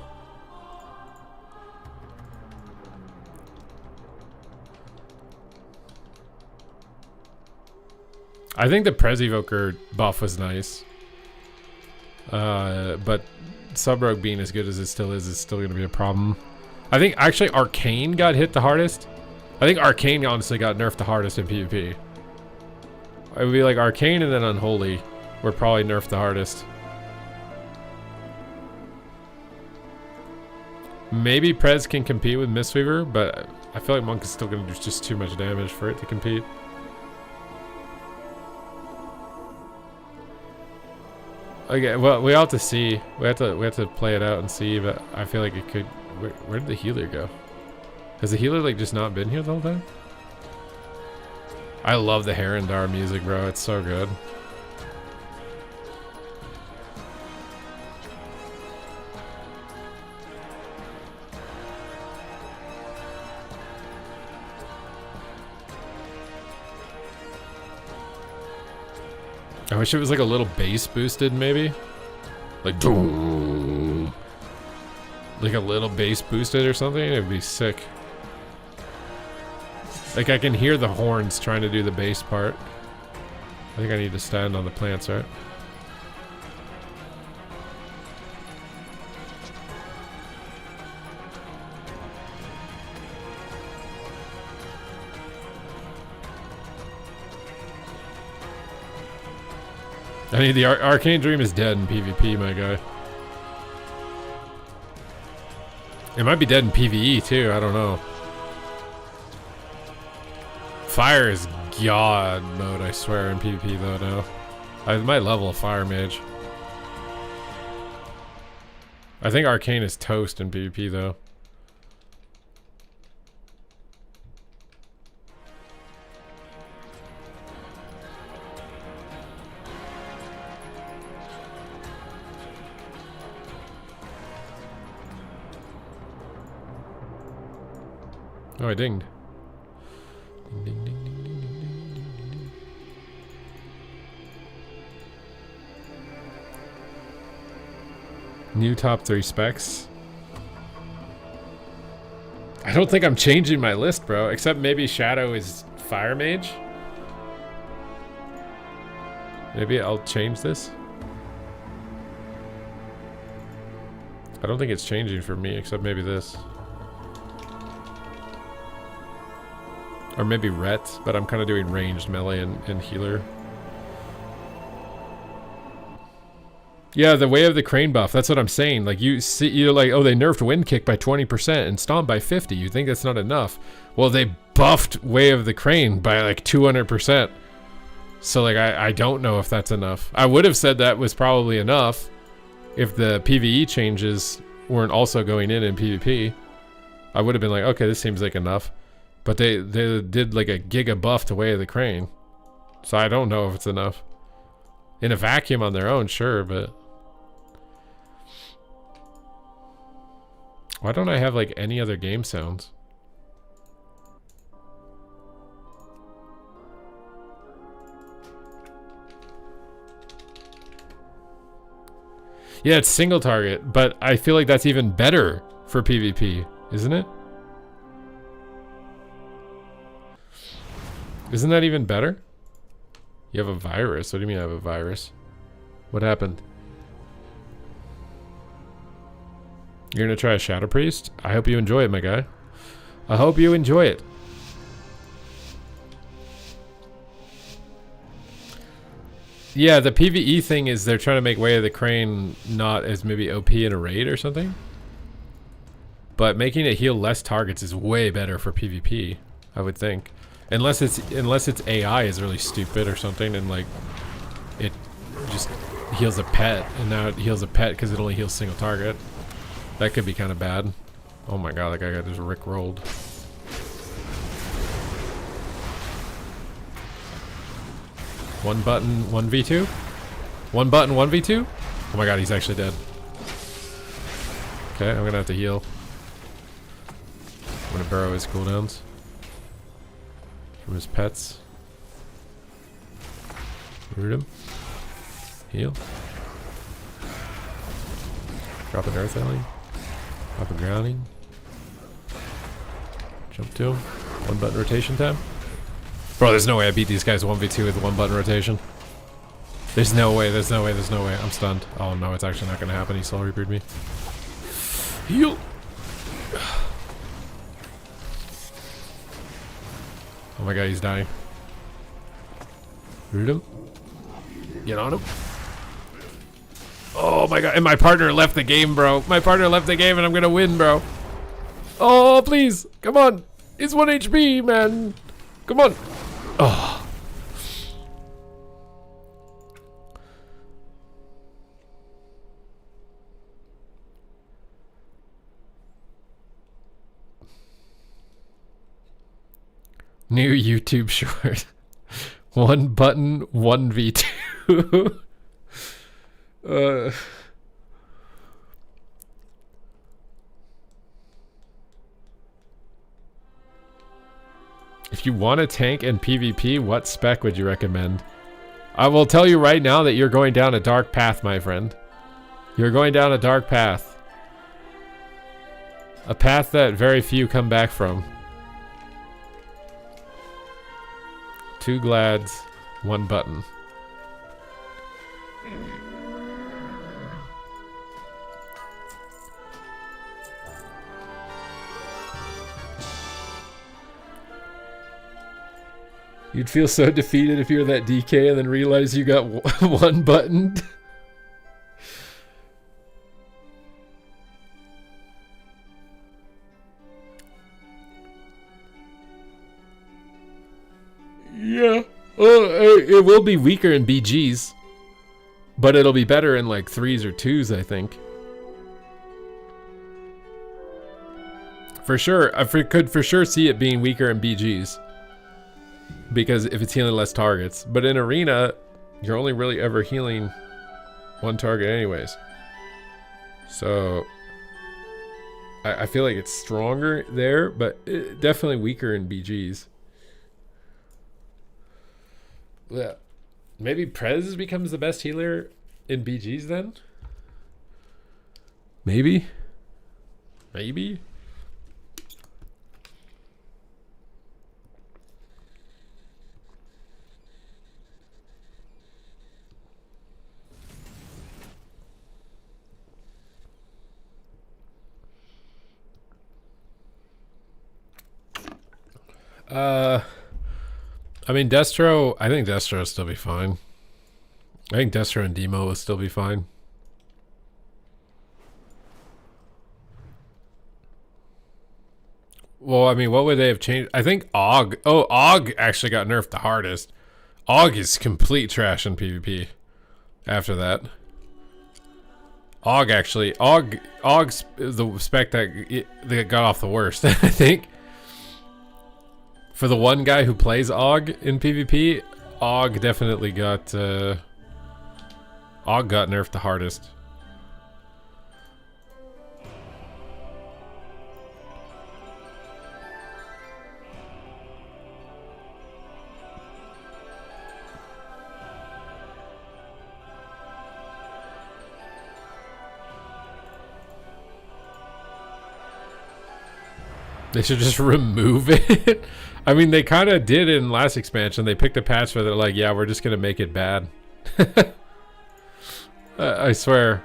Speaker 1: I think the Prez Evoker buff was nice. But Sub-Rogue being as good as it still is still going to be a problem. I think actually Arcane got hit the hardest. I think Arcane honestly got nerfed the hardest in PvP. It would be like Arcane and then Unholy were probably nerfed the hardest. Maybe Prez can compete with Mistweaver, but I feel like Monk is still going to do just too much damage for it to compete. Okay, well, we have to see. We have to play it out and see, but I feel like it could. Where did the healer go? Has the healer like just not been here the whole time? I love the Herondar music, bro. It's so good. I wish it was like a little bass boosted, maybe. Like, boom. Like a little bass boosted or something. It'd be sick. Like I can hear the horns trying to do the bass part. I think I need to stand on the plants, right? I mean, the Arcane Dream is dead in PvP, my guy. It might be dead in PvE, too. I don't know. Fire is God mode, I swear, in PvP, though, now. I might level a Fire Mage. I think Arcane is toast in PvP, though. Oh, I dinged. Ding, ding, ding, ding, ding, ding, ding, ding. New top 3 specs. I don't think I'm changing my list, bro. Except maybe Shadow is Fire Mage. Maybe I'll change this. I don't think it's changing for me, except maybe this. Or maybe Ret, but I'm kind of doing ranged melee and healer. Yeah, the Way of the Crane buff. That's what I'm saying. Like, you see, you're like, oh, they nerfed Wind Kick by 20% and Stomp by 50. You think that's not enough. Well, they buffed Way of the Crane by like 200%. So, like, I don't know if that's enough. I would have said that was probably enough if the PvE changes weren't also going in PvP. I would have been like, okay, this seems like enough. But they did like a giga buff to Way of the Crane. So I don't know if it's enough. In a vacuum on their own, sure, but... Why don't I have like any other game sounds? Yeah, it's single target, but I feel like that's even better for PvP, isn't it? Isn't that even better? You have a virus. What do you mean I have a virus? What happened? You're gonna try a Shadow Priest? I hope you enjoy it, my guy. I hope you enjoy it. Yeah, the PvE thing is they're trying to make Way of the Crane not as maybe OP in a raid or something. But making it heal less targets is way better for PvP, I would think. Unless its AI is really stupid or something and like it just heals a pet and now it heals a pet because it only heals single target. That could be kind of bad. Oh my god, that guy got just rickrolled. One button, 1v2? One button, 1v2? Oh my god, he's actually dead. Okay, I'm gonna have to heal. I'm gonna burrow his cooldowns. From his pets. Root him. Heal. Drop an earth alien. Drop a grounding. Jump to him. One button rotation time. Bro, there's no way I beat these guys 1v2 with one button rotation. There's no way, there's no way, there's no way. I'm stunned. Oh no, it's actually not gonna happen. He soul reapered me. Heal! Oh my god, he's dying. Root him. Get on him. Oh my god, and my partner left the game, bro. My partner left the game and I'm gonna win, bro. Oh, please. Come on. It's 1 HP, man. Come on. Oh. New YouTube short. One button, 1v2. If you want a tank in PvP, what spec would you recommend? I will tell you right now that you're going down a dark path, my friend. You're going down a dark path. A path that very few come back from. 2 glads, 1 button. You'd feel so defeated if you're that DK and then realize you got one button. Yeah. Oh, it will be weaker in BGs. But it'll be better in like 3s or 2s, I think. For sure. I could for sure see it being weaker in BGs. Because if it's healing less targets. But in Arena, you're only really ever healing 1 target anyways. So I feel like it's stronger there, but definitely weaker in BGs. Yeah. Maybe Prez becomes the best healer in BGs then? Maybe? Maybe? I mean, Destro, I think Destro will still be fine. I think Destro and Demo will still be fine. Well, I mean, what would they have changed? I think Og. Oh, Og actually got nerfed the hardest. Og is complete trash in PvP after that. Og's the spec that got off the worst, I think. For the one guy who plays Og in PvP, Og definitely got Og got nerfed the hardest. They should just remove it. I mean, they kind of did in last expansion. They picked a patch where they're like, yeah, we're just going to make it bad. I swear.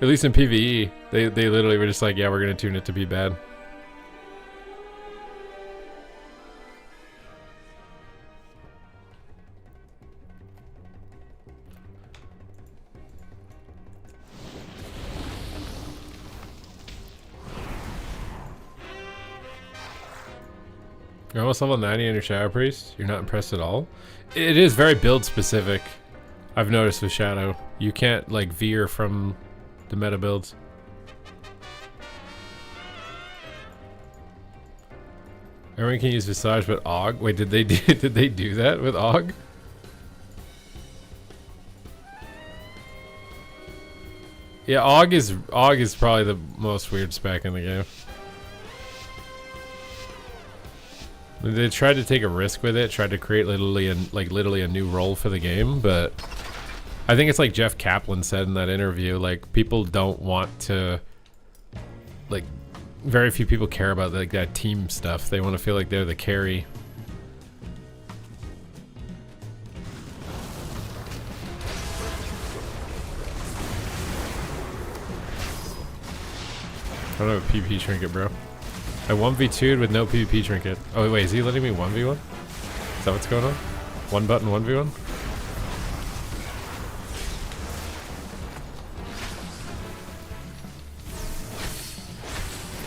Speaker 1: At least in PvE, they literally were just like, yeah, we're going to tune it to be bad. You're almost level 90 on your Shadow Priest? You're not impressed at all? It is very build specific. I've noticed with Shadow. You can't like veer from the meta builds. Everyone can use Visage but Og? Wait, did they do that with Og? Yeah, Og is probably the most weird spec in the game. They tried to take a risk with it, tried to create literally a new role for the game, but I think it's like Jeff Kaplan said in that interview, like people don't want to, like very few people care about like that team stuff. They want to feel like they're the carry. I don't have a PvP trinket, bro. I 1v2'd with no PvP trinket. Oh wait, is he letting me 1v1? Is that what's going on? One button 1v1?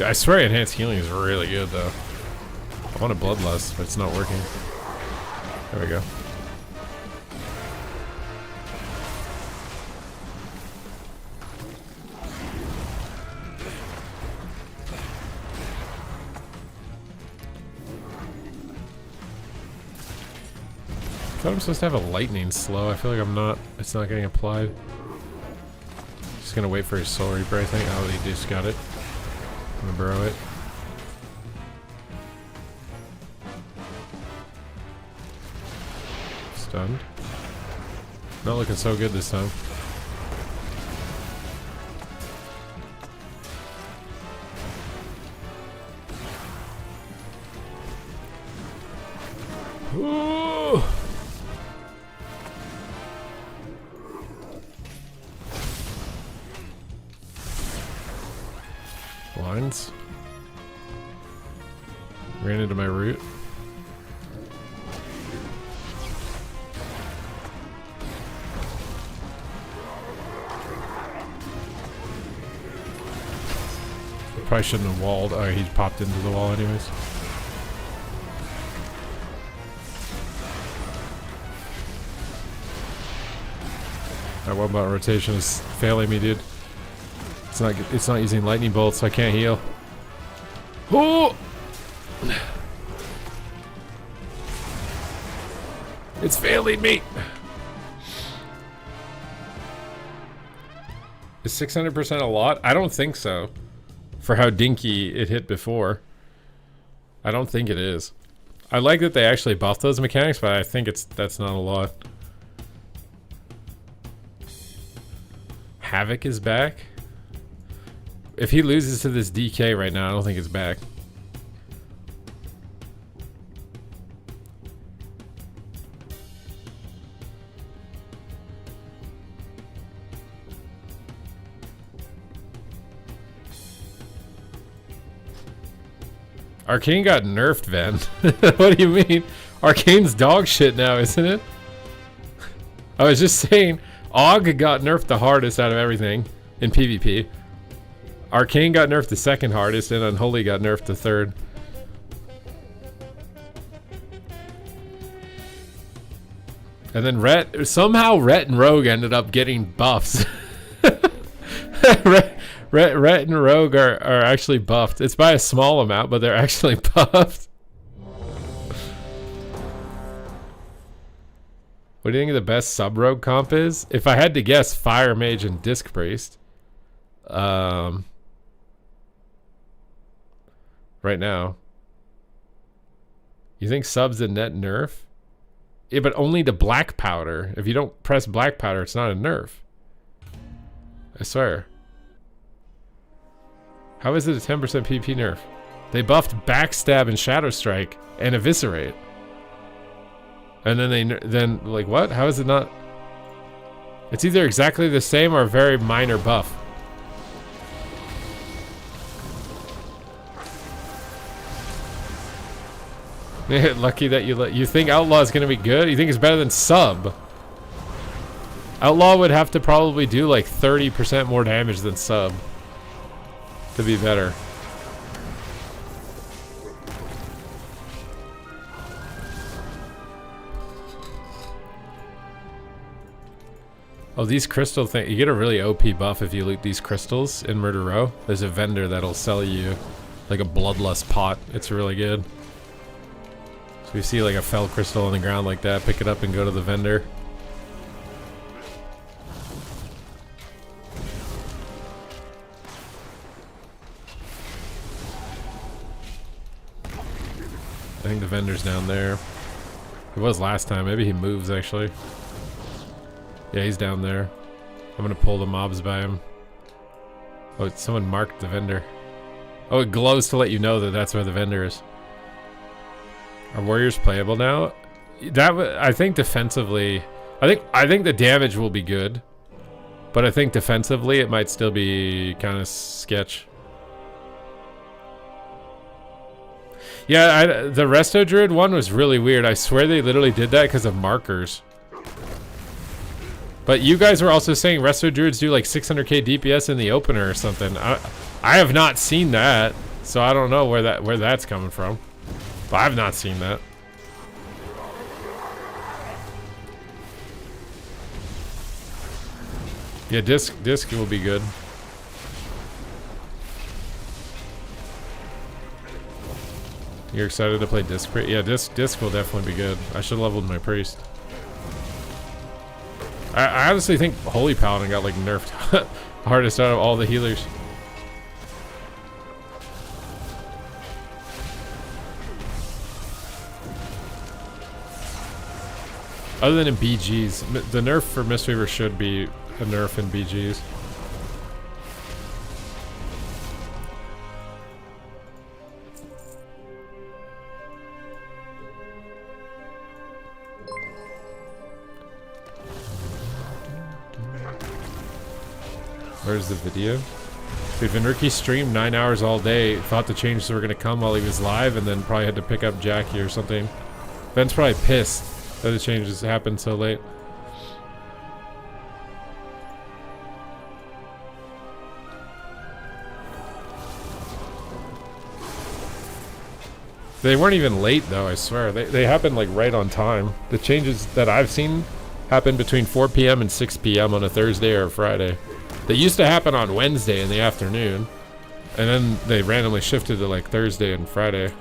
Speaker 1: I swear enhanced healing is really good though. I want a bloodlust, but it's not working. There we go. I thought I'm supposed to have a lightning slow. I feel like I'm not. It's not getting applied. Just gonna wait for his Soul Reaper, I think. Oh, he just got it. I'm gonna burrow it. Stunned. Not looking so good this time. Ooh. Lines. Ran into my root. Probably shouldn't have walled. Oh, he popped into the wall anyways. That one button rotation is failing me, dude. It's not using lightning bolts, so I can't heal. Oh! It's failing me. Is 600% a lot? I don't think so. For how dinky it hit before. I don't think it is. I like that they actually buffed those mechanics, but I think that's not a lot. Havoc is back. If he loses to this DK right now, I don't think it's back. Arcane got nerfed, Ven. What do you mean? Arcane's dog shit now, isn't it? I was just saying, AUG got nerfed the hardest out of everything in PvP. Arcane got nerfed the second hardest, and Unholy got nerfed the third. And then somehow Rhett and Rogue ended up getting buffs. Rhett and Rogue are actually buffed. It's by a small amount, but they're actually buffed. What do you think the best sub-rogue comp is? If I had to guess, Fire Mage and Disc Priest. Right now. You think sub's a net nerf? Yeah, but only to black powder. If you don't press black powder, it's not a nerf. I swear. How is it a 10% PP nerf? They buffed Backstab and Shadow Strike and Eviscerate. And then like what? How is it not? It's either exactly the same or a very minor buff. Lucky that you think Outlaw is gonna be good? You think it's better than Sub? Outlaw would have to probably do like 30% more damage than Sub to be better. Oh, these crystal things. You get a really OP buff if you loot these crystals in Murder Row. There's a vendor that'll sell you like a bloodlust pot. It's really good. So if you see like a fell crystal on the ground like that, pick it up and go to the vendor. I think the vendor's down there. It was last time. Maybe he moves actually. Yeah, he's down there. I'm gonna pull the mobs by him. Oh, someone marked the vendor. Oh, it glows to let you know that that's where the vendor is. Are warriors playable now? I think defensively, I think the damage will be good, but I think defensively it might still be kind of sketch. Yeah, the Resto Druid one was really weird. I swear they literally did that because of markers. But you guys were also saying Resto Druids do like 600k DPS in the opener or something. I have not seen that, so I don't know where that's coming from. But I've not seen that. Yeah, disc will be good. You're excited to play disc? Yeah, disc will definitely be good. I should have leveled my priest. I honestly think Holy Paladin got like nerfed hardest out of all the healers. Other than in BGs, the nerf for Mistweaver should be a nerf in BGs. Where's the video? Dude, Vinricky streamed 9 hours all day, thought the changes were gonna come while he was live, and then probably had to pick up Jackie or something. Ben's probably pissed that the changes happened so late. They weren't even late though, I swear. They happened like right on time. The changes that I've seen happen between 4 p.m. and 6 p.m. on a Thursday or a Friday. They used to happen on Wednesday in the afternoon, and then they randomly shifted to like Thursday and Friday.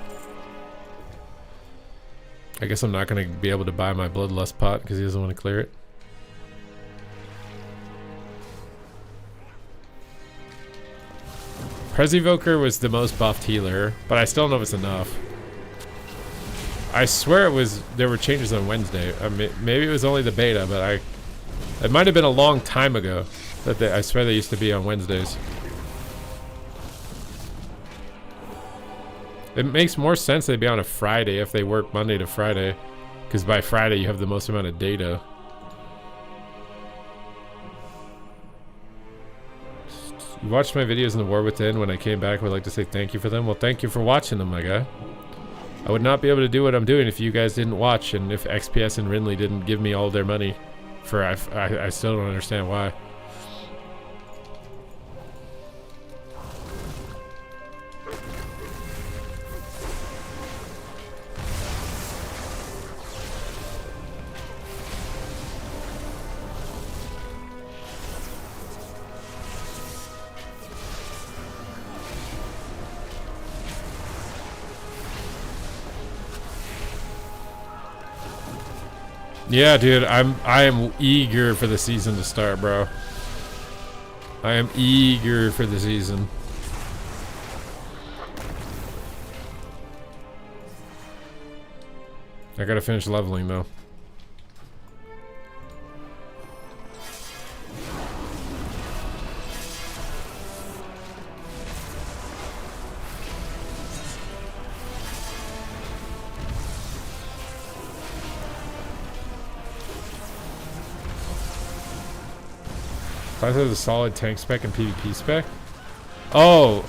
Speaker 1: I guess I'm not going to be able to buy my Bloodlust pot because he doesn't want to clear it. Prezivoker was the most buffed healer, but I still don't know if it's enough. I swear there were changes on Wednesday. Maybe it was only the beta, but it might have been a long time ago. I swear they used to be on Wednesdays. It makes more sense they'd be on a Friday if they work Monday to Friday, because by Friday you have the most amount of data. You watched my videos in the War Within. When I came back, I would like to say thank you for them. Well, thank you for watching them, my guy. I would not be able to do what I'm doing if you guys didn't watch, and if XPS and Rinley didn't give me all their money. I still don't understand why. Yeah, dude, I am eager for the season to start, bro. I am eager for the season. I gotta finish leveling though. Class has a solid tank spec and PvP spec. Oh,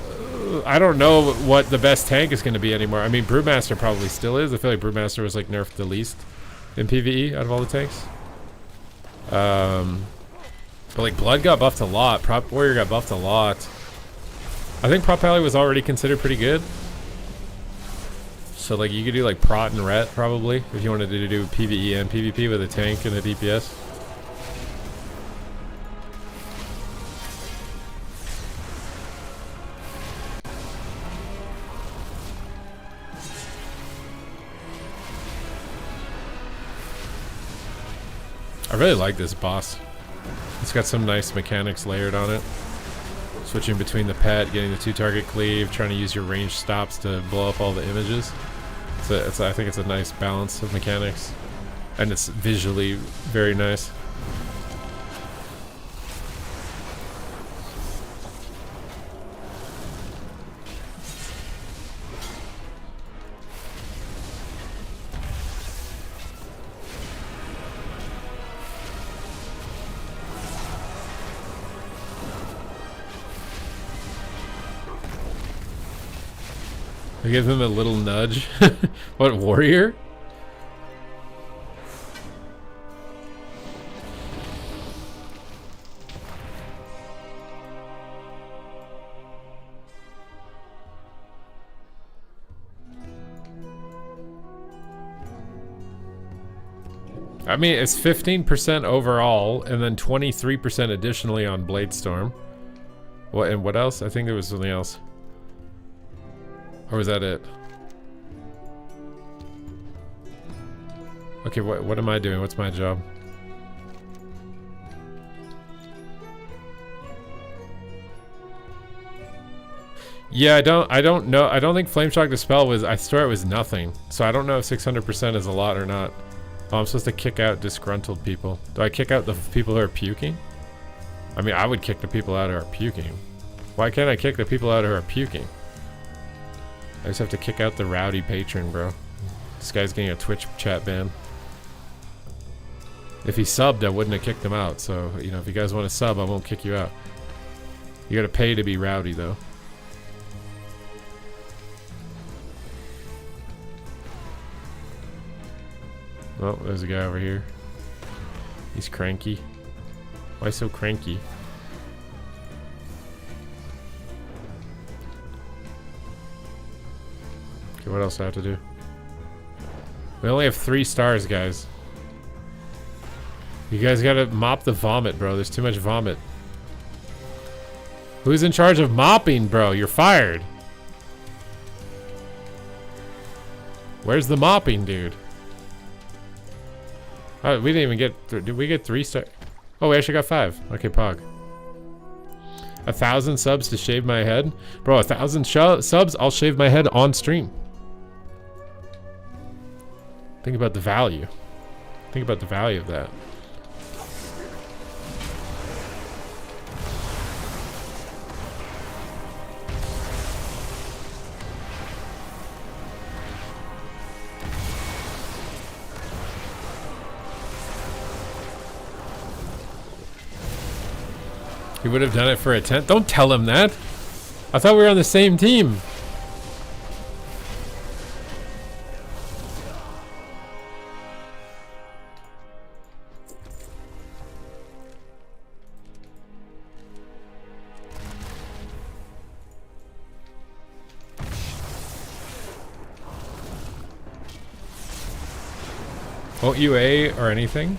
Speaker 1: I don't know what the best tank is going to be anymore. I mean, Brewmaster probably still is. I feel like Brewmaster was like nerfed the least in PvE out of all the tanks. But like Blood got buffed a lot. Prop Warrior got buffed a lot. I think Prop Pally was already considered pretty good. So like you could do like Prot and Ret probably if you wanted to do PvE and PvP with a tank and a DPS. I really like this boss. It's got some nice mechanics layered on it. Switching between the pet, getting the 2-target cleave, trying to use your range stops to blow up all the images. I think it's a nice balance of mechanics. And it's visually very nice. I give him a little nudge. What, warrior? I mean, it's 15% overall, and then 23% additionally on Bladestorm. What, and what else? I think there was something else. Or was that it? Okay, what am I doing? What's my job? Yeah, I don't know. I don't think Flame Shock Dispel was, I swear it was nothing. So I don't know if 600% is a lot or not. Oh, I'm supposed to kick out disgruntled people. Do I kick out the people who are puking? I mean, I would kick the people out who are puking. Why can't I kick the people out who are puking? I just have to kick out the rowdy patron, bro. This guy's getting a Twitch chat ban. If he subbed, I wouldn't have kicked him out. So, you know, if you guys want to sub, I won't kick you out. You gotta pay to be rowdy, though. Oh, there's a guy over here. He's cranky. Why so cranky? Okay, what else do I have to do? We only have 3 stars, guys. You guys gotta mop the vomit, bro. There's too much vomit. Who's in charge of mopping, bro? You're fired. Where's the mopping, dude? Oh, we didn't even get... Did we get 3 stars? Oh, we actually got 5. Okay, Pog. 1,000 subs to shave my head? Bro, 1,000 subs, I'll shave my head on stream. Think about the value. Think about the value of that. He would have done it for a 10th. Don't tell him that. I thought we were on the same team. Won't UA or anything?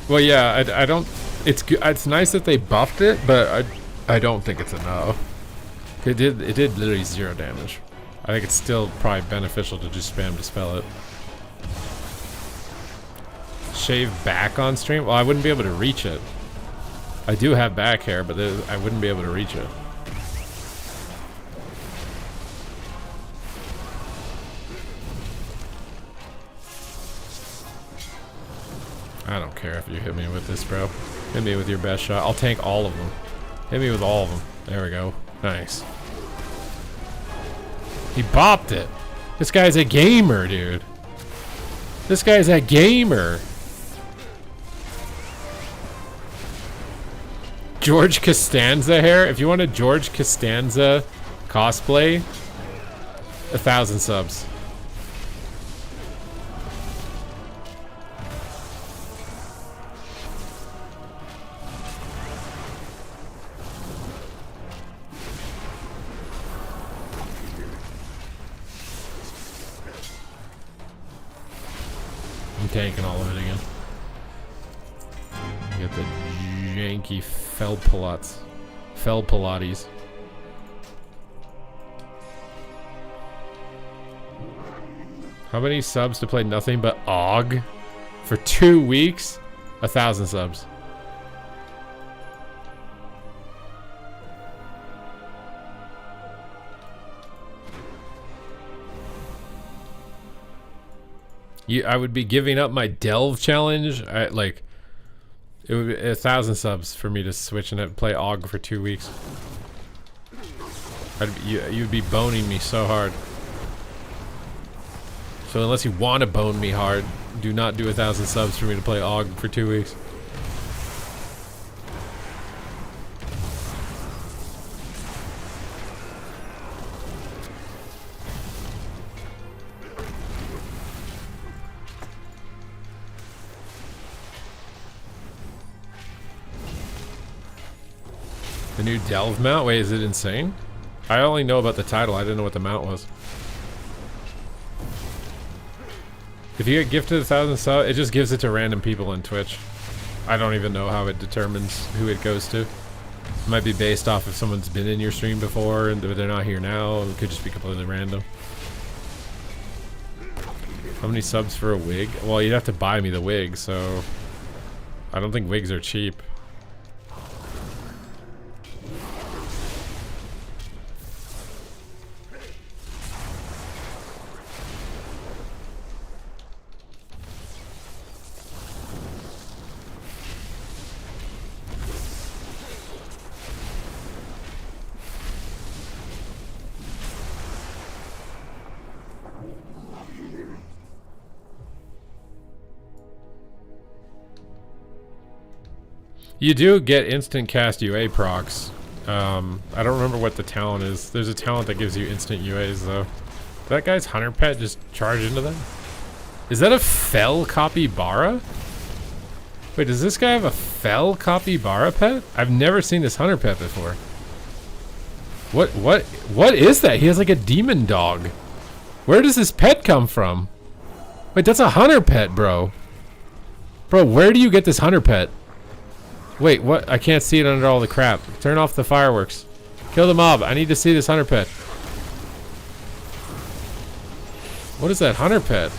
Speaker 1: Well, yeah, I don't. It's nice that they buffed it, but I don't think it's enough. It did literally 0 damage. I think it's still probably beneficial to just spam dispel it. Shave back on stream? Well, I wouldn't be able to reach it. I do have back hair, but I wouldn't be able to reach it. I don't care if you hit me with this, bro. Hit me with your best shot. I'll tank all of them. Hit me with all of them. There we go. Nice. He bopped it. This guy's a gamer, dude. This guy's a gamer. George Costanza hair. If you want a George Costanza cosplay, 1,000 subs. Tanking all of it again. Get the janky fell pilates. How many subs to play nothing but AUG for 2 weeks? 1,000 subs. I would be giving up my delve challenge. It would be 1,000 subs for me to switch and play AUG for 2 weeks. You'd be boning me so hard. So unless you want to bone me hard, do not do 1,000 subs for me to play AUG for 2 weeks. The new delve mount? Wait, is it insane? I only know about the title. I didn't know what the mount was. If you get gifted 1,000 subs, it just gives it to random people on Twitch. I don't even know how it determines who it goes to. It might be based off if someone's been in your stream before and they're not here now. It could just be completely random. How many subs for a wig? Well, you'd have to buy me the wig, so I don't think wigs are cheap. You do get instant cast UA procs. I don't remember what the talent is. There's a talent that gives you instant UAs though. Did that guy's hunter pet just charge into them? Is that a fell capybara? Wait, does this guy have a fell capybara pet? I've never seen this hunter pet before. What is that? He has like a demon dog. Where does this pet come from? Wait, that's a hunter pet, bro. Bro, where do you get this hunter pet? Wait, what? I can't see it under all the crap. Turn off the fireworks. Kill the mob. I need to see this hunter pet. What is that hunter pet?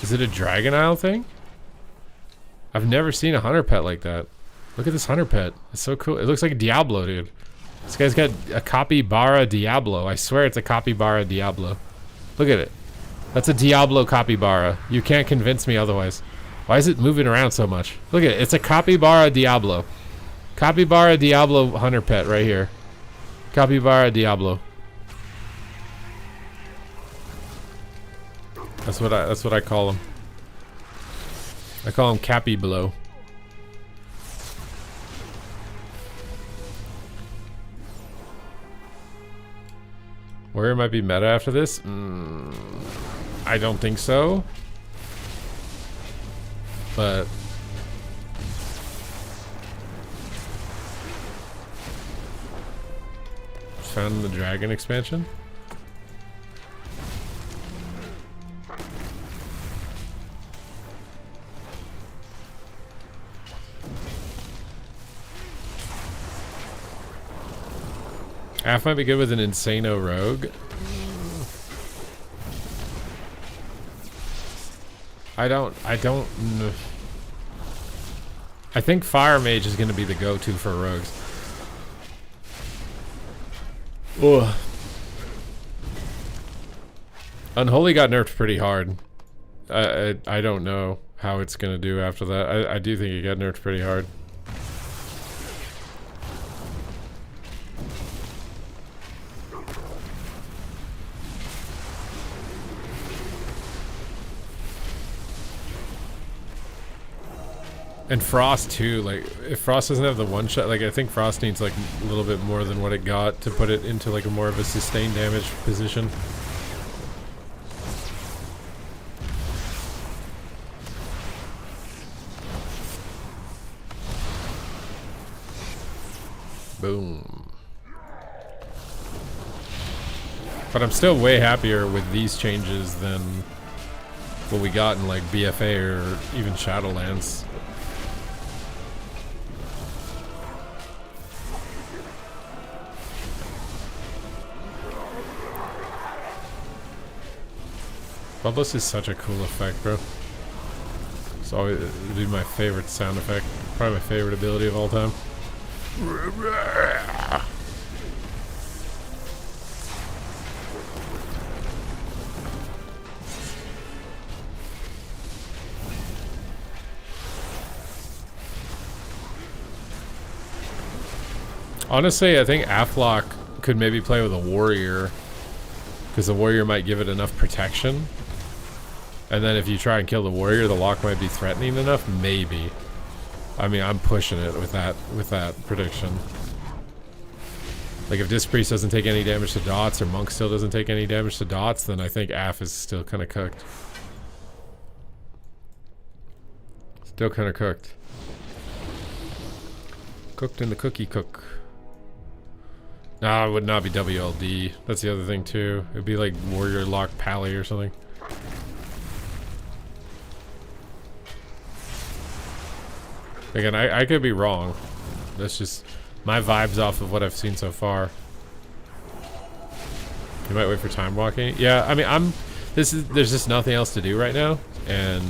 Speaker 1: Is it a Dragon Isle thing? I've never seen a hunter pet like that. Look at this hunter pet. It's so cool. It looks like a Diablo, dude. This guy's got a capybara Diablo. I swear it's a capybara Diablo. Look at it. That's a Diablo capybara. You can't convince me otherwise. Why is it moving around so much? Look at it. It's a capybara Diablo. Capybara Diablo hunter pet right here. Capybara Diablo. That's what I call him. I call him Cappy Below. Warrior might be meta after this? I don't think so. But found the dragon expansion. Af might be good with an Insano Rogue. I think Fire Mage is going to be the go-to for rogues. Ugh. Unholy got nerfed pretty hard. I don't know how it's going to do after that. I do think it got nerfed pretty hard. And Frost too, like if Frost doesn't have the one shot, like I think Frost needs like a little bit more than what it got to put it into like a more of a sustained damage position. Boom. But I'm still way happier with these changes than what we got in like BFA or even Shadowlands. Bloodlust is such a cool effect, bro. It's always it'd be my favorite sound effect. Probably my favorite ability of all time. Honestly, I think Aflock could maybe play with a warrior, because the warrior might give it enough protection. And then if you try and kill the warrior, the lock might be threatening enough. Maybe. I mean, I'm pushing it with that prediction. Like if Disc Priest doesn't take any damage to dots, or Monk still doesn't take any damage to dots, then I think Af is still kind of cooked. Still kind of cooked. Cooked in the cookie cook. Nah, it would not be WLD. That's the other thing too. It'd be like Warrior Lock Pally or something. Again, I could be wrong. That's just my vibes off of what I've seen so far. You might wait for time walking. Yeah, I mean, there's just nothing else to do right now, and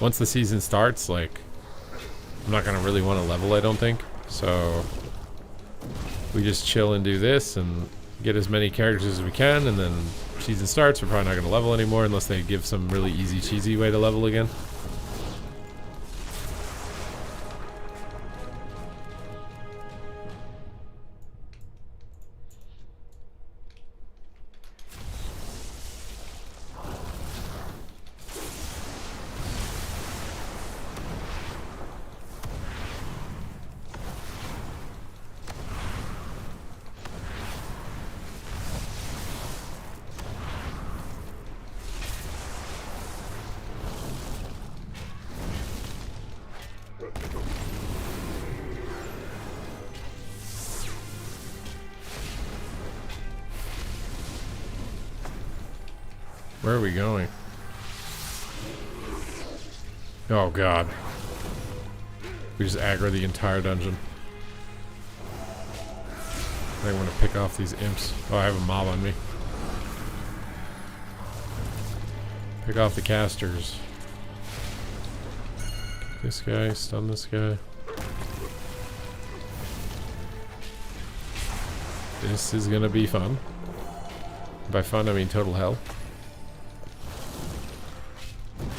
Speaker 1: once the season starts, like, I'm not gonna really want to level, I don't think. So we just chill and do this and get as many characters as we can, and then season starts, we're probably not gonna level anymore unless they give some really easy cheesy way to level again. Where are we going? Oh god. We just aggro the entire dungeon. I want to pick off these imps. Oh, I have a mob on me. Pick off the casters. Kick this guy, stun this guy. This is gonna be fun. By fun, I mean total hell.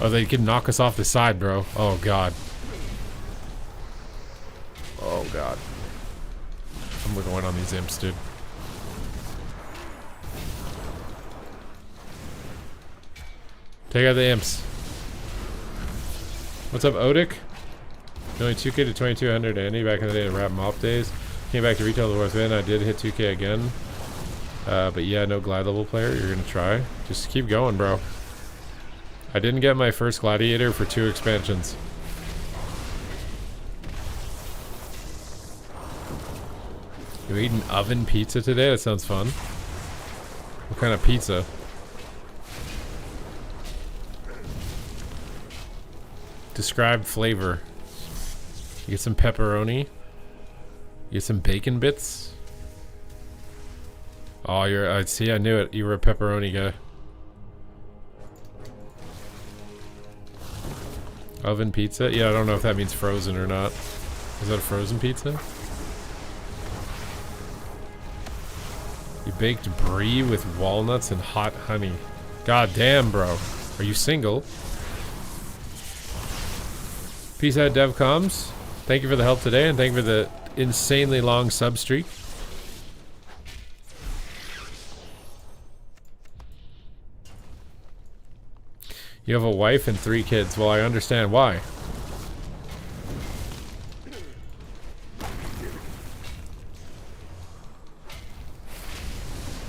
Speaker 1: Oh, they can knock us off the side, bro. Oh, God. Oh, God. I'm going on these imps, dude. Take out the imps. What's up, Odic? Going 2K to 2200 Andy back in the day in rap mop days. Came back to retail the Wars Win. I did hit 2K again. But yeah, no glide level player. You're gonna try. Just keep going, bro. I didn't get my first gladiator for 2 expansions. You eating oven pizza today? That sounds fun. What kind of pizza? Describe flavor. You get some pepperoni. You get some bacon bits. Oh, I see. I knew it. You were a pepperoni guy. Oven pizza? Yeah, I don't know if that means frozen or not. Is that a frozen pizza? You baked brie with walnuts and hot honey. God damn, bro. Are you single? Peace out, DevComs. Thank you for the help today, and thank you for the insanely long sub streak. You have a wife and 3 kids. Well, I understand why.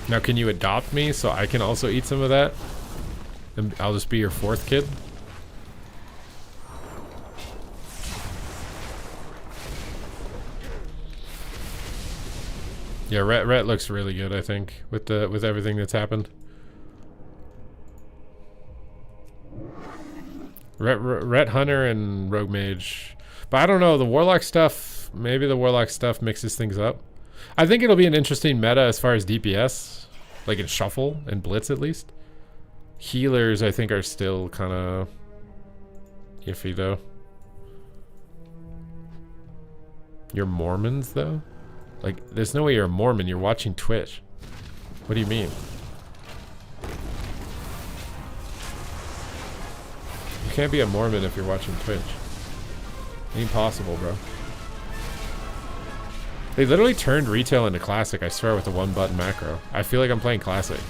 Speaker 1: Now, can you adopt me so I can also eat some of that? And I'll just be your 4th kid? Yeah, Rhett looks really good, I think, with everything that's happened. Rhett Hunter and Rogue Mage. But I don't know, the Warlock stuff, maybe the Warlock stuff mixes things up. I think it'll be an interesting meta as far as DPS. Like in Shuffle and Blitz at least. Healers I think are still kind of iffy though. You're Mormons though? Like, there's no way you're a Mormon. You're watching Twitch. What do you mean? You can't be a Mormon if you're watching Twitch. Impossible, bro. They literally turned retail into classic, I swear, with the 1-button macro. I feel like I'm playing classic.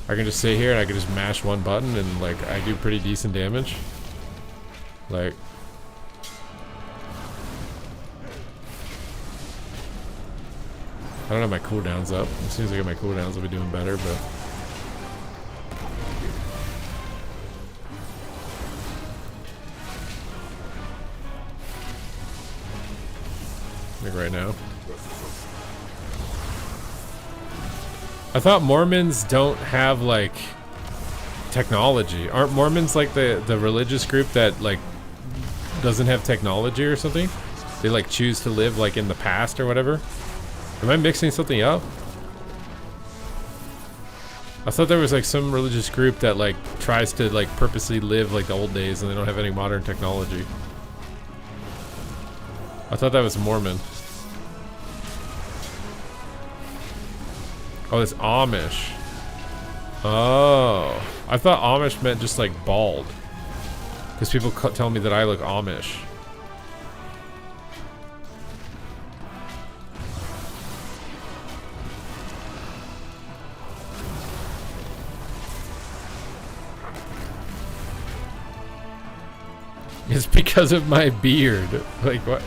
Speaker 1: I can just sit here and I can just mash 1 button and, like, I do pretty decent damage. Like... I don't have my cooldowns up. As soon as I get my cooldowns, I'll be doing better, but... like right now. I thought Mormons don't have, like, technology. Aren't Mormons, like, the religious group that, like, doesn't have technology or something? They, like, choose to live, like, in the past or whatever? Am I mixing something up? I thought there was like some religious group that like tries to like purposely live like the old days and they don't have any modern technology. I thought that was Mormon. Oh, it's Amish. Oh. I thought Amish meant just like bald. Because people tell me that I look Amish. It's because of my beard. Like, what?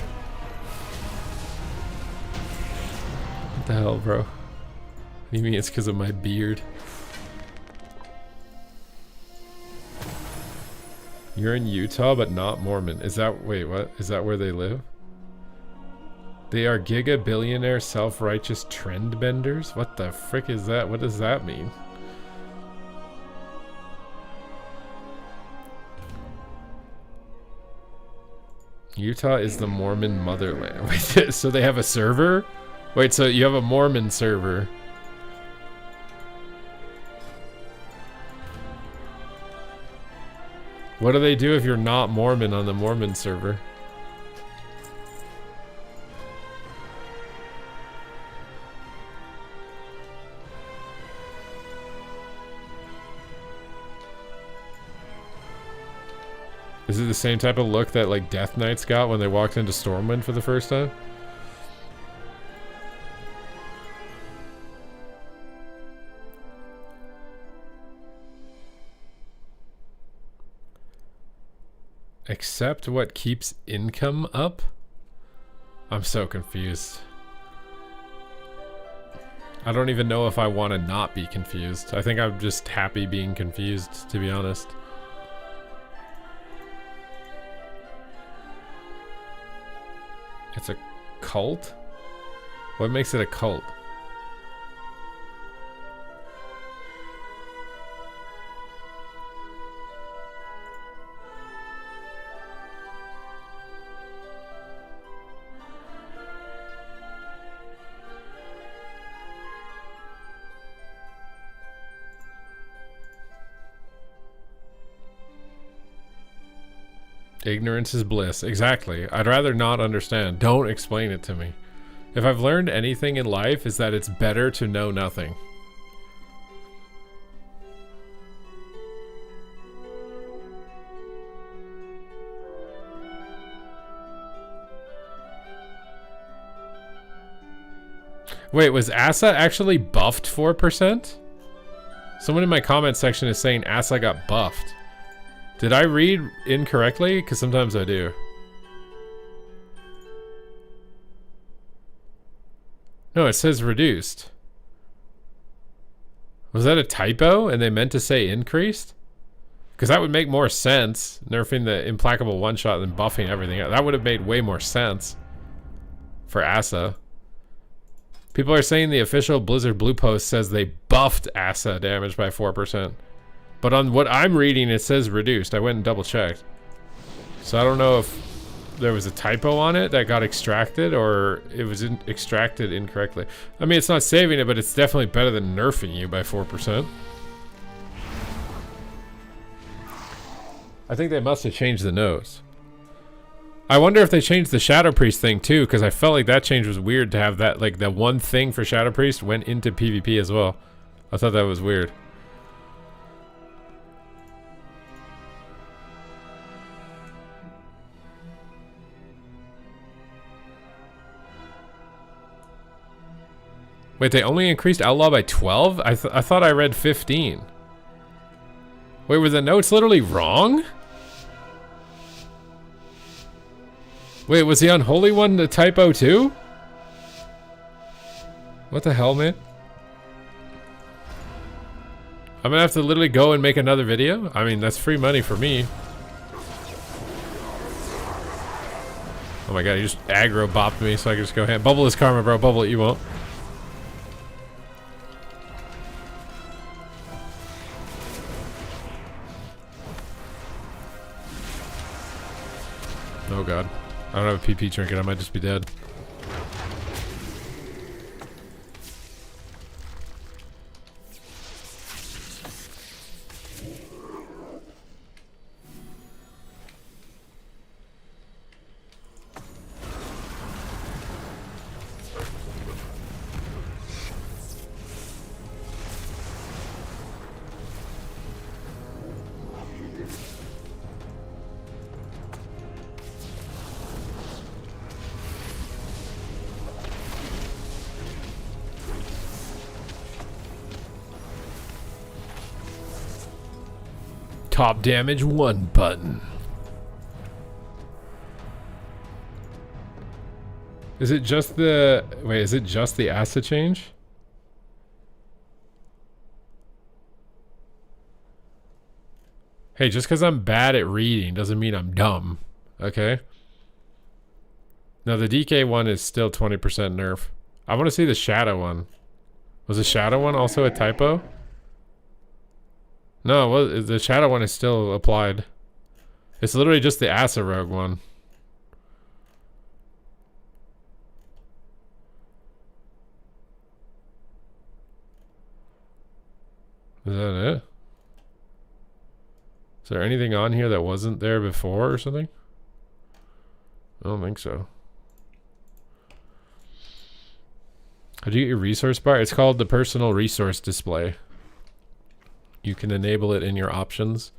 Speaker 1: What the hell, bro? What do you mean it's because of my beard? You're in Utah, but not Mormon. Is that... wait, what? Is that where they live? They are giga-billionaire self-righteous trend benders? What the frick is that? What does that mean? Utah is the Mormon motherland. Wait, so they have a server? Wait, so you have a Mormon server. What do they do if you're not Mormon on the Mormon server? Is it the same type of look that like Death Knights got when they walked into Stormwind for the first time? accept what keeps income up? I'm so confused. I don't even know if I want to not be confused. I think I'm just happy being confused, to be honest. It's a cult? What makes it a cult? Ignorance is bliss. Exactly. I'd rather not understand. Don't explain it to me. If I've learned anything in life, is that it's better to know nothing. Wait, was Asa actually buffed 4%? Someone in my comment section is saying Asa got buffed. Did I read incorrectly? Because sometimes I do. No, it says reduced. Was that a typo and they meant to say increased? Because that would make more sense, nerfing the implacable one-shot than buffing everything. That would have made way more sense for Asa. People are saying the official Blizzard Blue Post says they buffed Asa damage by 4%. But on what I'm reading, it says reduced. I went and double checked. So I don't know if there was a typo on it that got extracted or it was extracted incorrectly. I mean, it's not saving it, but it's definitely better than nerfing you by 4%. I think they must have changed the notes. I wonder if they changed the Shadow Priest thing too, because I felt like that change was weird to have that, like the one thing for Shadow Priest went into PvP as well. I thought that was weird. Wait, they only increased Outlaw by 12? I thought I read 15. Wait, were the notes literally wrong? Wait, was the Unholy one the typo too? What the hell, man? I'm gonna have to literally go and make another video? I mean, that's free money for me. Oh my god, he just aggro bopped me so I can just go ahead. Bubble is karma, bro. Bubble it, you won't. Oh god. I don't have a PP trinket, I might just be dead. Top damage 1 button. Is it just the... Wait, is it just the acid change? Hey, just because I'm bad at reading doesn't mean I'm dumb. Okay? No, the DK one is still 20% nerf. I want to see the Shadow one. Was the Shadow one also a typo? No, well, the Shadow one is still applied. It's literally just the Asa Rogue one. Is that it? Is there anything on here that wasn't there before or something? I don't think so. How do you get your resource bar? It's called the personal resource display. You can enable it in your options.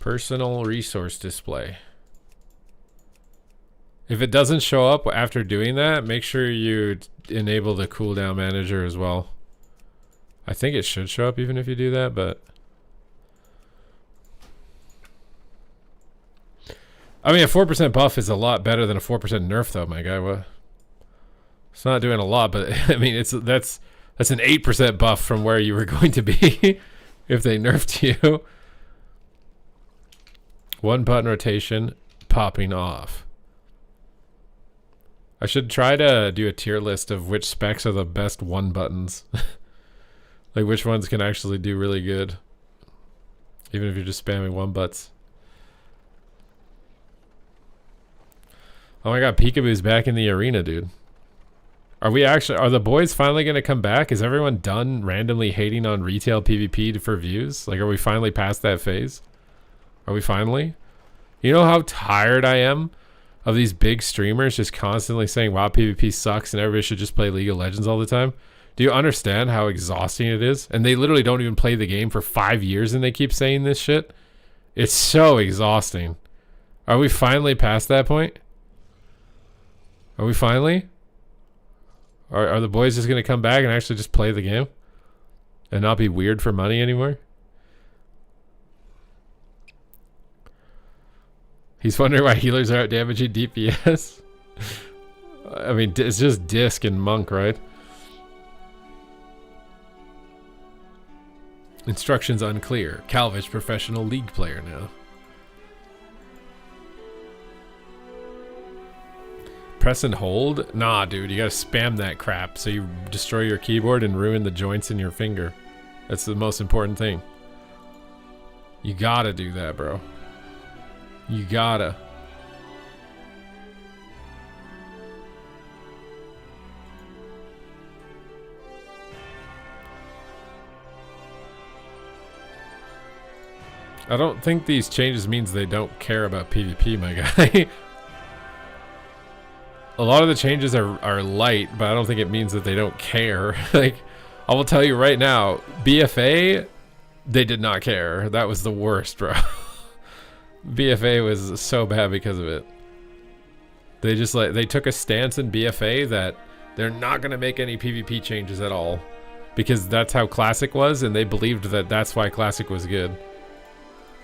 Speaker 1: Personal resource display. If it doesn't show up after doing that, make sure you enable the cooldown manager as well. I think it should show up even if you do that, but... I mean, a 4% buff is a lot better than a 4% nerf, though, my guy. What? It's not doing a lot, but I mean, that's an 8% buff from where you were going to be if they nerfed you. 1 button rotation popping off. I should try to do a tier list of which specs are the best 1 buttons. Like which ones can actually do really good. Even if you're just spamming 1 butts. Oh my god, Peekaboo's back in the arena, dude. Are the boys finally going to come back? Is everyone done randomly hating on retail PvP for views? Like, are we finally past that phase? Are we finally? You know how tired I am of these big streamers just constantly saying, wow, PvP sucks and everybody should just play League of Legends all the time? Do you understand how exhausting it is? And they literally don't even play the game for 5 years and they keep saying this shit. It's so exhausting. Are we finally past that point? Are we finally? Are the boys just going to come back and actually just play the game? And not be weird for money anymore? He's wondering why healers are out damaging DPS. I mean, it's just Disc and Monk, right? Instructions unclear. Calvich professional league player now. Press and hold? Nah, dude, you gotta spam that crap so you destroy your keyboard and ruin the joints in your finger. That's the most important thing. You gotta do that, bro. You gotta. I don't think these changes means they don't care about PvP, my guy. A lot of the changes are light, but I don't think it means that they don't care. Like, I will tell you right now, BFA, they did not care. That was the worst, bro. BFA was so bad because of it. They just they took a stance in BFA that they're not going to make any PvP changes at all. Because that's how Classic was, and they believed that that's why Classic was good.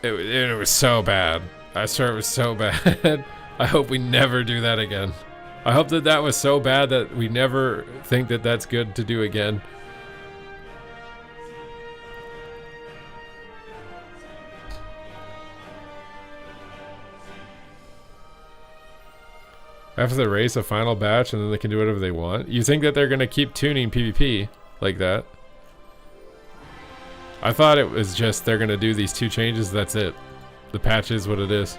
Speaker 1: It was so bad. I swear it was so bad. I hope we never do that again. I hope that that was so bad that we never think that that's good to do again. After the race, a final batch, and then they can do whatever they want. You think that they're going to keep tuning PvP like that? I thought it was just they're going to do these 2 changes, that's it. The patch is what it is.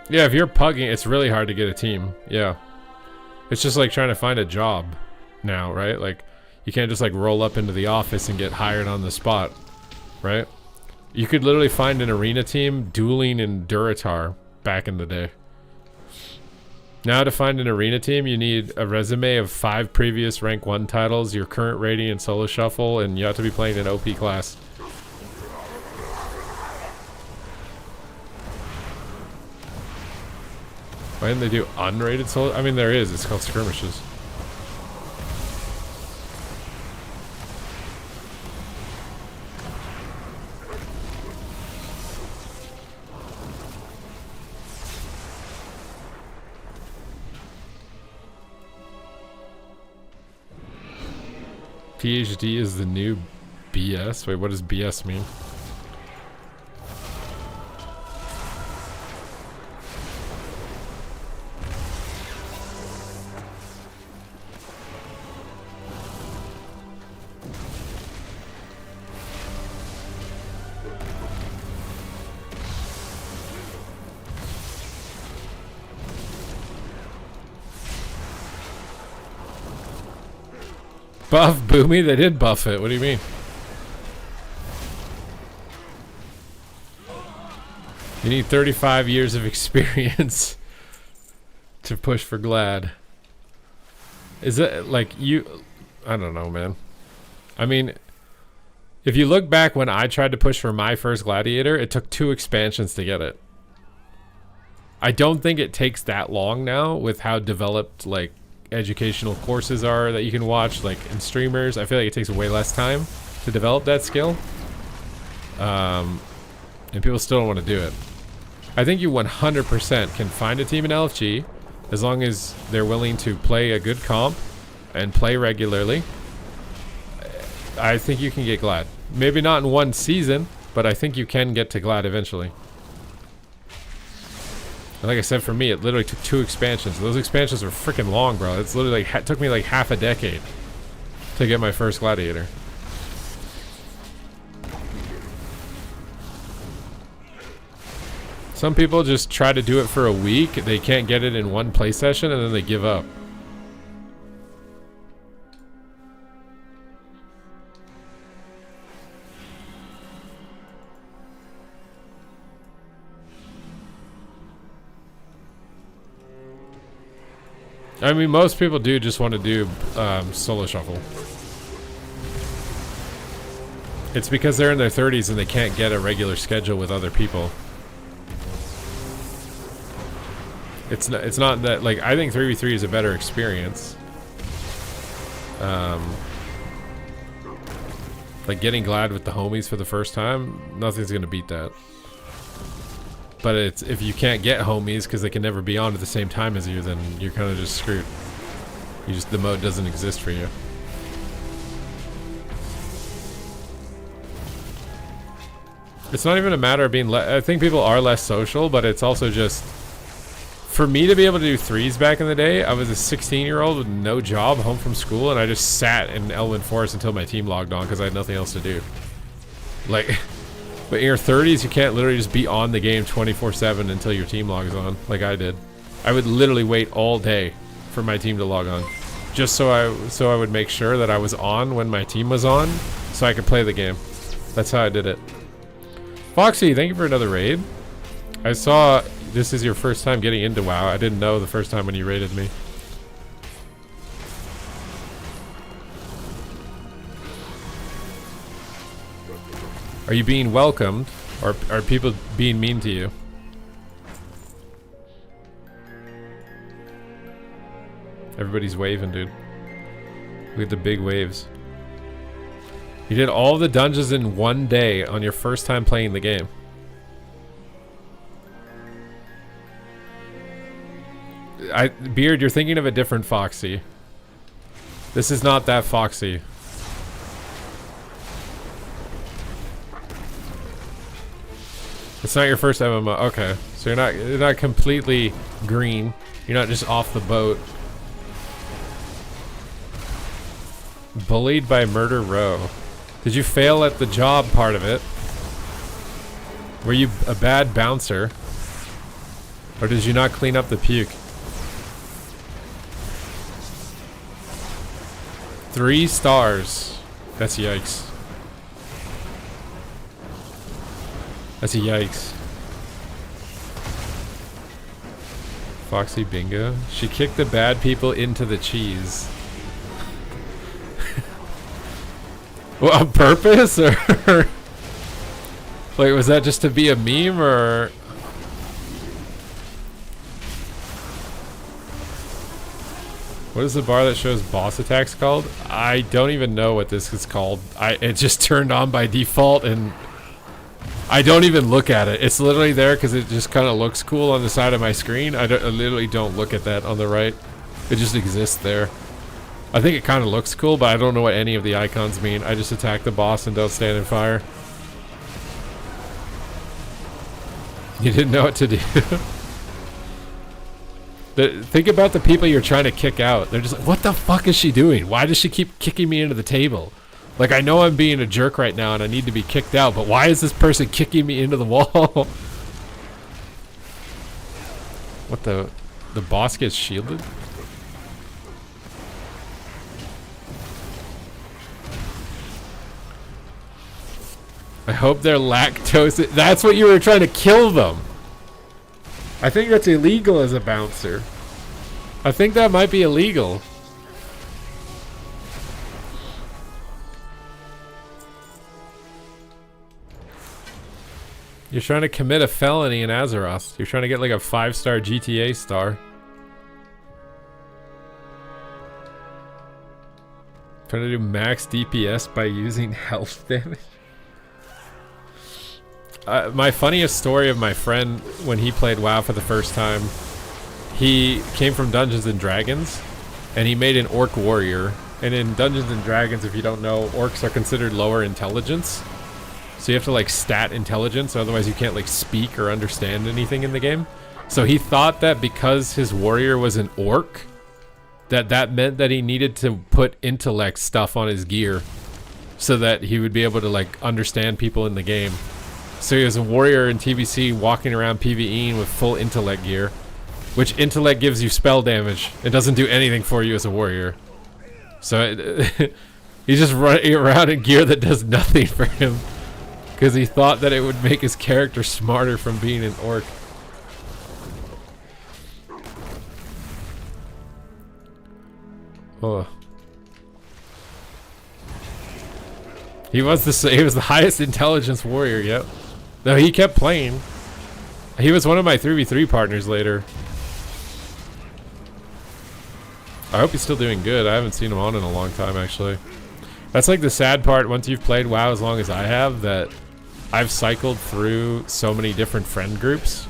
Speaker 1: Yeah, if you're pugging, it's really hard to get a team. Yeah. It's just like trying to find a job now, right? Like, you can't just like roll up into the office and get hired on the spot, right? You could literally find an arena team dueling in Duratar back in the day. Now to find an arena team, you need a resume of 5 previous rank 1 titles, your current rating in solo shuffle, and you have to be playing an OP class. Why didn't they do unrated solo? I mean, there is. It's called skirmishes. PhD is the new BS? Wait, what does BS mean? Buff Boomy? They did buff it. What do you mean? You need 35 years of experience. to push for Glad. Is it like you? I don't know, man. I mean, if you look back when I tried to push for my first Gladiator, it took 2 expansions to get it. I don't think it takes that long now with how developed like educational courses are that you can watch, like in streamers. I feel like it takes way less time to develop that skill. And people still don't want to do it. I think you 100% can find a team in LFG as long as they're willing to play a good comp and play regularly. I think you can get Glad. Maybe not in one season, but I think you can get to Glad eventually. And like I said, for me, it literally took 2 expansions. Those expansions were freaking long, bro. It's literally like, took me like half a decade to get my first Gladiator. Some people just try to do it for a week. They can't get it in one play session and then they give up. I mean, most people do just want to do solo shuffle. It's because they're in their 30s and they can't get a regular schedule with other people. It's not that, like, I think 3v3 is a better experience. Like getting Glad with the homies for the first time, nothing's gonna beat that. But it's, if you can't get homies because they can never be on at the same time as you, then you're kind of just screwed. You just, the mode doesn't exist for you. It's not even a matter of being I think people are less social, but it's also just, for me to be able to do 3s back in the day, I was a 16-year-old with no job, home from school, and I just sat in Elwyn Forest until my team logged on because I had nothing else to do. Like, but in your 30s, you can't literally just be on the game 24/7 until your team logs on, like I did. I would literally wait all day for my team to log on, just so I would make sure that I was on when my team was on, so I could play the game. That's how I did it. Foxy, thank you for another raid. I saw this is your first time getting into WoW. I didn't know the first time when you raided me. Are you being welcomed, or are people being mean to you? Everybody's waving, dude. Look at the big waves. You did all the dungeons in one day on your first time playing the game. Beard, you're thinking of a different Foxy. This is not that Foxy. It's not your first MMO. Okay, so you're not completely green. You're not just off the boat. Bullied by Murder Row. Did you fail at the job part of it? Were you a bad bouncer? Or did you not clean up the puke? 3 stars. That's yikes. That's a yikes. Foxy bingo. She kicked the bad people into the cheese. Well, on purpose, or like, was that just to be a meme, or? What is the bar that shows boss attacks called? I don't even know what this is called. It just turned on by default, and I don't even look at it. It's literally there because it just kind of looks cool on the side of my screen. I literally don't look at that on the right. It just exists there. I think it kind of looks cool, but I don't know what any of the icons mean. I just attack the boss and don't stand in fire. You didn't know what to do. Think about the people you're trying to kick out. They're just like, what the fuck is she doing? Why does she keep kicking me into the table? Like, I know I'm being a jerk right now and I need to be kicked out, but why is this person kicking me into the wall? What the boss gets shielded? I hope they're lactose. That's what you were trying to kill them. I think that's illegal as a bouncer. I think that might be illegal. You're trying to commit a felony in Azeroth. You're trying to get like a 5-star GTA star. Trying to do max DPS by using health damage. My funniest story of my friend when he played WoW for the first time, he came from Dungeons and Dragons and he made an orc warrior. And in Dungeons and Dragons, if you don't know, orcs are considered lower intelligence. So you have to like stat intelligence, otherwise you can't like speak or understand anything in the game. So he thought that because his warrior was an orc, that meant that he needed to put intellect stuff on his gear so that he would be able to like understand people in the game. So he was a warrior in TBC walking around PvEing with full intellect gear, which intellect gives you spell damage. It doesn't do anything for you as a warrior. So he's just running around in gear that does nothing for him because he thought that it would make his character smarter from being an orc. Oh. He was the highest intelligence warrior, yep. No, he kept playing. He was one of my 3v3 partners later. I hope he's still doing good. I haven't seen him on in a long time, actually. That's like the sad part once you've played WoW as long as I have, that I've cycled through so many different friend groups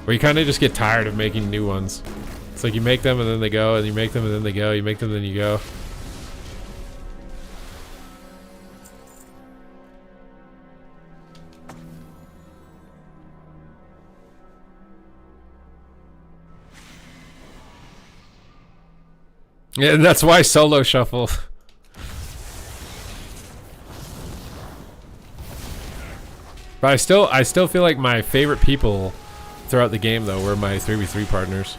Speaker 1: where you kind of just get tired of making new ones. It's like you make them and then they go, and you make them and then they go, you make them and then you go. Yeah, and that's why solo shuffle. But I still feel like my favorite people throughout the game though were my 3v3 partners.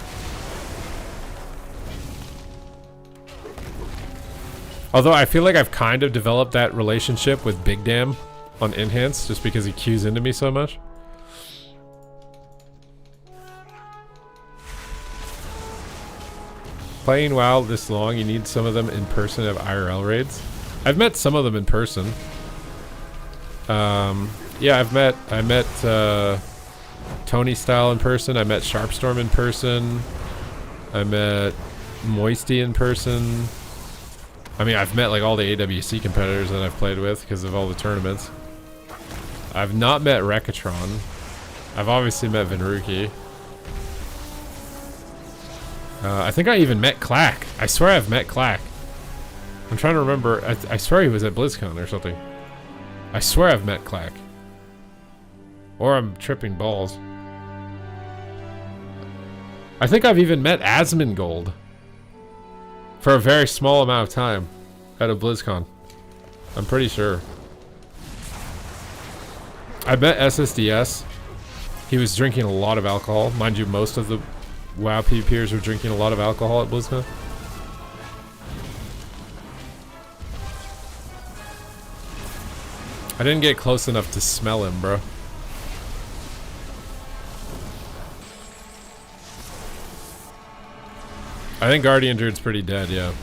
Speaker 1: Although I feel like I've kind of developed that relationship with Big Dam on Enhance just because he cues into me so much. Playing WoW this long, you need some of them in person to have IRL raids. I've met some of them in person. Yeah, I met Tony Style in person. I met Sharpstorm in person. I met Moisty in person. I mean, I've met like all the AWC competitors that I've played with because of all the tournaments. I've not met Rekatron. I've obviously met Vinruki. I think I even met Clack. I swear I've met Clack. I'm trying to remember. I swear he was at BlizzCon or something. I swear I've met Clack. Or I'm tripping balls. I think I've even met Asmongold. For a very small amount of time. At a BlizzCon. I'm pretty sure. I met SSDS. He was drinking a lot of alcohol. Mind you, most of the WoW PvPers were drinking a lot of alcohol at BlizzCon. I didn't get close enough to smell him, bro. I think Guardian Druid's pretty dead, yeah.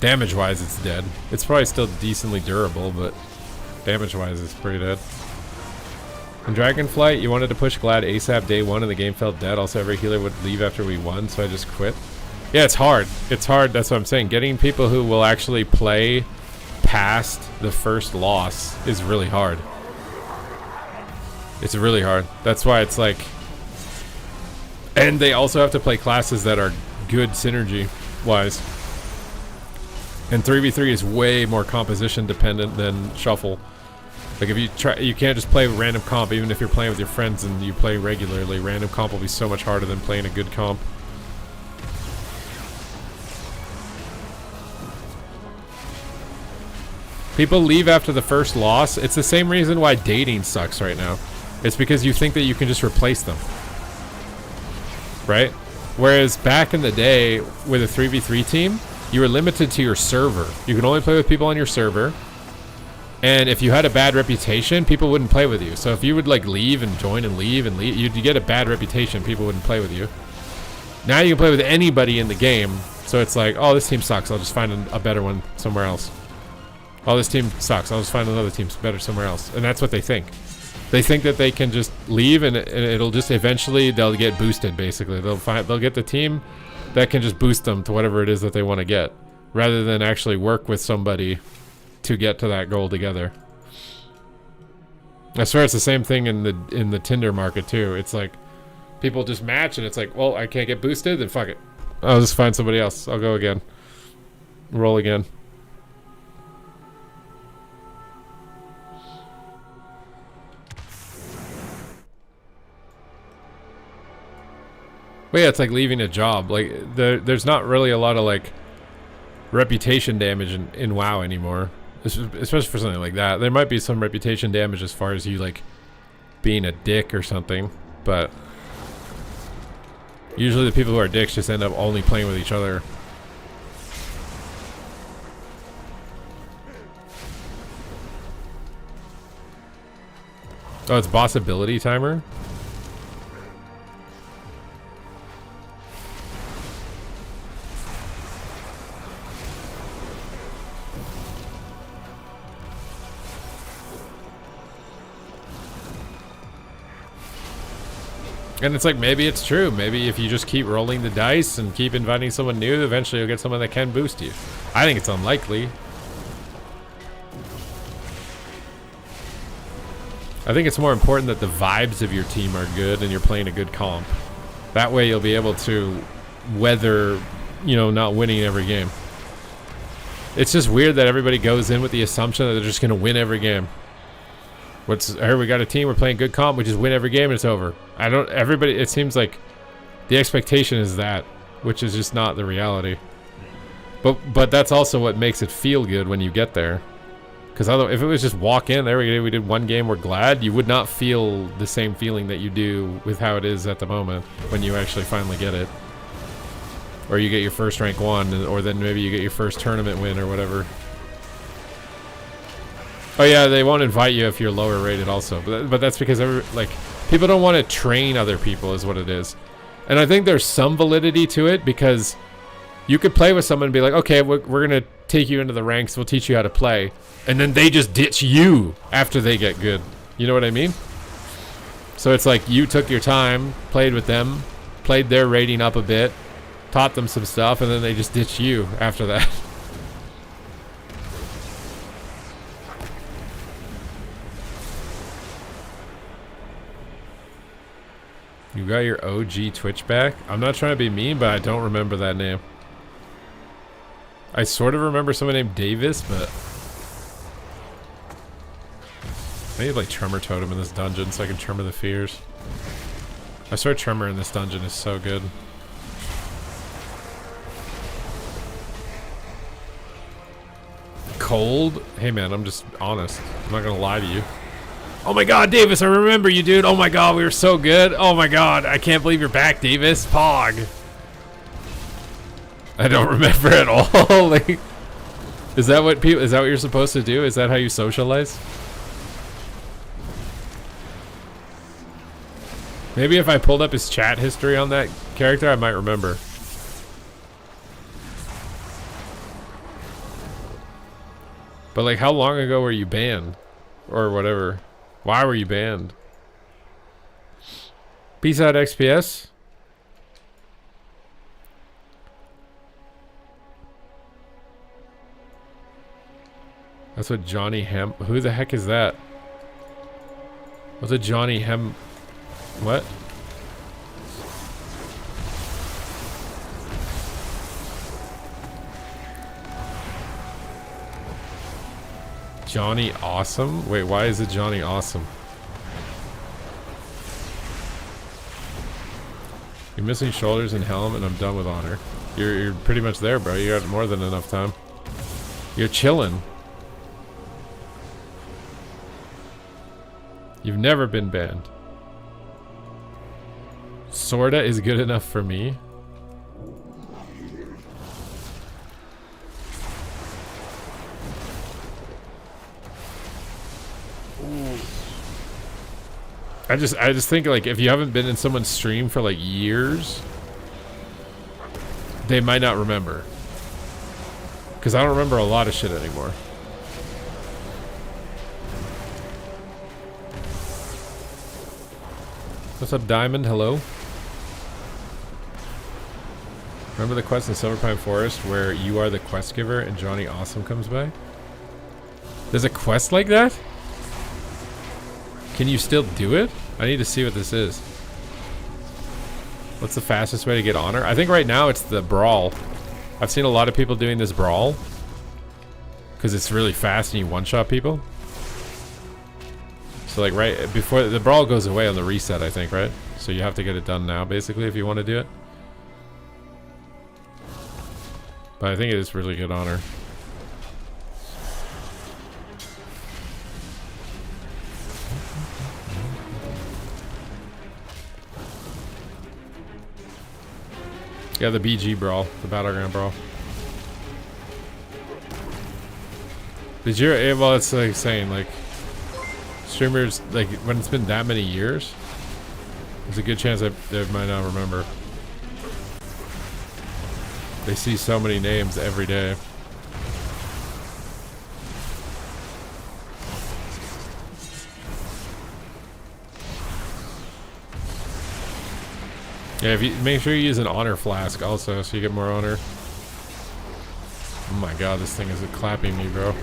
Speaker 1: Damage-wise, it's dead. It's probably still decently durable, but damage-wise, it's pretty dead. In Dragonflight, you wanted to push Glad ASAP day one and the game felt dead. Also, every healer would leave after we won, so I just quit. Yeah, it's hard. It's hard, that's what I'm saying. Getting people who will actually play past the first loss is really hard. It's really hard. That's why it's like... And they also have to play classes that are good synergy-wise. And 3v3 is way more composition dependent than Shuffle. Like if you try, you can't just play random comp. Even if you're playing with your friends and you play regularly, random comp will be so much harder than playing a good comp. People leave after the first loss. It's the same reason why dating sucks right now. It's because you think that you can just replace them. Right? Whereas back in the day with a 3v3 team, you were limited to your server. You could only play with people on your server. And if you had a bad reputation, people wouldn't play with you. So if you would like leave and join and leave and leave, you'd get a bad reputation, people wouldn't play with you. Now you can play with anybody in the game. So it's like, oh, this team sucks. I'll just find a better one somewhere else. Oh, this team sucks. I'll just find another team better somewhere else. And that's what they think. They think that they can just leave and it'll just eventually they'll get boosted. Basically, they'll get the team that can just boost them to whatever it is that they want to get, rather than actually work with somebody to get to that goal together. I swear it's the same thing in the Tinder market too. It's like people just match and it's like, well, I can't get boosted, then fuck it. I'll just find somebody else. I'll go again. Roll again. Well, yeah, it's like leaving a job. Like there's not really a lot of like reputation damage in WoW anymore, especially for something like that. There might be some reputation damage as far as you like being a dick or something, but usually the people who are dicks just end up only playing with each other. Oh, it's boss ability timer? And it's like, maybe it's true. Maybe if you just keep rolling the dice and keep inviting someone new, eventually you'll get someone that can boost you. I think it's unlikely. I think it's more important that the vibes of your team are good and you're playing a good comp. That way you'll be able to weather, you know, not winning every game. It's just weird that everybody goes in with the assumption that they're just going to win every game. I heard we got a team, we're playing good comp, we just win every game and it's over. It seems like the expectation is that, which is just not the reality. But that's also what makes it feel good when you get there. Because if it was just walk in, there we did one game, we're glad, you would not feel the same feeling that you do with how it is at the moment when you actually finally get it. Or you get your first rank 1, or then maybe you get your first tournament win or whatever. Oh yeah, they won't invite you if you're lower rated also. But that's because people don't want to train other people is what it is. And I think there's some validity to it because you could play with someone and be like, okay, we're going to take you into the ranks, we'll teach you how to play. And then they just ditch you after they get good. You know what I mean? So it's like you took your time, played with them, played their rating up a bit, taught them some stuff, and then they just ditch you after that. You got your OG Twitch back? I'm not trying to be mean, but I don't remember that name. I sort of remember someone named Davis, but I need like Tremor Totem in this dungeon so I can Tremor the Fears. I swear Tremor in this dungeon is so good. Cold? Hey man, I'm just honest. I'm not gonna lie to you. Oh my god, Davis, I remember you, dude. Oh my god, we were so good. Oh my god, I can't believe you're back, Davis. Pog. I don't remember at all. Like, is that what you're supposed to do? Is that how you socialize? Maybe if I pulled up his chat history on that character, I might remember. But like, how long ago were you banned? Or whatever. Why were you banned? Peace out, XPS. That's what Johnny Hem... Who the heck is that? What's a Johnny Hem... What? Johnny Awesome? Wait, why is it Johnny Awesome? You're missing shoulders and helm, and I'm done with honor. You're pretty much there, bro. You got more than enough time. You're chilling. You've never been banned. Sorta is good enough for me. I just think like if you haven't been in someone's stream for like years, they might not remember. Because I don't remember a lot of shit anymore. What's up, Diamond? Hello. Remember the quest in Silverpine Forest where you are the quest giver and Johnny Awesome comes by? There's a quest like that? Can you still do it? I need to see what this is. What's the fastest way to get honor? I think right now it's the brawl. I've seen a lot of people doing this brawl because it's really fast and you one-shot people. So like right before the brawl goes away on the reset, I think, right? So you have to get it done now basically if you want to do it. But I think it is really good honor. Yeah, the BG brawl, the battleground brawl. Did you? Well, it's like saying like streamers like when it's been that many years, there's a good chance that they might not remember. They see so many names every day. Yeah, if you make sure you use an honor flask also, so you get more honor. Oh my god, this thing is clapping me, bro.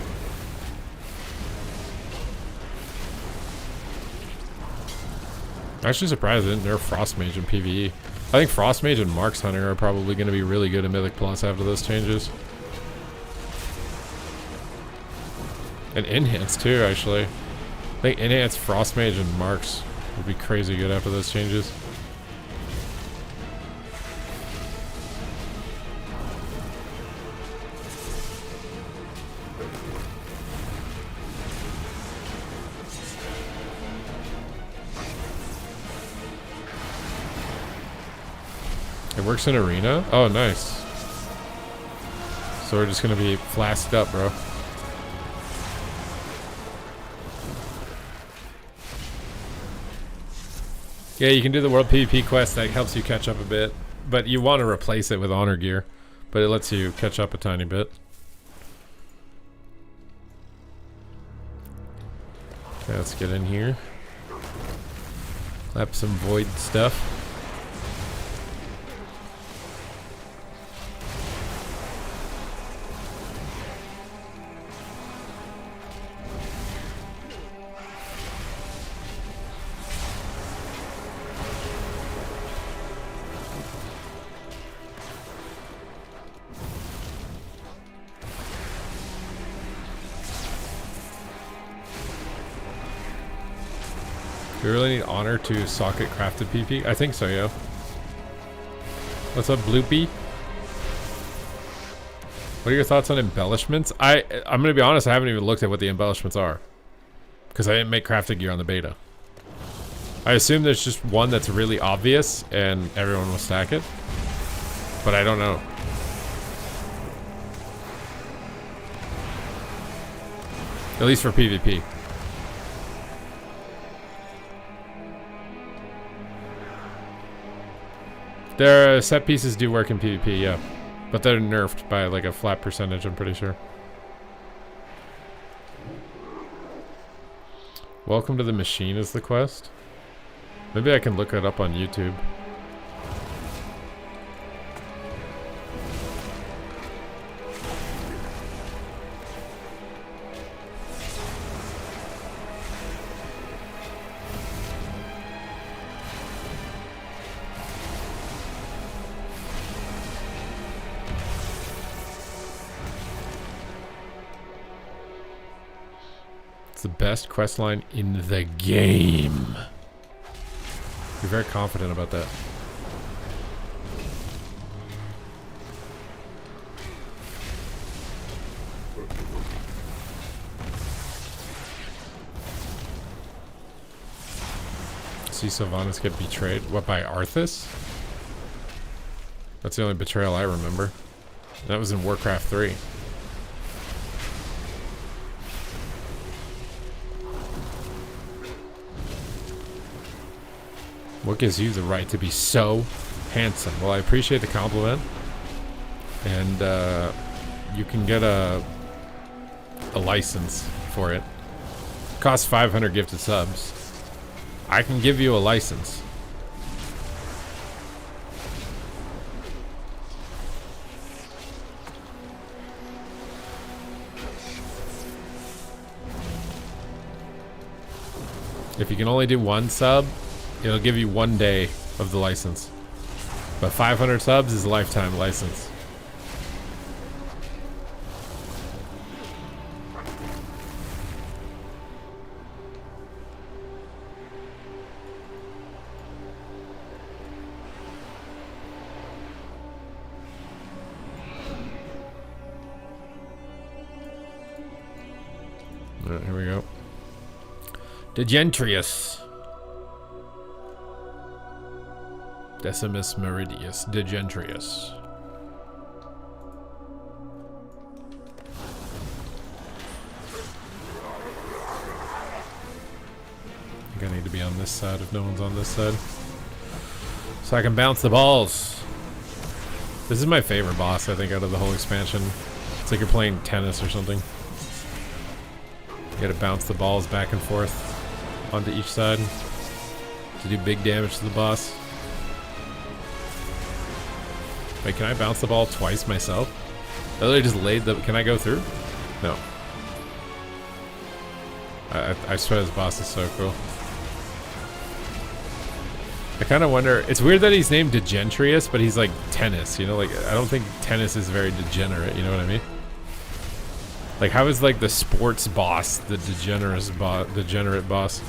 Speaker 1: Actually surprised I didn't nerf Frost Mage in PvE. I think Frost Mage and Marks Hunter are probably going to be really good in Mythic Plus after those changes. And Enhance too, actually. I think Enhance, Frost Mage, and Marks would be crazy good after those changes. It works in Arena? Oh, nice. So we're just gonna be flasked up, bro. Yeah, you can do the World PvP quest. That helps you catch up a bit. But you want to replace it with Honor Gear. But it lets you catch up a tiny bit. Okay, let's get in here. Clap some Void stuff. Do we really need honor to socket crafted PP? I think so, yeah. What's up, Bloopy? What are your thoughts on embellishments? I'm gonna be honest, I haven't even looked at what the embellishments are. Because I didn't make crafted gear on the beta. I assume there's just one that's really obvious and everyone will stack it. But I don't know. At least for PvP. Their set pieces do work in PvP, yeah. But they're nerfed by like a flat percentage, I'm pretty sure. Welcome to the Machine is the quest. Maybe I can look it up on YouTube. The best quest line in the game. You're very confident about that. See Sylvanas get betrayed. What, by Arthas? That's the only betrayal I remember. That was in Warcraft 3. What gives you the right to be so handsome? Well, I appreciate the compliment. and you can get a license for it. Costs 500 gifted subs. I can give you a license. If you can only do one sub, it'll give you 1 day of the license. But 500 subs is a lifetime license. Alright, here we go. Degentrius. Decimus Meridius. Degentrius. I think I need to be on this side if no one's on this side. So I can bounce the balls. This is my favorite boss, I think, out of the whole expansion. It's like you're playing tennis or something. You gotta bounce the balls back and forth onto each side to do big damage to the boss. Wait, can I bounce the ball twice myself? I literally just laid the... Can I go through? No. I swear this boss is so cool. I kind of wonder... It's weird that he's named Degentrius, but he's like tennis, you know? Like, I don't think tennis is very degenerate, you know what I mean? Like, how is like the sports boss the degenerate boss?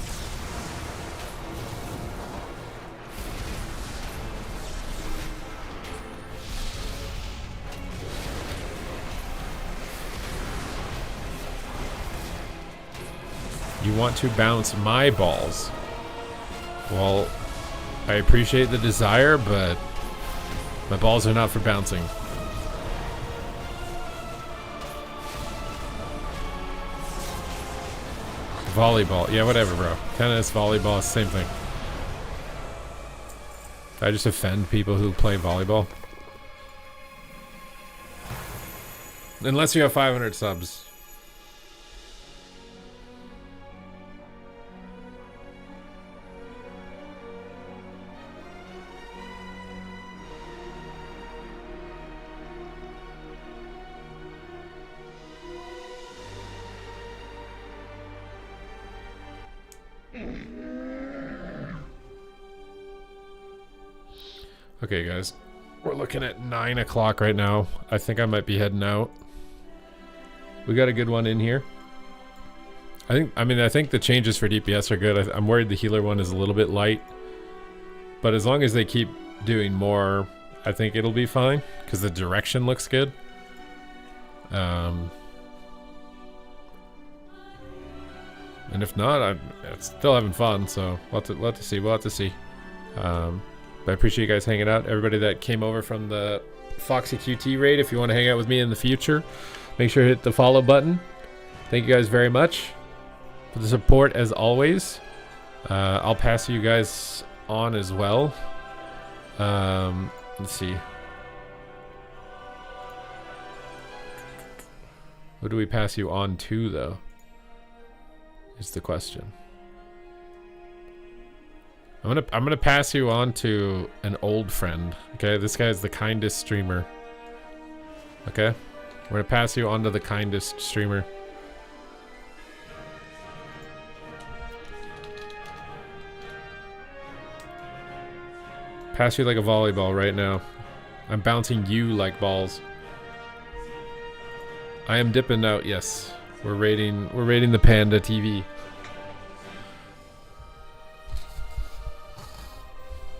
Speaker 1: You want to bounce my balls? Well, I appreciate the desire, but my balls are not for bouncing. Volleyball. Yeah, whatever, bro. Tennis, volleyball, same thing. I just offend people who play volleyball. Unless you have 500 subs. Okay, guys, we're looking at 9 o'clock right now. I think I might be heading out. We got a good one in here. I think the changes for DPS are good. I'm worried the healer one is a little bit light, but as long as they keep doing more, I think it'll be fine because the direction looks good. And if not, I'm still having fun. So we'll have to see. We'll have to see. But I appreciate you guys hanging out. Everybody that came over from the Foxy QT raid, if you want to hang out with me in the future, make sure to hit the follow button. Thank you guys very much for the support as always. I'll pass you guys on as well. Let's see. What do we pass you on to, though? Is the question. I'm gonna pass you on to an old friend. Okay, this guy is the kindest streamer. Okay, we're gonna pass you on to the kindest streamer. Pass you like a volleyball right now. I'm bouncing you like balls. I am dipping out. Yes, we're raiding the Panda TV.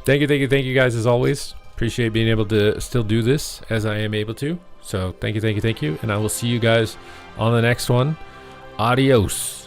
Speaker 1: Thank you guys as always. Appreciate being able to still do this as I am able to. So thank you, and I will see you guys on the next one. Adios.